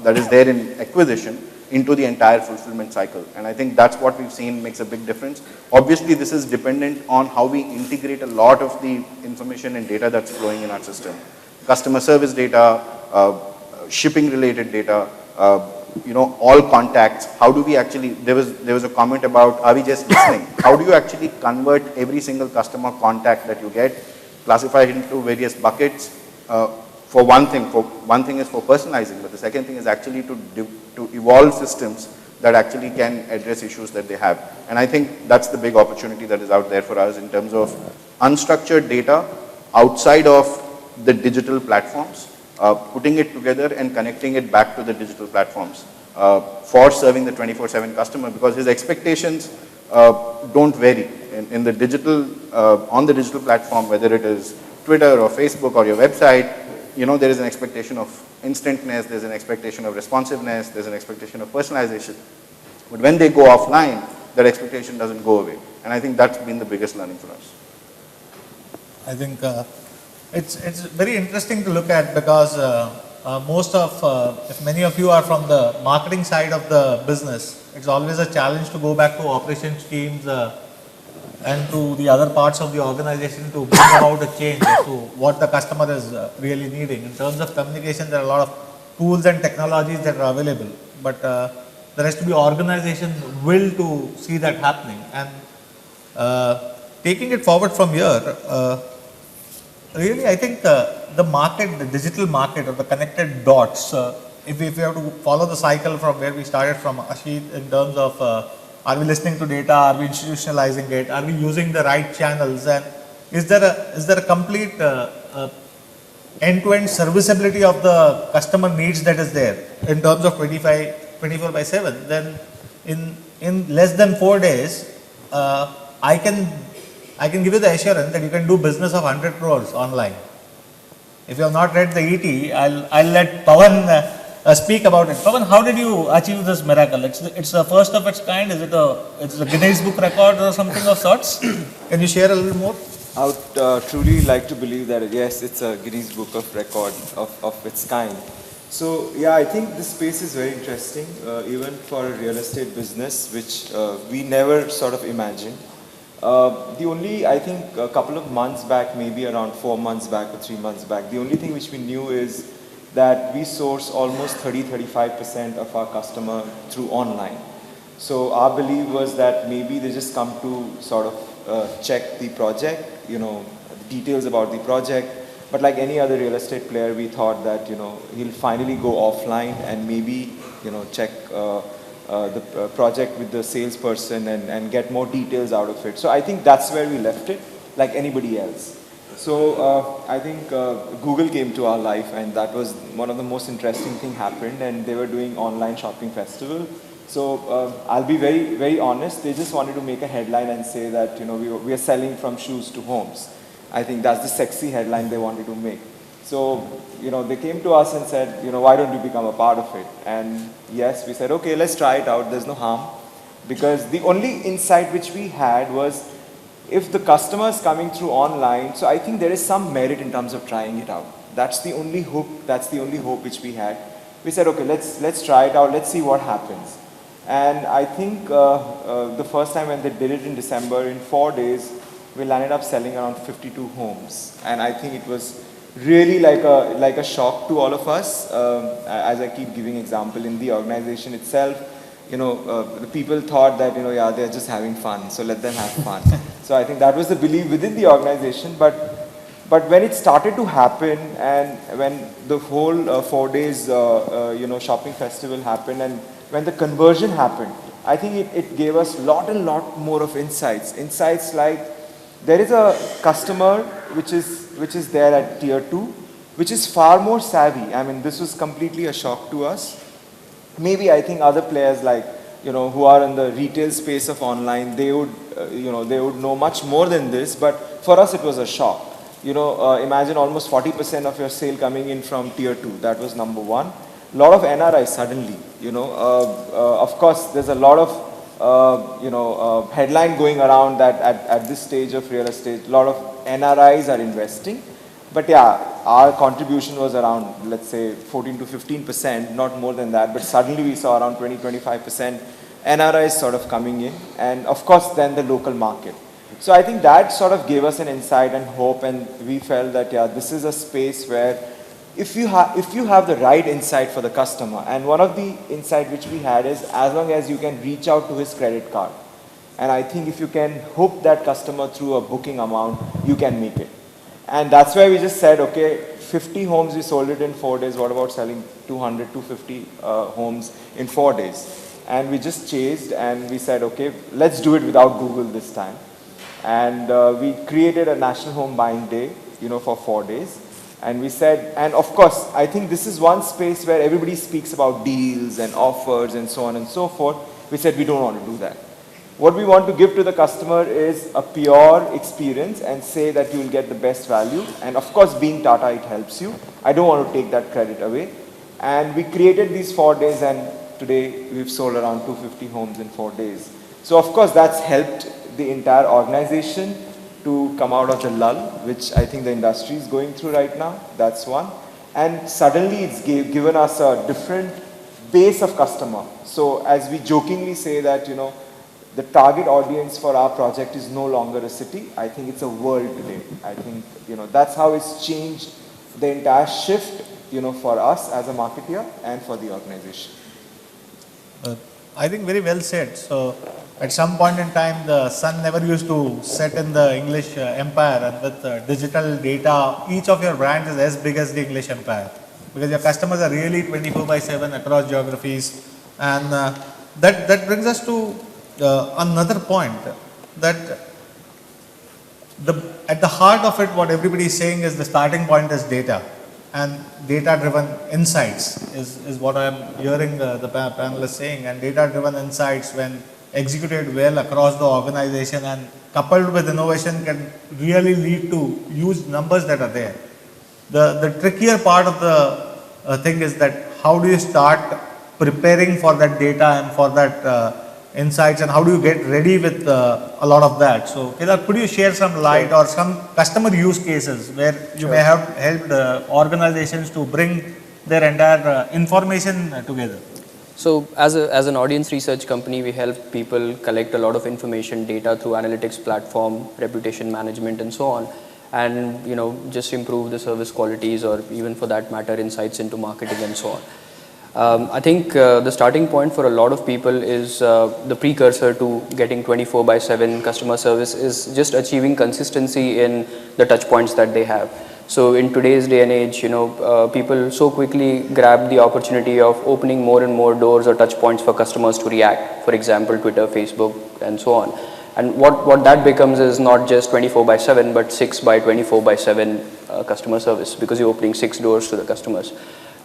that is there in acquisition into the entire fulfillment cycle. And I think that's what we've seen makes a big difference. Obviously, this is dependent on how we integrate a lot of the information and data that's flowing in our system. Customer service data, shipping related data, all contacts. How do we actually, there was a comment about, are we just listening? How do you actually convert every single customer contact that you get, classify it into various buckets? For one thing is for personalizing, but the second thing is actually to evolve systems that actually can address issues that they have. And I think that's the big opportunity that is out there for us in terms of unstructured data outside of the digital platforms, putting it together and connecting it back to the digital platforms for serving the 24/7 customer, because his expectations don't vary. In the digital, on the digital platform, whether it is Twitter or Facebook or your website, there is an expectation of instantness, there's an expectation of responsiveness, there's an expectation of personalization. But when they go offline, that expectation doesn't go away. And I think that's been the biggest learning for us. I think it's very interesting to look at, because if many of you are from the marketing side of the business, it's always a challenge to go back to operations teams and to the other parts of the organization to bring about a change to what the customer is really needing. In terms of communication, there are a lot of tools and technologies that are available, but there has to be organization will to see that happening. And taking it forward from here, really I think the market, the digital market, or the connected dots, if we have to follow the cycle from where we started from, Ashit, in terms of are we listening to data, are we institutionalizing it, are we using the right channels, and is there a complete end-to-end serviceability of the customer needs that is there in terms of 24/7, then in less than 4 days, I can give you the assurance that you can do business of 100 crores online. If you have not read the ET, I'll let Pawan speak about it. Pawan, how did you achieve this miracle? It's the first of its kind. Is it a Guinness Book record or something of sorts? Can you share a little more? I would truly like to believe that yes, it's a Guinness Book of record of its kind. So yeah, I think this space is very interesting, even for a real estate business, which we never sort of imagined. The only, I think, a couple of months back, maybe around 4 months back or 3 months back, the only thing which we knew is that we source almost 30-35% of our customer through online. So our belief was that maybe they just come to sort of check the project, the details about the project. But like any other real estate player, we thought that, he'll finally go offline and maybe, check the project with the salesperson and get more details out of it. So I think that's where we left it, like anybody else. So I think Google came to our life, and that was one of the most interesting things happened, and they were doing online shopping festival, So I'll be very, very honest. They just wanted to make a headline and say that, you know, we are selling from shoes to homes. I think that's the sexy headline they wanted to make. So, you know, they came to us and said, you know, why don't you become a part of it? And yes, we said, okay, let's try it out. There's no harm. Because the only insight which we had was, if the customer is coming through online, so I think there is some merit in terms of trying it out. That's the only hope. That's the only hope which we had. We said, okay, let's try it out. Let's see what happens. And I think the first time when they did it in December, in 4 days, we landed up selling around 52 homes. And I think it was really like a shock to all of us. As I keep giving example, in the organization itself, you know, the people thought that, you know, yeah, they're just having fun, so let them have fun. So I think that was the belief within the organization. But when it started to happen, and when the whole 4 days, you know, shopping festival happened, and when the conversion happened, I think it gave us a lot more of insights. Insights like, there is a customer which is there at tier 2, which is far more savvy. I mean, this was completely a shock to us. Maybe I think other players like, you know, who are in the retail space of online, they would, you know, they would know much more than this. But for us, it was a shock. You know, imagine almost 40% of your sale coming in from tier 2. That was number one. A lot of NRIs suddenly, you know. Of course, there's a lot of, you know, headline going around that at this stage of real estate, a lot of NRIs are investing. But yeah, our contribution was around, let's say, 14 to 15%, not more than that. But suddenly we saw around 20-25% NRIs sort of coming in. And of course, then the local market. So I think that sort of gave us an insight and hope, and we felt that, yeah, this is a space where if you have the right insight for the customer, and one of the insight which we had is, as long as you can reach out to his credit card, and I think if you can hook that customer through a booking amount, you can make it. And that's why we just said, okay, 50 homes we sold it in 4 days, what about selling 200, 250 homes in 4 days? And we just chased, and we said, okay, let's do it without Google this time. And we created a National Home Buying Day, you know, for 4 days. And we said, and of course, I think this is one space where everybody speaks about deals and offers and so on and so forth. We said, we don't want to do that. What we want to give to the customer is a pure experience and say that you will get the best value. And of course, being Tata, it helps you. I don't want to take that credit away. And we created these 4 days, and today we've sold around 250 homes in 4 days. So of course, that's helped the entire organization to come out of the lull, which I think the industry is going through right now. That's one. And suddenly it's given us a different base of customer. So as we jokingly say that, you know, the target audience for our project is no longer a city. I think it's a world today. I think, you know, that's how it's changed the entire shift, you know, for us as a marketeer and for the organization. I think very well said. So at some point in time, the sun never used to set in the English empire, and with digital data, each of your brands is as big as the English empire, because your customers are really 24/7 across geographies. And that brings us to another point, that at the heart of it, what everybody is saying is the starting point is data, and data-driven insights is what I am hearing the panelists saying. And data-driven insights, when executed well across the organization and coupled with innovation, can really lead to huge numbers that are there. The trickier part of the thing is that how do you start preparing for that data and for that insights, and how do you get ready with a lot of that? So Kedar, could you share some light or some customer use cases where you may have helped organizations to bring their entire information together? So as an audience research company, we help people collect a lot of information, data through analytics platform, reputation management and so on, and, you know, just improve the service qualities, or even for that matter, insights into marketing and so on. I think the starting point for a lot of people is the precursor to getting 24/7 customer service is just achieving consistency in the touch points that they have. So in today's day and age, you know, people so quickly grab the opportunity of opening more and more doors or touch points for customers to react. For example, Twitter, Facebook, and so on. And what that becomes is not just 24/7, but 6/24/7 customer service, because you're opening 6 doors to the customers.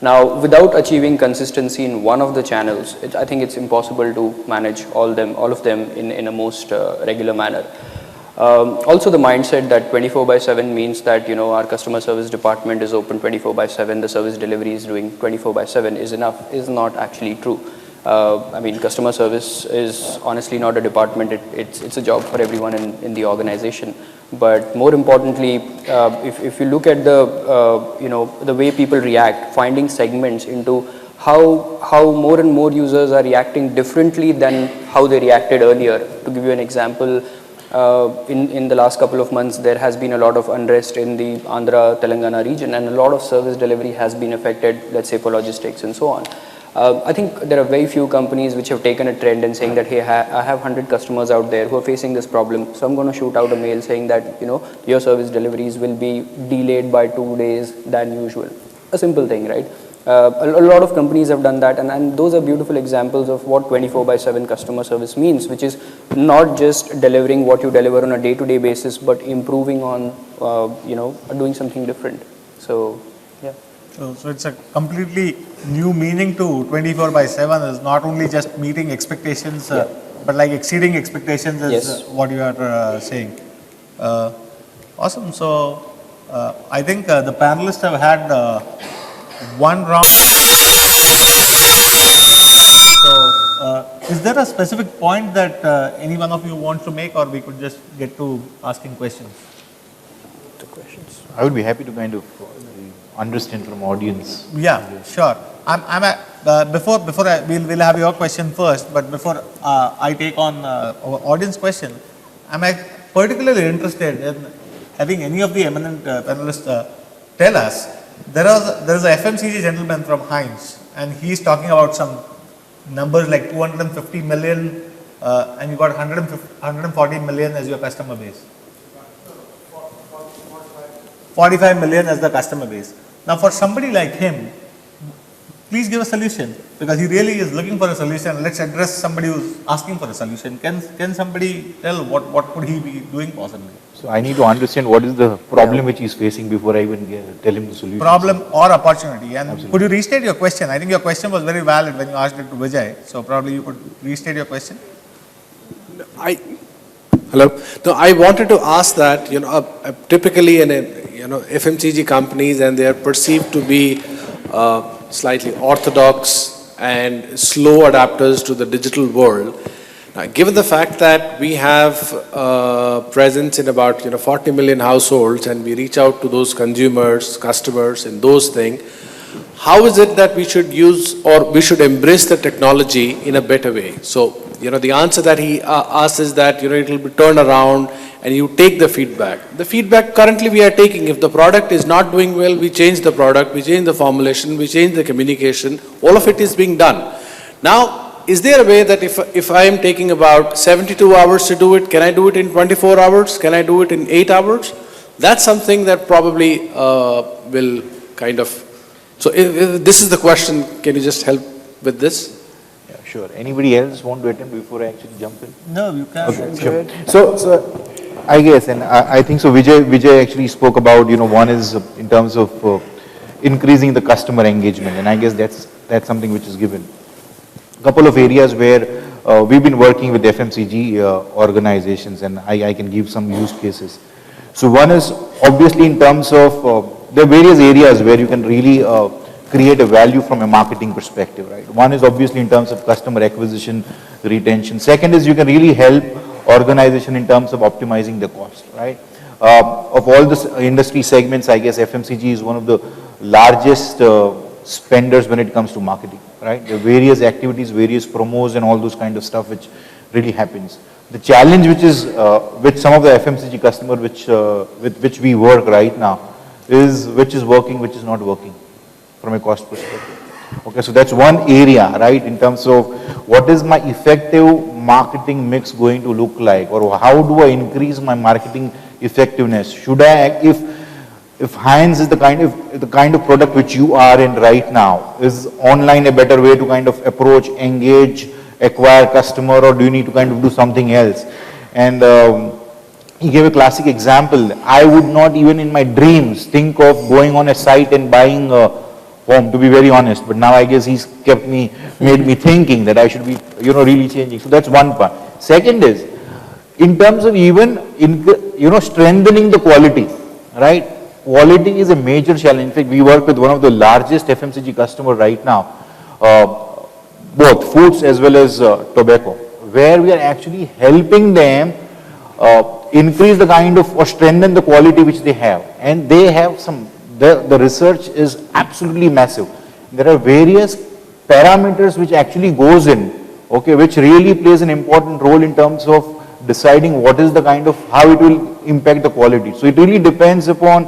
Now, without achieving consistency in one of the channels, I think it's impossible to manage all of them in a most regular manner. Also, the mindset that 24/7 means that, you know, our customer service department is open 24/7, the service delivery is doing 24/7 is enough, is not actually true. I mean, customer service is honestly not a department, it's a job for everyone in the organization. But more importantly, if you look at the, you know, the way people react, finding segments into how more and more users are reacting differently than how they reacted earlier. To give you an example, in the last couple of months, there has been a lot of unrest in the Andhra, Telangana region, and a lot of service delivery has been affected, let's say for logistics and so on. I think there are very few companies which have taken a trend and saying that, hey, I have 100 customers out there who are facing this problem, so I'm going to shoot out a mail saying that, you know, your service deliveries will be delayed by 2 days than usual. A simple thing, right? A lot of companies have done that, and those are beautiful examples of what 24/7 customer service means, which is not just delivering what you deliver on a day-to-day basis, but improving on, you know, doing something different. So, yeah. So it's a completely new meaning to 24/7 is not only just meeting expectations, but like exceeding expectations is what you are saying. Awesome. So I think the panelists have had one round. So is there a specific point that any one of you wants to make, or we could just get to asking questions? I would be happy to kind of understand from audience. Yeah, sure. We'll have your question first, but before I take on our audience question, I'm particularly interested in having any of the eminent panelists tell us. There is a FMCG gentleman from Heinz, and he's talking about some numbers like 250 million, and you got 140 million as your customer base. 45 million as the customer base. Now, for somebody like him, please give a solution, because he really is looking for a solution. Let's address somebody who's asking for a solution. Can somebody tell what could he be doing possibly? So I need to understand what is the problem which he's facing before I even tell him the solution. Problem or opportunity. And absolutely. Could you restate your question? I think your question was very valid when you asked it to Vijay. So probably you could restate your question. Hello. No, I wanted to ask that, you know, typically in FMCG companies, and they are perceived to be slightly orthodox and slow adapters to the digital world. Now, given the fact that we have presence in about 40 million households, and we reach out to those consumers, customers, and those things, how is it that we should use or we should embrace the technology in a better way? So, the answer that he asks is that, it will be turned around and you take the feedback. The feedback currently we are taking, if the product is not doing well, we change the product, we change the formulation, we change the communication, all of it is being done. Now, is there a way that if I am taking about 72 hours to do it, can I do it in 24 hours? Can I do it in 8 hours? That's something that probably will kind of, so if this is the question, can you just help with this? Yeah, sure. Anybody else want to attempt before I actually jump in? No, you can. Okay, sure. So I guess, and I think so Vijay actually spoke about, one is in terms of increasing the customer engagement, and I guess that's something which is given. A couple of areas where we've been working with FMCG organizations, and I can give some use cases. So one is obviously in terms of, there are various areas where you can really create a value from a marketing perspective, right? One is obviously in terms of customer acquisition, retention. Second is you can really help organization in terms of optimizing the cost, right? Of all the industry segments, I guess FMCG is one of the largest spenders when it comes to marketing, right? There are various activities, various promos and all those kind of stuff which really happens. The challenge which is with some of the FMCG customer with which we work right now is which is working, which is not working from a cost perspective. Okay, so that's one area, right, in terms of what is my effective marketing mix going to look like, or how do I increase my marketing effectiveness? Should I, if Heinz is the kind of product which you are in right now, is online a better way to kind of approach, engage, acquire customer, or do you need to kind of do something else? And he gave a classic example. I would not even in my dreams think of going on a site and buying home, to be very honest. But now I guess he's made me thinking that I should be, really changing. So that's one part. Second is, in terms of even, strengthening the quality, right? Quality is a major challenge. In fact, we work with one of the largest FMCG customer right now, both foods as well as tobacco, where we are actually helping them increase the kind of, or strengthen the quality which they have. And they have the research is absolutely massive. There are various parameters which actually goes in, okay, which really plays an important role in terms of deciding what is the kind of, how it will impact the quality. So it really depends upon,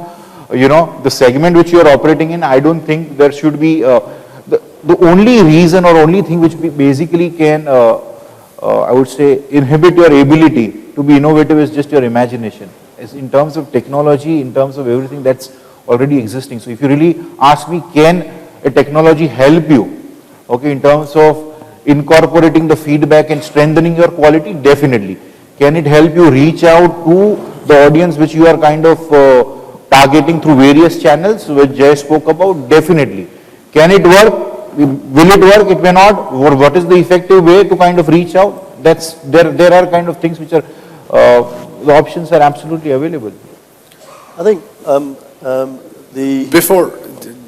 the segment which you are operating in. I don't think there should be, the only reason or only thing which basically can, I would say, inhibit your ability to be innovative is just your imagination. As in terms of technology, in terms of everything that's already existing. So if you really ask me, can a technology help you, okay, in terms of incorporating the feedback and strengthening your quality? Definitely. Can it help you reach out to the audience which you are kind of targeting through various channels, which Jay spoke about? Definitely. Can it work? Will it work? It may not. Or what is the effective way to kind of reach out? There are kind of things which are, the options are absolutely available. I think Before,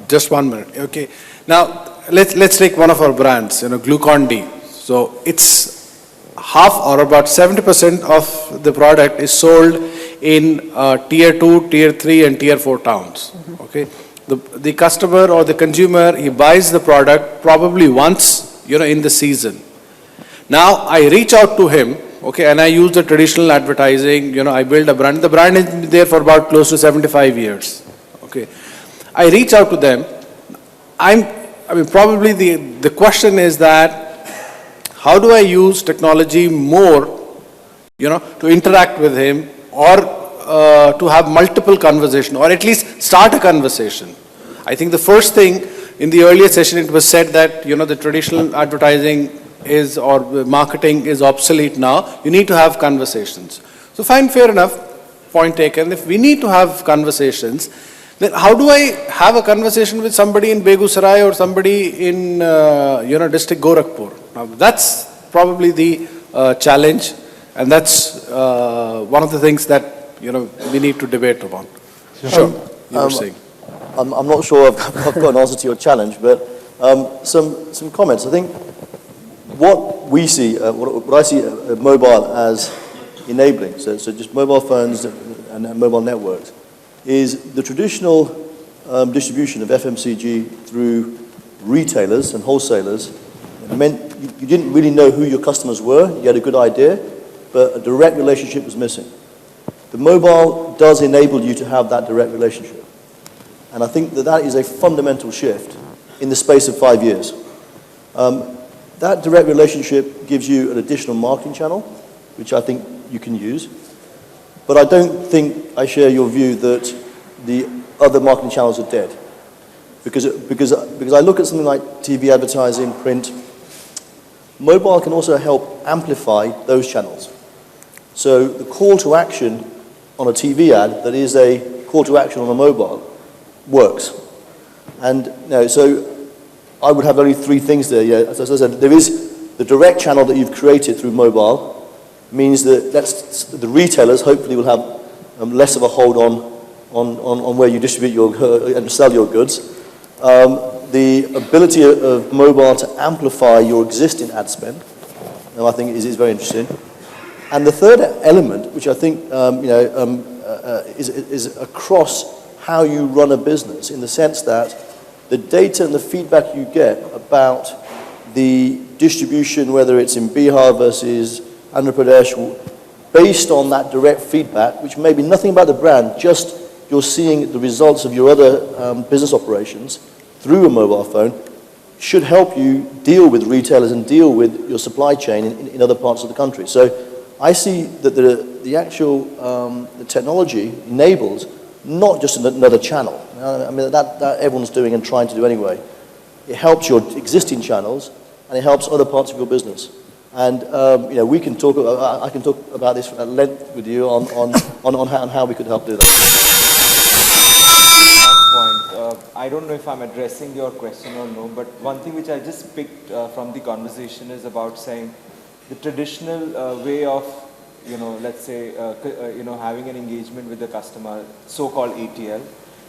just 1 minute, okay. Now, let's take one of our brands, Glucon-D. So it's half or about 70% of the product is sold in tier 2, tier 3 and tier 4 towns, okay. The customer or the consumer, he buys the product probably once, in the season. Now, I reach out to him, okay, and I use the traditional advertising, I build a brand. The brand is there for about close to 75 years, okay. I reach out to them. Probably the question is that, how do I use technology more, to interact with him, or to have multiple conversation, or at least start a conversation. I think the first thing in the earlier session, it was said that, the traditional advertising is, or marketing is obsolete now. You need to have conversations. So fine, fair enough, point taken. If we need to have conversations, then how do I have a conversation with somebody in Begusarai or somebody in, district Gorakhpur? Now, that's probably the challenge, and that's one of the things that, we need to debate upon. Sure, you were saying. I'm not sure I've got an answer to your challenge, but some comments. I think what we see, what I see mobile as enabling, so just mobile phones and mobile networks, is the traditional distribution of FMCG through retailers and wholesalers. It meant you didn't really know who your customers were. You had a good idea, but a direct relationship was missing. The mobile does enable you to have that direct relationship. And I think that is a fundamental shift in the space of 5 years. That direct relationship gives you an additional marketing channel, which I think you can use. But I don't think I share your view that the other marketing channels are dead. Because I look at something like TV advertising, print. Mobile can also help amplify those channels. So the call to action on a TV ad that is a call to action on a mobile works. And so I would have only 3 things there. Yeah, as I said, there is the direct channel that you've created through mobile, means that the retailers hopefully will have less of a hold on where you distribute and sell your goods. The ability of mobile to amplify your existing ad spend, I think is very interesting. And the third element, which I think is across how you run a business, in the sense that the data and the feedback you get about the distribution, whether it's in Bihar versus Andhra Pradesh, based on that direct feedback, which may be nothing about the brand, just you're seeing the results of your other business operations through a mobile phone, should help you deal with retailers and deal with your supply chain in other parts of the country. So I see that the actual the technology enables not just another channel. I mean, that everyone's doing and trying to do anyway. It helps your existing channels, and it helps other parts of your business. And we can talk. I can talk about this at length with you on how we could help do that. I don't know if I'm addressing your question or no, but one thing which I just picked from the conversation is about saying the traditional way of, let's say, having an engagement with the customer, so-called ATL,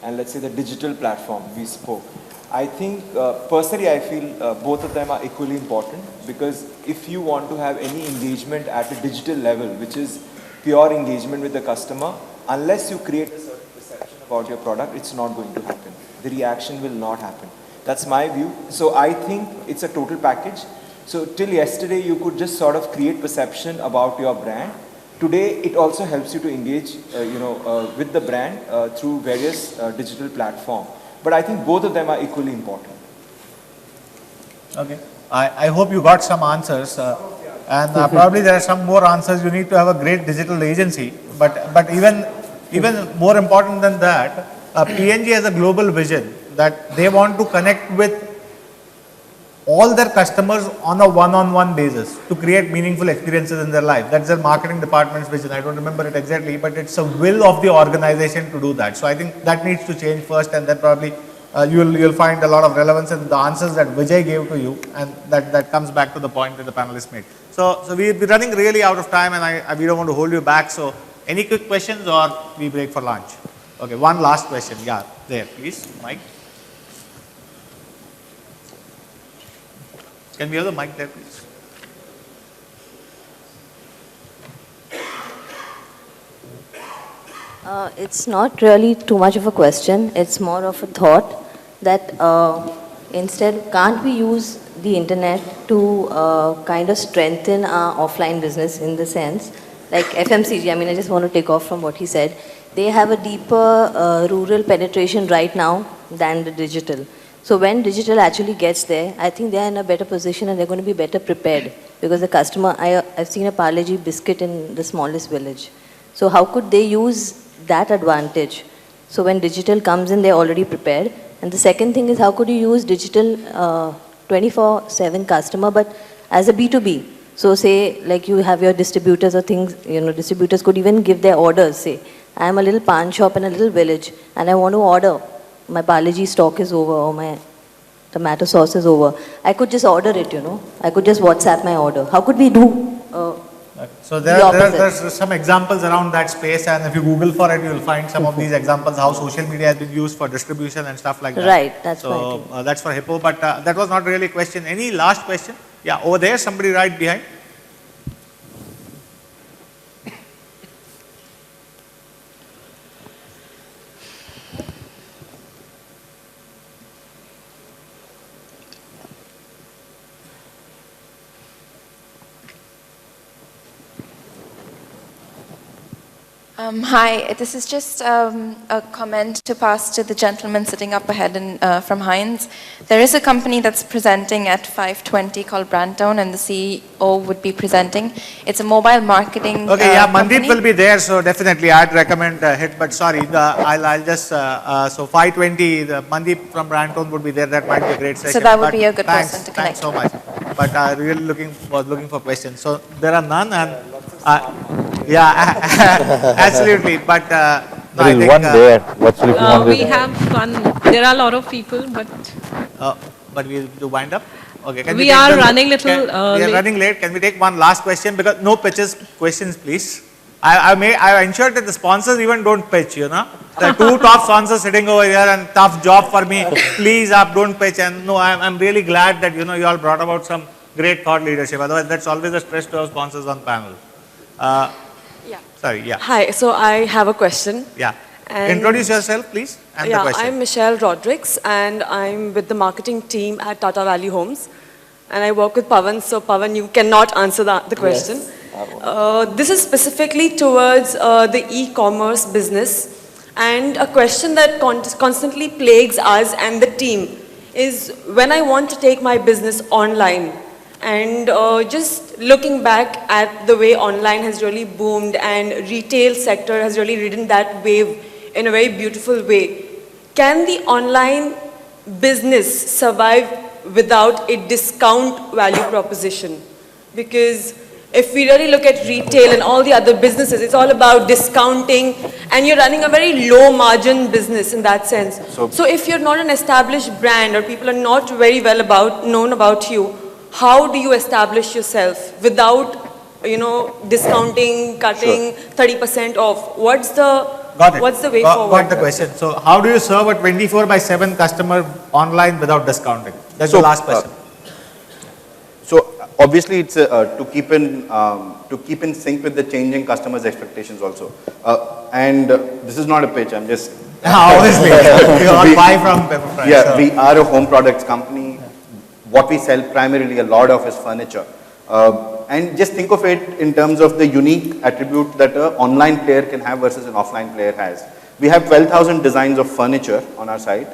and let's say the digital platform we spoke. I think, personally, I feel both of them are equally important, because if you want to have any engagement at a digital level, which is pure engagement with the customer, unless you create a certain perception about your product, it's not going to happen. The reaction will not happen. That's my view. So I think it's a total package. So till yesterday, you could just sort of create perception about your brand. Today, it also helps you to engage, with the brand through various digital platforms. But I think both of them are equally important. Okay. I hope you got some answers. And probably there are some more answers. You need to have a great digital agency. But even more important than that, P&G has a global vision that they want to connect with all their customers on a one-on-one basis to create meaningful experiences in their life. That's their marketing department's vision. I don't remember it exactly, but it's a will of the organization to do that. So I think that needs to change first, and then probably you'll find a lot of relevance in the answers that Vijay gave to you, and that comes back to the point that the panelists made. So we're running really out of time, and we don't want to hold you back. So any quick questions, or we break for lunch? Okay, one last question. Yeah, there, please, Mike. Can we have the mic there, please? It's not really too much of a question. It's more of a thought that instead, can't we use the internet to kind of strengthen our offline business in the sense, like FMCG, I mean, I just want to take off from what he said. They have a deeper rural penetration right now than the digital. So when digital actually gets there, I think they're in a better position and they're going to be better prepared, because the customer, I've seen a Parle-G biscuit in the smallest village. So how could they use that advantage? So when digital comes in, they're already prepared. And the second thing is, how could you use digital 24/7 customer, but as a B2B? So say, like you have your distributors or things, distributors could even give their orders. Say, I am a little pan shop in a little village and I want to order. My Parle-G stock is over, or my tomato sauce is over. I could just order it, I could just WhatsApp my order. How could we do So there's some examples around that space, and if you Google for it, you'll find some of these examples, how social media has been used for distribution and stuff like that. Right, that's so that's for Hippo, but that was not really a question. Any last question? Yeah, over there, somebody right behind. Hi, this is just a comment to pass to the gentleman sitting up ahead from Heinz. There is a company that's presenting at 5:20 called Brandtone, and the CEO would be presenting. It's a mobile marketing Okay, yeah, Mandeep company. will be there, so definitely I'd recommend hit, but sorry, I'll just, so 5:20, the Mandeep from Brandtone would be there, that might be a great session. So that would but be a good thanks, person to connect. Thanks so much. But I really was looking for questions. So there are none, and yeah, absolutely, but no, there is one there. What's looking on We have one. There are a lot of people, but we do wind up. Okay, can we take are the- running little we are late. running late. Can we take one last question? Because no pitches, questions, please. I ensured that the sponsors even don't pitch. The two top sponsors sitting over here, and tough job for me. Please, don't pitch. And no, I'm really glad that you all brought about some great thought leadership. Otherwise, that's always a stress to our sponsors on panel. Sorry, yeah. Hi, so I have a question. Yeah. And Introduce yourself, please, and the question. I'm Michelle Rodrigues, and I'm with the marketing team at Tata Valley Homes. And I work with Pawan, so Pawan, you cannot answer the question. Yes. This is specifically towards the e-commerce business. And a question that constantly plagues us and the team is, when I want to take my business online, and just looking back at the way online has really boomed and retail sector has really ridden that wave in a very beautiful way, can the online business survive without a discount value proposition? Because if we really look at retail and all the other businesses, it's all about discounting, and you're running a very low margin business in that sense. So if you're not an established brand or people are not very well known about you, how do you establish yourself without, discounting, cutting 30% off? What's the way forward? Got the question. So how do you serve a 24/7 customer online without discounting? That's the last question. So obviously it's to keep in sync with the changing customers' expectations also. And this is not a pitch. I'm just obviously we all buy from Pepperfry. Yeah, so. we are a home products company. What we sell primarily a lot of is furniture. And just think of it in terms of the unique attribute that an online player can have versus an offline player has. We have 12,000 designs of furniture on our site.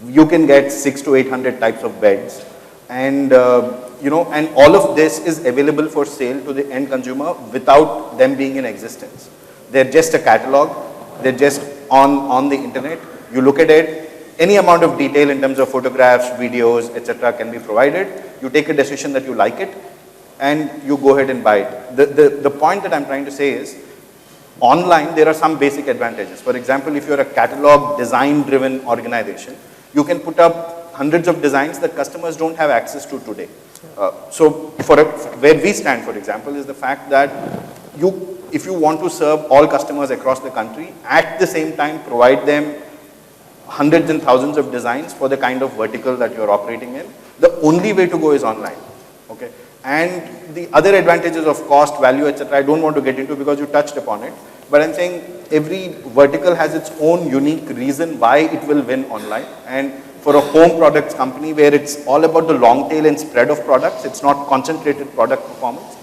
You can get 600 to 800 types of beds. And, and all of this is available for sale to the end consumer without them being in existence. They're just a catalog. They're just on the internet. You look at it, any amount of detail in terms of photographs, videos, etc. can be provided. You take a decision that you like it, and you go ahead and buy it. The point that I'm trying to say is, online there are some basic advantages. For example, if you're a catalog design-driven organization, you can put up hundreds of designs that customers don't have access to today. So where we stand, for example, is the fact that if you want to serve all customers across the country, at the same time provide them hundreds and thousands of designs for the kind of vertical that you're operating in, the only way to go is online. Okay? And the other advantages of cost, value, etc., I don't want to get into because you touched upon it. But I'm saying every vertical has its own unique reason why it will win online. And for a home products company where it's all about the long tail and spread of products, it's not concentrated product performance,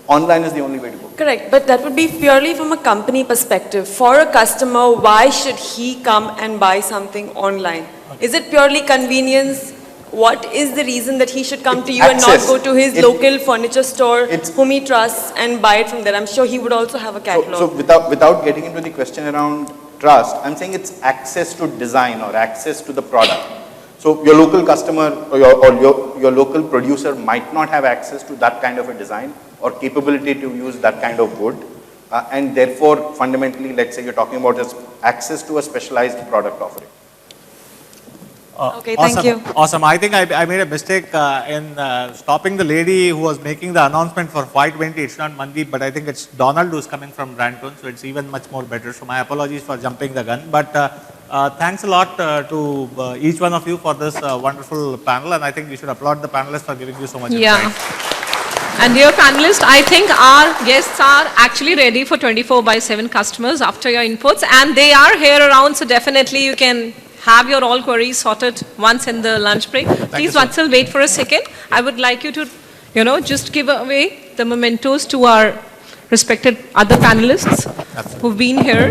online is the only way to go. Correct, but that would be purely from a company perspective. For a customer, why should he come and buy something online? Is it purely convenience? What is the reason that he should come to you and not go to his local furniture store whom he trusts and buy it from there? I'm sure he would also have a catalog. So without getting into the question around trust, I'm saying it's access to design or access to the product. So your local customer or your local producer might not have access to that kind of a design or capability to use that kind of wood. And therefore, fundamentally, let's say you're talking about access to a specialized product offering. Okay, Awesome. thank you. Awesome. I think I made a mistake in stopping the lady who was making the announcement for 520. It's not Mandeep, but I think it's Donald who's coming from Brantone, so it's even much more better. So my apologies for jumping the gun. But thanks a lot to each one of you for this wonderful panel, and I think we should applaud the panelists for giving you so much insight. And dear panelists, I think our guests are actually ready for 24/7 customers after your inputs, and they are here around, so definitely you can have your all queries sorted once in the lunch break. Please, Vatsal, wait for a second. I would like you to, just give away the mementos to our respected other panelists who've been here.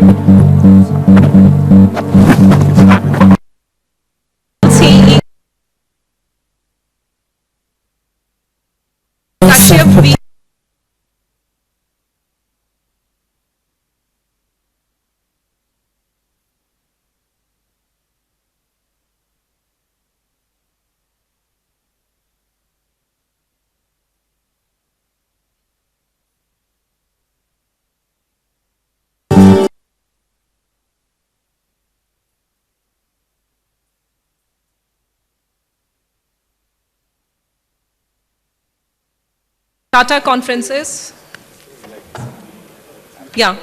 Tata conferences. Yeah.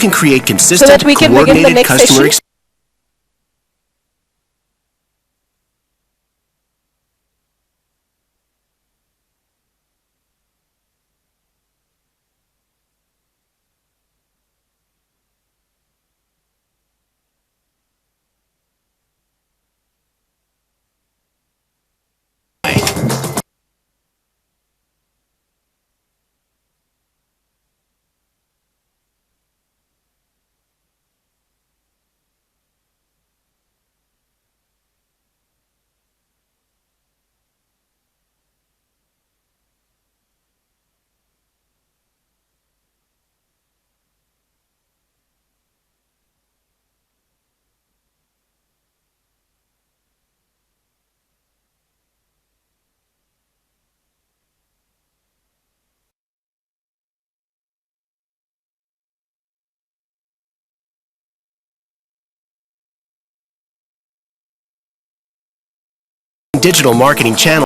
can create so consistent, that we can begin the coordinated next customer session. experience. Digital marketing channel.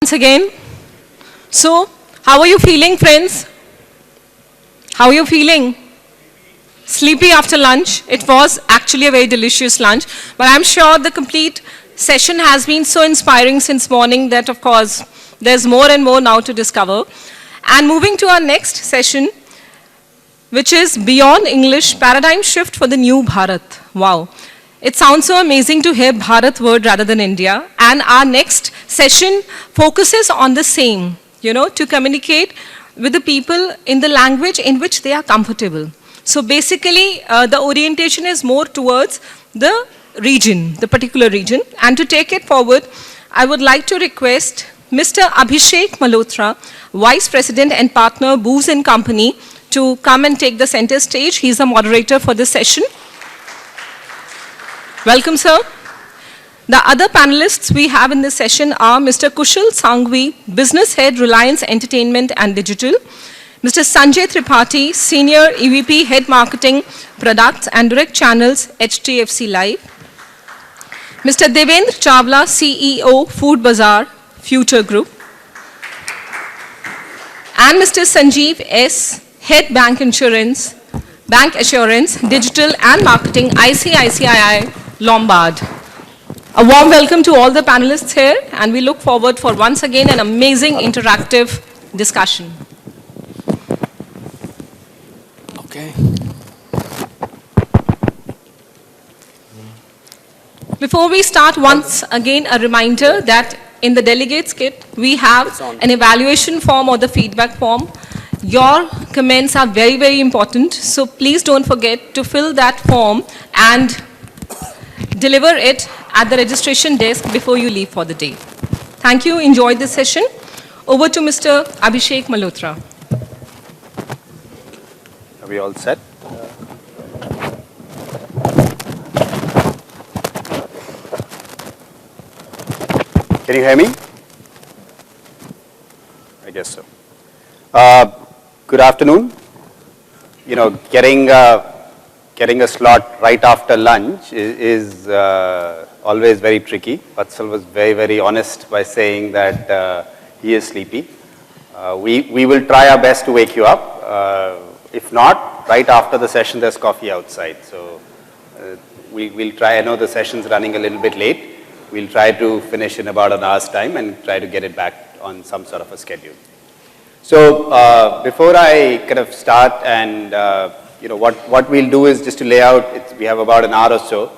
once again. So, how are you feeling, friends? How are you feeling? Sleepy after lunch? It was actually a very delicious lunch, but I'm sure the complete session has been so inspiring since morning that, of course, there's more and more now to discover. And moving to our next session, which is Beyond English, Paradigm Shift for the New Bharat. Wow. It sounds so amazing to hear Bharat word rather than India. And our next session focuses on the same, to communicate with the people in the language in which they are comfortable. So basically, the orientation is more towards the region, the particular region. And to take it forward, I would like to request Mr. Abhishek Malhotra, Vice President and Partner, Booz & Company, to come and take the center stage. He's the moderator for this session. Welcome, sir. The other panelists we have in this session are Mr. Kushal Sanghvi, Business Head, Reliance Entertainment and Digital, Mr. Sanjay Tripathi, Senior EVP, Head Marketing, Products and Direct Channels, HDFC Live, Mr. Devendra Chawla, CEO, Food Bazaar, Future Group, and Mr. Sanjeev S., Head Bank Assurance, Digital and Marketing, ICICI Lombard. A warm welcome to all the panelists here, and we look forward for once again an amazing interactive discussion. Okay. Before we start, once again a reminder that in the delegates kit we have an evaluation form or the feedback form. Your comments are very, very important, so please don't forget to fill that form and deliver it at the registration desk before you leave for the day. Thank you. Enjoy this session. Over to Mr. Abhishek Malhotra. Are we all set? Can you hear me? I guess so. Good afternoon. Getting a slot right after lunch is always very tricky. Vatsal was very, very honest by saying that he is sleepy. We will try our best to wake you up. If not, right after the session, there's coffee outside. So we'll try. I know the session's running a little bit late. We'll try to finish in about an hour's time and try to get it back on some sort of a schedule. So before I kind of start and what we'll do is just to lay out, we have about an hour or so.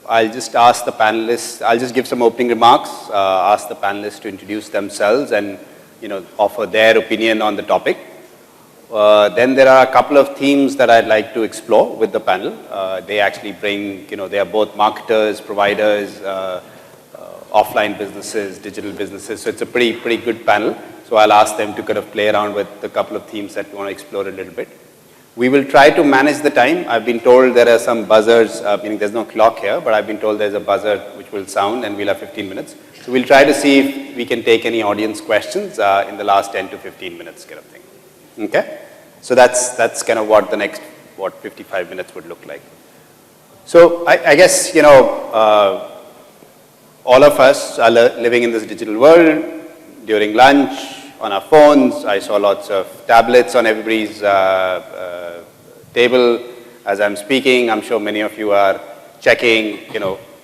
I'll just ask the panelists, I'll just give some opening remarks, ask the panelists to introduce themselves and offer their opinion on the topic. Then there are a couple of themes that I'd like to explore with the panel. They actually bring, they are both marketers, providers, offline businesses, digital businesses. So it's a pretty good panel. So I'll ask them to kind of play around with a couple of themes that we want to explore a little bit. We will try to manage the time. I've been told there are some buzzers, meaning there's no clock here, but I've been told there's a buzzer which will sound and we'll have 15 minutes. So we'll try to see if we can take any audience questions in the last 10 to 15 minutes kind of thing. Okay? So that's kind of what the next, 55 minutes would look like. So I guess, all of us are living in this digital world. During lunch, on our phones, I saw lots of tablets on everybody's table. As I'm speaking, I'm sure many of you are checking,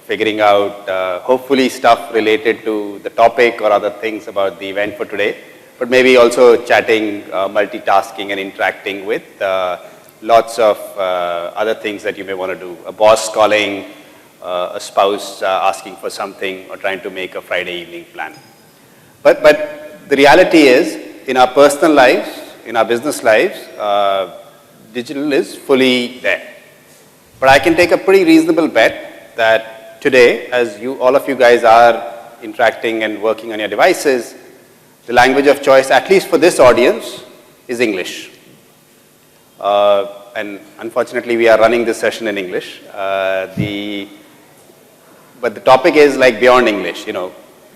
figuring out hopefully stuff related to the topic or other things about the event for today, but maybe also chatting, multitasking and interacting with lots of other things that you may want to do. A boss calling, a spouse asking for something, or trying to make a Friday evening plan. But the reality is, in our personal lives, in our business lives, digital is fully there. But I can take a pretty reasonable bet that today, as all of you guys are interacting and working on your devices, the language of choice, at least for this audience, is English. And unfortunately, we are running this session in English. But the topic is like beyond English. A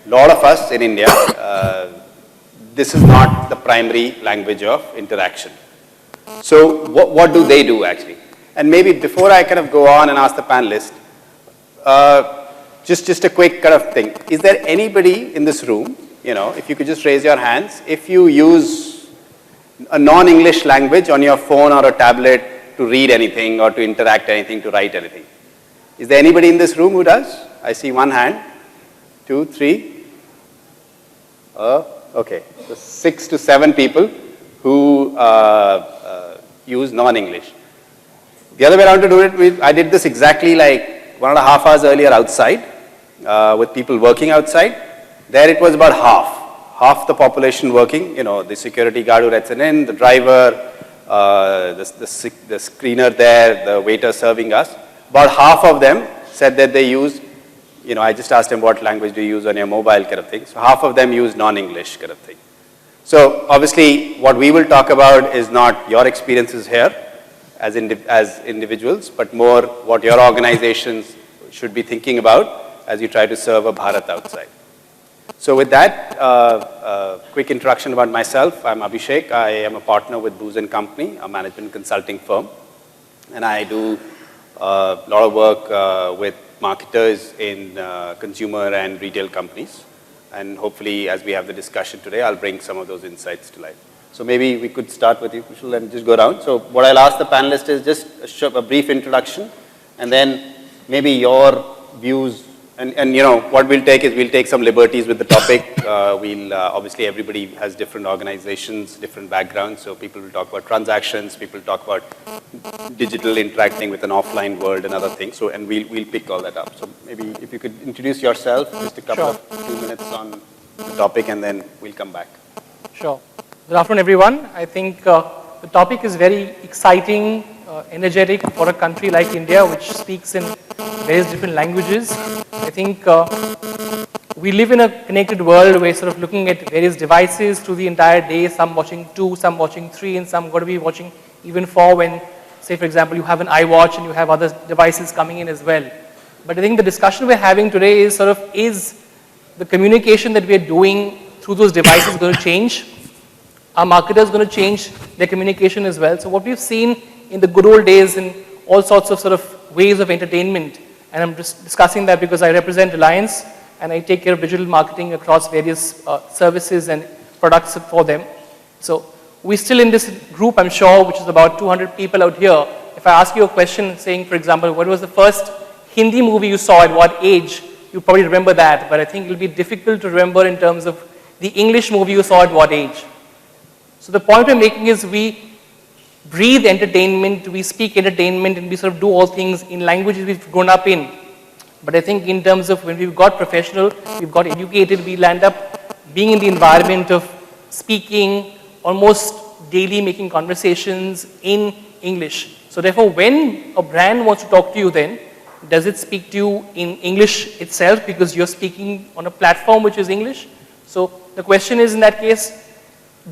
lot of us in India, this is not the primary language of interaction. So what do they do actually? And maybe before I kind of go on and ask the panelists, just a quick kind of thing. Is there anybody in this room, if you could just raise your hands, if you use a non-English language on your phone or a tablet to read anything or to interact anything, to write anything? Is there anybody in this room who does? I see one hand, 2, 3. Okay, so 6 to 7 people who use non-English. The other way around to do it, I did this exactly like 1.5 hours earlier outside with people working outside. There it was about half the population working, the security guard who lets in, the driver, the screener there, the waiter serving us. About half of them said that they use, I just asked them what language do you use on your mobile kind of thing. So half of them use non-English kind of thing. So obviously what we will talk about is not your experiences here as individuals, but more what your organizations should be thinking about as you try to serve a Bharat outside. So with that, quick introduction about myself. I'm Abhishek. I am a partner with Booz & Company, a management consulting firm. And I do a lot of work with marketers in consumer and retail companies. And hopefully, as we have the discussion today, I'll bring some of those insights to life. So maybe we could start with you, Kushal, and just go around. So what I'll ask the panelists is just a brief introduction, and then maybe your views. And what we'll take is we'll take some liberties with the topic. Obviously everybody has different organizations, different backgrounds. So people will talk about transactions, people will talk about digital interacting with an offline world and other things. So, and we'll pick all that up. So maybe if you could introduce yourself, just a couple of 2 minutes on the topic, and then we'll come back. Sure. Good afternoon, everyone. I think the topic is very exciting, energetic for a country like India, which speaks in various different languages. I think we live in a connected world where sort of looking at various devices through the entire day, some watching 2, some watching 3, and some going to be watching even 4 when, say for example, you have an iWatch and you have other devices coming in as well. But I think the discussion we're having today is is the communication that we're doing through those devices going to change? Are marketers going to change their communication as well? So what we've seen in the good old days in all sorts of ways of entertainment, and I'm just discussing that because I represent Reliance and I take care of digital marketing across various services and products for them. So we're still in this group, I'm sure, which is about 200 people out here. If I ask you a question saying, for example, what was the first Hindi movie you saw at what age, you probably remember that, but I think it'll be difficult to remember in terms of the English movie you saw at what age. So the point we're making is we breathe entertainment, we speak entertainment, and we sort of do all things in languages we've grown up in. But I think in terms of when we've got professional, we've got educated, we'll end up being in the environment of speaking almost daily, making conversations in English. So therefore, when a brand wants to talk to you then, does it speak to you in English itself because you're speaking on a platform which is English? So the question is in that case,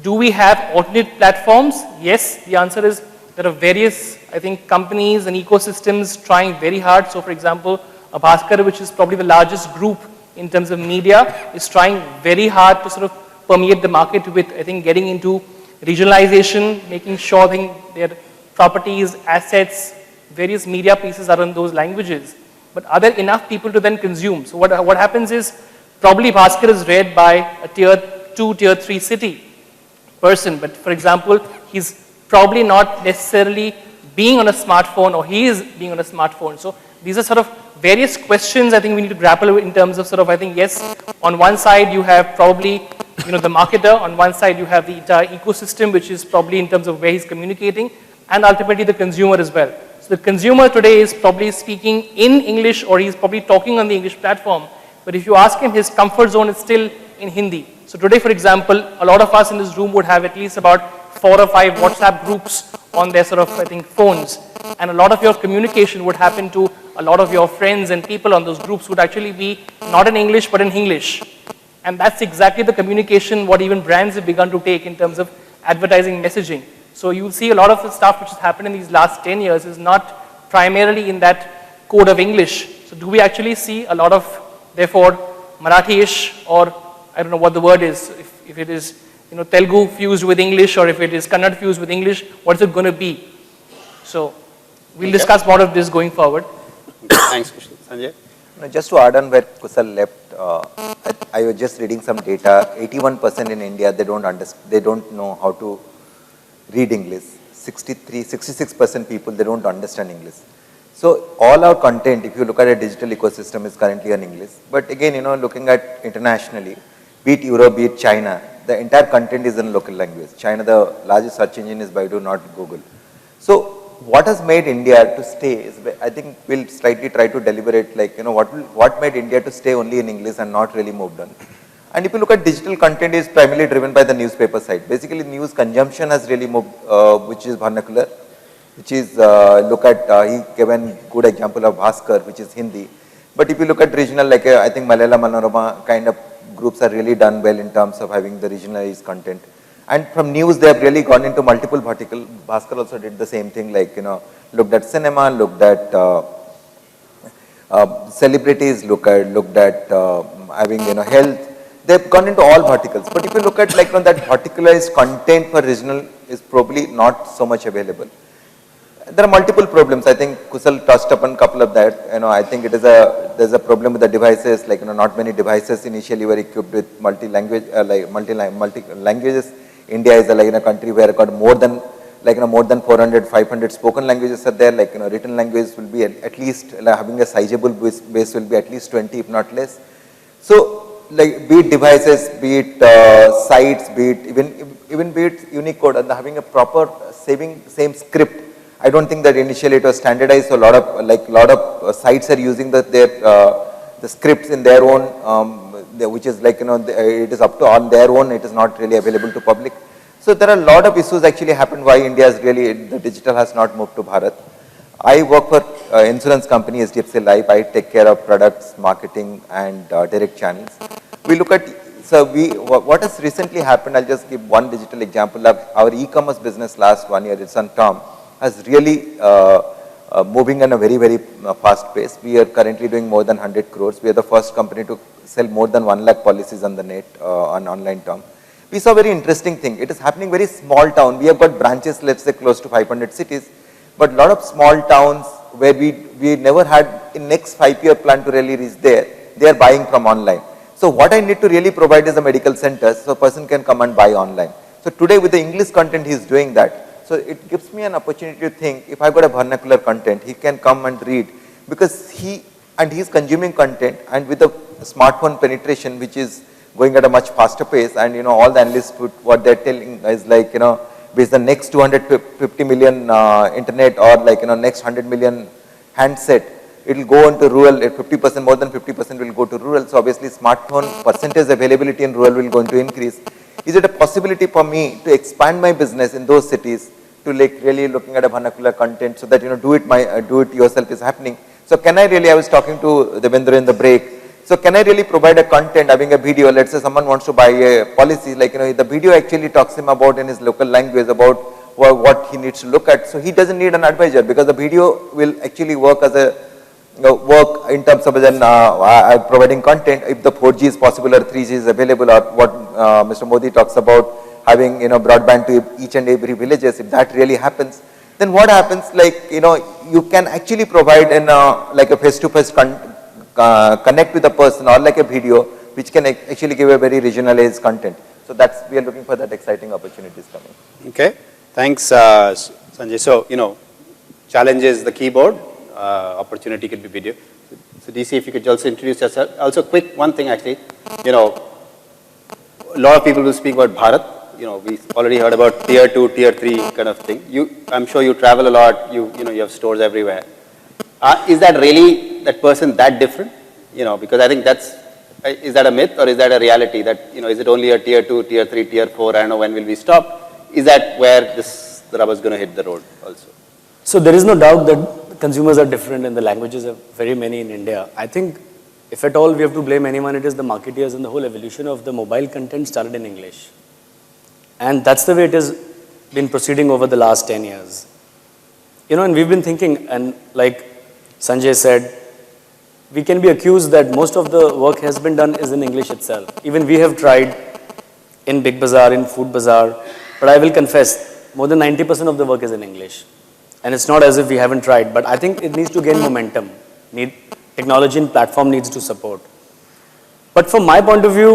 do we have alternate platforms? Yes, the answer is there are various, I think, companies and ecosystems trying very hard. So for example, Bhaskar, which is probably the largest group in terms of media, is trying very hard to sort of permeate the market with, I think, getting into regionalization, making sure their properties, assets, various media pieces are in those languages. But are there enough people to then consume? So what happens is, probably Bhaskar is read by a tier 2, tier 3 city person, but for example, he's probably not necessarily being on a smartphone, or he is being on a smartphone. So these are sort of various questions I think we need to grapple with in terms of sort of, I think, yes, on one side you have probably, the marketer, on one side you have the entire ecosystem, which is probably in terms of where he's communicating, and ultimately the consumer as well. So the consumer today is probably speaking in English, or he's probably talking on the English platform, but if you ask him, his comfort zone is still in Hindi. So today, for example, a lot of us in this room would have at least about 4 or 5 WhatsApp groups on their sort of, I think, phones. And a lot of your communication would happen to a lot of your friends and people on those groups would actually be not in English, but in English. And that's exactly the communication what even brands have begun to take in terms of advertising messaging. So you'll see a lot of the stuff which has happened in these last 10 years is not primarily in that code of English. So do we actually see a lot of, therefore, Marathi-ish, or I don't know what the word is, if it is Telugu fused with English, or if it is Kannada fused with English, what is it going to be? So we'll discuss more of this going forward. Thanks, Kushal. Sanjay? Just to add on where Kusal left, I was just reading some data. 81% in India, they don't know how to read English. 66% people, they don't understand English. So all our content, if you look at a digital ecosystem, is currently in English. But again, looking at internationally, be it Europe, be it China, the entire content is in local language. China, the largest search engine is Baidu, not Google. So what has made India to stay is, I think we'll slightly try to deliberate, like, what made India to stay only in English and not really moved on. And if you look at digital content, is primarily driven by the newspaper side. Basically, news consumption has really moved, which is vernacular, which is, he gave a good example of Bhaskar, which is Hindi. But if you look at regional, like I think Malayalam, Manorama kind of groups are really done well in terms of having the regionalized content. And from news, they have really gone into multiple verticals. Bhaskar also did the same thing, like, looked at cinema, looked at celebrities, looked at having, health. They've gone into all verticals. But if you look at, like, that verticalized content for regional is probably not so much available. There are multiple problems. I think Kusal touched upon a couple of that. I think there's a problem with the devices. Like, not many devices initially were equipped with multi-language, multi-languages. India is a country where got more than 400, 500 spoken languages are there. Like, written language will be at least, having a sizable base will be at least 20, if not less. So, like, be it devices, be it sites, be it even be it Unicode, and having a proper same script. I don't think that initially it was standardized. So a lot of sites are using the scripts in their own, which is like, it is up to on their own. It is not really available to public. So there are a lot of issues actually happen why India is really, the digital has not moved to Bharat. I work for insurance company HDFC Life. I take care of products, marketing, and direct channels. We look at, what has recently happened, I'll just give one digital example of our e-commerce business last 1 year. It's on Tom. Has really moving on a very, very fast pace. We are currently doing more than 100 crores. We are the first company to sell more than 1 lakh policies on the net, on online term. We saw a very interesting thing. It is happening very small town. We have got branches, let's say, close to 500 cities, but a lot of small towns where we never had in next 5-year plan to really reach there, they are buying from online. So what I need to really provide is a medical center so a person can come and buy online. So today with the English content, he is doing that. So it gives me an opportunity to think, if I got a vernacular content, he can come and read, because he's consuming content, and with the smartphone penetration, which is going at a much faster pace, and all the analysts what they're telling is like, with the next 250 million internet, or like, next 100 million handset, it will go into rural, 50%, more than 50% will go to rural. So obviously smartphone percentage availability in rural will going to increase. Is it a possibility for me to expand my business in those cities to like really looking at a vernacular content so that, do it yourself is happening? So can I really, I was talking to Devendra in the break, so can I really provide a content, having a video, let's say someone wants to buy a policy, like, the video actually talks him about in his local language about what he needs to look at. So he doesn't need an advisor, because the video will actually work as a, work in terms of then providing content, if the 4G is possible or 3G is available, or what Mr. Modi talks about, having, broadband to each and every villages. If that really happens, then what happens, like, you can actually provide in like a face-to-face connect with a person, or like a video, which can actually give a very regionalized content. So we are looking for that exciting opportunities coming. Okay, thanks Sanjay. So, challenge is the keyboard, opportunity could be video. So DC, if you could also introduce yourself. Also quick, one thing actually, a lot of people will speak about Bharat. We already heard about tier 2, tier 3 kind of thing. I'm sure you travel a lot, you have stores everywhere. Is that really, that person that different? Because I think is that a myth, or is that a reality that, is it only a tier 2, tier 3, tier 4, I don't know when will we stop? Is that where the rubber is going to hit the road also? So there is no doubt that consumers are different and the languages are very many in India. I think if at all we have to blame anyone, it is the marketeers, and the whole evolution of the mobile content started in English. And that's the way it has been proceeding over the last 10 years. And we've been thinking, and like Sanjay said, we can be accused that most of the work has been done is in English itself. Even we have tried in Big Bazaar, in Food Bazaar, but I will confess, more than 90% of the work is in English. And it's not as if we haven't tried, but I think it needs to gain momentum. Take technology and platform needs to support. But from my point of view,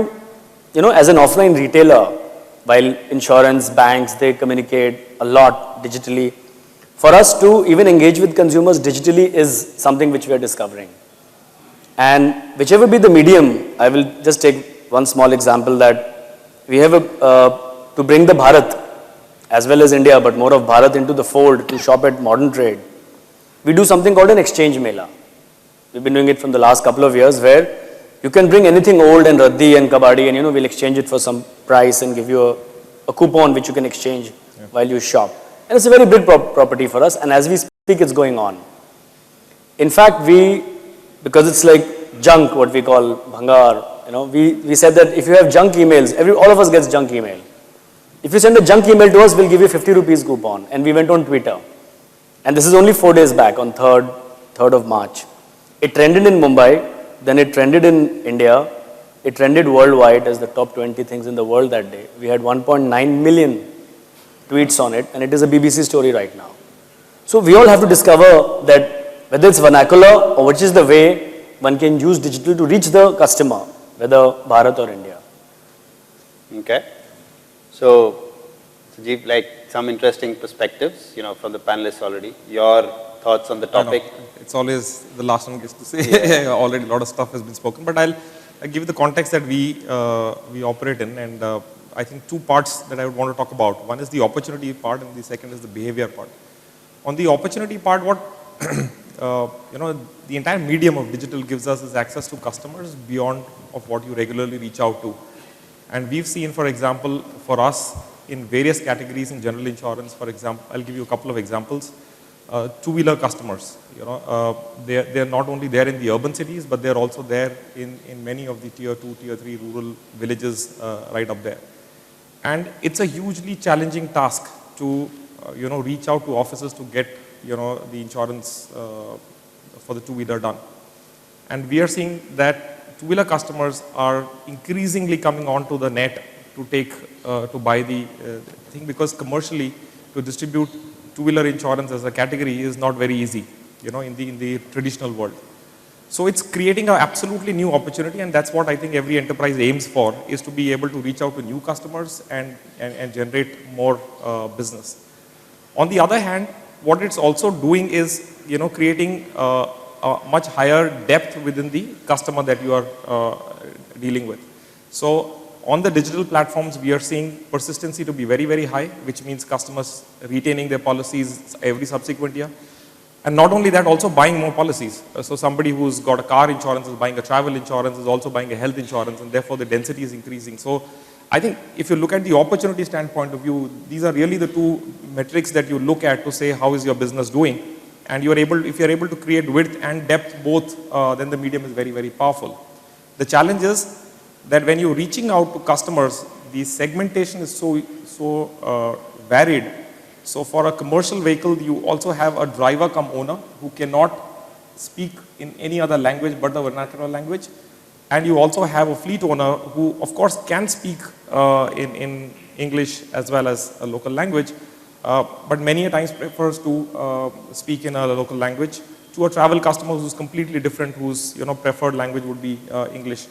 as an offline retailer, while insurance, banks, they communicate a lot digitally, for us to even engage with consumers digitally is something which we are discovering. And whichever be the medium, I will just take one small example that we have to bring the Bharat as well as India, but more of Bharat into the fold to shop at modern trade. We do something called an exchange mela. We've been doing it from the last couple of years where you can bring anything old and raddi and kabaddi and we'll exchange it for some price and give you a coupon which you can exchange while you shop. And it's a very big property for us, and as we speak it's going on. In fact, because it's like junk, what we call bhangar, we said that if you have junk emails, all of us gets junk email. If you send a junk email to us, we'll give you 50 rupees coupon. And we went on Twitter. And this is only 4 days back on 3rd of March. It trended in Mumbai, then it trended in India, it trended worldwide as the top 20 things in the world that day. We had 1.9 million tweets on it, and it is a BBC story right now. So we all have to discover that whether it's vernacular or which is the way one can use digital to reach the customer, whether Bharat or India. Okay. So, Sanjeev, like some interesting perspectives, from the panelists already. Your thoughts on the topic? It's always the last one gets to say. Yeah. Already a lot of stuff has been spoken, but I'll give you the context that we operate in, and I think 2 parts that I would want to talk about. One is the opportunity part, and the second is the behavior part. On the opportunity part, what the entire medium of digital gives us is access to customers beyond of what you regularly reach out to. And we've seen, for example, for us in various categories in general insurance, for example, I'll give you a couple of examples. Two-wheeler customers, they're not only there in the urban cities, but they're also there in many of the tier 2, tier 3 rural villages right up there. And it's a hugely challenging task to, reach out to offices to get, the insurance for the two-wheeler done. And we are seeing that two-wheeler customers are increasingly coming onto the net to buy the thing, because commercially to distribute two-wheeler insurance as a category is not very easy, in the traditional world. So it's creating an absolutely new opportunity, and that's what I think every enterprise aims for, is to be able to reach out to new customers and generate more business. On the other hand, what it's also doing is, creating a much higher depth within the customer that you are dealing with. So on the digital platforms, we are seeing persistency to be very, very high, which means customers retaining their policies every subsequent year. And not only that, also buying more policies. So somebody who's got a car insurance is buying a travel insurance, is also buying a health insurance, and therefore the density is increasing. So I think if you look at the opportunity standpoint of view, these are really the 2 metrics that you look at to say how is your business doing. And if you're able to create width and depth both, then the medium is very, very powerful. The challenge is that when you're reaching out to customers, the segmentation is so varied. So for a commercial vehicle, you also have a driver cum owner who cannot speak in any other language but the vernacular language. And you also have a fleet owner who, of course, can speak in English as well as a local language, but many a times prefers to speak in a local language, to a travel customer who's completely different, whose preferred language would be English.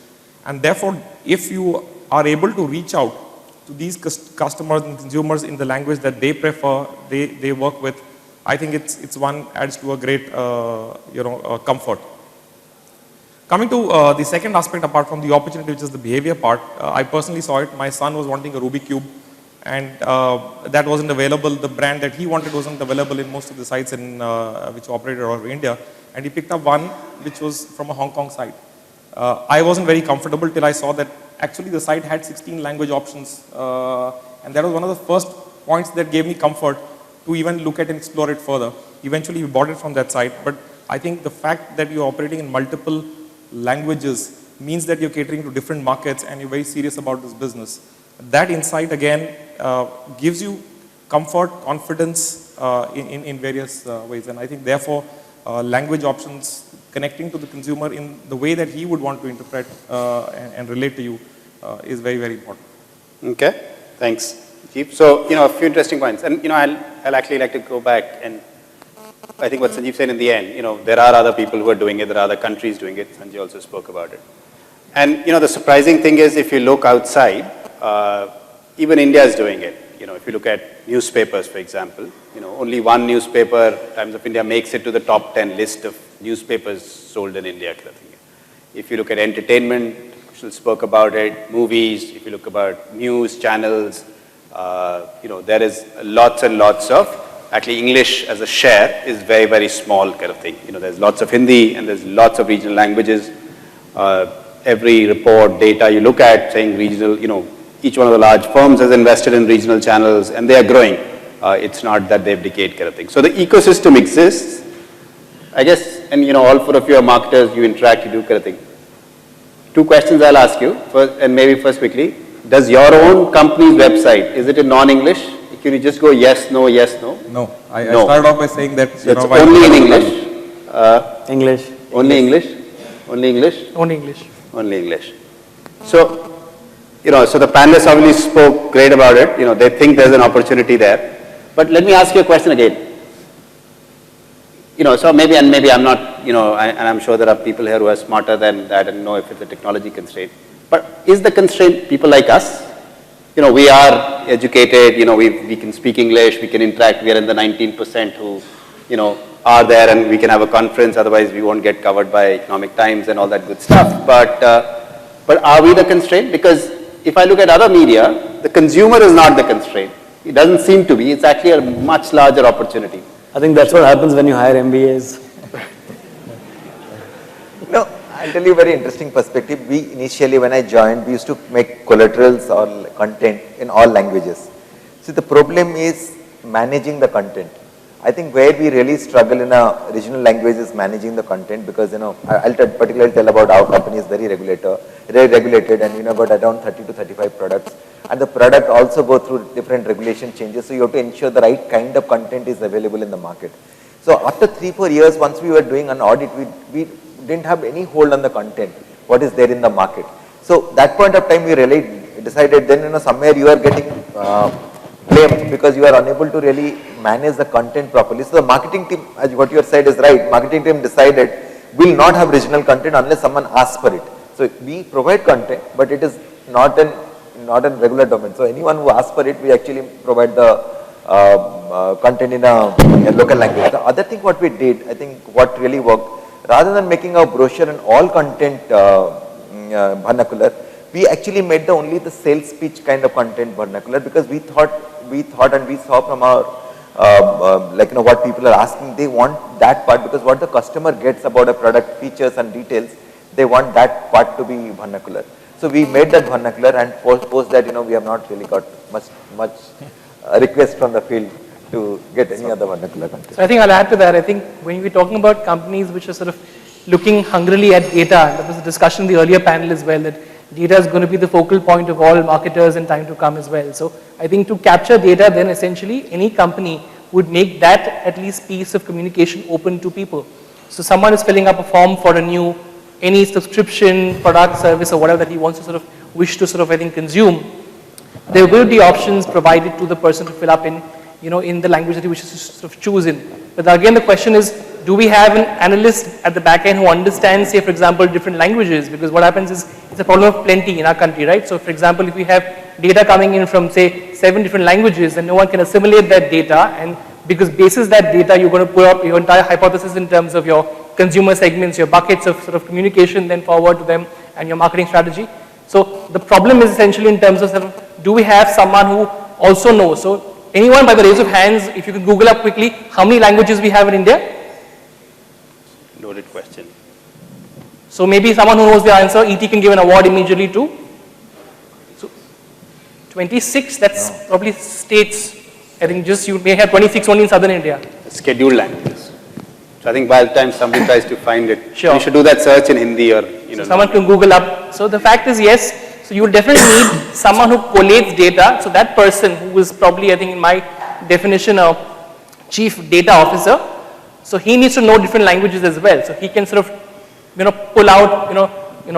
And therefore, if you are able to reach out to these customers and consumers in the language that they prefer, they work with, I think it's one adds to a great comfort. Coming to the second aspect apart from the opportunity, which is the behavior part, I personally saw it. My son was wanting a Rubik Cube, and that wasn't available. The brand that he wanted wasn't available in most of the sites which operated all over India, and he picked up one which was from a Hong Kong site. I wasn't very comfortable till I saw that actually the site had 16 language options, and that was one of the first points that gave me comfort to even look at and explore it further. Eventually we bought it from that site, but I think the fact that you're operating in multiple languages means that you're catering to different markets and you're very serious about this business. That insight again gives you comfort, confidence in various ways, and I think therefore language options, connecting to the consumer in the way that he would want to interpret and relate to you is very, very important. Okay, thanks, Jeep. So, a few interesting points. And, I'll actually like to go back and I think what Sanjeev said in the end, there are other people who are doing it, there are other countries doing it. Sanjay also spoke about it. And, the surprising thing is if you look outside, even India is doing it. If you look at newspapers, for example, only one newspaper, Times of India, makes it to the top 10 list of newspapers sold in India. If you look at entertainment, Kushal spoke about it, movies, if you look about news channels, there is lots and lots of, actually English as a share is very, very small kind of thing. There's lots of Hindi and there's lots of regional languages. Every report, data you look at saying regional, each one of the large firms has invested in regional channels and they are growing. It's not that they've decayed kind of thing. So the ecosystem exists, I guess, and all four of you are marketers, you interact, you do kind of thing. Two questions I'll ask you, first, and maybe first quickly. Does your own company's website, is it in non-English? Can you just go yes, no, yes, no? No. I started off by saying that, so it's only in English. English. Only English? Only English? Only English. Only English. So, so the panelists obviously spoke great about it. They think there's an opportunity there. But let me ask you a question again. So maybe I'm not, and I'm sure there are people here who are smarter than that and know if it's a technology constraint. But is the constraint people like us? We are educated, we can speak English, we can interact, we are in the 19% who, are there and we can have a conference, otherwise we won't get covered by Economic Times and all that good stuff. But are we the constraint? Because if I look at other media, the consumer is not the constraint. It doesn't seem to be. It's actually a much larger opportunity. I think that's what happens when you hire MBAs. No, I'll tell you a very interesting perspective. We initially, when I joined, we used to make collaterals or content in all languages. See, the problem is managing the content. I think where we really struggle in a regional language is managing the content because, I'll particularly tell about our company is very regulated and, got around 30 to 35 products. And the product also go through different regulation changes. So you have to ensure the right kind of content is available in the market. So after 3-4 years, once we were doing an audit, we didn't have any hold on the content, what is there in the market. So that point of time, we really decided then, somewhere you are getting blamed because you are unable to really manage the content properly. So the marketing team, as what you have said is right, marketing team decided will not have regional content unless someone asks for it. So we provide content, but it is not in regular domain. So anyone who asks for it, we actually provide the content in a local language. The other thing what we did, I think what really worked, rather than making a brochure and all content vernacular, we actually made only the sales pitch kind of content vernacular because we thought and we saw from our what people are asking, they want that part because what the customer gets about a product features and details, they want that part to be vernacular. So we made that vernacular and post that, we have not really got much request from the field to get any other vernacular content. So I think I'll add to that. I think when we're talking about companies which are sort of looking hungrily at data, there was a discussion in the earlier panel as well that data is going to be the focal point of all marketers in time to come as well. So I think to capture data, then essentially any company would make that at least piece of communication open to people. So someone is filling up a form for any subscription, product, service or whatever that he wants to wish to consume. There will be options provided to the person to fill up in, in the language that he wishes to choose in. But again, the question is, do we have an analyst at the back end who understands, say, for example, different languages? Because what happens is, it's a problem of plenty in our country, right? So, for example, if we have data coming in from, say, 7 different languages, then no one can assimilate that data. And because basis that data, you're going to put up your entire hypothesis in terms of your consumer segments, your buckets of communication, then forward to them, and your marketing strategy. So, the problem is essentially in terms of, do we have someone who also knows? So, anyone by the raise of hands, if you can Google up quickly, how many languages we have in India? Loaded question. So maybe someone who knows the answer, ET can give an award immediately to. So 26, that's probably states. I think you may have 26 only in southern India. Scheduled languages. So I think by the time somebody tries to find it, sure, you should do that search in Hindi or, so someone can Google up. So the fact is, yes, so you will definitely need someone who collates data. So that person who is probably, I think in my definition, a chief data officer. So he needs to know different languages as well. So he can pull out,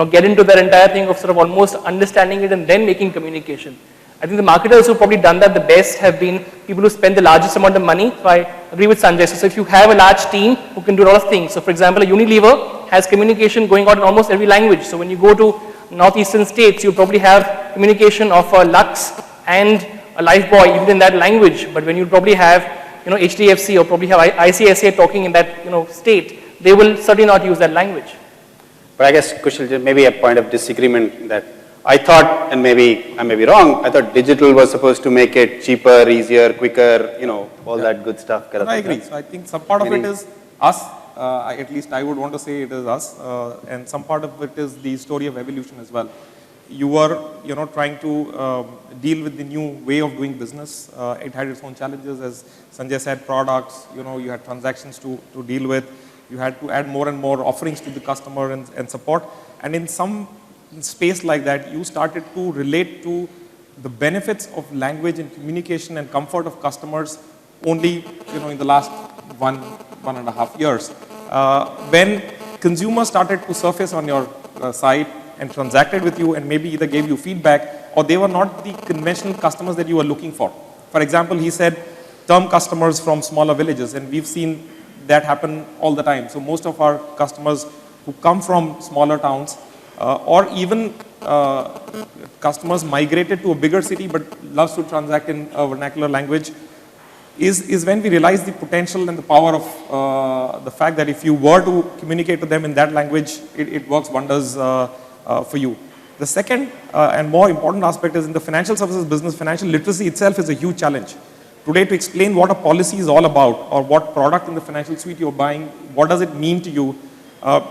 get into that entire thing of almost understanding it and then making communication. I think the marketers who probably done that the best have been people who spend the largest amount of money. So I agree with Sanjay. So if you have a large team who can do a lot of things. So for example, a Unilever has communication going on in almost every language. So when you go to northeastern states, you probably have communication of Lux and a Lifebuoy even in that language. But when you probably have, HDFC or probably have ICICI talking in that, state, they will certainly not use that language. But I guess, Kushal, maybe a point of disagreement that I thought, and maybe I may be wrong, I thought digital was supposed to make it cheaper, easier, quicker, all that good stuff. I agree. So I think some part of it is us, at least I would want to say it is us, and some part of it is the story of evolution as well. You were, trying to deal with the new way of doing business. It had its own challenges, as Sanjay said, products, you had transactions to deal with. You had to add more and more offerings to the customer and support. And in some space like that, you started to relate to the benefits of language and communication and comfort of customers only, in the last one and a half years. When consumers started to surface on your site and transacted with you and maybe either gave you feedback or they were not the conventional customers that you were looking for. For example, he said term customers from smaller villages, and we've seen that happen all the time. So most of our customers who come from smaller towns or even customers migrated to a bigger city but loves to transact in a vernacular language is when we realize the potential and the power of the fact that if you were to communicate to them in that language, it works wonders for you. The second and more important aspect is in the financial services business, financial literacy itself is a huge challenge. Today, to explain what a policy is all about or what product in the financial suite you're buying, what does it mean to you,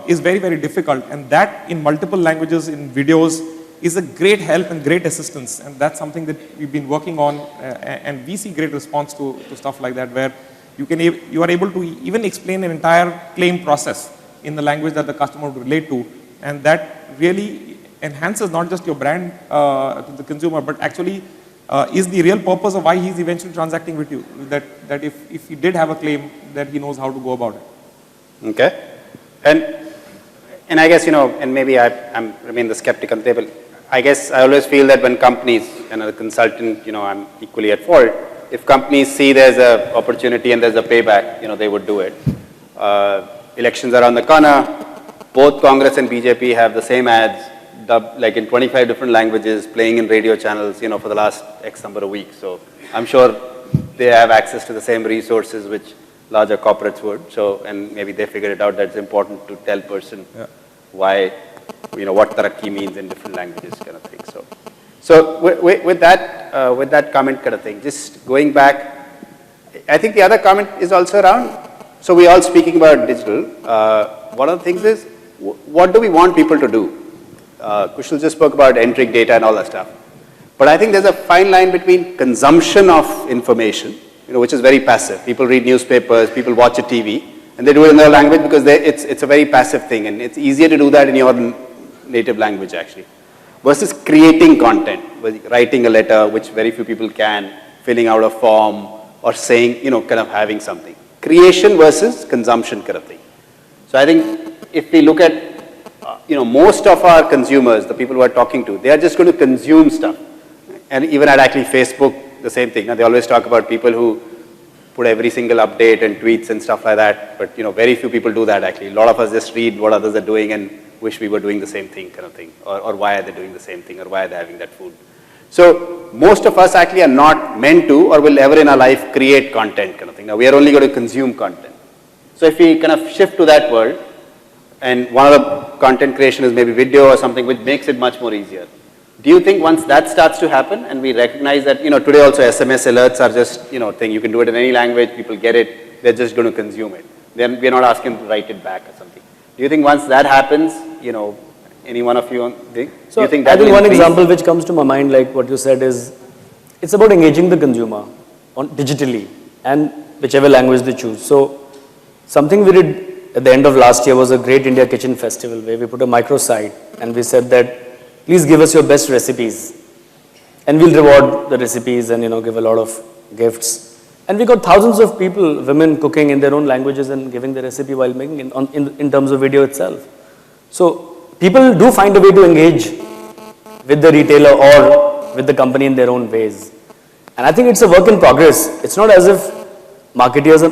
is very, very difficult. And that in multiple languages, in videos, is a great help and great assistance. And that's something that we've been working on, and we see great response to stuff like that, where you are able to even explain an entire claim process in the language that the customer would relate to. And that really enhances not just your brand to the consumer, but actually is the real purpose of why he's eventually transacting with you. That if he did have a claim, that he knows how to go about it. Okay. And I guess, and maybe I remain the skeptic on the table. I guess I always feel that when companies, and as a consultant, I'm equally at fault. If companies see there's an opportunity and there's a payback, they would do it. Elections are around the corner. Both Congress and BJP have the same ads, dubbed like in 25 different languages, playing in radio channels, for the last X number of weeks. So I'm sure they have access to the same resources which larger corporates would. So, and maybe they figured it out that it's important to tell person why, what tarakki means in different languages kind of thing. So with that comment kind of thing, just going back, I think the other comment is also around, so we're all speaking about digital. One of the things is, what do we want people to do? Kushal just spoke about entering data and all that stuff. But I think there's a fine line between consumption of information, which is very passive. People read newspapers, people watch a TV, and they do it in their language because it's a very passive thing, and it's easier to do that in your native language actually. Versus creating content, writing a letter, which very few people can, filling out a form, or saying, kind of having something. Creation versus consumption kind of thing. So I think if we look at most of our consumers, the people who are talking to, they are just going to consume stuff. And even at actually Facebook, the same thing. They always talk about people who put every single update and tweets and stuff like that. But, very few people do that actually. A lot of us just read what others are doing and wish we were doing the same thing kind of thing. Or why are they doing the same thing, or why are they having that food. So most of us actually are not meant to or will ever in our life create content kind of thing. Now we are only going to consume content. So if we kind of shift to that world, and one of the content creation is maybe video or something which makes it much more easier. Do you think once that starts to happen and we recognize that, today also SMS alerts are just, thing, you can do it in any language, people get it, they're just going to consume it. Then we're not asking to write it back or something. Do you think once that happens, any one of you think? So do you think that I think will one increase? example which comes to my mind, like what you said, is it's about engaging the consumer digitally and whichever language they choose. So something we did at the end of last year was a Great India Kitchen Festival where we put a microsite and we said that please give us your best recipes and we'll reward the recipes and give a lot of gifts. And we got thousands of people, women cooking in their own languages and giving the recipe while making it in terms of video itself. So people do find a way to engage with the retailer or with the company in their own ways. And I think it's a work in progress. It's not as if marketeers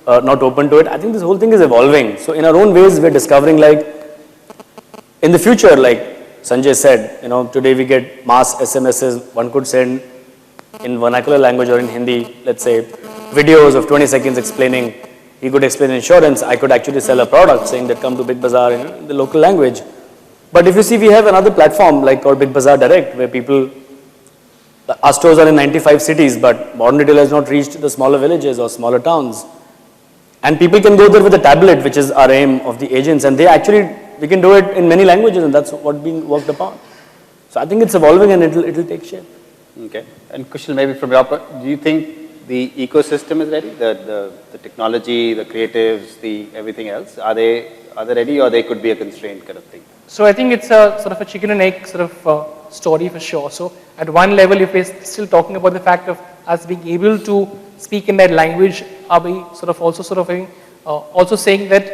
are not open to it. I think this whole thing is evolving. So in our own ways, we're discovering like, in the future, like Sanjay said, you know, today we get mass SMSs. One could send in vernacular language or in Hindi, let's say, videos of 20 seconds explaining. He could explain insurance. I could actually sell a product saying that come to Big Bazaar in the local language. But if you see, we have another platform like called Big Bazaar Direct, where people, our stores are in 95 cities, but modern retail has not reached the smaller villages or smaller towns. And people can go there with a tablet, which is our aim of the agents, and they actually, we can do it in many languages, and that's what's being worked upon. So I think it's evolving and it'll take shape. Okay. And Kushal, maybe from your point, do you think the ecosystem is ready? The technology, the creatives, the everything else, are they ready, or they could be a constraint kind of thing? So I think it's a sort of a chicken and egg sort of story for sure. So at one level, if we're still talking about the fact of us being able to speak in that language, are we sort of also saying that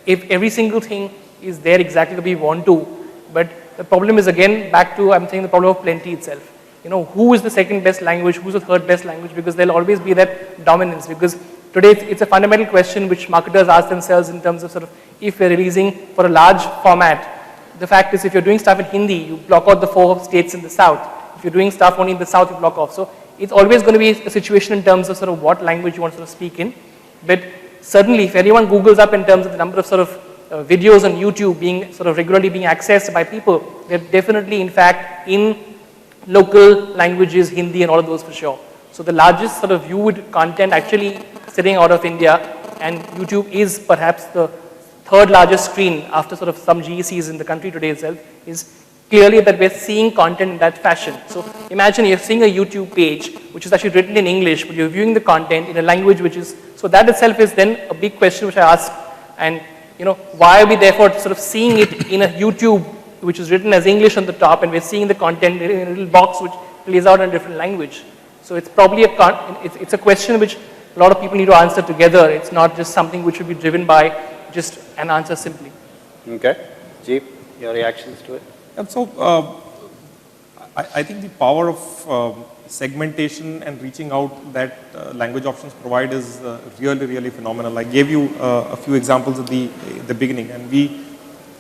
if every single thing is there exactly the way we want to, but the problem is again back to, I'm saying, the problem of plenty itself. You know, who is the second best language, who's the third best language, because there'll always be that dominance. Because today it's a fundamental question which marketers ask themselves in terms of sort of if we're releasing for a large format. The fact is, if you're doing stuff in Hindi, you block out the 4 states in the south. If you're doing stuff only in the south, you block off. So it's always going to be a situation in terms of sort of what language you want to sort of speak in. But certainly, if anyone Googles up in terms of the number of sort of videos on YouTube being sort of regularly being accessed by people, they're definitely, in fact, in local languages, Hindi and all of those for sure. So the largest sort of viewed content actually sitting out of India, and YouTube is perhaps the third largest screen after sort of some GECs in the country today itself, is clearly that we're seeing content in that fashion. So imagine you're seeing a YouTube page which is actually written in English, but you're viewing the content in a language which is, so that itself is then a big question which I ask, and you know, why are we therefore sort of seeing it in a YouTube which is written as English on the top, and we're seeing the content in a little box which plays out in a different language. So it's probably it's a question which a lot of people need to answer together. It's not just something which should be driven by just an answer simply. Okay. Jeep, your reactions to it? And so, I think the power of segmentation and reaching out that language options provide is really, really phenomenal. I gave you a few examples at the beginning, and we,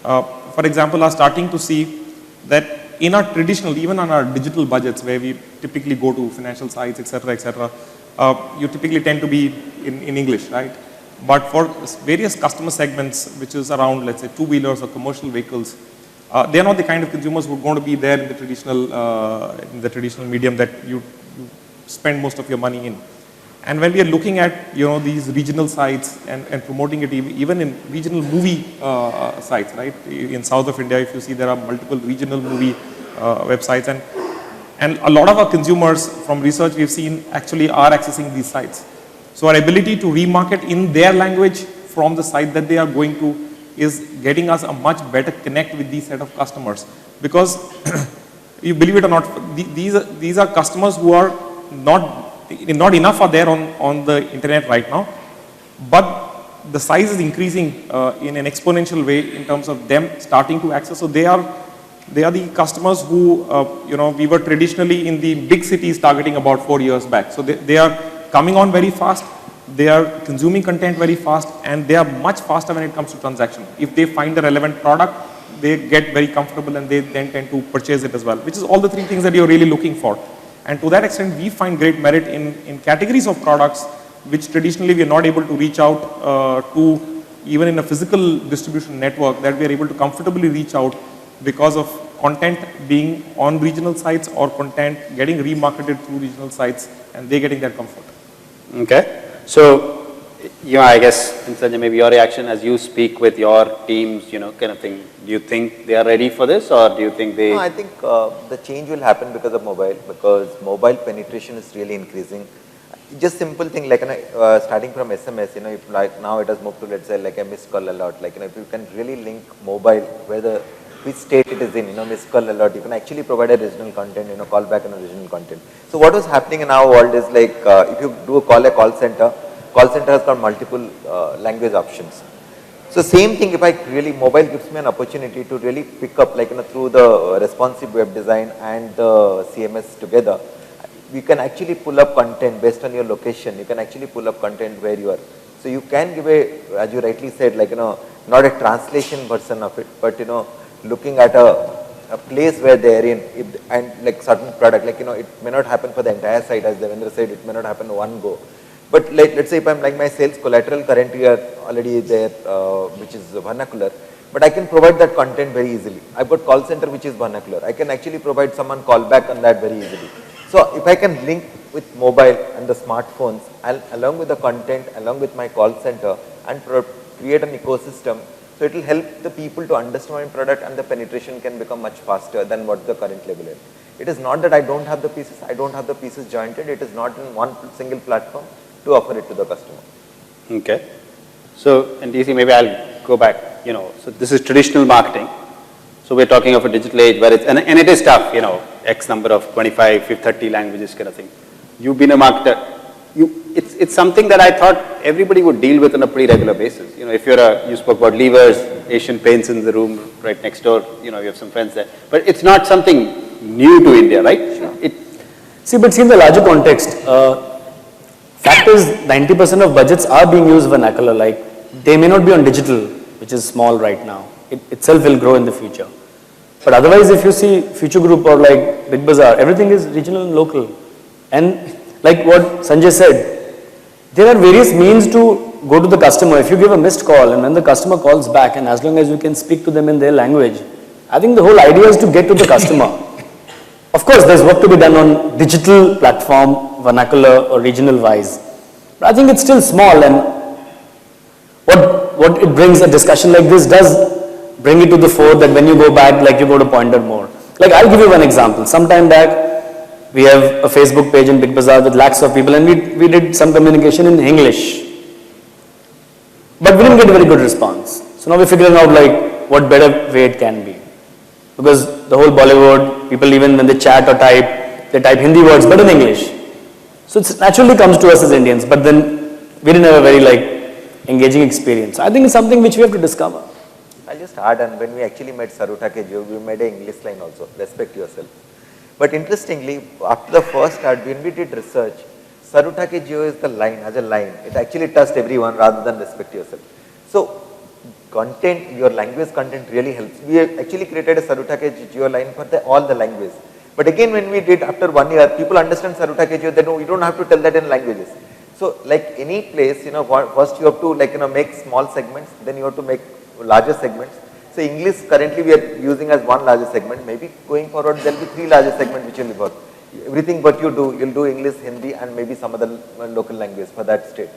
for example, are starting to see that in our traditional, even on our digital budgets, where we typically go to financial sites, etc., you typically tend to be in English, right? But for various customer segments, which is around, let's say, two-wheelers or commercial vehicles, they are not the kind of consumers who are going to be there in the traditional medium that you spend most of your money in. And when we are looking at, you know, these regional sites and promoting it even in regional movie sites, right? In south of India, if you see, there are multiple regional movie websites, and a lot of our consumers, from research we've seen, actually are accessing these sites. So our ability to remarket in their language from the site that they are going to is getting us a much better connect with these set of customers. Because you believe it or not, these are customers who are not enough are there on the internet right now, but the size is increasing in an exponential way in terms of them starting to access. So they are the customers who, you know, we were traditionally in the big cities targeting about 4 years back. So they are coming on very fast, they are consuming content very fast, and they are much faster when it comes to transaction. If they find the relevant product, they get very comfortable and they then tend to purchase it as well, which is all the 3 things that you're really looking for. And to that extent, we find great merit in categories of products which traditionally we are not able to reach out to, even in a physical distribution network, that we are able to comfortably reach out because of content being on regional sites or content getting remarketed through regional sites and they getting that comfort. Okay. So, you know, I guess, Sanjay, maybe your reaction as you speak with your teams, you know, kind of thing. Do you think they are ready for this, or do you think they... No, I think the change will happen because of mobile, because mobile penetration is really increasing. Just simple thing like, starting from SMS, you know, if like now it has moved to, let's say, like a missed call alert, like, you know, if you can really link mobile, which state it is in, you know, missed call alert, you can actually provide a regional content, you know, call back on a regional content. So what was happening in our world is like, if you do a call center has got multiple language options. So same thing, if I really, mobile gives me an opportunity to really pick up, like, through the responsive web design and the CMS together, you can actually pull up content based on your location. You can actually pull up content where you are. So you can give a, as you rightly said, like, not a translation version of it, but, looking at a place where they are in, and like certain product, like, it may not happen for the entire site, as Devendra said, it may not happen one go. But let's say if I'm like my sales collateral currently are already there, which is vernacular, but I can provide that content very easily. I've got call center which is vernacular. I can actually provide someone callback on that very easily. So if I can link with mobile and the smartphones, along with the content, along with my call center, and create an ecosystem, so it will help the people to understand my product, and the penetration can become much faster than what the current level is. It is not that I don't have the pieces, I don't have the pieces jointed. It is not in one single platform to offer it to the customer. Okay. So, and DC, maybe I'll go back, so this is traditional marketing. So we're talking of a digital age where it's, and it is tough, X number of 25, 30 languages kind of thing. You've been a marketer. It's something that I thought everybody would deal with on a pretty regular basis. If you spoke about levers, Asian Paints in the room right next door, you have some friends there. But it's not something new to India, right? But see in the larger context, fact is 90% of budgets are being used vernacular, like they may not be on digital, which is small right now. It itself will grow in the future. But otherwise, if you see Future Group or like Big Bazaar, everything is regional and local. And like what Sanjay said, there are various means to go to the customer. If you give a missed call and when the customer calls back, and as long as you can speak to them in their language, I think the whole idea is to get to the customer. Of course, there's work to be done on digital platform, vernacular or regional wise. But I think it's still small, and what it brings, a discussion like this does bring it to the fore, that when you go back, like you go to Pointer more. Like I'll give you one example. Sometime back, we have a Facebook page in Big Bazaar with lakhs of people, and we did some communication in English. But we didn't get a very good response. So now we're figuring out like what better way it can be. Because the whole Bollywood, people even when they chat or type, they type Hindi words but in English. So it naturally comes to us as Indians, but then we didn't have a very engaging experience. I think it's something which we have to discover. I'll just add, and when we actually met Sarutha Kejo, we made an English line also, respect yourself. But interestingly, after the first ad, when we did research, Sarutha Kejo is the line, as a line. It actually touched everyone rather than respect yourself. So content, your language content really helps. We actually created a Sarutha Kejo line for all the languages. But again, when we did after 1 year, people understand Sarutha Kejo, then you don't have to tell that in languages. So like any place, first you have to make small segments, then you have to make larger segments. So English currently we are using as one larger segment. Maybe going forward there will be 3 larger segments which will work. Everything what you do, you'll do English, Hindi, and maybe some other local language for that state.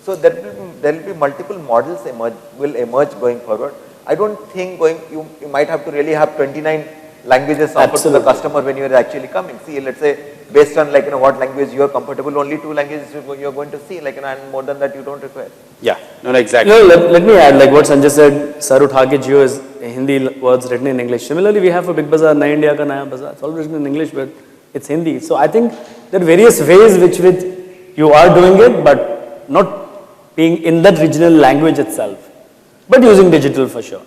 So there will be multiple models will emerge going forward. I don't think you might have to really have 29 languages offered to the customer when you are actually coming. See, let's say based on what language you are comfortable, only 2 languages you are going to see, and more than that you don't require. Yeah, no, exactly. Let me add, like what Sanjay said, Sarut Hage Jio is Hindi words written in English. Similarly, we have a Big Bazaar, Naya India ka Naya Bazaar. It's all written in English, but it's Hindi. So I think there are various ways which you are doing it, but not being in that regional language itself, but using digital for sure.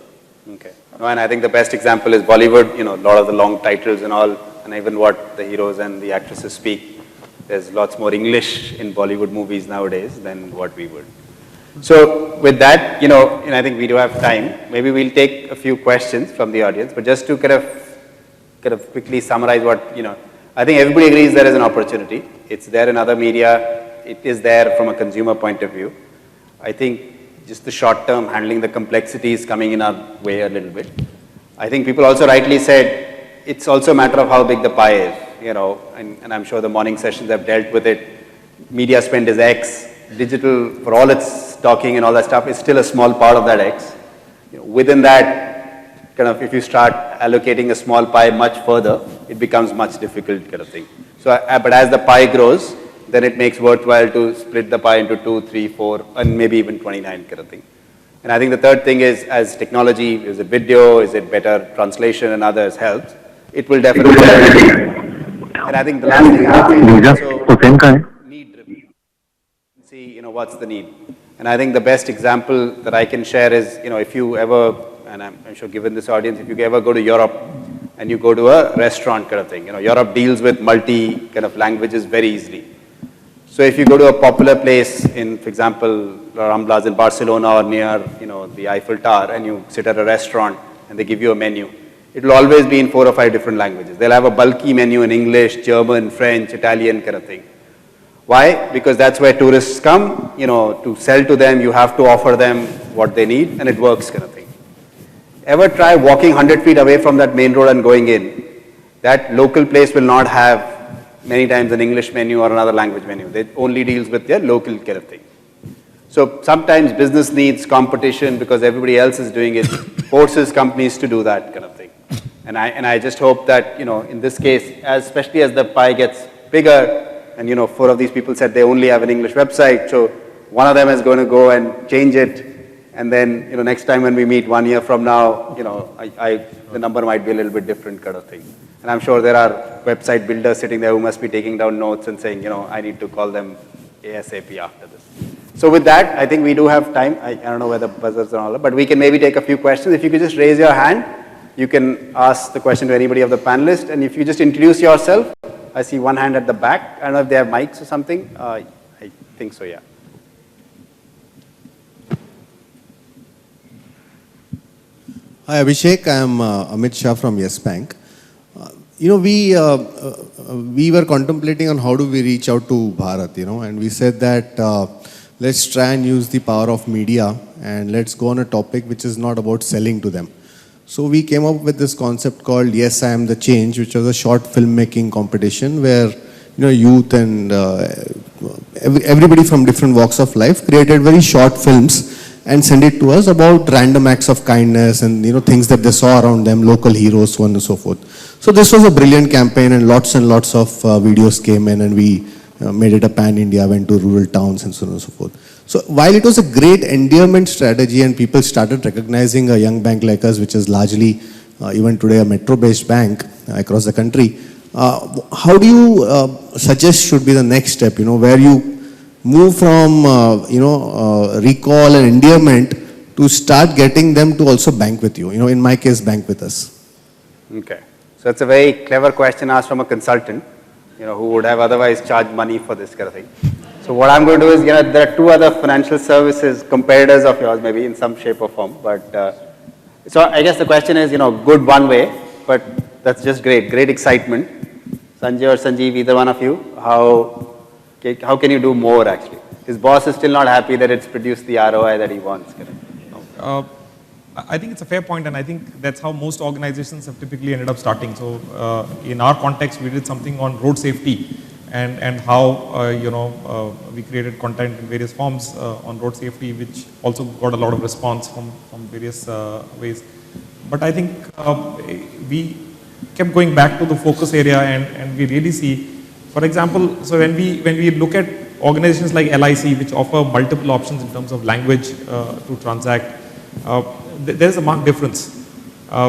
Okay. No, and I think the best example is Bollywood, a lot of the long titles and all, and even what the heroes and the actresses speak. There's lots more English in Bollywood movies nowadays than what we would. So with that, and I think we do have time, maybe we'll take a few questions from the audience, but just to kind of quickly summarize what, I think everybody agrees there is an opportunity. It's there in other media. It is there from a consumer point of view. I think just the short term handling the complexity is coming in our way a little bit. I think people also rightly said it's also a matter of how big the pie is, and I'm sure the morning sessions have dealt with it. Media spend is X, digital for all its talking and all that stuff is still a small part of that X. Within that, kind of if you start allocating a small pie much further, it becomes much difficult kind of thing. So, but as the pie grows, then it makes worthwhile to split the pie into 2, 3, 4, and maybe even 29 kind of thing. And I think the third thing is, as technology, is it video, is it better translation and others helps, it will definitely help. And I think the last thing I think also need driven. See, what's the need. And I think the best example that I can share is, if you ever, and I'm sure given this audience, if you ever go to Europe and you go to a restaurant kind of thing, Europe deals with multi kind of languages very easily. So if you go to a popular place in, for example, Ramblas in Barcelona or near, the Eiffel Tower, and you sit at a restaurant and they give you a menu, it will always be in 4 or 5 different languages. They'll have a bulky menu in English, German, French, Italian kind of thing. Why? Because that's where tourists come, to sell to them, you have to offer them what they need, and it works kind of thing. Ever try walking 100 feet away from that main road and going in? That local place will not have many times an English menu or another language menu. It only deals with their local kind of thing. So sometimes business needs competition because everybody else is doing it, forces companies to do that kind of thing. And I just hope that, in this case, especially as the pie gets bigger, and 4 of these people said they only have an English website, so one of them is going to go and change it, and then next time when we meet 1 year from now, the number might be a little bit different kind of thing. And I'm sure there are website builders sitting there who must be taking down notes and saying, I need to call them ASAP after this. So with that, I think we do have time. I don't know whether buzzers are all, but we can maybe take a few questions. If you could just raise your hand, you can ask the question to anybody of the panelists, and if you just introduce yourself. I see one hand at the back. I don't know if they have mics or something. I think so, yeah. Hi, Abhishek. I am Amit Shah from Yes Bank. We were contemplating on how do we reach out to Bharat, and we said that let's try and use the power of media and let's go on a topic which is not about selling to them. So we came up with this concept called Yes, I Am the Change, which was a short filmmaking competition where youth and everybody from different walks of life created very short films and sent it to us about random acts of kindness and things that they saw around them, local heroes, so on and so forth. So this was a brilliant campaign, and lots of videos came in, and we made it a pan-India, went to rural towns and so on and so forth. So while it was a great endearment strategy and people started recognizing a young bank like us, which is largely even today a metro-based bank across the country, how do you suggest should be the next step, where you move from, recall and endearment to start getting them to also bank with you, in my case, bank with us? Okay. So it's a very clever question asked from a consultant, who would have otherwise charged money for this kind of thing. So what I'm going to do is, there are 2 other financial services competitors of yours, maybe in some shape or form. But so I guess the question is, good one way, but that's just great excitement. Sanjay or Sanjeev, either one of you, how can you do more actually? His boss is still not happy that it's produced the ROI that he wants. I think it's a fair point, and I think that's how most organizations have typically ended up starting. So in our context, we did something on road safety and how we created content in various forms on road safety, which also got a lot of response from various ways. But I think we kept going back to the focus area, and we really see, for example, so when we look at organizations like LIC, which offer multiple options in terms of language to transact, there's a marked difference.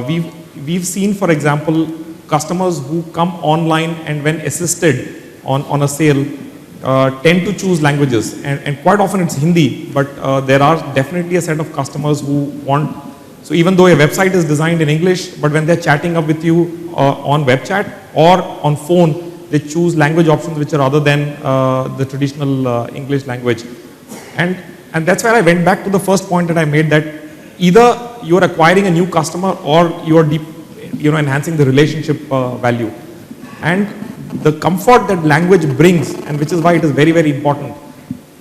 We've seen, for example, customers who come online and when assisted on a sale tend to choose languages, and quite often it's Hindi, but there are definitely a set of customers who want, so even though a website is designed in English, but when they're chatting up with you on web chat or on phone, they choose language options which are other than the traditional English language. And that's where I went back to the first point that I made, that either you're acquiring a new customer or you're enhancing the relationship value. And the comfort that language brings, and which is why it is very, very important,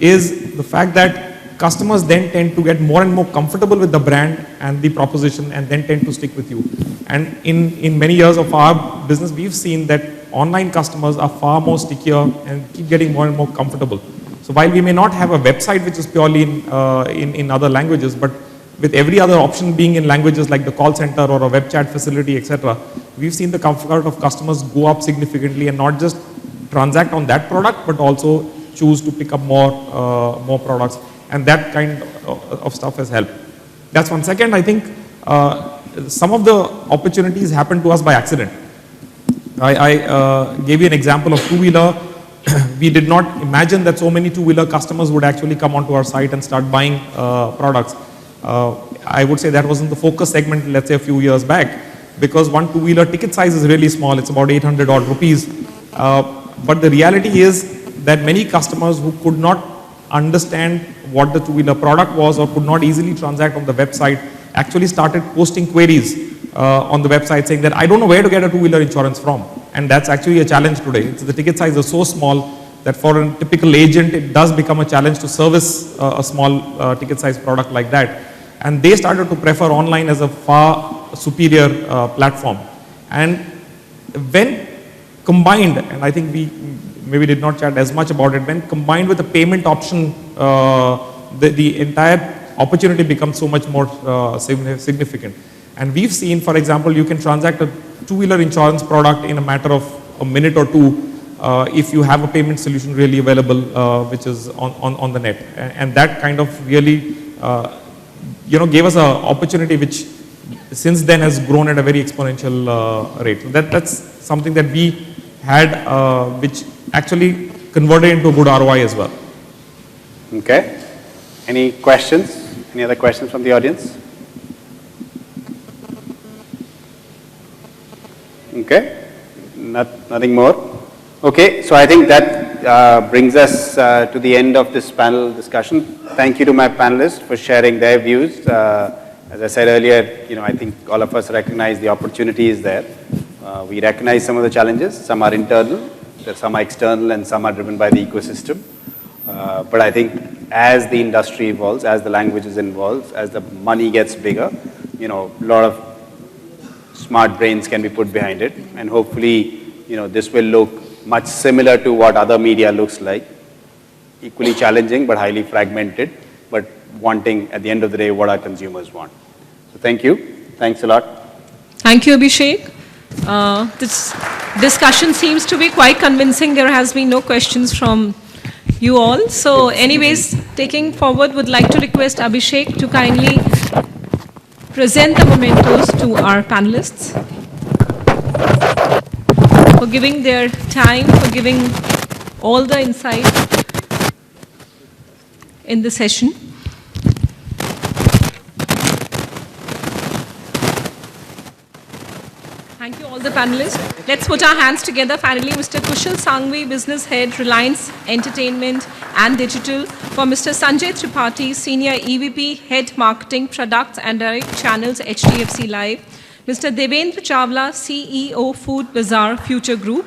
is the fact that customers then tend to get more and more comfortable with the brand and the proposition, and then tend to stick with you. And in many years of our business, we've seen that online customers are far more stickier and keep getting more and more comfortable. So while we may not have a website which is purely in other languages, but with every other option being in languages like the call center or a web chat facility, etc., we've seen the comfort of customers go up significantly, and not just transact on that product, but also choose to pick up more products, and that kind of stuff has helped. That's one. Second, I think some of the opportunities happen to us by accident. I gave you an example of two-wheeler. we did not imagine that so many two-wheeler customers would actually come onto our site and start buying products. I would say that wasn't the focus segment, let's say a few years back, because one two-wheeler ticket size is really small. It's about 800 odd rupees. But the reality is that many customers who could not understand what the two-wheeler product was or could not easily transact on the website actually started posting queries on the website saying that I don't know where to get a two-wheeler insurance from. And that's actually a challenge today. The ticket size is so small that for a typical agent, it does become a challenge to service a small ticket size product like that. And they started to prefer online as a far superior platform. And when combined, and I think we maybe did not chat as much about it, when combined with the payment option, the entire opportunity becomes so much more significant. And we've seen, for example, you can transact a two-wheeler insurance product in a matter of a minute or two if you have a payment solution really available, which is on the net. And that kind of really, gave us an opportunity which since then has grown at a very exponential rate. So that's something that we had, which actually converted into a good ROI as well. Okay. Any questions? Any other questions from the audience? Okay. Nothing more. Okay. So I think that brings us to the end of this panel discussion. Thank you to my panelists for sharing their views. As I said earlier, I think all of us recognize the opportunity is there. We recognize some of the challenges. Some are internal, some are external, and some are driven by the ecosystem. But I think as the industry evolves, as the languages evolve, as the money gets bigger, a lot of smart brains can be put behind it. And hopefully, this will look much similar to what other media looks like. Equally challenging, but highly fragmented, but wanting, at the end of the day, what our consumers want. So thank you. Thanks a lot. Thank you, Abhishek. This discussion seems to be quite convincing. There has been no questions from you all. So anyways, taking forward, would like to request Abhishek to kindly present the mementos to our panelists for giving their time, for giving all the insight in the session. Thank you all the panelists. Let's put our hands together. Finally, Mr. Kushal Sangvi, Business Head, Reliance Entertainment and Digital. For Mr. Sanjay Tripathi, Senior EVP, Head Marketing, Products and Direct Channels, HDFC Live. Mr. Devendra Chawla, CEO, Food Bazaar, Future Group.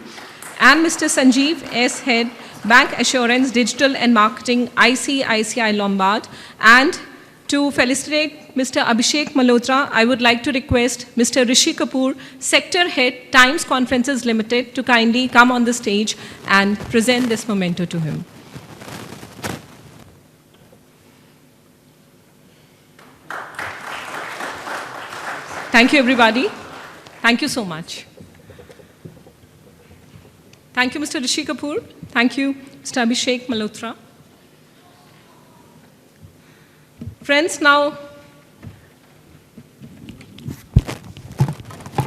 And Mr. Sanjeev S. Head, Bank Assurance, Digital and Marketing, ICICI Lombard. And to felicitate Mr. Abhishek Malhotra, I would like to request Mr. Rishi Kapoor, Sector Head, Times Conferences Limited, to kindly come on the stage and present this memento to him. Thank you, everybody. Thank you so much. Thank you, Mr. Rishi Kapoor. Thank you, Mr. Abhishek Malhotra. Friends, now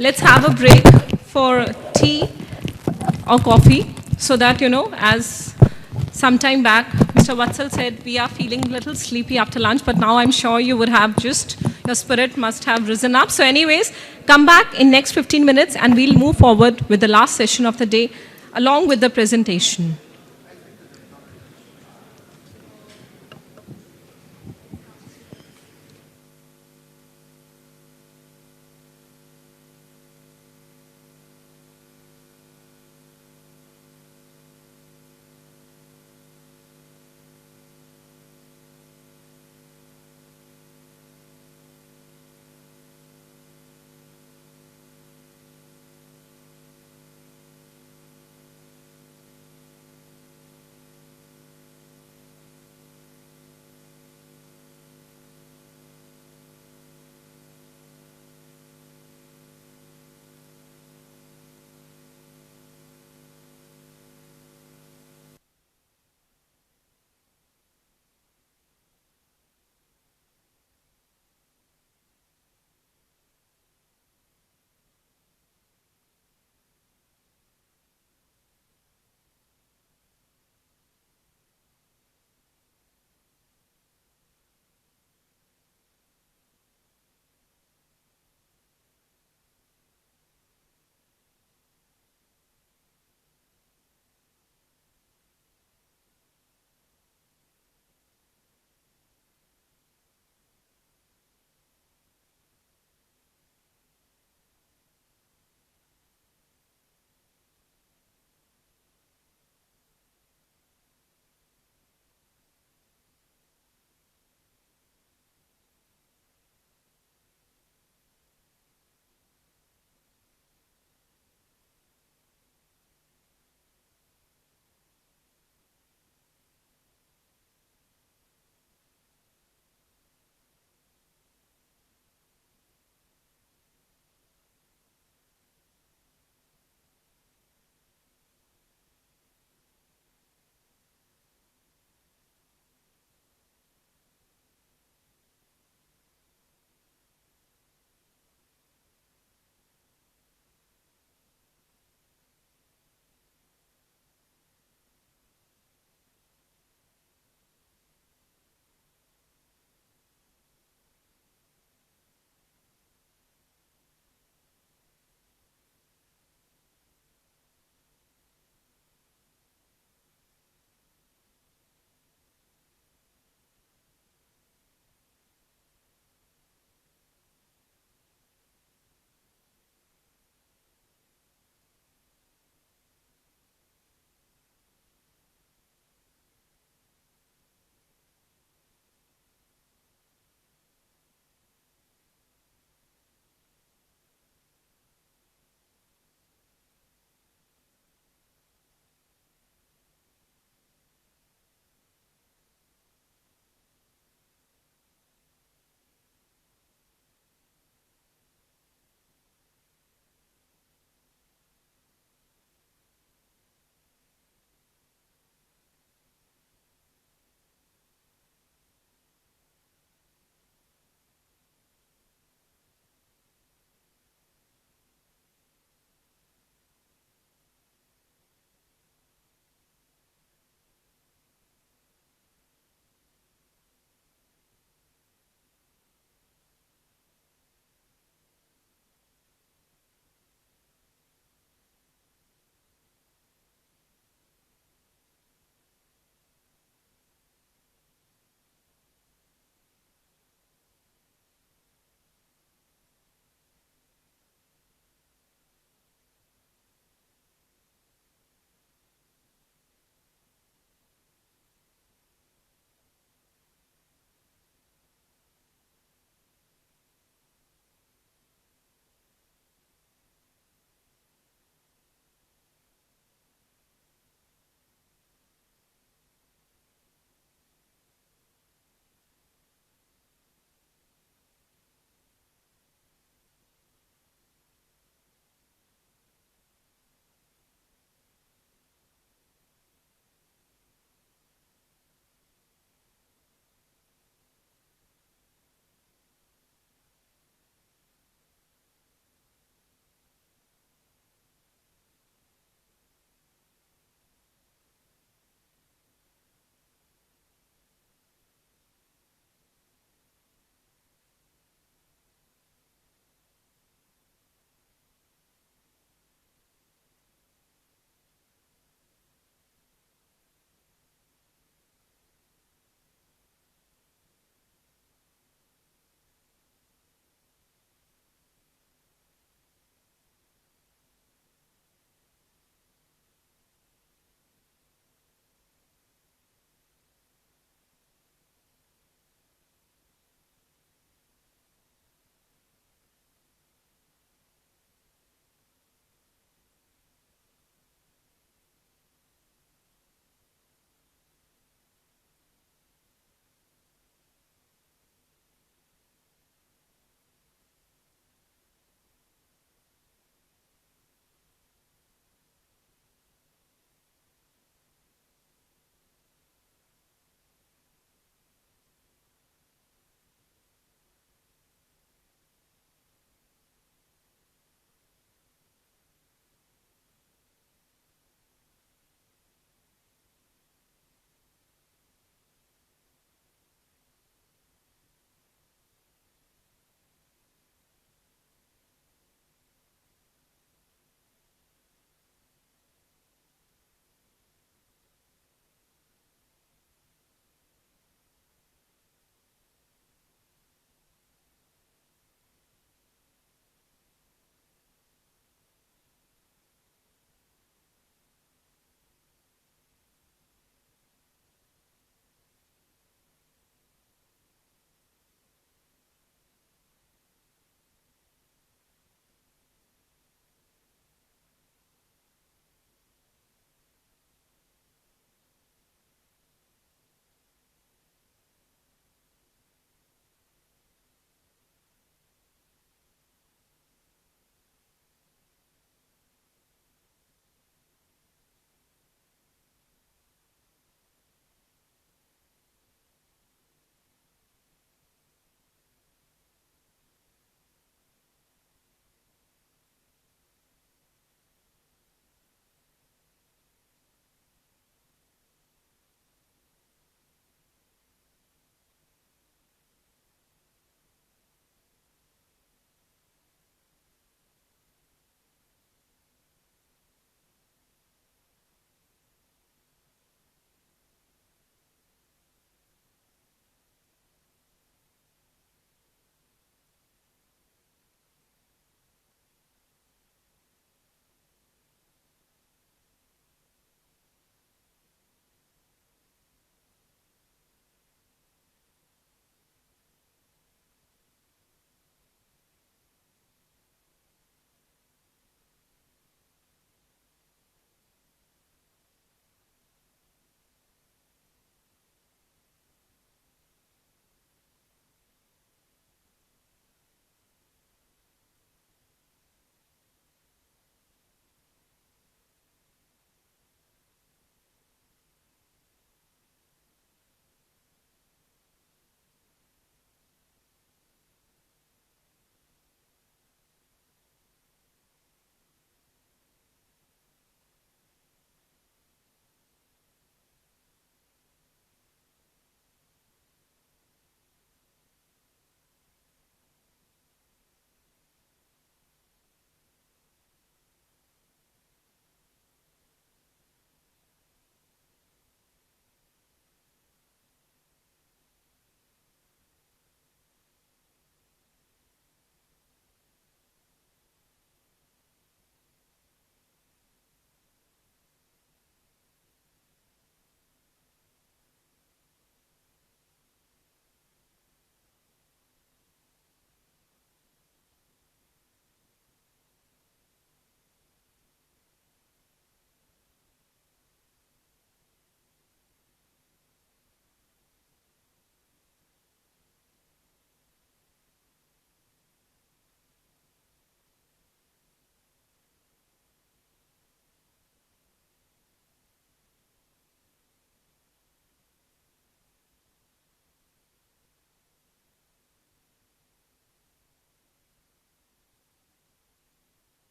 let's have a break for tea or coffee so that, as some time back, Mr. Vatsal said, we are feeling a little sleepy after lunch, but now I'm sure you would have your spirit must have risen up. So anyways, come back in next 15 minutes and we'll move forward with the last session of the day along with the presentation.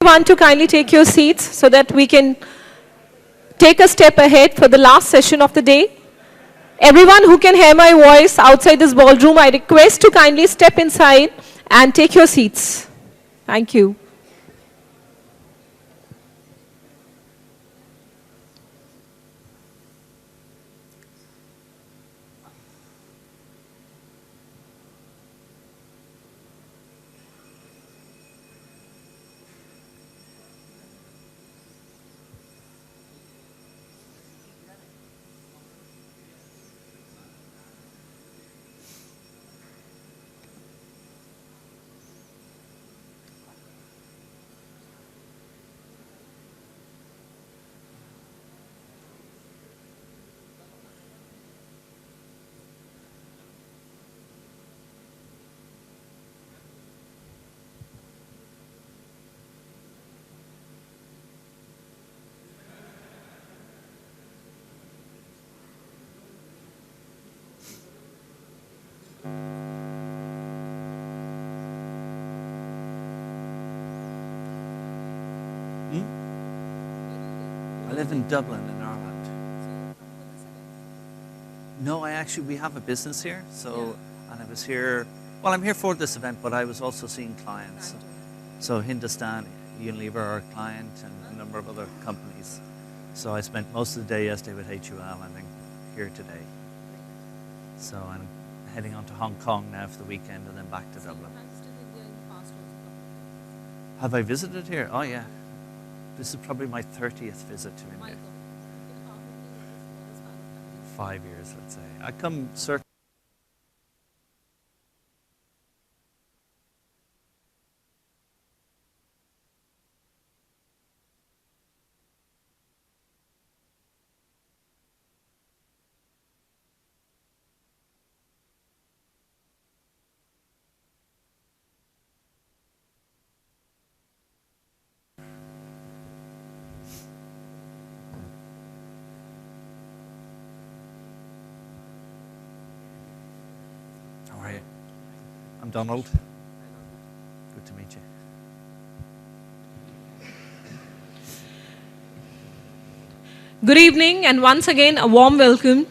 Want to kindly take your seats so that we can take a step ahead for the last session of the day. Everyone who can hear my voice outside this ballroom, I request to kindly step inside and take your seats. Thank you. I live in Dublin in Ireland. No, we have a business here, so, and I was here, well, I'm here for this event, but I was also seeing clients. So Hindustan, Unilever, our client, and a number of other companies. So I spent most of the day yesterday with HUL and then here today. So I'm heading on to Hong Kong now for the weekend and then back to Dublin. Have I visited here? Oh yeah. This is probably my 30th visit to India. 5 years, let's say. I come certainly. I'm Donald. Good to meet you. Good evening, and once again, a warm welcome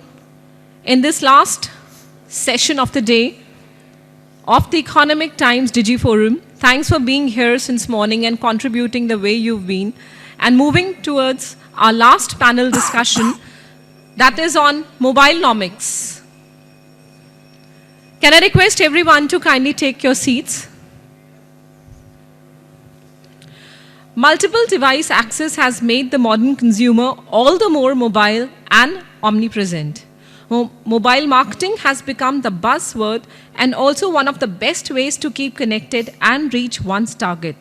in this last session of the day of the Economic Times Digi Forum. Thanks for being here since morning and contributing the way you've been. And moving towards our last panel discussion, that is on mobilenomics. Can I request everyone to kindly take your seats? Multiple device access has made the modern consumer all the more mobile and omnipresent. Mobile marketing has become the buzzword and also one of the best ways to keep connected and reach one's target.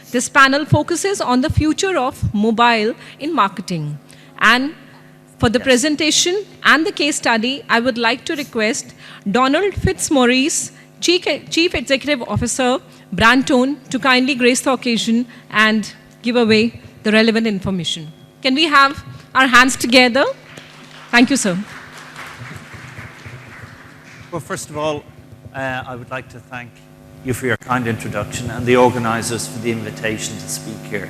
This panel focuses on the future of mobile in marketing. And for the presentation and the case study, I would like to request Donald Fitzmaurice, Chief Executive Officer, Brandtone, to kindly grace the occasion and give away the relevant information. Can we have our hands together? Thank you, sir. Well, first of all, I would like to thank you for your kind introduction and the organizers for the invitation to speak here.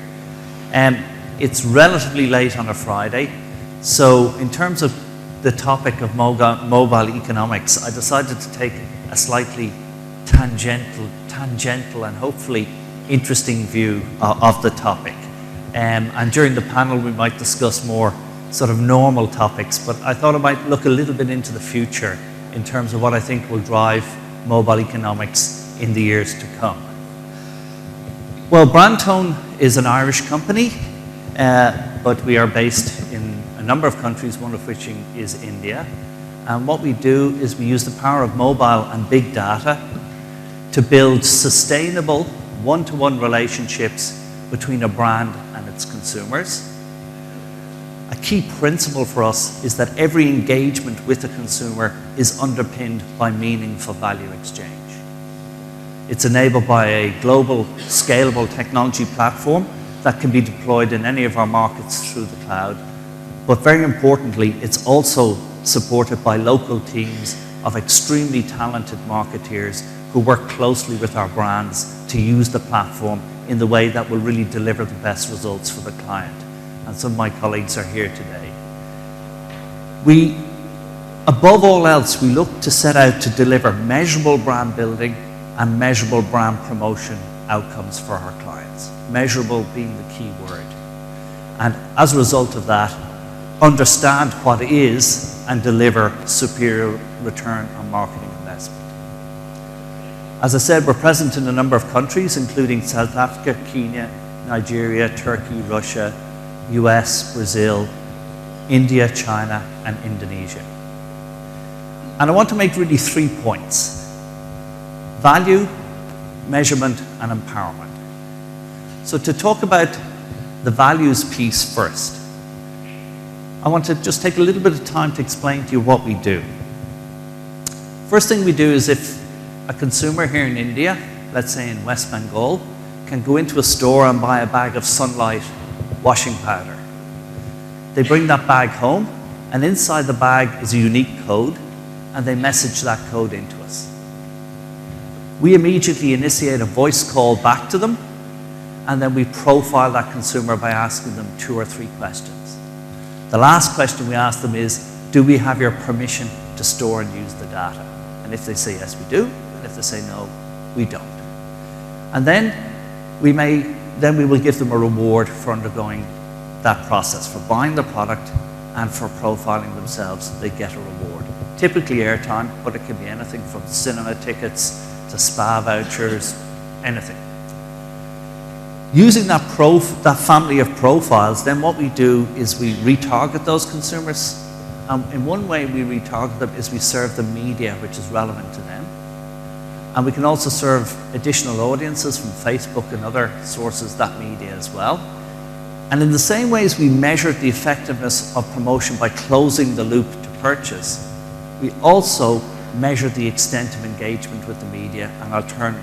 It's relatively late on a Friday, so in terms of the topic of mobile economics, I decided to take a slightly tangential and hopefully interesting view of the topic. And during the panel we might discuss more sort of normal topics, but I thought I might look a little bit into the future in terms of what I think will drive mobile economics in the years to come. Well, Brandtone is an Irish company, but we are based in a number of countries, one of which is India. And what we do is we use the power of mobile and big data to build sustainable one-to-one relationships between a brand and its consumers. A key principle for us is that every engagement with the consumer is underpinned by meaningful value exchange. It's enabled by a global, scalable technology platform that can be deployed in any of our markets through the cloud. But very importantly, it's also supported by local teams of extremely talented marketeers who work closely with our brands to use the platform in the way that will really deliver the best results for the client. And some of my colleagues are here today. Above all else, we look to set out to deliver measurable brand building and measurable brand promotion outcomes for our clients. Measurable being the key word. And as a result of that, understand what is and deliver superior return on marketing investment. As I said, we're present in a number of countries, including South Africa, Kenya, Nigeria, Turkey, Russia, US, Brazil, India, China, and Indonesia. And I want to make really 3 points: value, measurement, and empowerment. So to talk about the values piece first, I want to just take a little bit of time to explain to you what we do. First thing we do is, if a consumer here in India, let's say in West Bengal, can go into a store and buy a bag of Sunlight washing powder. They bring that bag home, and inside the bag is a unique code, and they message that code into us. We immediately initiate a voice call back to them, and then we profile that consumer by asking them 2 or 3 questions. The last question we ask them is, do we have your permission to store and use the data? And if they say yes, we do, and if they say no, we don't. And then we will give them a reward for undergoing that process, for buying the product and for profiling themselves. They get a reward. Typically airtime, but it can be anything from cinema tickets to spa vouchers, anything. Using that family of profiles, then what we do is we retarget those consumers. In one way we retarget them is we serve them media which is relevant to them. And we can also serve additional audiences from Facebook and other sources, that media as well. And in the same way as we measure the effectiveness of promotion by closing the loop to purchase, we also measure the extent of engagement with the media, and I'll turn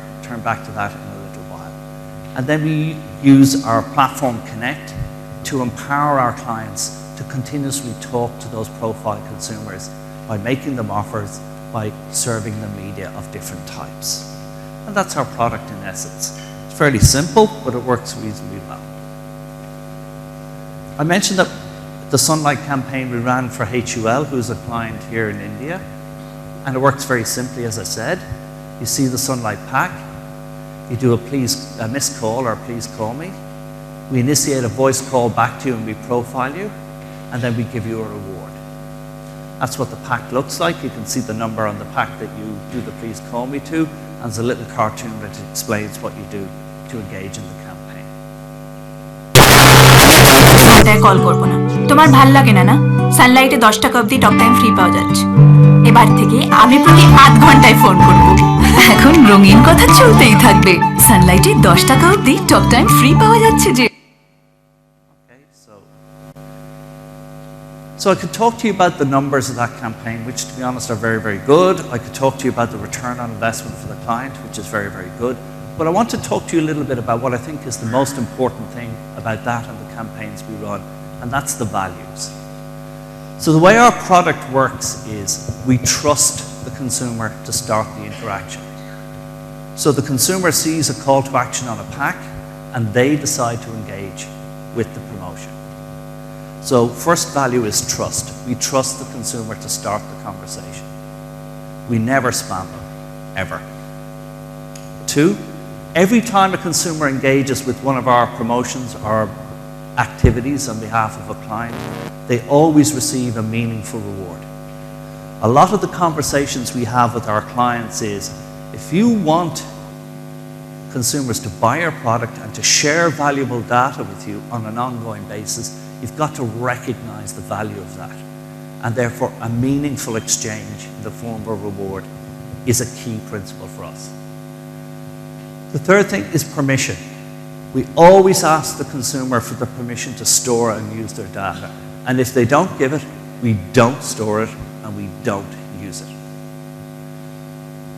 back to that in a little while. And then we use our platform Connect to empower our clients to continuously talk to those profile consumers by making them offers, by serving them media of different types. And that's our product in essence. It's fairly simple, but it works reasonably well. I mentioned that the Sunlight campaign we ran for HUL, who's a client here in India, and it works very simply, as I said. You see the Sunlight pack, you do a missed call or please call me. We initiate a voice call back to you and we profile you, and then we give you a reward. That's what the pack looks like. You can see the number on the pack that you do the please call me to, and there's a little cartoon that explains what you do to engage in the campaign. Call করব না, তোমার ভাল লাগে না না? সানলাইটে 10 টাকা অবধি talk time free পাওয়া যাচ্ছে। এবার থেকে আমি প্রতি 8 ঘন্টায় ফোন করব। এখন রঙিন কথা চলতেই থাকবে। সানলাইটে 10 টাকা অবধি টক টাইম ফ্রি পাওয়া যাচ্ছে যে। So I could talk to you about the numbers of that campaign, which to be honest are very, very good. I could talk to you about the return on investment for the client, which is very, very good. But I want to talk to you a little bit about what I think is the most important thing about that and the campaigns we run, and that's the values. So the way our product works is we trust the consumer to start the interaction. So the consumer sees a call to action on a pack, and they decide to engage with the promotion. So first value is trust. We trust the consumer to start the conversation. We never spam them, ever. 2, every time a consumer engages with one of our promotions or activities on behalf of a client, they always receive a meaningful reward. A lot of the conversations we have with our clients is, if you want consumers to buy your product and to share valuable data with you on an ongoing basis, you've got to recognize the value of that. And therefore, a meaningful exchange in the form of a reward is a key principle for us. The third thing is permission. We always ask the consumer for the permission to store and use their data. And if they don't give it, we don't store it and we don't use it.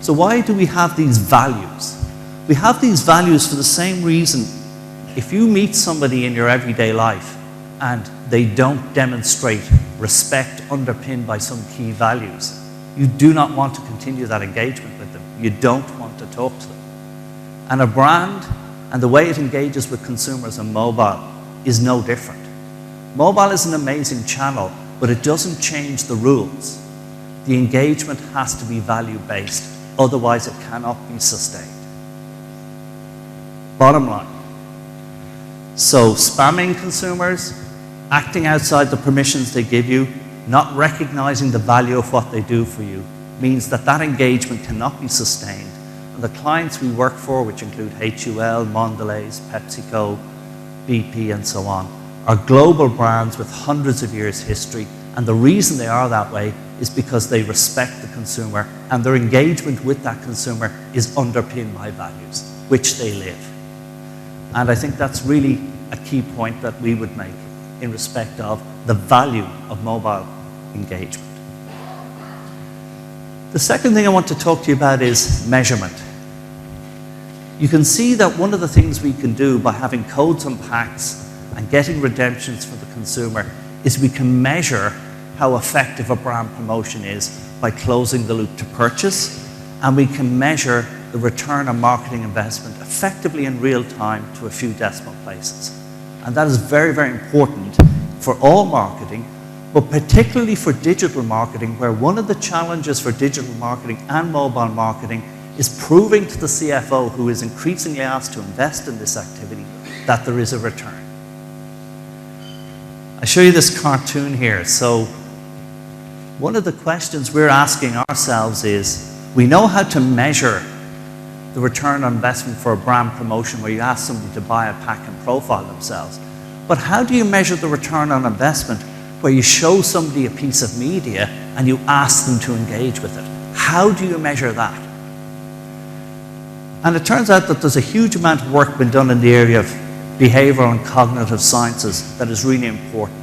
So why do we have these values? We have these values for the same reason. If you meet somebody in your everyday life and they don't demonstrate respect underpinned by some key values, you do not want to continue that engagement with them. You don't want to talk to them. And a brand and the way it engages with consumers on mobile is no different. Mobile is an amazing channel, but it doesn't change the rules. The engagement has to be value-based, otherwise it cannot be sustained. Bottom line. So spamming consumers, acting outside the permissions they give you, not recognizing the value of what they do for you, means that that engagement cannot be sustained. And the clients we work for, which include HUL, Mondelez, PepsiCo, BP, and so on, are global brands with hundreds of years history. And the reason they are that way is because they respect the consumer, and their engagement with that consumer is underpinned by values, which they live. And I think that's really a key point that we would make in respect of the value of mobile engagement. The second thing I want to talk to you about is measurement. You can see that one of the things we can do by having codes on packs and getting redemptions for the consumer is we can measure how effective a brand promotion is by closing the loop to purchase, and we can measure the return on marketing investment effectively in real time to a few decimal places. And that is very, very important for all marketing, but particularly for digital marketing, where one of the challenges for digital marketing and mobile marketing is proving to the CFO, who is increasingly asked to invest in this activity, that there is a return. I show you this cartoon here. So one of the questions we're asking ourselves is, we know how to measure the return on investment for a brand promotion where you ask somebody to buy a pack and profile themselves. But how do you measure the return on investment where you show somebody a piece of media and you ask them to engage with it? How do you measure that? And it turns out that there's a huge amount of work been done in the area of behavioral and cognitive sciences that is really important.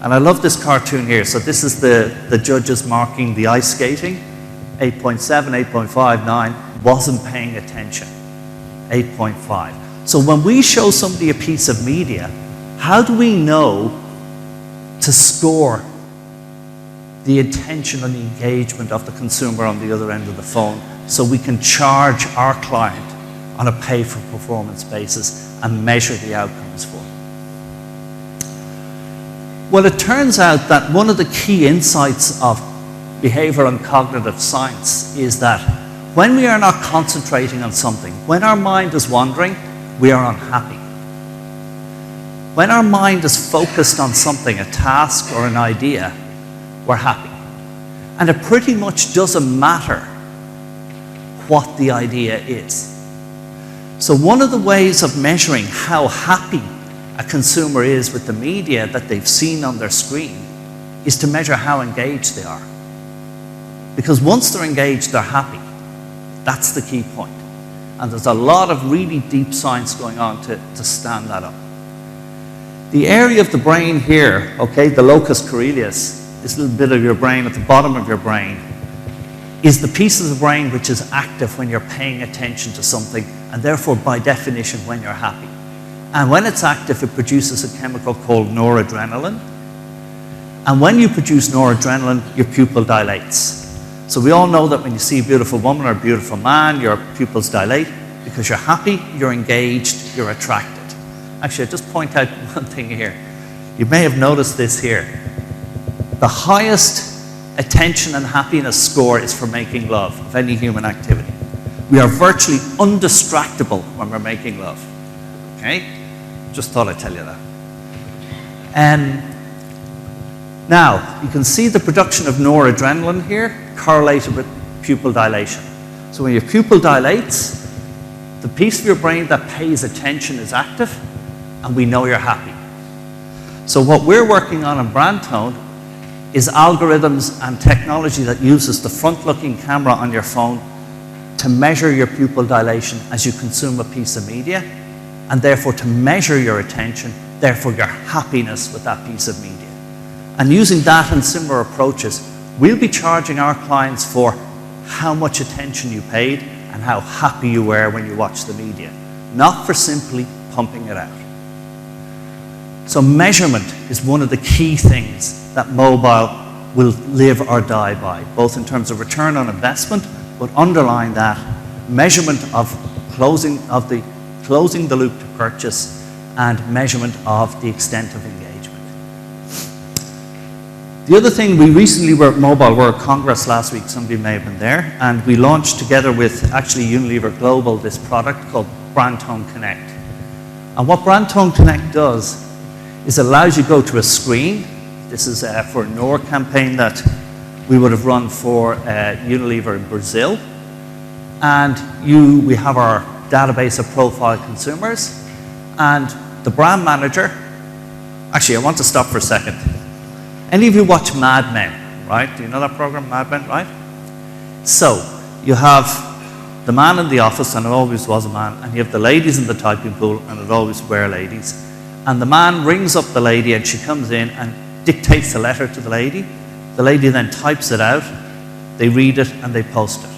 And I love this cartoon here. So this is the judges marking the ice skating. 8.7, 8.5, 9, wasn't paying attention. 8.5. So when we show somebody a piece of media, how do we know to score the attention and the engagement of the consumer on the other end of the phone, so we can charge our client on a pay-for-performance basis and measure the outcomes for them? Well, it turns out that one of the key insights of behavioral and cognitive science is that when we are not concentrating on something, when our mind is wandering, we are unhappy. When our mind is focused on something, a task or an idea, we're happy. And it pretty much doesn't matter what the idea is. So one of the ways of measuring how happy a consumer is with the media that they've seen on their screen is to measure how engaged they are. Because once they're engaged, they're happy. That's the key point. And there's a lot of really deep science going on to stand that up. The area of the brain here, okay, the locus coeruleus, this little bit of your brain at the bottom of your brain, is the piece of the brain which is active when you're paying attention to something, and therefore by definition when you're happy. And when it's active, it produces a chemical called noradrenaline. And when you produce noradrenaline, your pupil dilates. So we all know that when you see a beautiful woman or a beautiful man, your pupils dilate because you're happy, you're engaged, you're attracted. Actually, I'll just point out one thing here. You may have noticed this here. The highest attention and happiness score is for making love of any human activity. We are virtually undistractable when we're making love. Okay? Just thought I'd tell you that. Now, you can see the production of noradrenaline here correlated with pupil dilation. So when your pupil dilates, the piece of your brain that pays attention is active, and we know you're happy. So what we're working on in Brandtone is algorithms and technology that uses the front-looking camera on your phone to measure your pupil dilation as you consume a piece of media, and therefore to measure your attention, therefore your happiness with that piece of media. And using that and similar approaches, we'll be charging our clients for how much attention you paid and how happy you were when you watched the media, not for simply pumping it out. So measurement is one of the key things that mobile will live or die by, both in terms of return on investment, but underlying that, measurement of closing the loop to purchase and measurement of the extent of engagement. The other thing, we recently were at Mobile World Congress last week, somebody may have been there, and we launched together with actually Unilever Global this product called Brand Tone Connect. And what Brand Tone Connect does is it allows you to go to a screen. This is for a NOR campaign that we would have run for Unilever in Brazil. And we have our database of profile consumers, and the brand manager, actually I want to stop for a second. Any of you watch Mad Men, right? Do you know that program, Mad Men, right? So, you have the man in the office, and it always was a man, and you have the ladies in the typing pool, and it always were ladies. And the man rings up the lady, and she comes in and dictates a letter to the lady. The lady then types it out, they read it, and they post it.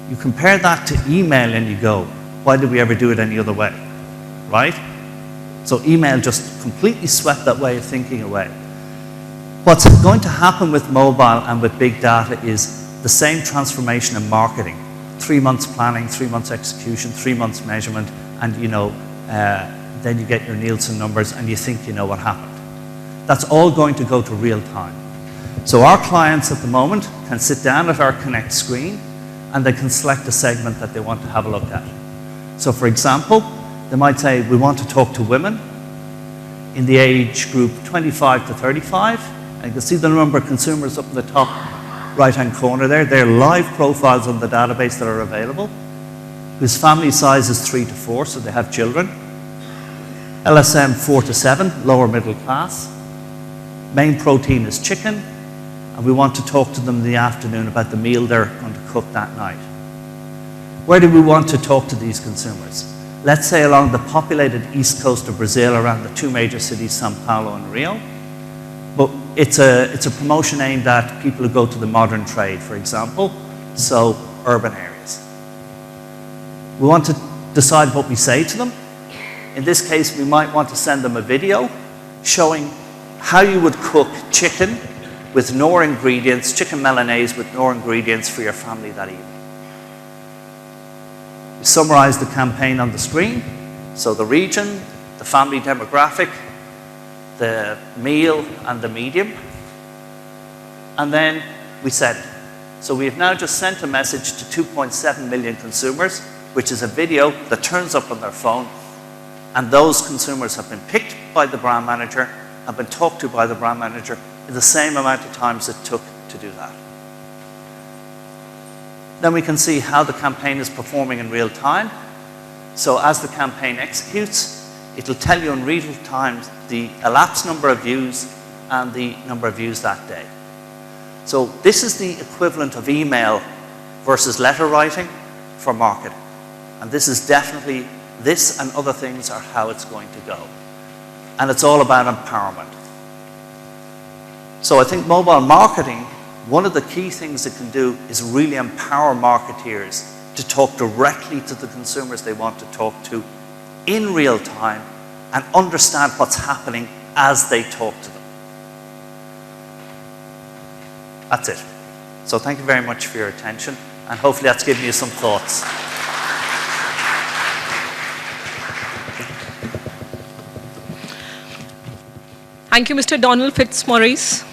You compare that to email, and you go, why did we ever do it any other way, right? So email just completely swept that way of thinking away. What's going to happen with mobile and with big data is the same transformation in marketing. 3 months planning, 3 months execution, 3 months measurement, and then you get your Nielsen numbers and you think you know what happened. That's all going to go to real time. So our clients at the moment can sit down at our Connect screen and they can select a segment that they want to have a look at. So for example, they might say, we want to talk to women in the age group 25 to 35. And you can see the number of consumers up in the top right-hand corner there. They're live profiles on the database that are available, whose family size is 3 to 4, so they have children. LSM 4 to 7, lower middle class. Main protein is chicken, and we want to talk to them in the afternoon about the meal they're going to cook that night. Where do we want to talk to these consumers? Let's say along the populated east coast of Brazil, around the 2 major cities, São Paulo and Rio. But it's a promotion aimed at people who go to the modern trade, for example, so urban areas. We want to decide what we say to them. In this case, we might want to send them a video showing how you would cook chicken with NOR ingredients, chicken Milanese with NOR ingredients for your family that evening. We summarize the campaign on the screen, so the region, the family demographic, the meal and the medium, and then we send it. So we have now just sent a message to 2.7 million consumers, which is a video that turns up on their phone, and those consumers have been picked by the brand manager and been talked to by the brand manager in the same amount of times it took to do that. Then we can see how the campaign is performing in real time. So as the campaign executes, it'll tell you in real time the elapsed number of views and the number of views that day. So this is the equivalent of email versus letter writing for marketing. And this is definitely, this and other things are how it's going to go. And it's all about empowerment. So I think mobile marketing, one of the key things it can do is really empower marketeers to talk directly to the consumers they want to talk to in real time and understand what's happening as they talk to them. That's it. So thank you very much for your attention, and hopefully that's given you some thoughts. Thank you, Mr. Donald Fitzmaurice.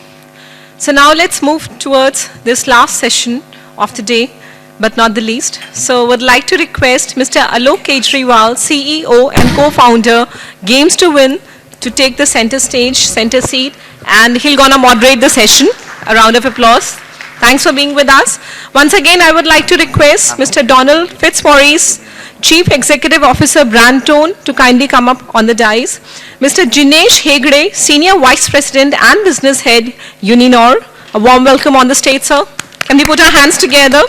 So now let's move towards this last session of the day, but not the least. So would like to request Mr. Alok Kejriwal, CEO and co-founder, Games to Win, to take the center stage, center seat, and he'll gonna moderate the session. A round of applause. Thanks for being with us. Once again, I would like to request Mr. Donald Fitzmaurice, Chief Executive Officer, Brand Tone, to kindly come up on the dais. Mr. Jinesh Hegde, Senior Vice President and Business Head, Uninor. A warm welcome on the stage, sir. Can we put our hands together?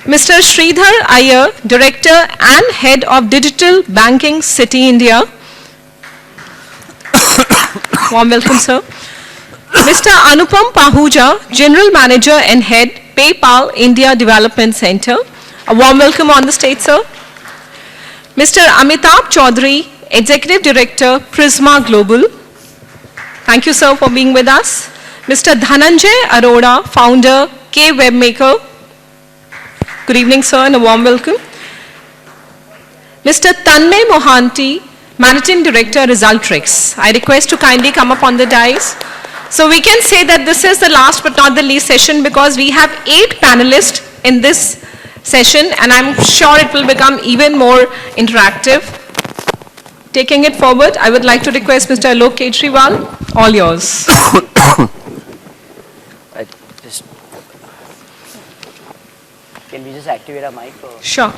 Mr. Sridhar Iyer, Director and Head of Digital Banking, City India. Warm welcome, sir. Mr. Anupam Pahuja, General Manager and Head, PayPal India Development Center. A warm welcome on the stage, sir. Mr. Amitabh Chaudhary, Executive Director, Prisma Global. Thank you, sir, for being with us. Mr. Dhananjay Arora, Founder, K Webmaker. Good evening, sir, and a warm welcome. Mr. Tanmay Mohanty, Managing Director, Resultrix. I request to kindly come up on the dais. So we can say that this is the last but not the least session because we have 8 panelists in this session and I'm sure it will become even more interactive. Taking it forward, I would like to request Mr. Alok Kejriwal, all yours. Can we just activate our mic? Or? Sure.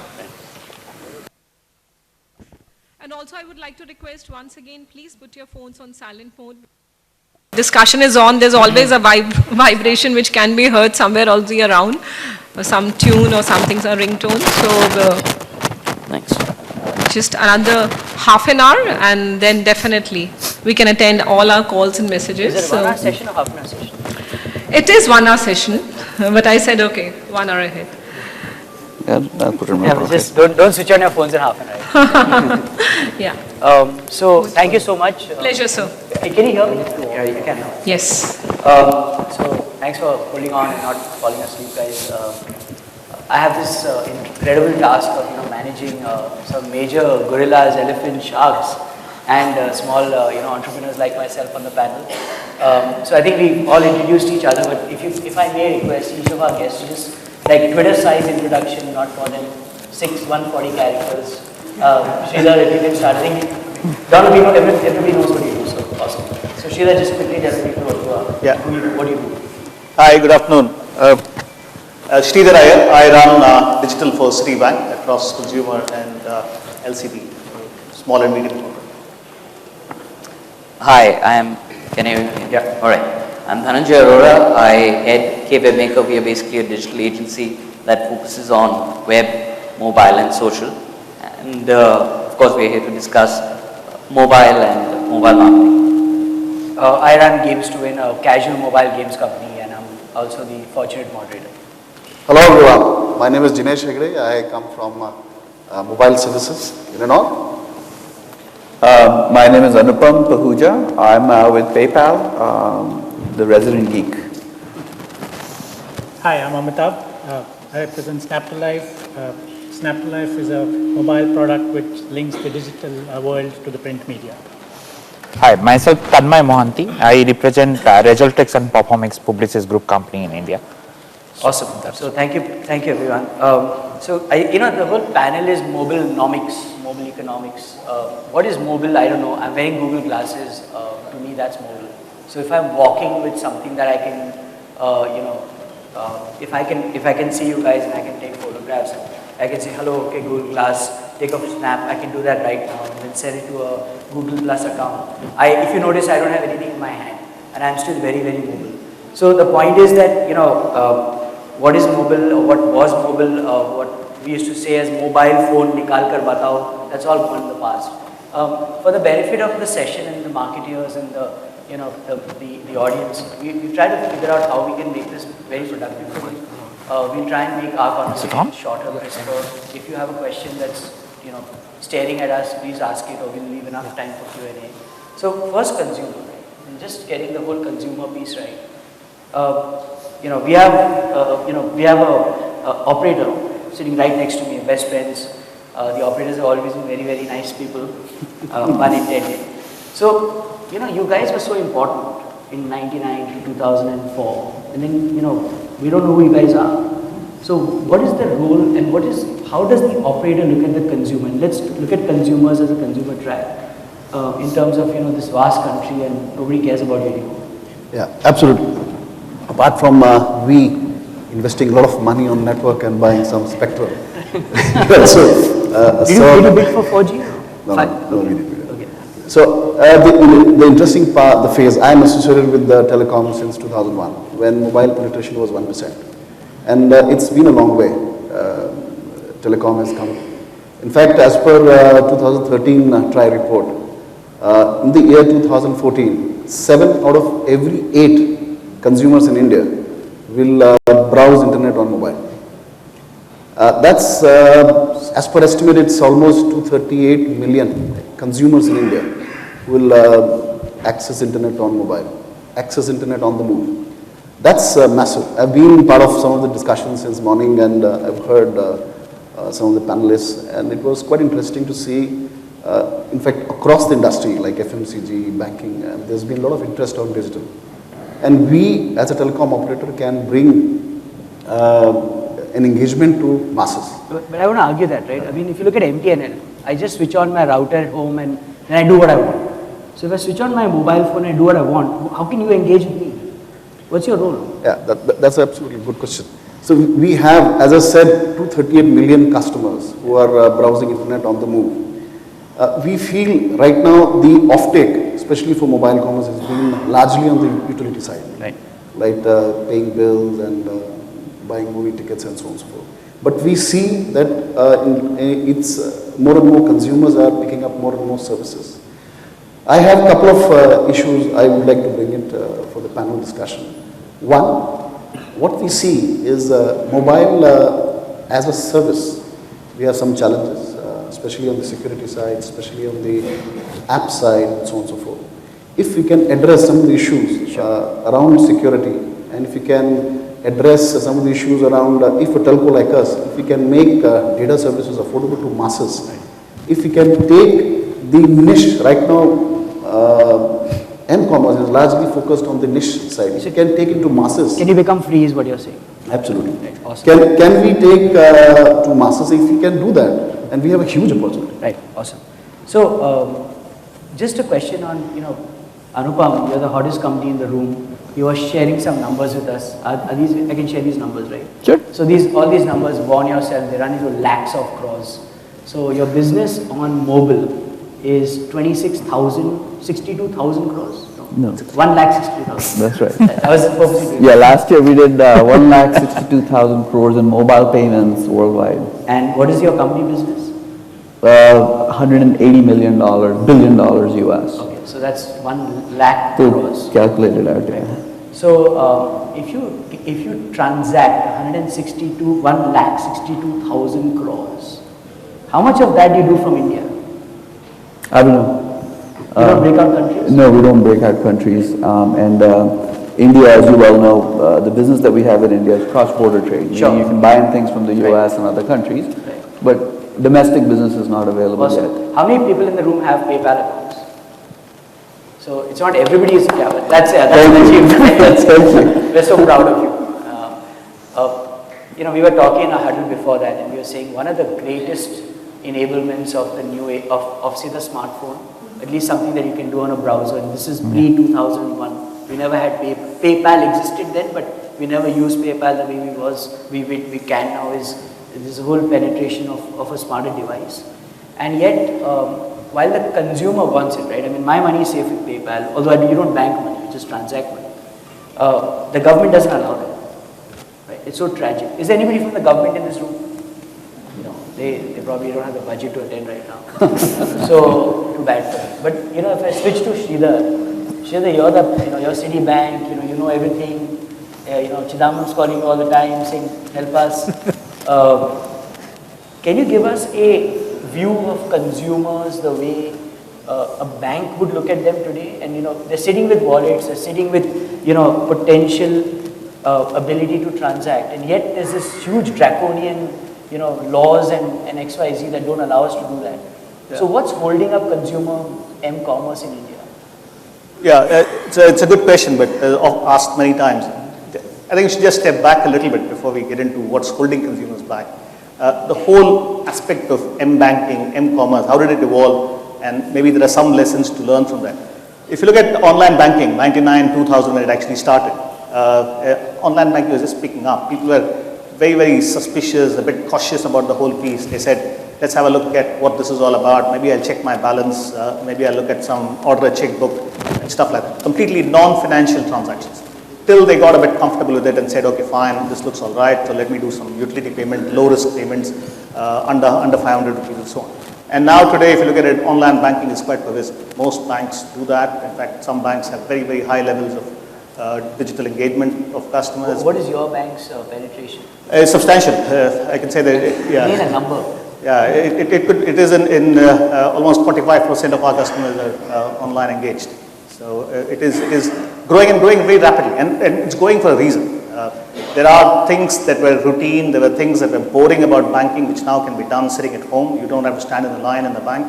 And also I would like to request once again, please put your phones on silent mode. Discussion is on, there's always a vibration which can be heard somewhere all the around, or some tune or something's a ringtone. So thanks. Just another half an hour and then definitely we can attend all our calls and messages. Is it a 1 hour session or half an hour session? It is 1 hour session, but I said okay, 1 hour ahead. Yeah, I'll put it in my pocket. Just don't switch on your phones in half an hour. Yeah. So thank you so much. Pleasure, sir. Can you hear me? Yeah, you can. Yes. So thanks for holding on and not falling asleep, guys. I have this incredible task of managing some major gorillas, elephants, sharks, and small entrepreneurs like myself on the panel. So I think we all introduced each other, but if I may request each of our guests to just like Twitter-size introduction, not more than 140 characters. Sridhar, if you can start. I think everybody knows what you do, so awesome. So Sridhar, just quickly tell people what you are. Yeah. What do you do? Hi, good afternoon. Sridhar Iyer, I run digital for Citibank across consumer and LCP, small and medium corporate. Hi, can you hear me? Yeah. All right. I'm Dhananjay Arora. I head KWebmaker. We are basically a digital agency that focuses on web, mobile and social. And of course, we are here to discuss mobile and mobile marketing. I run Games to Win, a casual mobile games company, and I'm also the fortunate moderator. Hello everyone, my name is Jinesh Hegde. I come from Mobile Services in and all. My name is Anupam Pahuja. I'm with PayPal, the resident geek. Hi, I'm Amitabh. I represent Snap to Life. Snap to Life is a mobile product which links the digital world to the print media. Hi, myself Tanmay Mohanty. I represent Resultrix and Performix Publicis Group company in India. Awesome. So thank you everyone. So the whole panel is mobile-nomics, mobile economics. What is mobile? I don't know. I'm wearing Google glasses. To me, that's mobile. So if I'm walking with something that I can, if I can see you guys and I can take photographs, I can say hello, okay, Google Glass, take a snap. I can do that right now and then send it to a Google Plus account. If you notice, I don't have anything in my hand, and I'm still very, very mobile. So the point is that what is mobile, or what was mobile, what we used to say as mobile phone, nikal kar batao, that's all gone in the past. For the benefit of the session and the marketeers and the audience, we try to figure out how we can make this very productive. We'll try and make our conversation shorter, crisper. If you have a question that's staring at us, please ask it, or we'll leave enough time for Q&A. So first, consumer, and just getting the whole consumer piece right. We have a operator sitting right next to me, best friends. The operators have always been very, very nice people, pun intended. So, you guys were so important in 99 to 2004, and then, we don't know who you guys are. So what is the role and how does the operator look at the consumer? And let's look at consumers as a consumer track in terms of, this vast country and nobody cares about you anymore. Yeah, absolutely. Apart from we investing a lot of money on network and buying some spectrum. Did you bid for 4G? No, we didn't. Okay. So the interesting part, the phase, I'm associated with the telecom since 2001, when mobile penetration was 1%. And it's been a long way. Telecom has come. In fact, as per 2013 TRI report, in the year 2014, 7 out of every 8 consumers in India will browse internet on mobile. That's, as per estimate, it's almost 238 million consumers in India will access internet on mobile, access internet on the move. That's massive. I've been part of some of the discussions since morning, and I've heard some of the panelists, and it was quite interesting to see, in fact, across the industry, like FMCG, banking, there's been a lot of interest on digital. And we, as a telecom operator, can bring an engagement to masses. But I want to argue that, right? I mean, if you look at MTNL, I just switch on my router at home and then I do what I want. So if I switch on my mobile phone and do what I want, how can you engage with me? What's your role? Yeah, that's absolutely good question. So we have, as I said, 238 million customers who are browsing internet on the move. We feel right now the offtake, especially for mobile commerce, has been largely on the utility side. Right. Like paying bills and buying movie tickets and so on and so forth. But we see that it's more and more consumers are picking up more and more services. I have a couple of issues I would like to bring it for the panel discussion. One, what we see is mobile as a service. We have some challenges, especially on the security side, especially on the app side, and so on and so forth. If we can address some of the issues around security, and if we can address some of the issues around, if a telco like us, if we can make data services affordable to masses, if we can take the niche right now, m-commerce is largely focused on the niche side. If you can take it to masses. Can you become free is what you're saying? Absolutely. Right. Awesome. Can we take to masses? If we can do that, and we have a huge opportunity. Right. Awesome. So, just a question on, Anupam, you're the hottest company in the room. You are sharing some numbers with us. Are these, I can share these numbers, right? Sure. So all these numbers, warn yourself, they run into lakhs of crores. So your business on mobile is 62,000 crores? No. 1,60,000. That's right. I was purposely Yeah, last year we did 1,62,000 crores in mobile payments worldwide. And what is your company business? $180 billion US. Okay, so that's 1 lakh crores. Calculated out there. So if you transact 1,62,000 crores, how much of that do you do from India? I don't know. You don't break out countries? No, we don't break out countries. India, as you well know, the business that we have in India is cross-border trade. Sure. You can buy in things from the US and other countries, but domestic business is not available yet. How many people in the room have PayPal accounts? So it's not everybody's, that's an achievement. We're so proud of you. We were talking in a huddle before that, and we were saying one of the greatest enablements of the new of say the smartphone, at least something that you can do on a browser, and this is pre-2001. We never had PayPal existed then, but we never used PayPal the way we can now. Is this whole penetration of a smarter device, and yet while the consumer wants it, right? I mean, my money is safe with PayPal, although you don't bank money, you just transact money. The government doesn't allow that. Right? It's so tragic. Is there anybody from the government in this room? They probably don't have the budget to attend right now. So too bad for them. But if I switch to Sridhar, you're Citibank, you know everything. Chidambaram's calling you all the time saying, help us. Can you give us a view of consumers the way a bank would look at them today? And they're sitting with wallets, they're sitting with potential ability to transact, and yet there's this huge draconian laws and XYZ that don't allow us to do that. Yeah. So what's holding up consumer m-commerce in India? Yeah, it's a good question, but asked many times. I think we should just step back a little bit before we get into what's holding consumers back. The whole aspect of m-banking, m-commerce, how did it evolve? And maybe there are some lessons to learn from that. If you look at online banking, 99, 2000 when it actually started, online banking was just picking up. People were very, very suspicious, a bit cautious about the whole piece. They said, let's have a look at what this is all about. Maybe I'll check my balance. Maybe I'll look at order a checkbook and stuff like that. Completely non-financial transactions. Till they got a bit comfortable with it and said, okay, fine, this looks all right. So let me do some utility payment, low risk payments, under 500 rupees and so on. And now today, if you look at it, online banking is quite pervasive. Most banks do that. In fact, some banks have very, very high levels of digital engagement of customers. What is your bank's penetration? It's substantial. I can say that. Yeah. Name a number. Yeah, it is in almost 45% of our customers are online engaged. So it is growing and growing very rapidly, and it's growing for a reason. There are things that were routine, there were things that were boring about banking, which now can be done sitting at home. You don't have to stand in the line in the bank,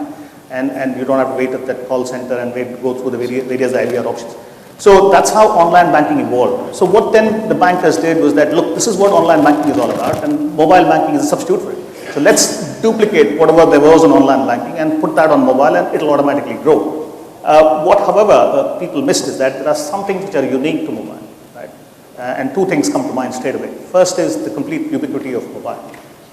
and you don't have to wait at that call center and go through the various IVR options. So that's how online banking evolved. So what then the bankers did was that, look, this is what online banking is all about, and mobile banking is a substitute for it. So let's duplicate whatever there was on online banking and put that on mobile, and it'll automatically grow. What, however, people missed is that there are some things which are unique to mobile, right? And two things come to mind straight away. First is the complete ubiquity of mobile.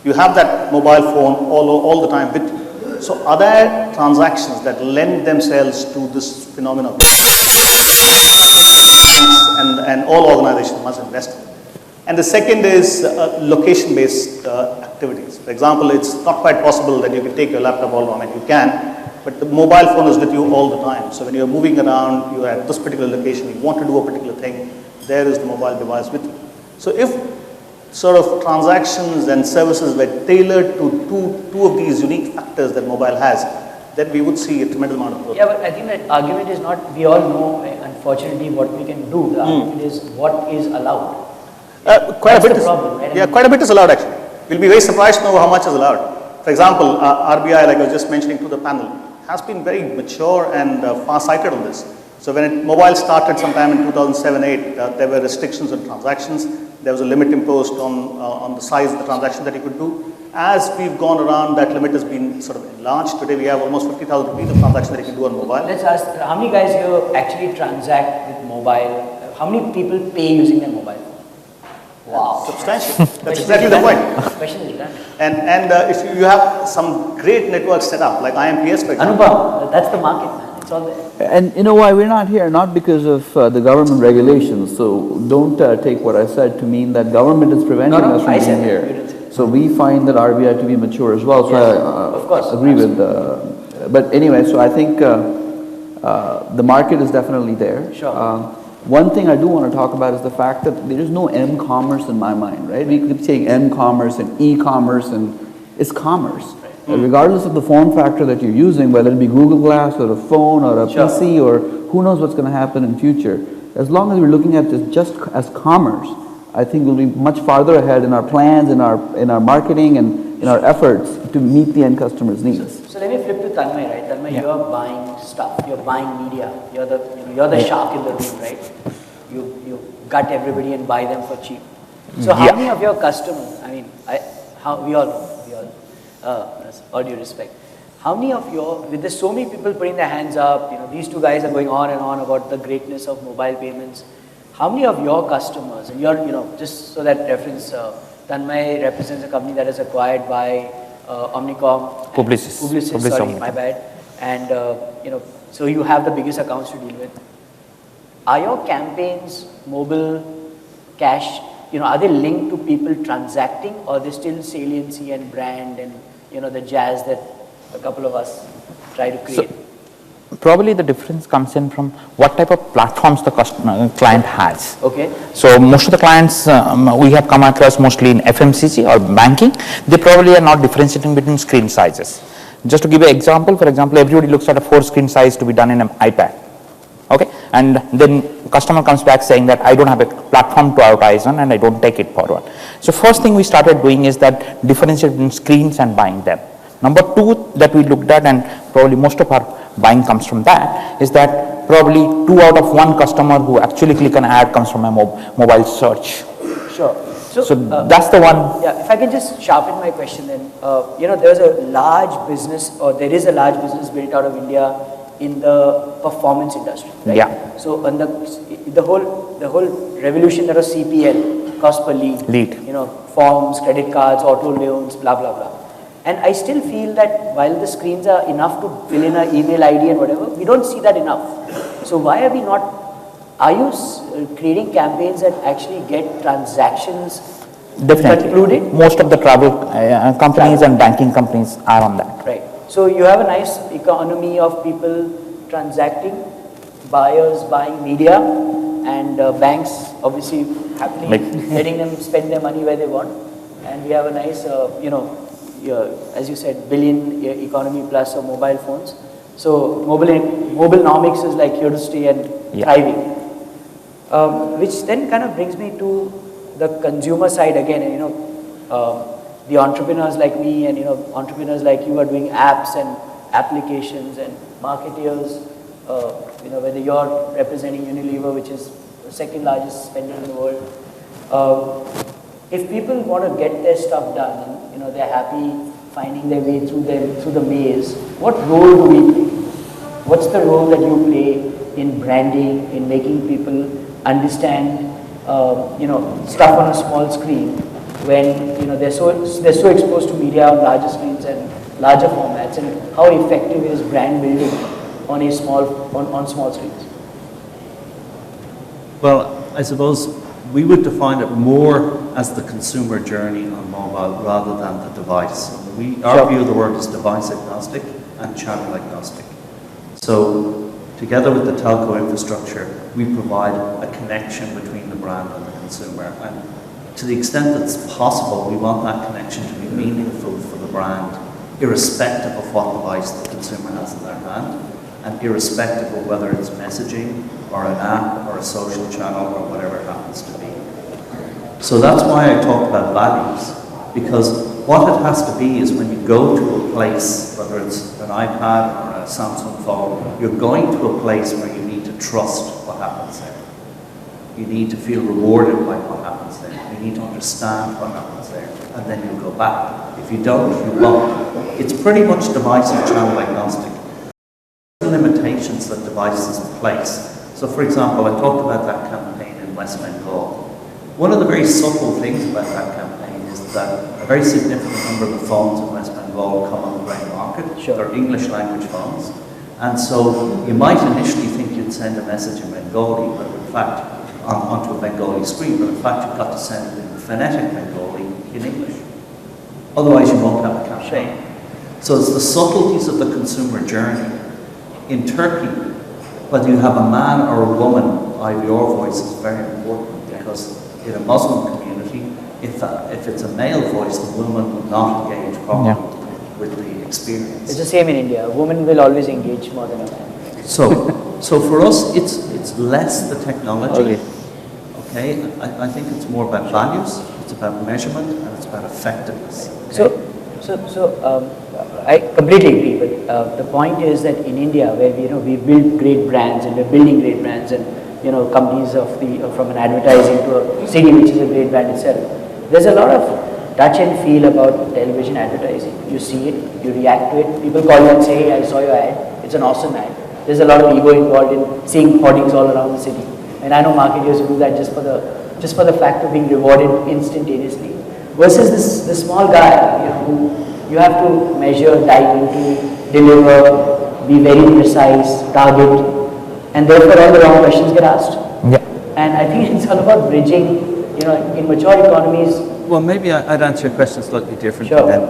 You have that mobile phone all the time with you. So are there transactions that lend themselves to this phenomenon? And all organizations must invest in. And the second is location-based activities. For example, it's not quite possible that you can take your laptop all around, and you can, but the mobile phone is with you all the time. So when you're moving around, you're at this particular location, you want to do a particular thing, there is the mobile device with you. So if sort of transactions and services were tailored to two of these unique factors that mobile has, then we would see a tremendous amount of growth. Yeah, but I think that argument is not, we all know, unfortunately, what we can do. The argument is what is allowed. Quite a bit is, problem, right? Yeah, quite a bit is allowed actually. We'll be very surprised to know how much is allowed. For example, RBI, like I was just mentioning to the panel, has been very mature and far-sighted on this. So when mobile started sometime in 2007-8, there were restrictions on transactions. There was a limit imposed on the size of the transaction that you could do. As we've gone around, that limit has been sort of enlarged. Today we have almost 50,000 rupees of transaction that you can do on mobile. Let's ask, how many guys here actually transact with mobile? How many people pay using their mobile phone? Wow. Substantial. That's exactly the point. Question is done. And if you have some great networks set up, like IMPS, for example. Anupam, that's the market, man. It's all there. And you know why we're not here? Not because of the government regulations. So don't take what I said to mean that government is preventing us from being here. So we find that RBI to be mature as well. So yes, I of course, agree with. But anyway, so I think the market is definitely there. Sure. One thing I do want to talk about is the fact that there is no M-commerce in my mind, right? We keep saying M-commerce and e-commerce, and it's commerce. Regardless of the form factor that you're using, whether it be Google Glass or a phone or a PC or who knows what's going to happen in future, as long as we're looking at this just as commerce, I think we'll be much farther ahead in our plans, in our marketing, and in our efforts to meet the end customer's needs. So let me flip to Tanmay, right? Tanmay, you're buying stuff, you're buying media, you're the shark in the room, right? You gut everybody and buy them for cheap. So how many of your customers, I mean, we all know, all due respect, how many of with there's so many people putting their hands up, these two guys are going on and on about the greatness of mobile payments. How many of your customers, and you're, just so that reference, Tanmay represents a company that is acquired by Omnicom. Publicis, sorry, my bad. And, so you have the biggest accounts to deal with. Are your campaigns, mobile, cash, are they linked to people transacting, or are they still saliency and brand and, the jazz that a couple of us try to create? So, probably the difference comes in from what type of platforms the client has. Okay. So most of the clients we have come across mostly in FMCG or banking, they probably are not differentiating between screen sizes. Just to give an example, for example, everybody looks at a 4 screen size to be done in an iPad. Okay, and then customer comes back saying that I don't have a platform to advertise on and I don't take it forward. So first thing we started doing is that differentiate between screens and buying them. Number 2 that we looked at, and probably most of our buying comes from that, is that probably 2 out of 1 customer who actually click an ad comes from a mobile search. Sure. So that's the one. Yeah, if I can just sharpen my question then, there's a large business, or there is a large business built out of India in the performance industry, right? Yeah. So on the whole revolution that was CPL, cost per lead, forms, credit cards, auto loans, blah, blah, blah. And I still feel that while the screens are enough to fill in an email ID and whatever, we don't see that enough. So why are we not, are you creating campaigns that actually get transactions Definitely. concluded? Most of the travel companies and banking companies are on that. Right. So you have a nice economy of people transacting, buyers buying media, and banks obviously happily letting them spend their money where they want. And we have a nice, as you said, billion economy plus of mobile phones. So mobilenomics is like here to stay and thriving. Which then kind of brings me to the consumer side again, and the entrepreneurs like me and entrepreneurs like you are doing apps and applications and marketeers, whether you're representing Unilever, which is the second largest spender in the world. If people want to get their stuff done and they're happy finding their way through the maze, what role do we play? What's the role that you play in branding, in making people understand stuff on a small screen when they're so exposed to media on larger screens and larger formats, and how effective is brand building on small screens? Well, I suppose we would define it more as the consumer journey on mobile rather than the device. Our view of the word is device agnostic and channel agnostic. So together with the telco infrastructure, we provide a connection between the brand and the consumer. And to the extent that it's possible, we want that connection to be meaningful for the brand, irrespective of what device the consumer has in their hand, and irrespective of whether it's messaging or an app or a social channel or whatever it happens to be. So that's why I talk about values, because what it has to be is when you go to a place, whether it's an iPad or a Samsung phone, you're going to a place where you need to trust what happens there. You need to feel rewarded by what happens there. You need to understand what happens there, and then you go back. If you don't, you won't. It's pretty much device and channel agnostic. Limitations that devices place. So for example, I talked about that campaign in West Bengal. One of the very subtle things about that campaign is that a very significant number of the phones in West Bengal come on the grey market. They're English language phones. And so you might initially think you'd send a message in Bengali, but in fact, onto a Bengali screen, but in fact you've got to send it in phonetic Bengali in English. Otherwise you won't have a campaign. So it's the subtleties of the consumer journey. In Turkey, whether you have a man or a woman, your voice is very important, because in a Muslim community, if it's a male voice, the woman will not engage properly with the experience. It's the same in India. A woman will always engage more than a man. So for us, it's less the technology. Okay, I think it's more about values, it's about measurement, and it's about effectiveness. Okay? So I completely agree, but the point is that in India, where we build great brands and we're building great brands, and companies from an advertising to a city which is a great brand itself, there's a lot of touch and feel about television advertising. You see it, you react to it. People call you and say, "Hey, I saw your ad. It's an awesome ad." There's a lot of ego involved in seeing hoardings all around the city, and I know marketers who do that just for the fact of being rewarded instantaneously. Versus this small guy, who you have to measure, dive into, deliver, be very precise, target, and therefore all the wrong questions get asked. And I think it's all about bridging, in mature economies. Well, maybe I'd answer your question slightly differently then.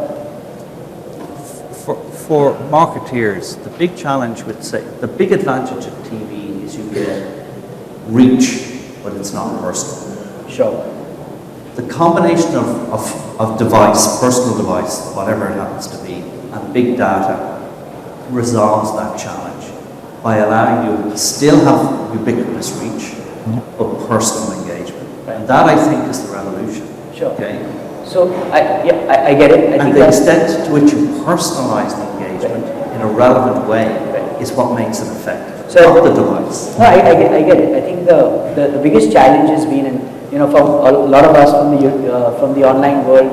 For marketeers, the big challenge would say, the big advantage of TV is you get reach, but it's not personal. The combination of device, personal device, whatever it happens to be, and big data resolves that challenge by allowing you to still have ubiquitous reach, but personal engagement. And that, I think, is the revolution. Okay? So, I get it. And the extent to which you personalize the engagement in a relevant way is what makes it effective, not the device. No, I get it. I think the biggest challenge has been, for a lot of us from the online world,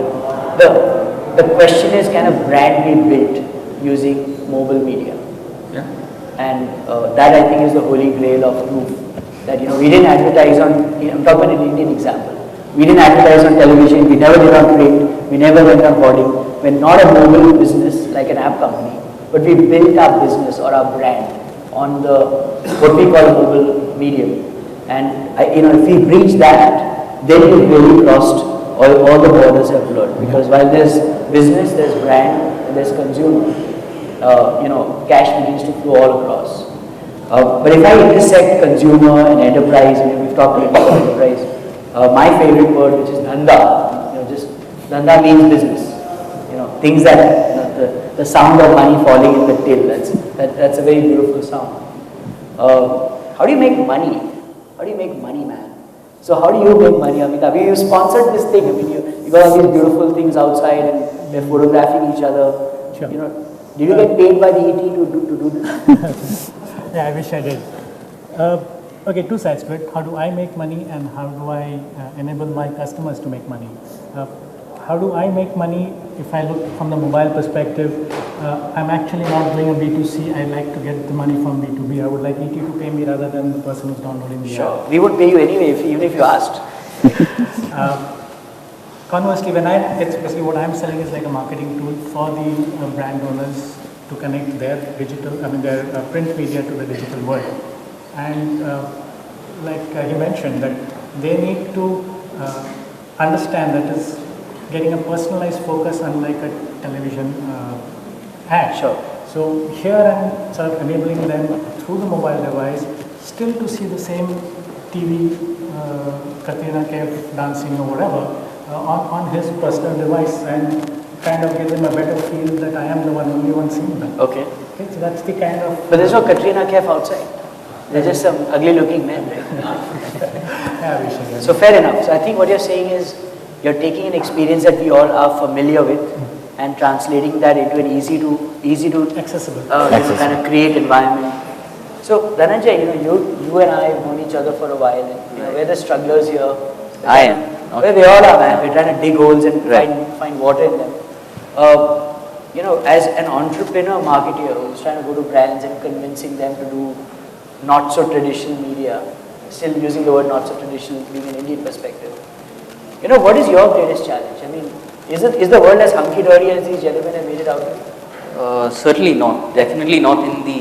the question is, can a brand be built using mobile media? And that, I think, is the holy grail of proof. That we didn't advertise on. I'm talking about an Indian example. We didn't advertise on television. We never did on print. We never went on hoarding. We're not a mobile business like an app company, but we built our business or our brand on what we call a mobile medium. And if we breach that, then we've really crossed all the borders have blurred. Because while there's business, there's brand, and there's consumer, cash begins to flow all across. But if I intersect consumer and enterprise, we've talked a little about enterprise, my favorite word, which is dhanda, dhanda means business. Things that, the sound of money falling in the till, that's a very beautiful sound. How do you make money? How do you make money, man? So how do you make money, Amitabh? You sponsored this thing. I mean, you got all these beautiful things outside and they're photographing each other. Sure. You know, did you get paid by the ET to do this? Yeah, I wish I did. Okay, two sides to it. How do I make money and how do I enable my customers to make money? How do I make money? If I look from the mobile perspective, I'm actually not doing a B2C. I like to get the money from B2B. I would like ET to pay me rather than the person who's downloading the Sure. app. We would pay you anyway, even if you asked. Conversely, it's basically what I'm selling is like a marketing tool for the brand owners to connect their their print media to the digital world. And like he mentioned, that they need to understand that is getting a personalized focus unlike a television ad. Sure. So here I'm sort of enabling them through the mobile device still to see the same TV Katrina Kaif dancing or whatever on his personal device and kind of give him a better feel that I am the only one seeing them. Okay. Okay, so that's the kind of... But there's no Katrina Kaif outside. They're just some ugly looking men, right? Yeah, we should. So fair enough. So I think what you're saying is you're taking an experience that we all are familiar with and translating that into an easy to accessible, kind of create environment. So Dhananjay, you and I have known each other for a while, and we're the strugglers here. I am. Where we all are, man. We're trying to dig holes and find water in them. As an entrepreneur marketer who's trying to go to brands and convincing them to do not so traditional media, still using the word not so traditional being an Indian perspective. What is your greatest challenge? I mean, is the world as hunky-dory as these gentlemen have made it out to be? Certainly not. Definitely not in the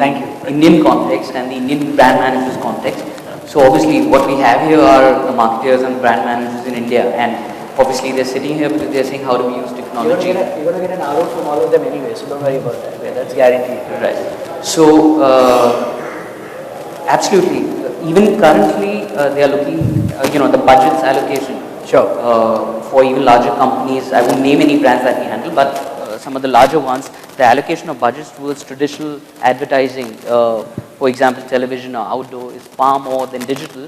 Indian context and the Indian brand managers context. So obviously what we have here are the marketers and brand managers in India, and obviously they're sitting here because they're saying how do we use technology. You're going to get an arrow from all of them anyway, so don't worry about that. That's guaranteed. Right. So absolutely. Even currently they are looking, the budget's allocation. Sure. For even larger companies, I won't name any brands that we handle, but some of the larger ones, the allocation of budgets towards traditional advertising, for example, television or outdoor, is far more than digital.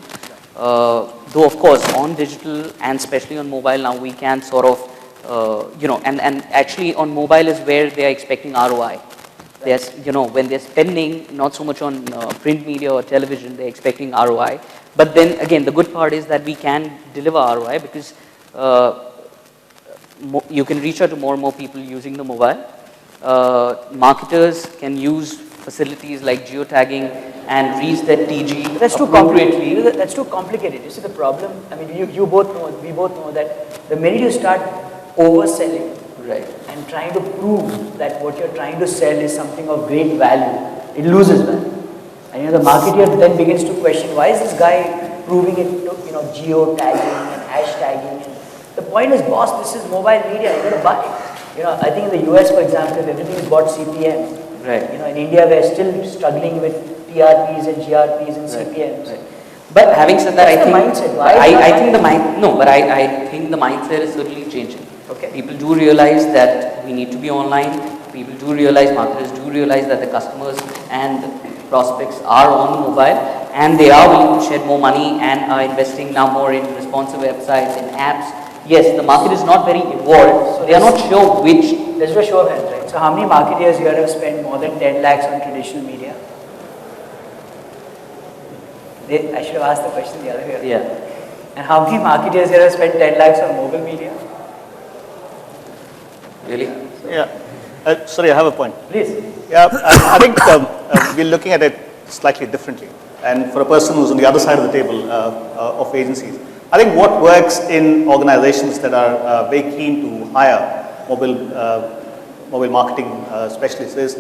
Though of course on digital and especially on mobile now we can sort of, and actually on mobile is where they are expecting ROI. There's, when they're spending not so much on print media or television, they're expecting ROI. But then again, the good part is that we can deliver ROI because you can reach out to more and more people using the mobile. Marketers can use facilities like geotagging and reach that TG That's too complicated. That's too complicated. You see the problem? I mean, we both know that the minute you start overselling and trying to prove that what you're trying to sell is something of great value, it loses value. And the marketer then begins to question, why is this guy proving it to, geo-tagging and hashtagging? And the point is, boss, this is mobile media, you got to buy it. I think in the US, for example, if everything is bought CPM, in India, we're still struggling with TRPs and GRPs and CPMs. But having said that, I think mindset. I think the mindset is certainly changing. Okay. People do realize that we need to be online. People do realize, marketers do realize that the customers and prospects are on mobile, and they are willing to shed more money and are investing now more in responsive websites and apps. Yes, the market is not very evolved, so they are not sure which. Let's do a show of hands, right? So how many marketers here have spent more than 10 lakhs on traditional media? I should have asked the question the other way. Yeah. And how many marketers here have spent 10 lakhs on mobile media? Really? Yeah. Sorry, I have a point. Please. Yeah, I think we're looking at it slightly differently. And for a person who's on the other side of the table of agencies, I think what works in organizations that are very keen to hire mobile marketing specialists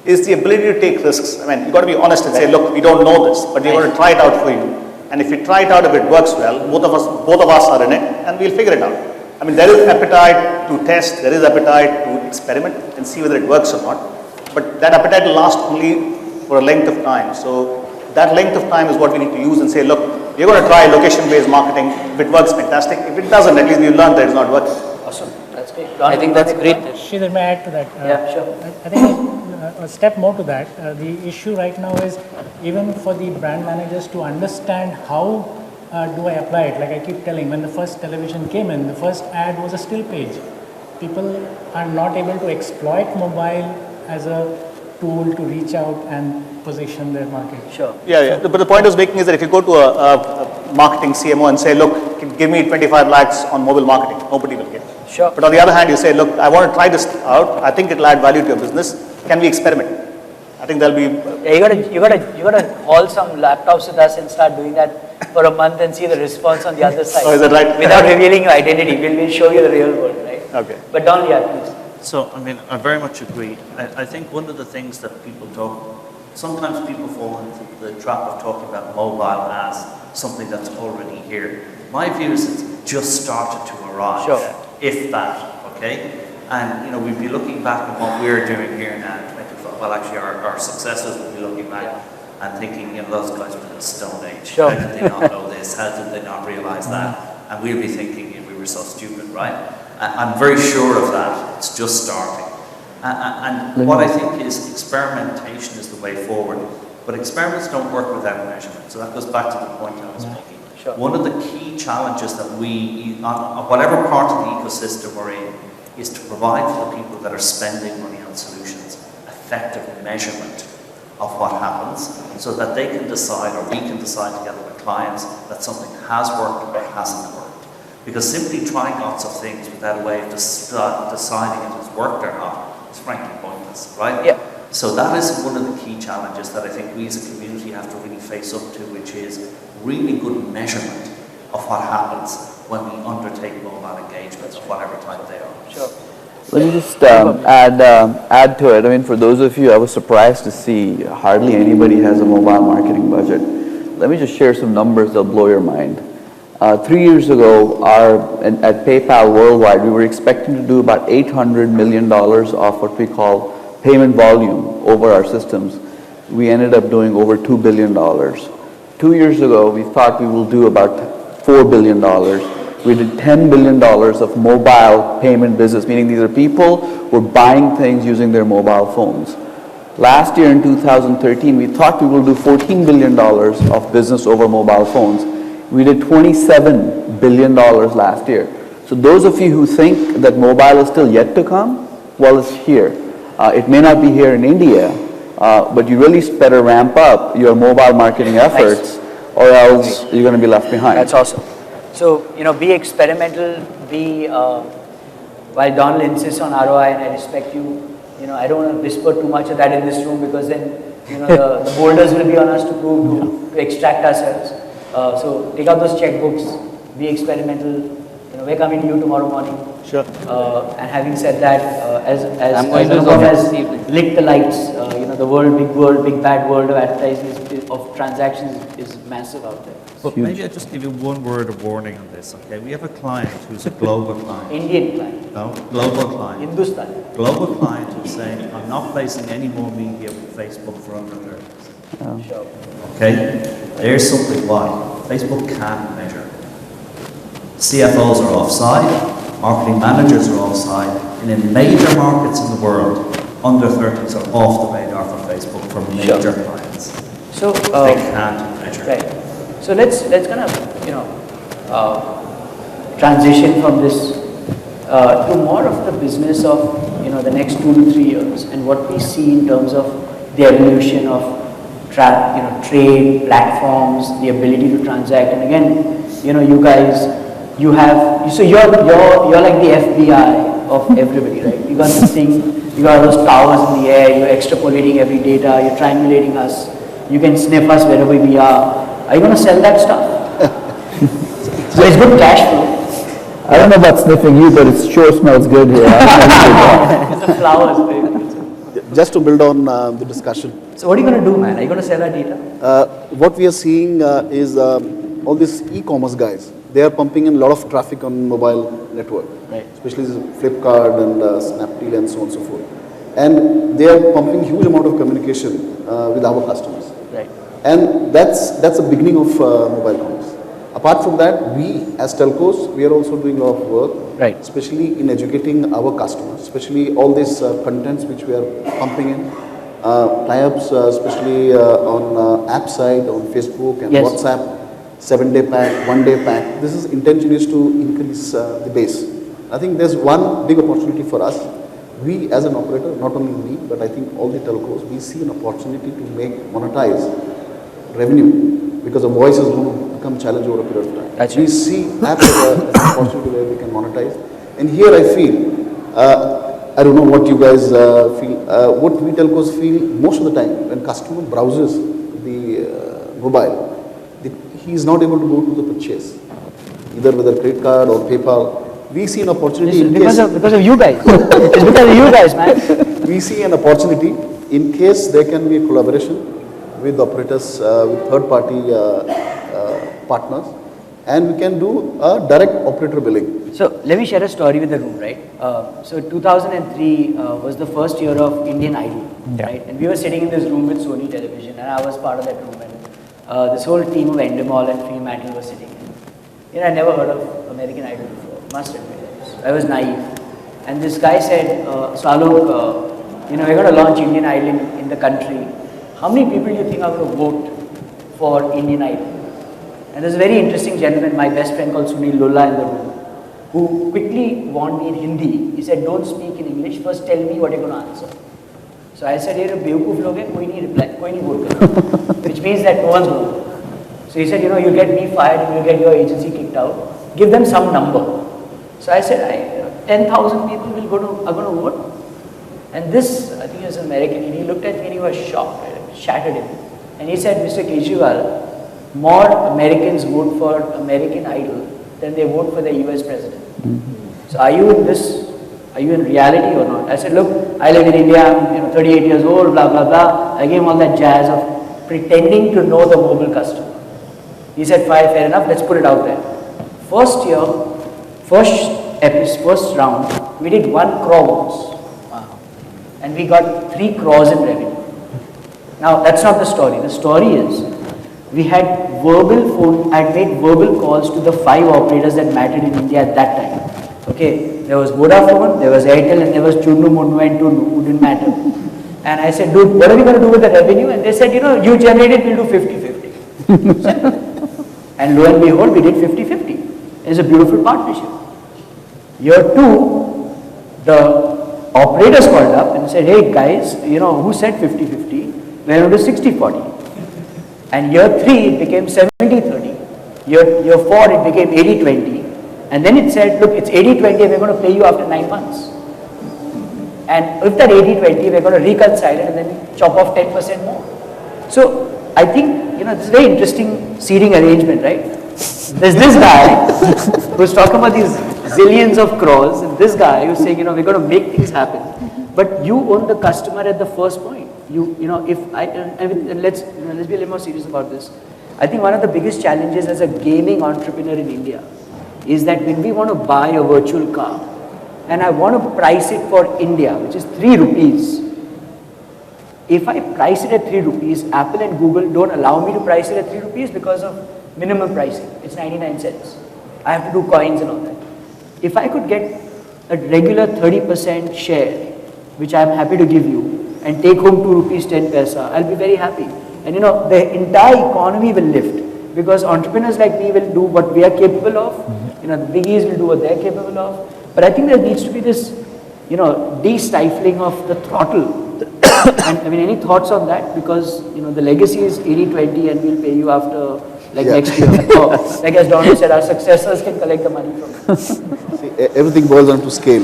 is the ability to take risks. I mean, you've got to be honest and say, look, we don't know this, but we're going to try it out for you. And if we try it out, if it works well, both of us are in it, and we'll figure it out. I mean, there is appetite to test, there is appetite to experiment and see whether it works or not. But that appetite will last only for a length of time. So that length of time is what we need to use and say, look, we're going to try location-based marketing. If it works, fantastic. If it doesn't, at least we've learned that it's not working. Awesome. That's great. I think that's great. Sridhar, may I add to that? Yeah, sure. I think a step more to that, the issue right now is even for the brand managers to understand how do I apply it? Like I keep telling, when the first television came in, the first ad was a still page. People are not able to exploit mobile as a tool to reach out and position their market. Sure. Yeah. But the point I was making is that if you go to a marketing CMO and say, look, give me 25 lakhs on mobile marketing, nobody will get it. Sure. But on the other hand, you say, look, I want to try this out. I think it'll add value to your business. Can we experiment? I think there'll be. Yeah, you gotta haul some laptops with us and start doing that for a month and see the response on the other side. Oh, is that right? Without revealing your identity, we'll show you the real world, right? Okay. But Don, yeah, please. So, I mean, I very much agree. I think one of the things that people sometimes people fall into the trap of talking about mobile as something that's already here. My view is it's just started to arrive, if that, okay? And, you know, we'd be looking back at what we're doing here now, well, actually, our successors will be looking back and thinking, you know, those guys were in the Stone Age. How did they not know this? How did they not realize that? And we'll be thinking, you know, we were so stupid, right? I'm very sure of that. It's just starting. And what I think is experimentation is the way forward. But experiments don't work without measurement. So that goes back to the point I was making. One of the key challenges that we, on whatever part of the ecosystem we're in, is to provide for the people that are spending money on solutions effective measurement of what happens so that they can decide, or we can decide together with clients, that something has worked or hasn't worked. Because simply trying lots of things without a way of deciding if it's worked or not is frankly pointless, right? Yeah. So that is one of the key challenges that I think we as a community have to really face up to, which is really good measurement of what happens when we undertake mobile engagements of whatever type they are. Sure. Let me just add to it. I mean, for those of you, I was surprised to see hardly anybody has a mobile marketing budget. Let me just share some numbers that'll blow your mind. 3 years ago, at PayPal worldwide, we were expecting to do about $800 million of what we call payment volume over our systems. We ended up doing over $2 billion. 2 years ago, we thought we will do about $4 billion. We did $10 billion of mobile payment business, meaning these are people who are buying things using their mobile phones. Last year in 2013, we thought we will do $14 billion of business over mobile phones. We did $27 billion last year. So those of you who think that mobile is still yet to come, well, it's here. It may not be here in India, but you really better ramp up your mobile marketing efforts, or else you're going to be left behind. That's awesome. So, you know, be experimental, while Donald insists on ROI, and I respect you, you know, I don't want to whisper too much of that in this room, because then, you know, the boulders will be on us to prove, to extract ourselves. So take out those checkbooks, be experimental. You know, we're coming to you tomorrow morning. Sure. And having said that, as Anupam has lit the lights, you know, the big bad world of advertising, of transactions is massive out there. But maybe I'll just give you one word of warning on this, okay? We have a client who's a global client. Indian client. No, global client. Hindustan. Global client who's saying, I'm not placing any more media with Facebook for under 30%. Sure. Okay? There's something why. Facebook can't measure. CFOs are offside, marketing managers are offside, and in major markets in the world, under 30s are off the radar for Facebook for major clients. So they can't measure. Right. So let's kind of, you know, transition from this to more of the business of, you know, the next 2 to 3 years, and what we see in terms of the evolution of trade platforms, the ability to transact. And again, you know, you guys, you're like the FBI of everybody, right? You got this thing, you got those towers in the air, you're extrapolating every data, you're triangulating us, you can sniff us wherever we are. Are you going to sell that stuff? So it's good cash flow. I don't know about sniffing you, but it sure smells good here. It's the flowers, baby. Just to build on the discussion. So what are you going to do, man? Are you going to sell our data? What we are seeing is all these e-commerce guys. They are pumping in a lot of traffic on mobile network, right? Especially Flipkart and Snapdeal and so on and so forth. And they are pumping huge amount of communication with our customers. Right. And that's a beginning of mobile commerce. Apart from that, we as telcos, we are also doing a lot of work, right? Especially in educating our customers, especially all these contents which we are pumping in, tie-ups, especially on app side, on Facebook and WhatsApp. 7-day pack, 1-day pack. This is intention is to increase the base. I think there's one big opportunity for us. We as an operator, not only me, but I think all the telcos, we see an opportunity to monetize revenue because the voice is going to become challenge over a period of time. We see apps as an opportunity where we can monetize. And here I feel, I don't know what you guys feel, what we telcos feel most of the time when customer browses the mobile, he is not able to go to the purchase, either with a credit card or PayPal. We see an opportunity in because of you guys. It's because of you guys, man. We see an opportunity in case there can be a collaboration with operators, with third-party partners, and we can do a direct operator billing. So let me share a story with the room, right? So 2003 was the first year of Indian Idol, right? And we were sitting in this room with Sony Television, and I was part of that room, and this whole team of Endemol and Fremantle was sitting. I never heard of American Idol before. Must admit, I was naive. And this guy said, so Alok, we're going to launch Indian Idol in the country. How many people do you think are going to vote for Indian Idol? And there's a very interesting gentleman, my best friend called Sunil Lola in the room, who quickly warned me in Hindi. He said, don't speak in English, first tell me what you're going to answer. So I said, you're a bewkoof log hai, koi nahi reply, koi nahi vote. Which means that no one's going to. So he said, you'll get me fired and you'll get your agency kicked out. Give them some number. So I said, 10,000 people are going to vote. And this, I think he was American, and he looked at me and he was shocked, it shattered him. And he said, Mr. Kejriwal, more Americans vote for American Idol than they vote for the US president. So are you in this, are you in reality or not? I said, look, I live in India, I'm 38 years old, blah, blah, blah. I gave him all that jazz of pretending to know the mobile customer. He said, fine, fair enough, let's put it out there. First year, first round, we did 1 crore votes. Wow. And we got 3 crores in revenue. Now, that's not the story. The story is, we had I made verbal calls to the 5 operators that mattered in India at that time. Okay, there was Vodafone, there was Airtel, and there was Chunnu, Munnu, and Tunnu, who didn't matter. And I said, dude, what are we going to do with the revenue? And they said, you generate it, we'll do 50-50. Simple. And lo and behold, we did 50-50. It's a beautiful partnership. Year 2, the operators called up and said, hey guys, who said 50-50? We're going to do 60-40. And year 3, it became 70-30. Year 4, it became 80-20. And then it said, look, it's 80-20 and we're going to pay you after 9 months. And if that 80-20, we're going to reconcile it and then chop off 10% more. So I think, this is a very interesting seeding arrangement, right? There's this guy who's talking about these zillions of crores, and this guy who's saying, we're going to make things happen. But you own the customer at the first point. Let's be a little more serious about this. I think one of the biggest challenges as a gaming entrepreneur in India is that when we want to buy a virtual car, and I want to price it for India, which is 3 rupees. If I price it at 3 rupees, Apple and Google don't allow me to price it at 3 rupees because of minimum pricing. It's 99 cents. I have to do coins and all that. If I could get a regular 30% share, which I'm happy to give you, and take home 2 rupees 10 paisa, I'll be very happy. And the entire economy will lift because entrepreneurs like me will do what we are capable of. The biggies will do what they're capable of. But I think there needs to be this, de-stifling of the throttle. And any thoughts on that? Because, the legacy is 80-20 and we'll pay you after, next year. Or, as Donald said, our successors can collect the money from us. See, everything boils down to scale.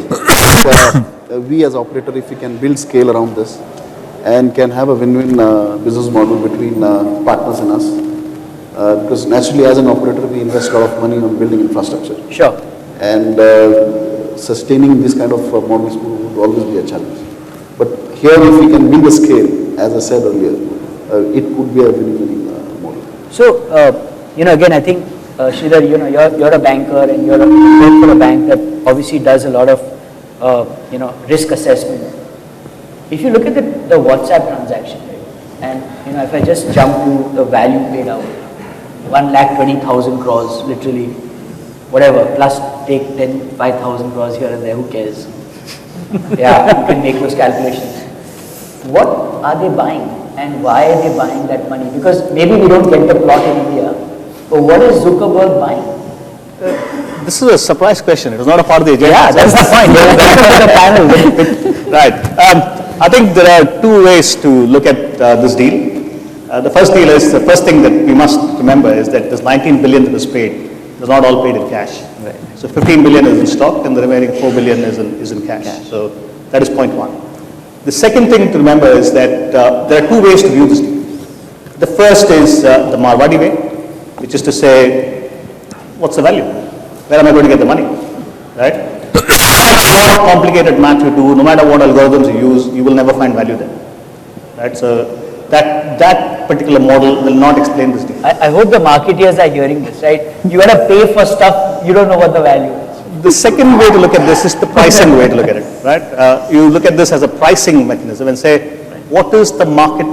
We as operator, if we can build scale around this and can have a win-win business model between partners and us. Because naturally as an operator, we invest a lot of money on building infrastructure. Sure. And sustaining this kind of models would always be a challenge. But here, if we can build a scale, as I said earlier, it could be a winning model. So, again, I think, Sridhar, you're a banker and you're work for a bank that obviously does a lot of, risk assessment. If you look at the WhatsApp transaction, right, and, if I just jump to the value paid out, 1,20,000 crores, literally, whatever, plus take 5,000 crores here and there, who cares? Yeah, you can make those calculations. What are they buying and why are they buying that money? Because maybe we don't get the plot in India, But what is Zuckerberg buying? This is a surprise question. It was not a part of the agenda. Yeah, that's the point. The panel. Right. I think there are two ways to look at this deal. The first thing that we must remember is that this 19 billion that was paid was not all paid in cash. Right. So 15 billion is in stock and the remaining 4 billion is in cash. So that is point one. The second thing to remember is that there are two ways to view this deal. The first is the Marwadi way, which is to say, what's the value? Where am I going to get the money? Right? No matter what complicated math you do, no matter what algorithms you use, you will never find value there. Right? So that particular model will not explain this deal. I hope the marketeers are hearing this, right? You got to pay for stuff, you don't know what the value is. The second way to look at this is the pricing way to look at it, right? You look at this as a pricing mechanism and say, what is the market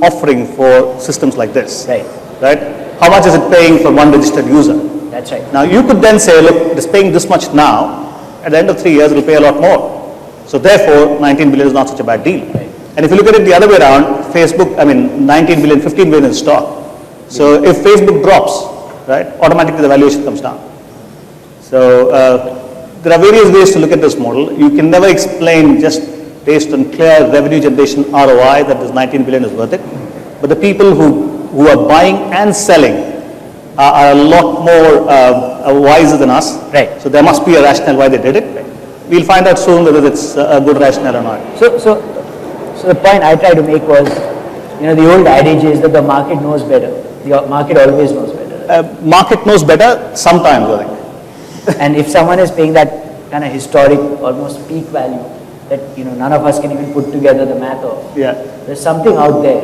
offering for systems like this? Right? How much is it paying for one registered user? That's right. Now you could then say, look, it is paying this much now. At the end of 3 years, it will pay a lot more. So therefore, 19 billion is not such a bad deal. Right. And if you look at it the other way around, Facebook, 19 billion, 15 billion is stock. So if Facebook drops, right, automatically the valuation comes down. So there are various ways to look at this model. You can never explain just based on clear revenue generation ROI that this 19 billion is worth it. But the people who are buying and selling are a lot more wiser than us. Right. So there must be a rationale why they did it. Right. We'll find out soon whether it's a good rationale or not. So the point I tried to make was, the old adage is that the market knows better. The market always knows better. Market knows better sometimes, I think. And if someone is paying that kind of historic, almost peak value, that none of us can even put together the math of. Yeah. There's something out there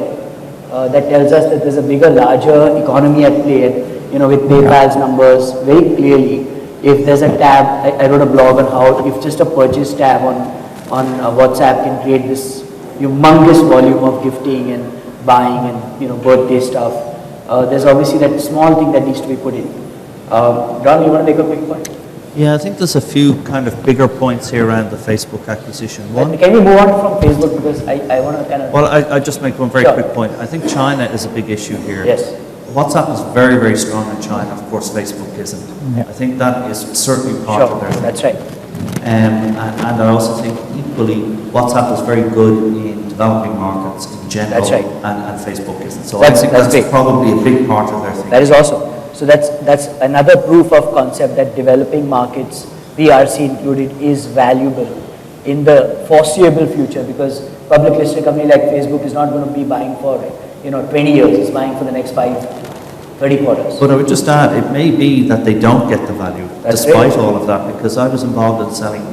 that tells us that there's a bigger, larger economy at play. And, with PayPal's numbers very clearly, if there's a tab, I wrote a blog on how if just a purchase tab on WhatsApp can create this humongous volume of gifting and buying and birthday stuff. There's obviously that small thing that needs to be put in. Ron, you want to make a quick point? Yeah, I think there's a few kind of bigger points here around the Facebook acquisition. One, can we move on from Facebook because I want to kind of... Well, I just make one very quick point. I think China is a big issue here. Yes. WhatsApp is very, very strong in China. Of course, Facebook isn't. Yeah. I think that is certainly part of their thing. That's right. And I also think equally, WhatsApp is very good in developing markets in general. That's right. And Facebook isn't. So I think that's probably a big part of their thing. That is awesome. So that's another proof of concept that developing markets, PRC included, is valuable in the foreseeable future because public listed company like Facebook is not going to be buying for 20 years. It's buying for the next 30 quarters. But I would just add, it may be that they don't get the value despite all of that because I was involved in selling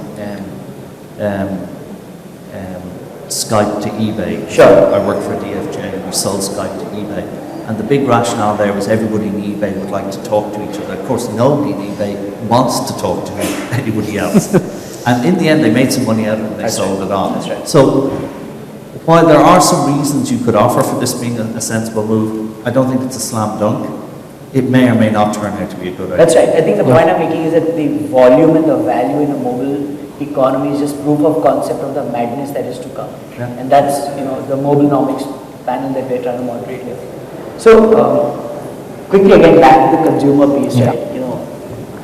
Skype to eBay. Sure. I worked for DFJ and we sold Skype to eBay. And the big rationale there was everybody in eBay would like to talk to each other. Of course, nobody in eBay wants to talk to anybody else. And in the end, they made some money out of it and they sold it on. That's right. So while there are some reasons you could offer for this being a sensible move, I don't think it's a slam dunk. It may or may not turn out to be a good idea. That's right. I think the point I'm making is that the volume and the value in a mobile economy is just proof of concept of the madness that is to come. Yeah. And that's, the mobilenomics panel that we're trying to moderate here. So, quickly again back to the consumer piece, right?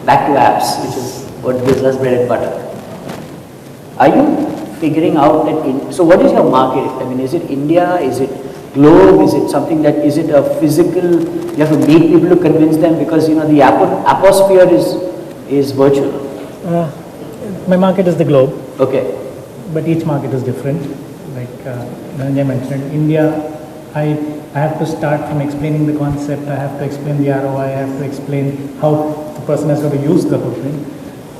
Back to apps, which is what gives us bread and butter. Are you figuring out that, so what is your market? I mean, is it India? Is it globe? Is it something that, is it a physical, you have to meet people to convince them? Because, the atmosphere is virtual. My market is the globe. Okay. But each market is different. Like Dhananjay mentioned, India, I have to start from explaining the concept, I have to explain the ROI, I have to explain how the person has got to use the whole thing.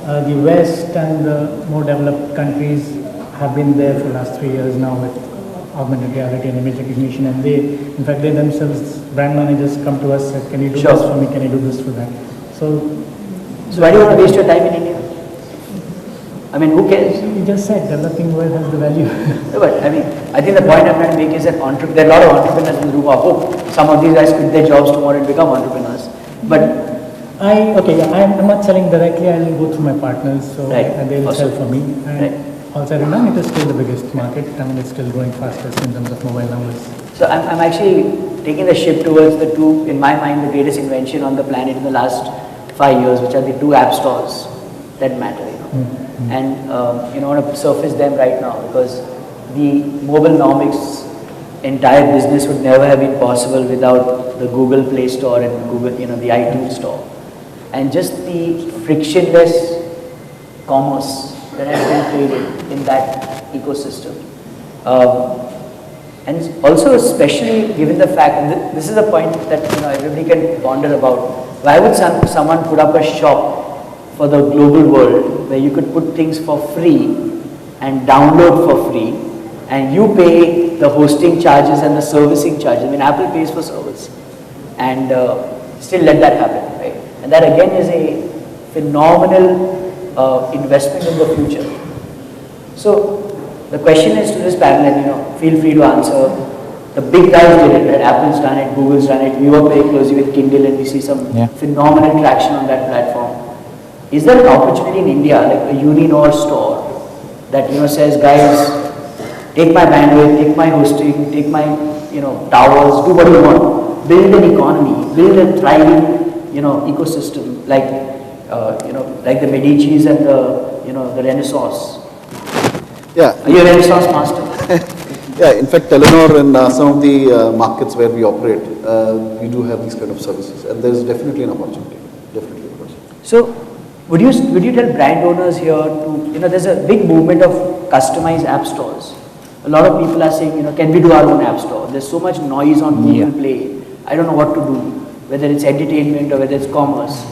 The West and the more developed countries have been there for the last 3 years now with augmented reality and image recognition, and they themselves, brand managers come to us, say, can you do this for me, can you do this for that? So why do you want to waste your time in India? I mean, who cares? You just said developing world has the value. No, but I think the point I'm trying to make is that there are a lot of entrepreneurs in the room. I hope some of these guys quit their jobs tomorrow and become entrepreneurs. But I'm not selling directly. I will go through my partners, so and they will sell for me. And all said and done, it is still the biggest market. I mean, it's still growing fastest in terms of mobile numbers. So I'm actually taking the ship towards the two, in my mind, the greatest invention on the planet in the last 5 years, which are the two app stores that matter, you know. And I want to surface them right now because the mobilenomics entire business would never have been possible without the Google Play Store and Google, the iTunes Store. And just the frictionless commerce that has been created in that ecosystem. And also especially given the fact, and this is a point that everybody can ponder about, why would someone put up a shop for the global world where you could put things for free and download for free and you pay the hosting charges and the servicing charges. I mean, Apple pays for service and still let that happen, right? And that again is a phenomenal investment in the future. So the question is to this panel, and feel free to answer. The big guys did it, right? Apple's done it, Google's done it. We work very closely with Kindle and we see some phenomenal traction on that platform. Is there an opportunity in India, like a Uninor store, that says, guys, take my bandwidth, take my hosting, take my towers, do what you want, build an economy, build a thriving ecosystem like like the Medicis and the Renaissance. Yeah. Are you a Renaissance master? Yeah, in fact, Telenor and some of the markets where we operate, we do have these kind of services, and there is definitely an opportunity. Definitely an opportunity. So, would you tell brand owners here to there's a big movement of customized app stores. A lot of people are saying can we do our own app store? There's so much noise on Google Play. I don't know what to do, whether it's entertainment or whether it's commerce.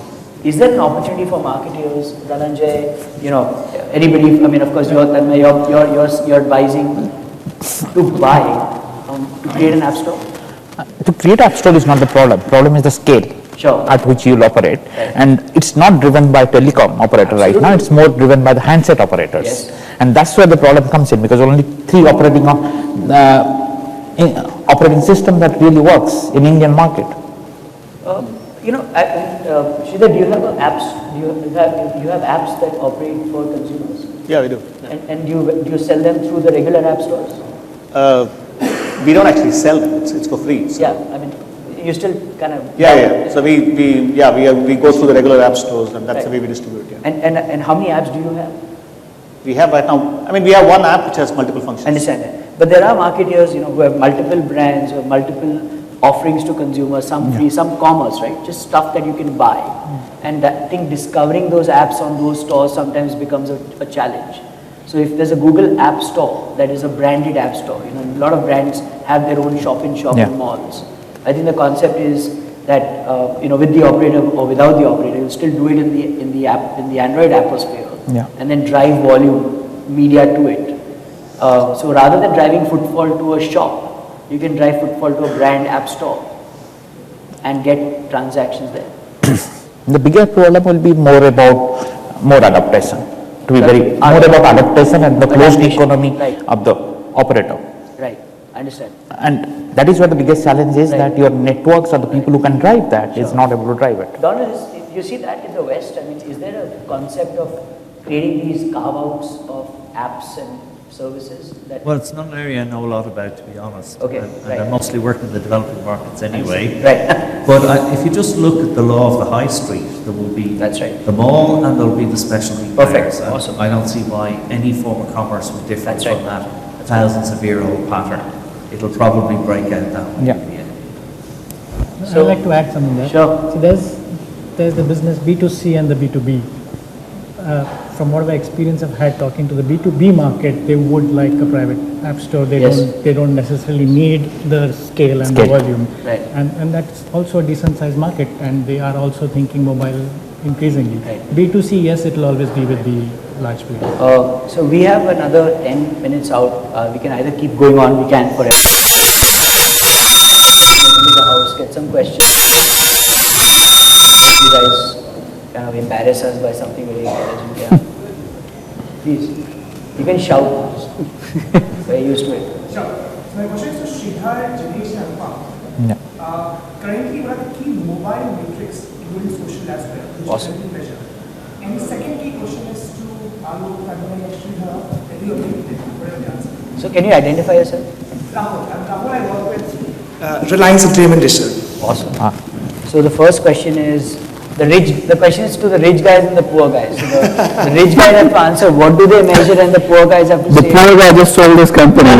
Is there an opportunity for marketeers, Dhananjay, anybody? I mean, of course, you're advising to buy, to create an app store? To create app store is not the problem. Problem is the scale at which you will operate. Right. And it's not driven by telecom operator right now. It's more driven by the handset operators. Yes. And that's where the problem comes in because only 3 operating system that really works in Indian market. Sridhar, do you have apps? Do you have apps that operate for consumers? Yeah, we do. And do you sell them through the regular app stores? We don't actually sell them. It's for free. So. Yeah, I mean, you still kind of. Yeah. So we go through the regular app stores, and that's the way we distribute. Yeah. And how many apps do you have? We have right now. I mean, we have one app which has multiple functions. I understand that. But there are marketeers, who have multiple brands or multiple offerings to consumers, some free, some commerce, right? Just stuff that you can buy. And I think discovering those apps on those stores sometimes becomes a challenge. So if there's a Google App Store that is a branded app store, a lot of brands have their own shop-in-shop in malls. I think the concept is that with the operator or without the operator, you'll still do it in the Android atmosphere, and then drive volume media to it. So rather than driving footfall to a shop, you can drive footfall to a brand app store and get transactions there. The bigger problem will be more adaptation. To be more about adaptation and the closed economy of the operator. Right, I understand. And that is where the biggest challenge is that your networks or the people who can drive that is not able to drive it. Donald, you see that in the West? I mean, is there a concept of creating these carve-outs of apps and services? Well, it's not an area I know a lot about, to be honest. Okay, and I mostly work in the developing markets anyway. Right. But if you just look at the law of the high street, there will be the mall and there will be the specialty players. Awesome. I don't see why any form of commerce would differ from that thousands of year old pattern. It'll probably break out that way. Yeah. So I'd like to add something there. Sure. So there's the business B2C and the B2B. From what my experience I've had talking to the B2B market, they would like a private app store. They don't necessarily need the scale and the volume. Right. And that's also a decent sized market, and they are also thinking mobile increasingly. Right. B2C, yes, it will always be with the large players. So we have another 10 minutes out. We can either keep going on, we can forever. Into the house, get some questions. You guys kind of embarrass us by something very intelligent. Yeah. Please, you can shout. We're used to it. Sure. So my question is to Sridhar, Janesh, and Anupam. Currently, one of the key mobile metrics doing social as well, which is helping measure. And the second key question is to Alok, Padma, and Sridhar, whatever the answer. So can you identify yourself? Rahul. Rahul, I work with Reliance Entertainment Digital. Awesome. So the first question is, the question is to the rich guys and the poor guys. So the rich guys have to answer, what do they measure, and the poor guys have to say. The poor guy just sold his company.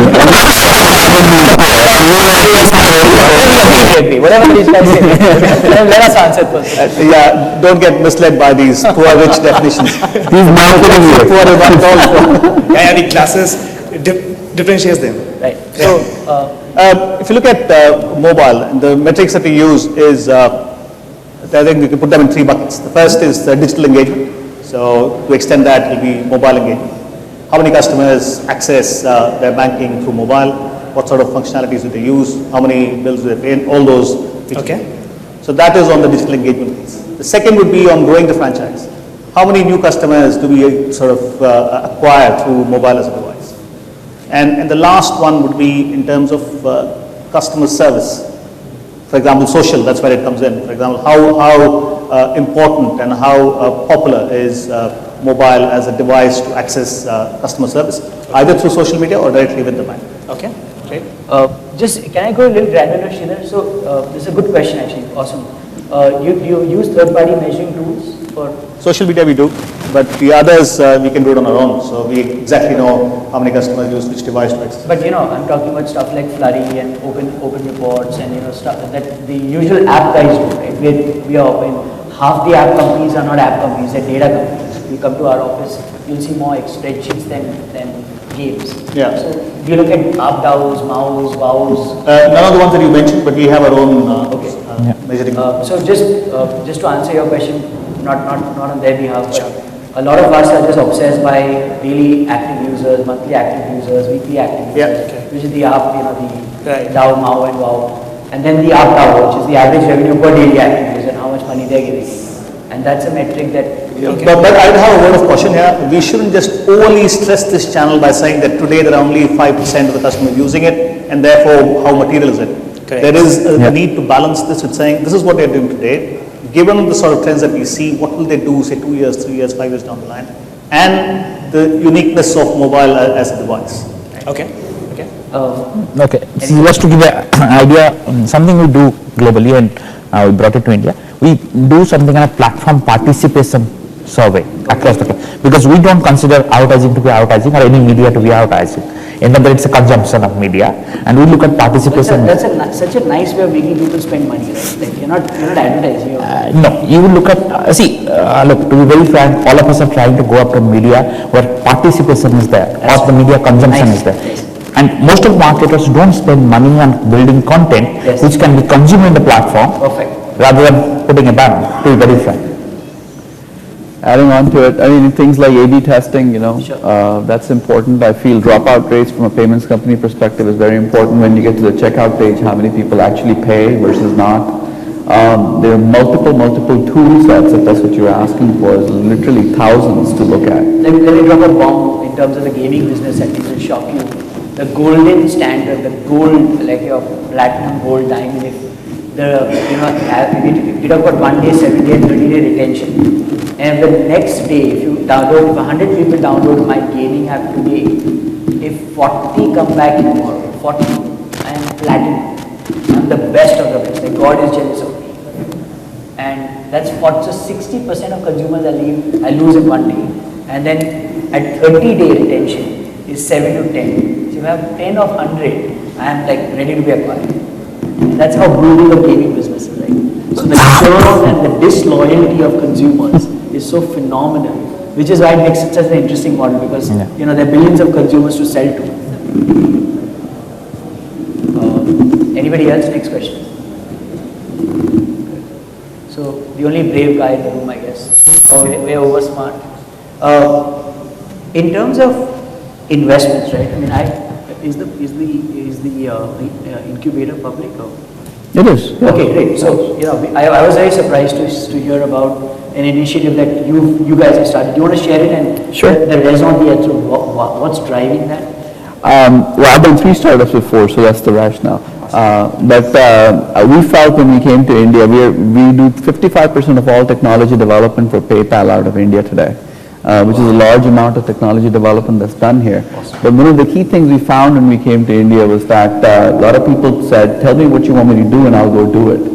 Whatever these guys say, let us answer first. Yeah, don't get misled by these poor rich definitions. He's marketing you. Poor is not called for. Yeah, the classes differentiates them. Right. So, if you look at mobile, the metrics that we use is, I think we can put them in 3 buckets. The first is digital engagement. So to extend that, it will be mobile engagement. How many customers access their banking through mobile? What sort of functionalities do they use? How many bills do they pay? All those features. Okay. So that is on the digital engagement piece. The second would be on growing the franchise. How many new customers do we sort of acquire through mobile as a device? And the last one would be in terms of customer service. For example, social, that's where it comes in. For example, how important and how popular is mobile as a device to access customer service, either through social media or directly with the bank. Okay, great. Just, can I go a little granular, Sridhar? So, this is a good question actually, awesome. You use third-party measuring tools for? Social media we do, but the others we can do it on our own. So we exactly know how many customers use which device to access. But I'm talking about stuff like Flurry and open reports and stuff that the usual app guys do, right? We are open. Half the app companies are not app companies, they're data companies. You come to our office, you'll see more spreadsheets than games. Yeah. So do you look at app DAOs, MAUs, WOWs? None of the ones that you mentioned, but we have our own measuring. So just to answer your question, not on their behalf, but a lot of us are just obsessed by daily active users, monthly active users, weekly active users, which is the app, the DAO, MAU and WOW. And then the app DAO, which is the average revenue per daily active user and how much money they're giving. And that's a metric that... But I'd have a word of caution here. We shouldn't just overly stress this channel by saying that today there are only 5% of the customers using it, and therefore how material is it? Correct. There is a need to balance this with saying this is what they're doing today. Given the sort of trends that we see, what will they do, say 2 years, 3 years, 5 years down the line, and the uniqueness of mobile as a device. Okay. Okay. So just to give an idea, something we do globally and we brought it to India. We do something on a platform participation survey across the country because we don't consider advertising to be advertising or any media to be advertising. In other words, it's a consumption of media, and we look at participation. That's such a nice way of making people spend money, right? Like you're not advertising. No, you will look at look, to be very frank, all of us are trying to go up to media where participation is there or the media consumption is there. And most of marketers don't spend money on building content which can be consumed in the platform rather than putting a banner, to be very frank. Adding on to it, I mean, things like A/B testing, that's important. I feel dropout rates from a payments company perspective is very important. When you get to the checkout page, how many people actually pay versus not. There are multiple tool sets, if that's what you're asking for, literally thousands to look at. Let me drop a bomb in terms of the gaming business and it will shock you. The golden standard, the gold, like your platinum, gold, diamond, if we talk about 1 day, 7 day, and 30 day retention. And the next day, if 100 people download my gaming app today, if 40 come back tomorrow, 40, I am platinum. I'm the best of the best. Like God is jealous of me. And that's what, so 60% of consumers I lose in 1 day. And then at 30-day retention is 7 to 10. So if I have 10 of 100, I am like ready to be acquired. And that's how brutal the gaming business is, right? So the churn and the disloyalty of consumers is so phenomenal, which is why it makes it such an interesting model because there are billions of consumers to sell to. Anybody else? Next question. So the only brave guy in the room, I guess. We're over smart. In terms of investments, right? I mean, is the incubator public? Or? It is. Yeah. Okay, great. So I was very surprised to hear about an initiative that you guys have started. Do you want to share it and the raison d'etre? What's driving that? Well, I've done 3 startups before, so that's the rationale. But we felt when we came to India, we do 55% of all technology development for PayPal out of India today. which is a large amount of technology development that's done here. But one of the key things we found when we came to India was that a lot of people said, tell me what you want me to do and I'll go do it.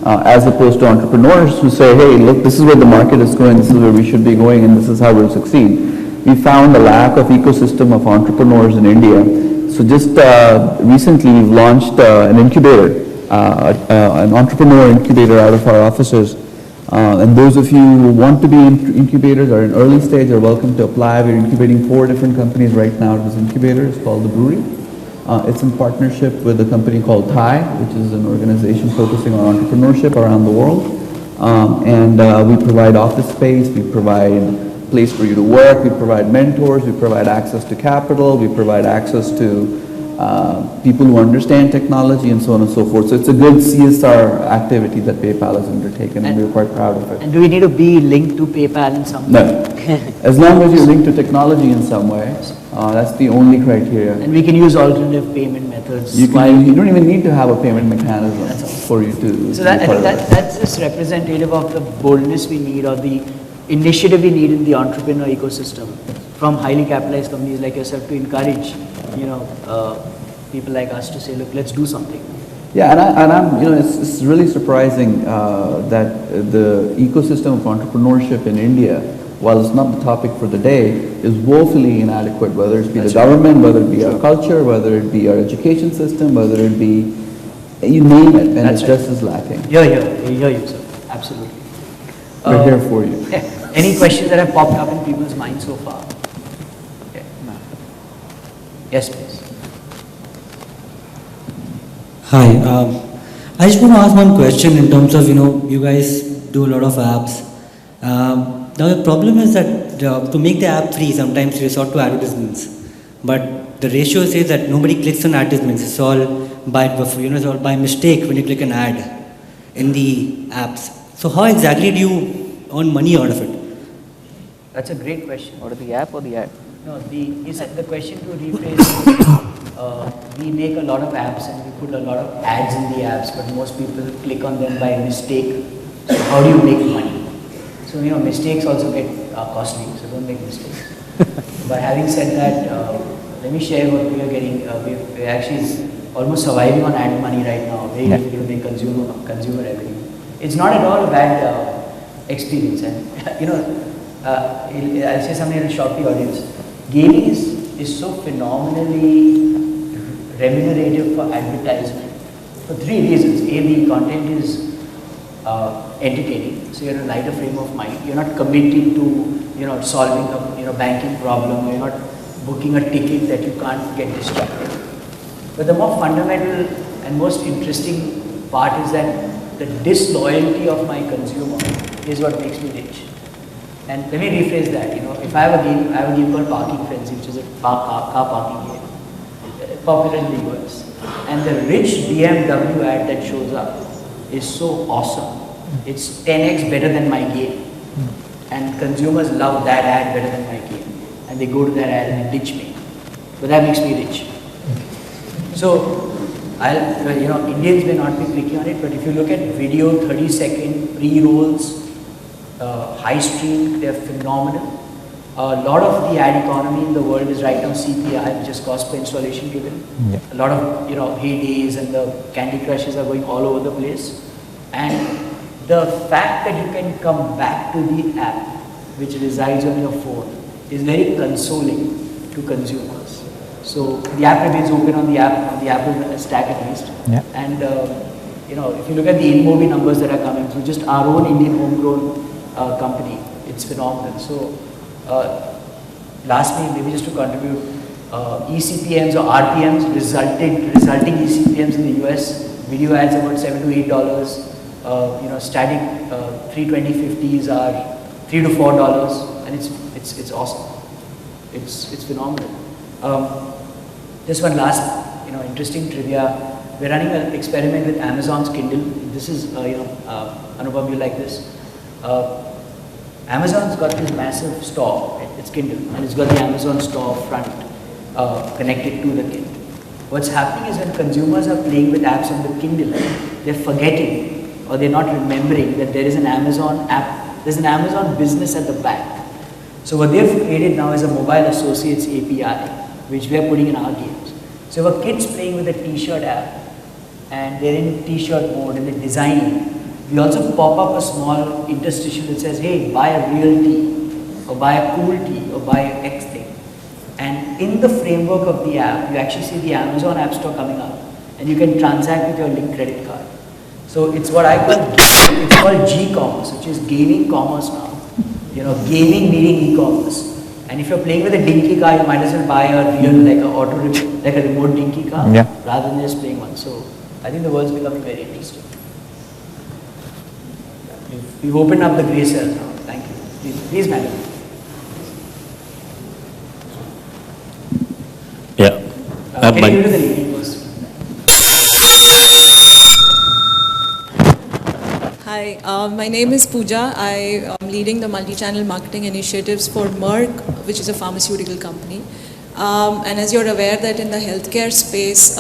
As opposed to entrepreneurs who say, hey, look, this is where the market is going, this is where we should be going, and this is how we'll succeed. We found a lack of ecosystem of entrepreneurs in India. So just recently we've launched an incubator, an entrepreneur incubator out of our offices. And those of you who want to be incubators or in early stage are welcome to apply. We're incubating 4 different companies right now at this incubator. It's called The Brewery. It's in partnership with a company called TIE, which is an organization focusing on entrepreneurship around the world. And we provide office space, we provide place for you to work, we provide mentors, we provide access to capital, we provide access to people who understand technology and so on and so forth. So it's a good CSR activity that PayPal has undertaken and we're quite proud of it. And do we need to be linked to PayPal in some way? No. As long as you're linked to technology in some way, that's the only criteria. And we can use alternative payment methods. You don't even need to have a payment mechanism for you to. So that, I think that's just representative of the boldness we need or the initiative we need in the entrepreneur ecosystem from highly capitalized companies like yourself to encourage, people like us to say, look, let's do something. Yeah, and I'm it's really surprising that the ecosystem of entrepreneurship in India, while it's not the topic for the day, is woefully inadequate, whether it be the government, whether it be our culture, whether it be our education system, whether it be, you name it, and it's just as lacking. Yeah, you, sir. Absolutely. We're here for you. Any questions that have popped up in people's minds so far? Okay. Yes, please. Hi, I just want to ask one question in terms of, you guys do a lot of apps. Now the problem is that to make the app free, sometimes you resort to advertisements. But the ratio says that nobody clicks on advertisements. It's all by, it's all by mistake when you click an ad in the apps. So how exactly do you earn money out of it? That's a great question. Out of the app or the ad? No, he said the question to rephrase. We make a lot of apps and we put a lot of ads in the apps, but most people click on them by mistake. So how do you make money? So mistakes also get costly, so don't make mistakes. But having said that, let me share what we are getting. We're actually almost surviving on ad money right now. Very difficult to make consumer revenue. It's not at all a bad experience. And I'll say something that will shock the audience. Gaming is so phenomenally remunerative for advertisement for 3 reasons. A, the content is entertaining, so you're in a lighter frame of mind. You're not committed to solving a banking problem. You're not booking a ticket that you can't get distracted. But the more fundamental and most interesting part is that the disloyalty of my consumer is what makes me rich. And let me rephrase that. If I have a game called Parking Frenzy, which is a car parking game, popular in the US. And the rich BMW ad that shows up is so awesome. It's 10x better than my game. And consumers love that ad better than my game. And they go to that ad and ditch me. But that makes me rich. So, Indians may not be clicking on it, but if you look at video, 30-second pre-rolls, high stream, they're phenomenal. A lot of the ad economy in the world is right now CPI, which is cost per installation given. Yeah. A lot of heydays and the Candy Crushes are going all over the place. And the fact that you can come back to the app, which resides on your phone, is very consoling to consumers. So the app remains open on the Apple stack at least. Yeah. And if you look at the InMobi numbers that are coming through, just our own Indian homegrown company, it's phenomenal. So lastly, maybe just to contribute, eCPMs or RPMs, resulting eCPMs in the US, video ads about $7 to $8. Static 320/50s are $3 to $4, and it's awesome. It's phenomenal. Just one last interesting trivia. We're running an experiment with Amazon's Kindle. This is Anupam, you like this. Amazon's got this massive store, it's Kindle, and it's got the Amazon store front connected to the Kindle. What's happening is when consumers are playing with apps on the Kindle, they're forgetting or they're not remembering that there is an Amazon app, there's an Amazon business at the back. So what they've created now is a mobile associates API, which we are putting in our games. So if a kid's playing with a t-shirt app, and they're in t-shirt mode and they're designing, we also pop up a small interstitial that says, hey, buy a real tee, or buy a cool tee, or buy a X thing. And in the framework of the app, you actually see the Amazon App Store coming up, and you can transact with your linked credit card. So it's what I call, it's called G-commerce, which is gaming commerce now. You know, gaming meeting e-commerce. And if you're playing with a dinky car, you might as well buy a real, like a remote dinky car, rather than just playing one. So I think the world's becoming very interesting. We've opened up the grey cells now. Thank you. Please, madam. Yeah. Can you do the lady first? Hi, my name is Pooja. I am leading the multi-channel marketing initiatives for Merck, which is a pharmaceutical company. And as you're aware that in the healthcare space,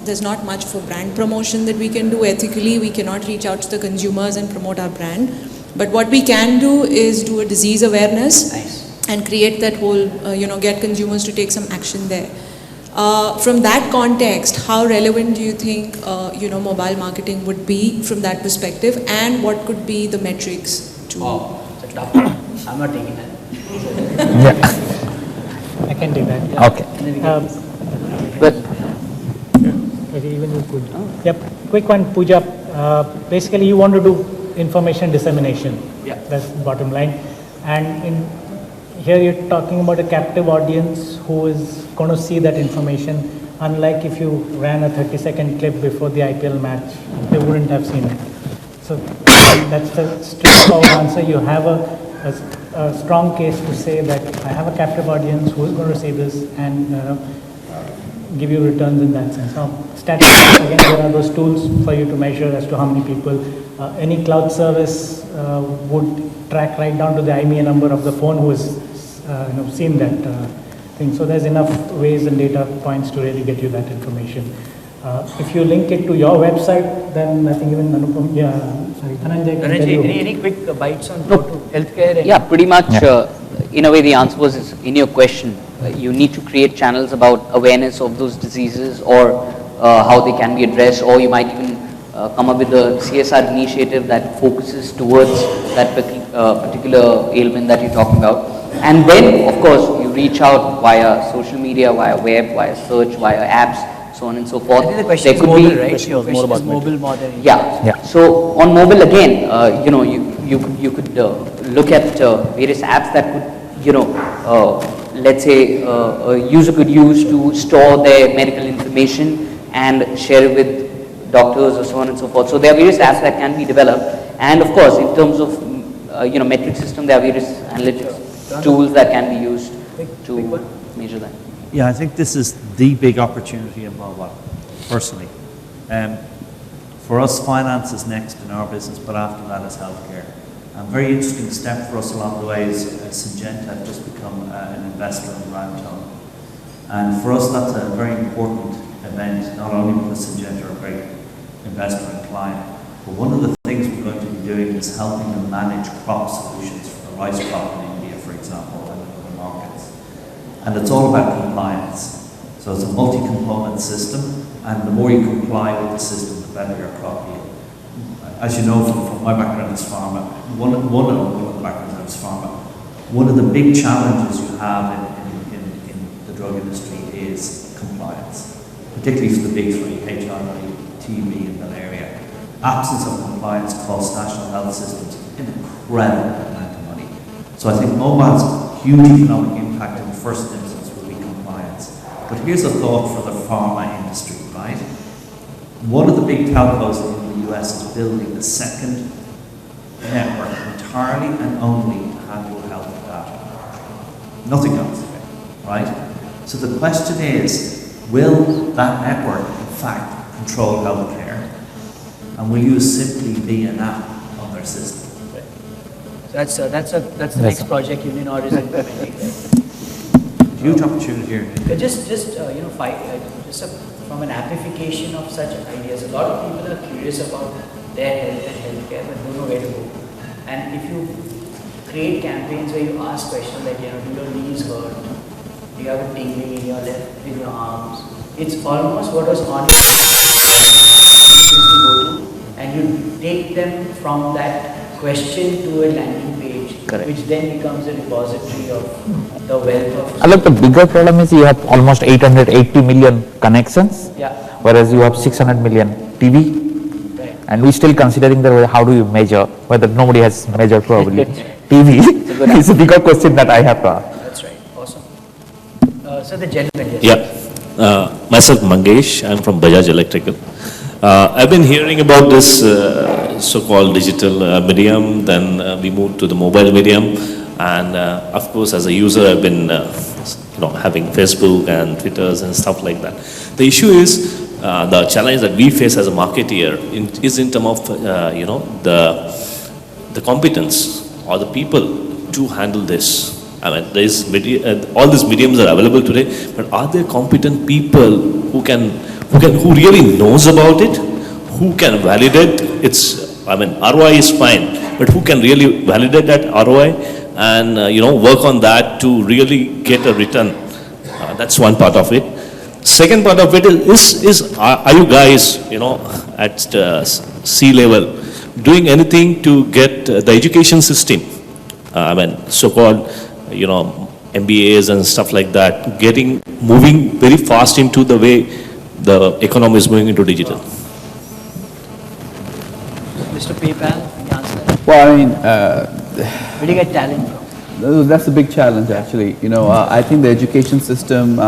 there's not much for brand promotion that we can do ethically. We cannot reach out to the consumers and promote our brand. But what we can do is do a disease awareness and create that whole, get consumers to take some action there. From that context, how relevant do you think, mobile marketing would be from that perspective, and what could be the metrics to? Wow, it's a tough one. I'm not taking that. I can take that. Yeah. Okay. But maybe even you could. Yep. Quick one, Pooja. Basically, you want to do information dissemination. Yeah. That's the bottom line. And here you're talking about a captive audience who is going to see that information. Unlike if you ran a 30-second clip before the IPL match, they wouldn't have seen it. So that's the straightforward answer. You have a strong case to say that I have a captive audience who is going to see this and give you returns in that sense. Now, statistics, again, there are those tools for you to measure as to how many people. Any cloud service would track right down to the IMEI number of the phone who has seen that thing. So there's enough ways and data points to really get you that information. If you link it to your website, then I think even Anupam, Dhananjay can tell you. Any quick bites on healthcare? Yeah, pretty much. In a way, the answer was in your question. You need to create channels about awareness of those diseases or how they can be addressed, or you might even come up with a CSR initiative that focuses towards that particular ailment that you're talking about. And then, of course, you reach out via social media, via web, via search, via apps, so on and so forth. I think the question is mobile, right? Your question is mobile more than yeah. So on mobile again, you could look at various apps that could, let's say a user could use to store their medical information and share it with doctors or so on and so forth. So there are various apps that can be developed, and of course, in terms of metric system, there are various analytics tools that can be used to measure that. Yeah, I think this is the big opportunity in mobile, personally. For us, finance is next in our business, but after that is healthcare. A very interesting step for us along the way is Syngenta have just become an investor in Roundtone. And for us, that's a very important event, not only because Syngenta are a great investor and client, but one of the things we're going to be doing is helping them manage crop solutions for the rice crop in India, for example, and in other markets. And it's all about compliance. So it's a multi-component system, and the more you comply with the system, the better your crop yield. As you know from my background as pharma, one of the backgrounds as pharma, one of the big challenges you have in the drug industry is compliance, particularly for the big three, HIV, TB, and malaria. Absence of compliance costs national health systems an incredible amount of money. So I think mobile's huge economic impact in the first instance will be compliance. But here's a thought for the pharma industry, right? One of the big telcos in the US is building the second network entirely and only to handle health data. Nothing else, right? So the question is, will that network in fact control healthcare? And will you simply be an app on their system? That's the next project Uninor is implementing. Huge opportunity here. Just from an application of such ideas, a lot of people are curious about their health and healthcare, but don't know where to go. And if you create campaigns where you ask questions like, do your knees hurt? Do you have a tingling in your left, in your arms? It's almost what was on and you take them from that question to a landing page, which then becomes a repository of the wealth of. Look, the bigger problem is you have almost 880 million connections, whereas you have 600 million TV. And we're still considering that how do you measure, whether nobody has measured probably. TV is a bigger question that I have. That's right, awesome. So the gentleman, yes. Yeah, myself Mangesh, I'm from Bajaj Electrical. I've been hearing about this so-called digital medium, then we moved to the mobile medium, and of course as a user I've been having Facebook and Twitters and stuff like that. The issue is the challenge that we face as a marketeer is in terms of the competence or the people to handle this. I mean, there is all these mediums are available today, but are there competent people who really knows about it, who can validate its? I mean, ROI is fine, but who can really validate that ROI and work on that to really get a return? That's one part of it. Second part of it is are you guys, at C level, doing anything to get the education system, I mean, so-called, MBAs and stuff like that, moving very fast into the way the economy is moving into digital? Mr. PayPal, can you answer that? Well, I mean, where do you get talent from? That's a big challenge, actually. I think the education system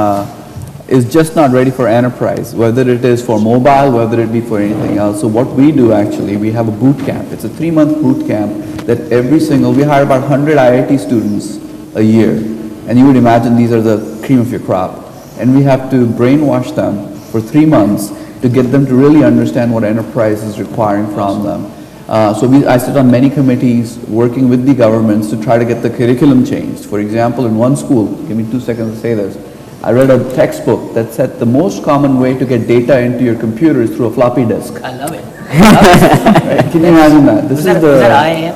is just not ready for enterprise, whether it is for mobile, whether it be for anything else. So what we do actually, we have a boot camp. It's a 3-month boot camp that we hire about 100 IIT students a year. And you would imagine these are the cream of your crop. And we have to brainwash them for 3 months to get them to really understand what enterprise is requiring from them. I sit on many committees working with the governments to try to get the curriculum changed. For example, in one school, give me 2 seconds to say this, I read a textbook that said the most common way to get data into your computer is through a floppy disk. I love it. Right? Can you imagine that? Was that IIM?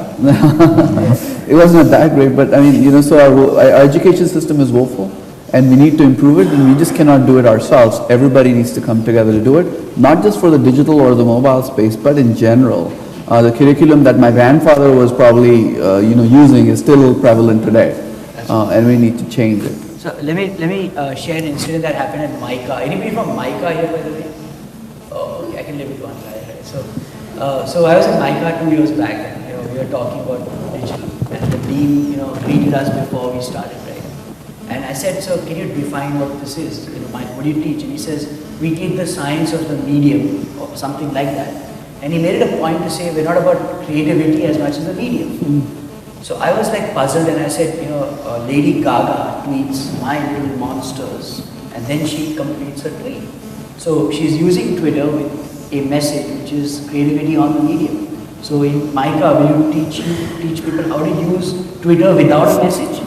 It wasn't that great, but I mean, so our education system is woeful and we need to improve it, and we just cannot do it ourselves. Everybody needs to come together to do it, not just for the digital or the mobile space, but in general. The curriculum that my grandfather was probably using is still prevalent today, and we need to change it. So let me share an incident that happened at MICA. Anybody from MICA here, by the way? Oh, okay, I can live with one guy, right? So I was at MICA 2 years back, and we were talking about digital, and the dean greeted us before we started, right? And I said, so can you define what this is? What do you teach? And he says, we teach the science of the medium, or something like that. And he made it a point to say, we're not about creativity as much as the medium. So I was like puzzled, and I said, Lady Gaga tweets My Little Monsters, and then she completes her tweet. So she's using Twitter with a message which is creativity on the medium. So in MICA, will you teach people how to use Twitter without a message?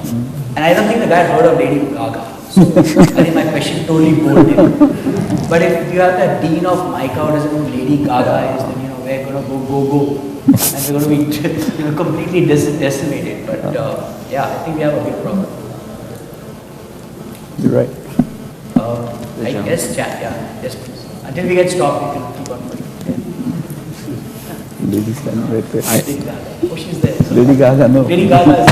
And I don't think the guy heard of Lady Gaga. So I think my question totally bored him. But if you have that dean of MICA who doesn't know who Lady Gaga is, then we're going to go. And we're going to be completely decimated. But I think we have a big problem. You're right. I guess chat, yes please. Until we get stopped, we can keep on going. Lady standing right there. Lady Gaga. Oh, she's there. So Lady Gaga, no. Lady Gaga is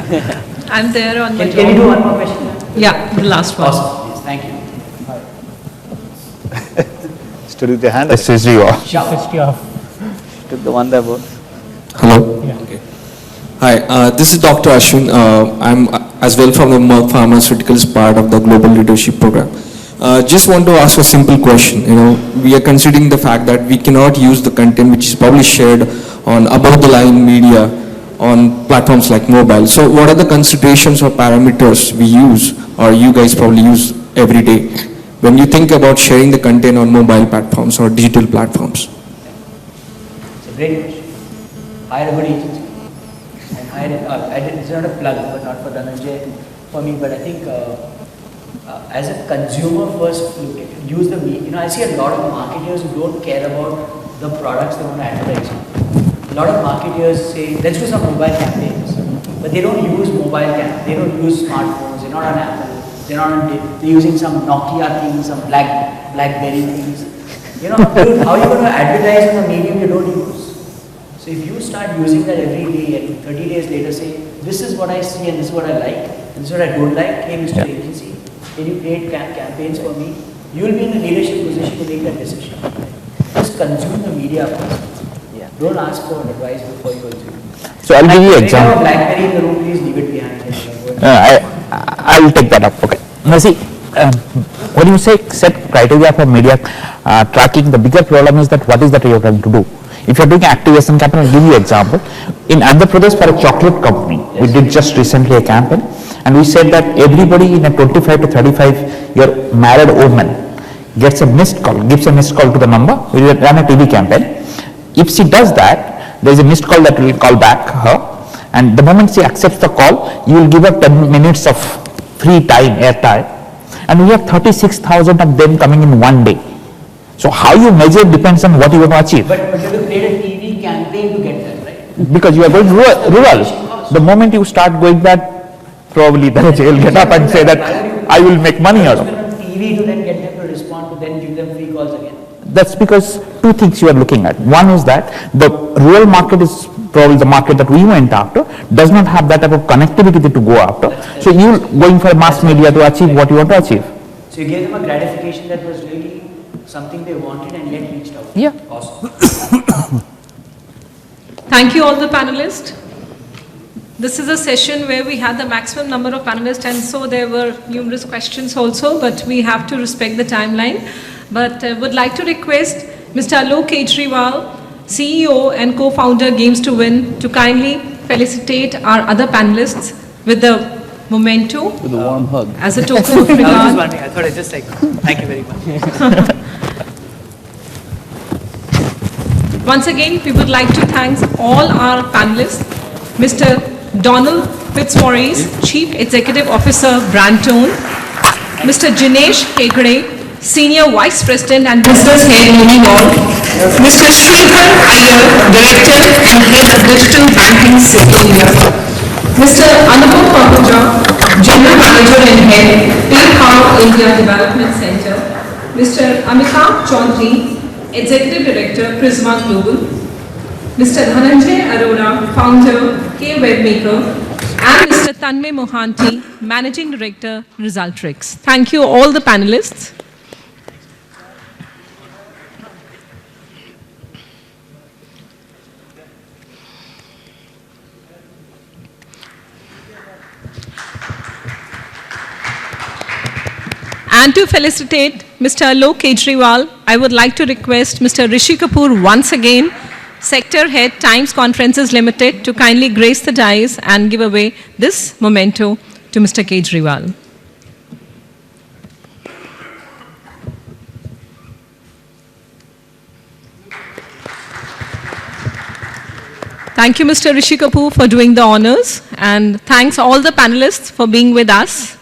there. I'm there on my job. Can we do one more question? Yeah, the last one. Awesome, yes, thank you. Stood with your hand. SSG off. SSG off. Took the one that was. Hello. Yeah. Okay. Hi, this is Dr. Ashwin. I'm as well from the Merck Pharmaceuticals part of the Global Leadership Program. Just want to ask a simple question. We are considering the fact that we cannot use the content which is probably shared on above-the-line media on platforms like mobile. So what are the considerations or parameters we use, or you guys probably use every day, when you think about sharing the content on mobile platforms or digital platforms? It's a great question. Hire a good agency. And it's not a plug, but not for Dhananjay, for me, but I think as a consumer first, use the media. I see a lot of marketers who don't care about the products they want to advertise. A lot of marketers say, let's do some mobile campaigns, but they don't use they don't use smartphones, they're not on Apple, they're using some Nokia things, some Blackberry things. You know, dude, how are you going to advertise on a medium you don't use? So if you start using that every day and 30 days later say, this is what I see and this is what I like, and this is what I don't like, hey Mr. Agency, can you create campaigns for me? You will be in a leadership position to make that decision. Just consume the media first. Yeah. Don't ask for advice before you consume. So I'll give you an example. If you have a BlackBerry in the room, please leave it behind. I will take that up. Okay. Now see, when you say set criteria for media tracking, the bigger problem is that what is that you are going to do? If you are doing activation campaign, I'll give you an example. In Andhra Pradesh for a chocolate company, we did just recently a campaign, and we said that everybody in a 25 to 35 year married woman gets a missed call, gives a missed call to the number. We ran a TV campaign. If she does that, there is a missed call that will call back her, and the moment she accepts the call, you will give her 10 minutes of free time, air time, and we have 36,000 of them coming in one day. So how you measure depends on what you want to achieve. But you have to create a TV campaign to get that, right? Because you are going rural. The moment you start going that, probably the will get up and say that I will make money out of it. TV to then get them to respond to then give them free calls again. That's because two things you are looking at. One is that the rural market is probably the market that we went after, does not have that type of connectivity to go after. So you're going for mass media to achieve what you want to achieve. So you gave them a gratification that was really something they wanted and yet reached out. Yeah. Awesome. Thank you all the panelists. This is a session where we had the maximum number of panelists, and so there were numerous questions also, but we have to respect the timeline. But would like to request Mr. Alok Kejriwal, CEO and co-founder Games to Win, to kindly felicitate our other panelists with the memento. With a warm hug. As a token of I was regard. just wondering, I thought I'd just like, thank you very much. Once again, we would like to thank all our panelists, Mr. Donald Fitzmaurice, Chief Executive Officer, Brandtone, Mr. Jinesh Hegde, Senior Vice President and Business Head, Uniworld, Mr. Sridhar Iyer, Director and Head of Digital Banking, India, Mr. Anupam Pahuja, General Manager and Head, PayPal India Development Center, Mr. Amitabh Chaudhary, Executive Director, Prisma Global, Mr. Dhananjay Arora, Founder, K-Webmaker, and Mr. Tanmay Mohanty, Managing Director, Resultrix. Thank you all the panelists. And to felicitate Mr. Alok Kejriwal, I would like to request Mr. Rishi Kapoor once again, Sector Head Times Conferences Limited, to kindly grace the dais and give away this memento to Mr. Kejriwal. Thank you, Mr. Rishi Kapoor, for doing the honors, and thanks all the panelists for being with us.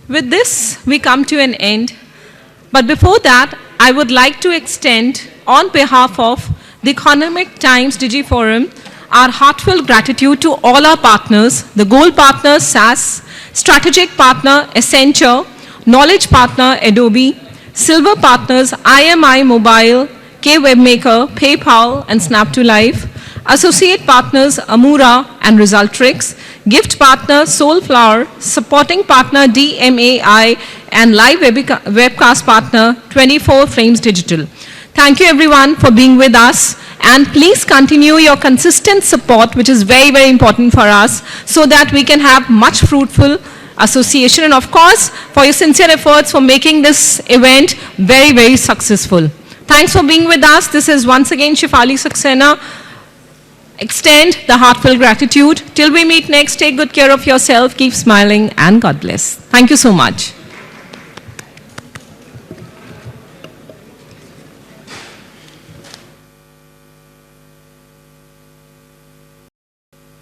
With this, we come to an end. But before that, I would like to extend, on behalf of the Economic Times Digi Forum, our heartfelt gratitude to all our partners, the Gold Partner, SAS, Strategic Partner, Accenture, Knowledge Partner, Adobe, Silver Partners, IMI Mobile, K-Webmaker, PayPal, and Snap2Live, Associate Partners, Amura and Resultrix, Gift Partner, Soulflower, Supporting Partner, DMAI, and Live Webcast Partner, 24 Frames Digital. Thank you everyone for being with us, and please continue your consistent support, which is very, very important for us, so that we can have much fruitful association, and of course, for your sincere efforts for making this event very, very successful. Thanks for being with us. This is once again Shefali Saxena. Extend the heartfelt gratitude. Till we meet next, take good care of yourself, keep smiling, and God bless. Thank you so much.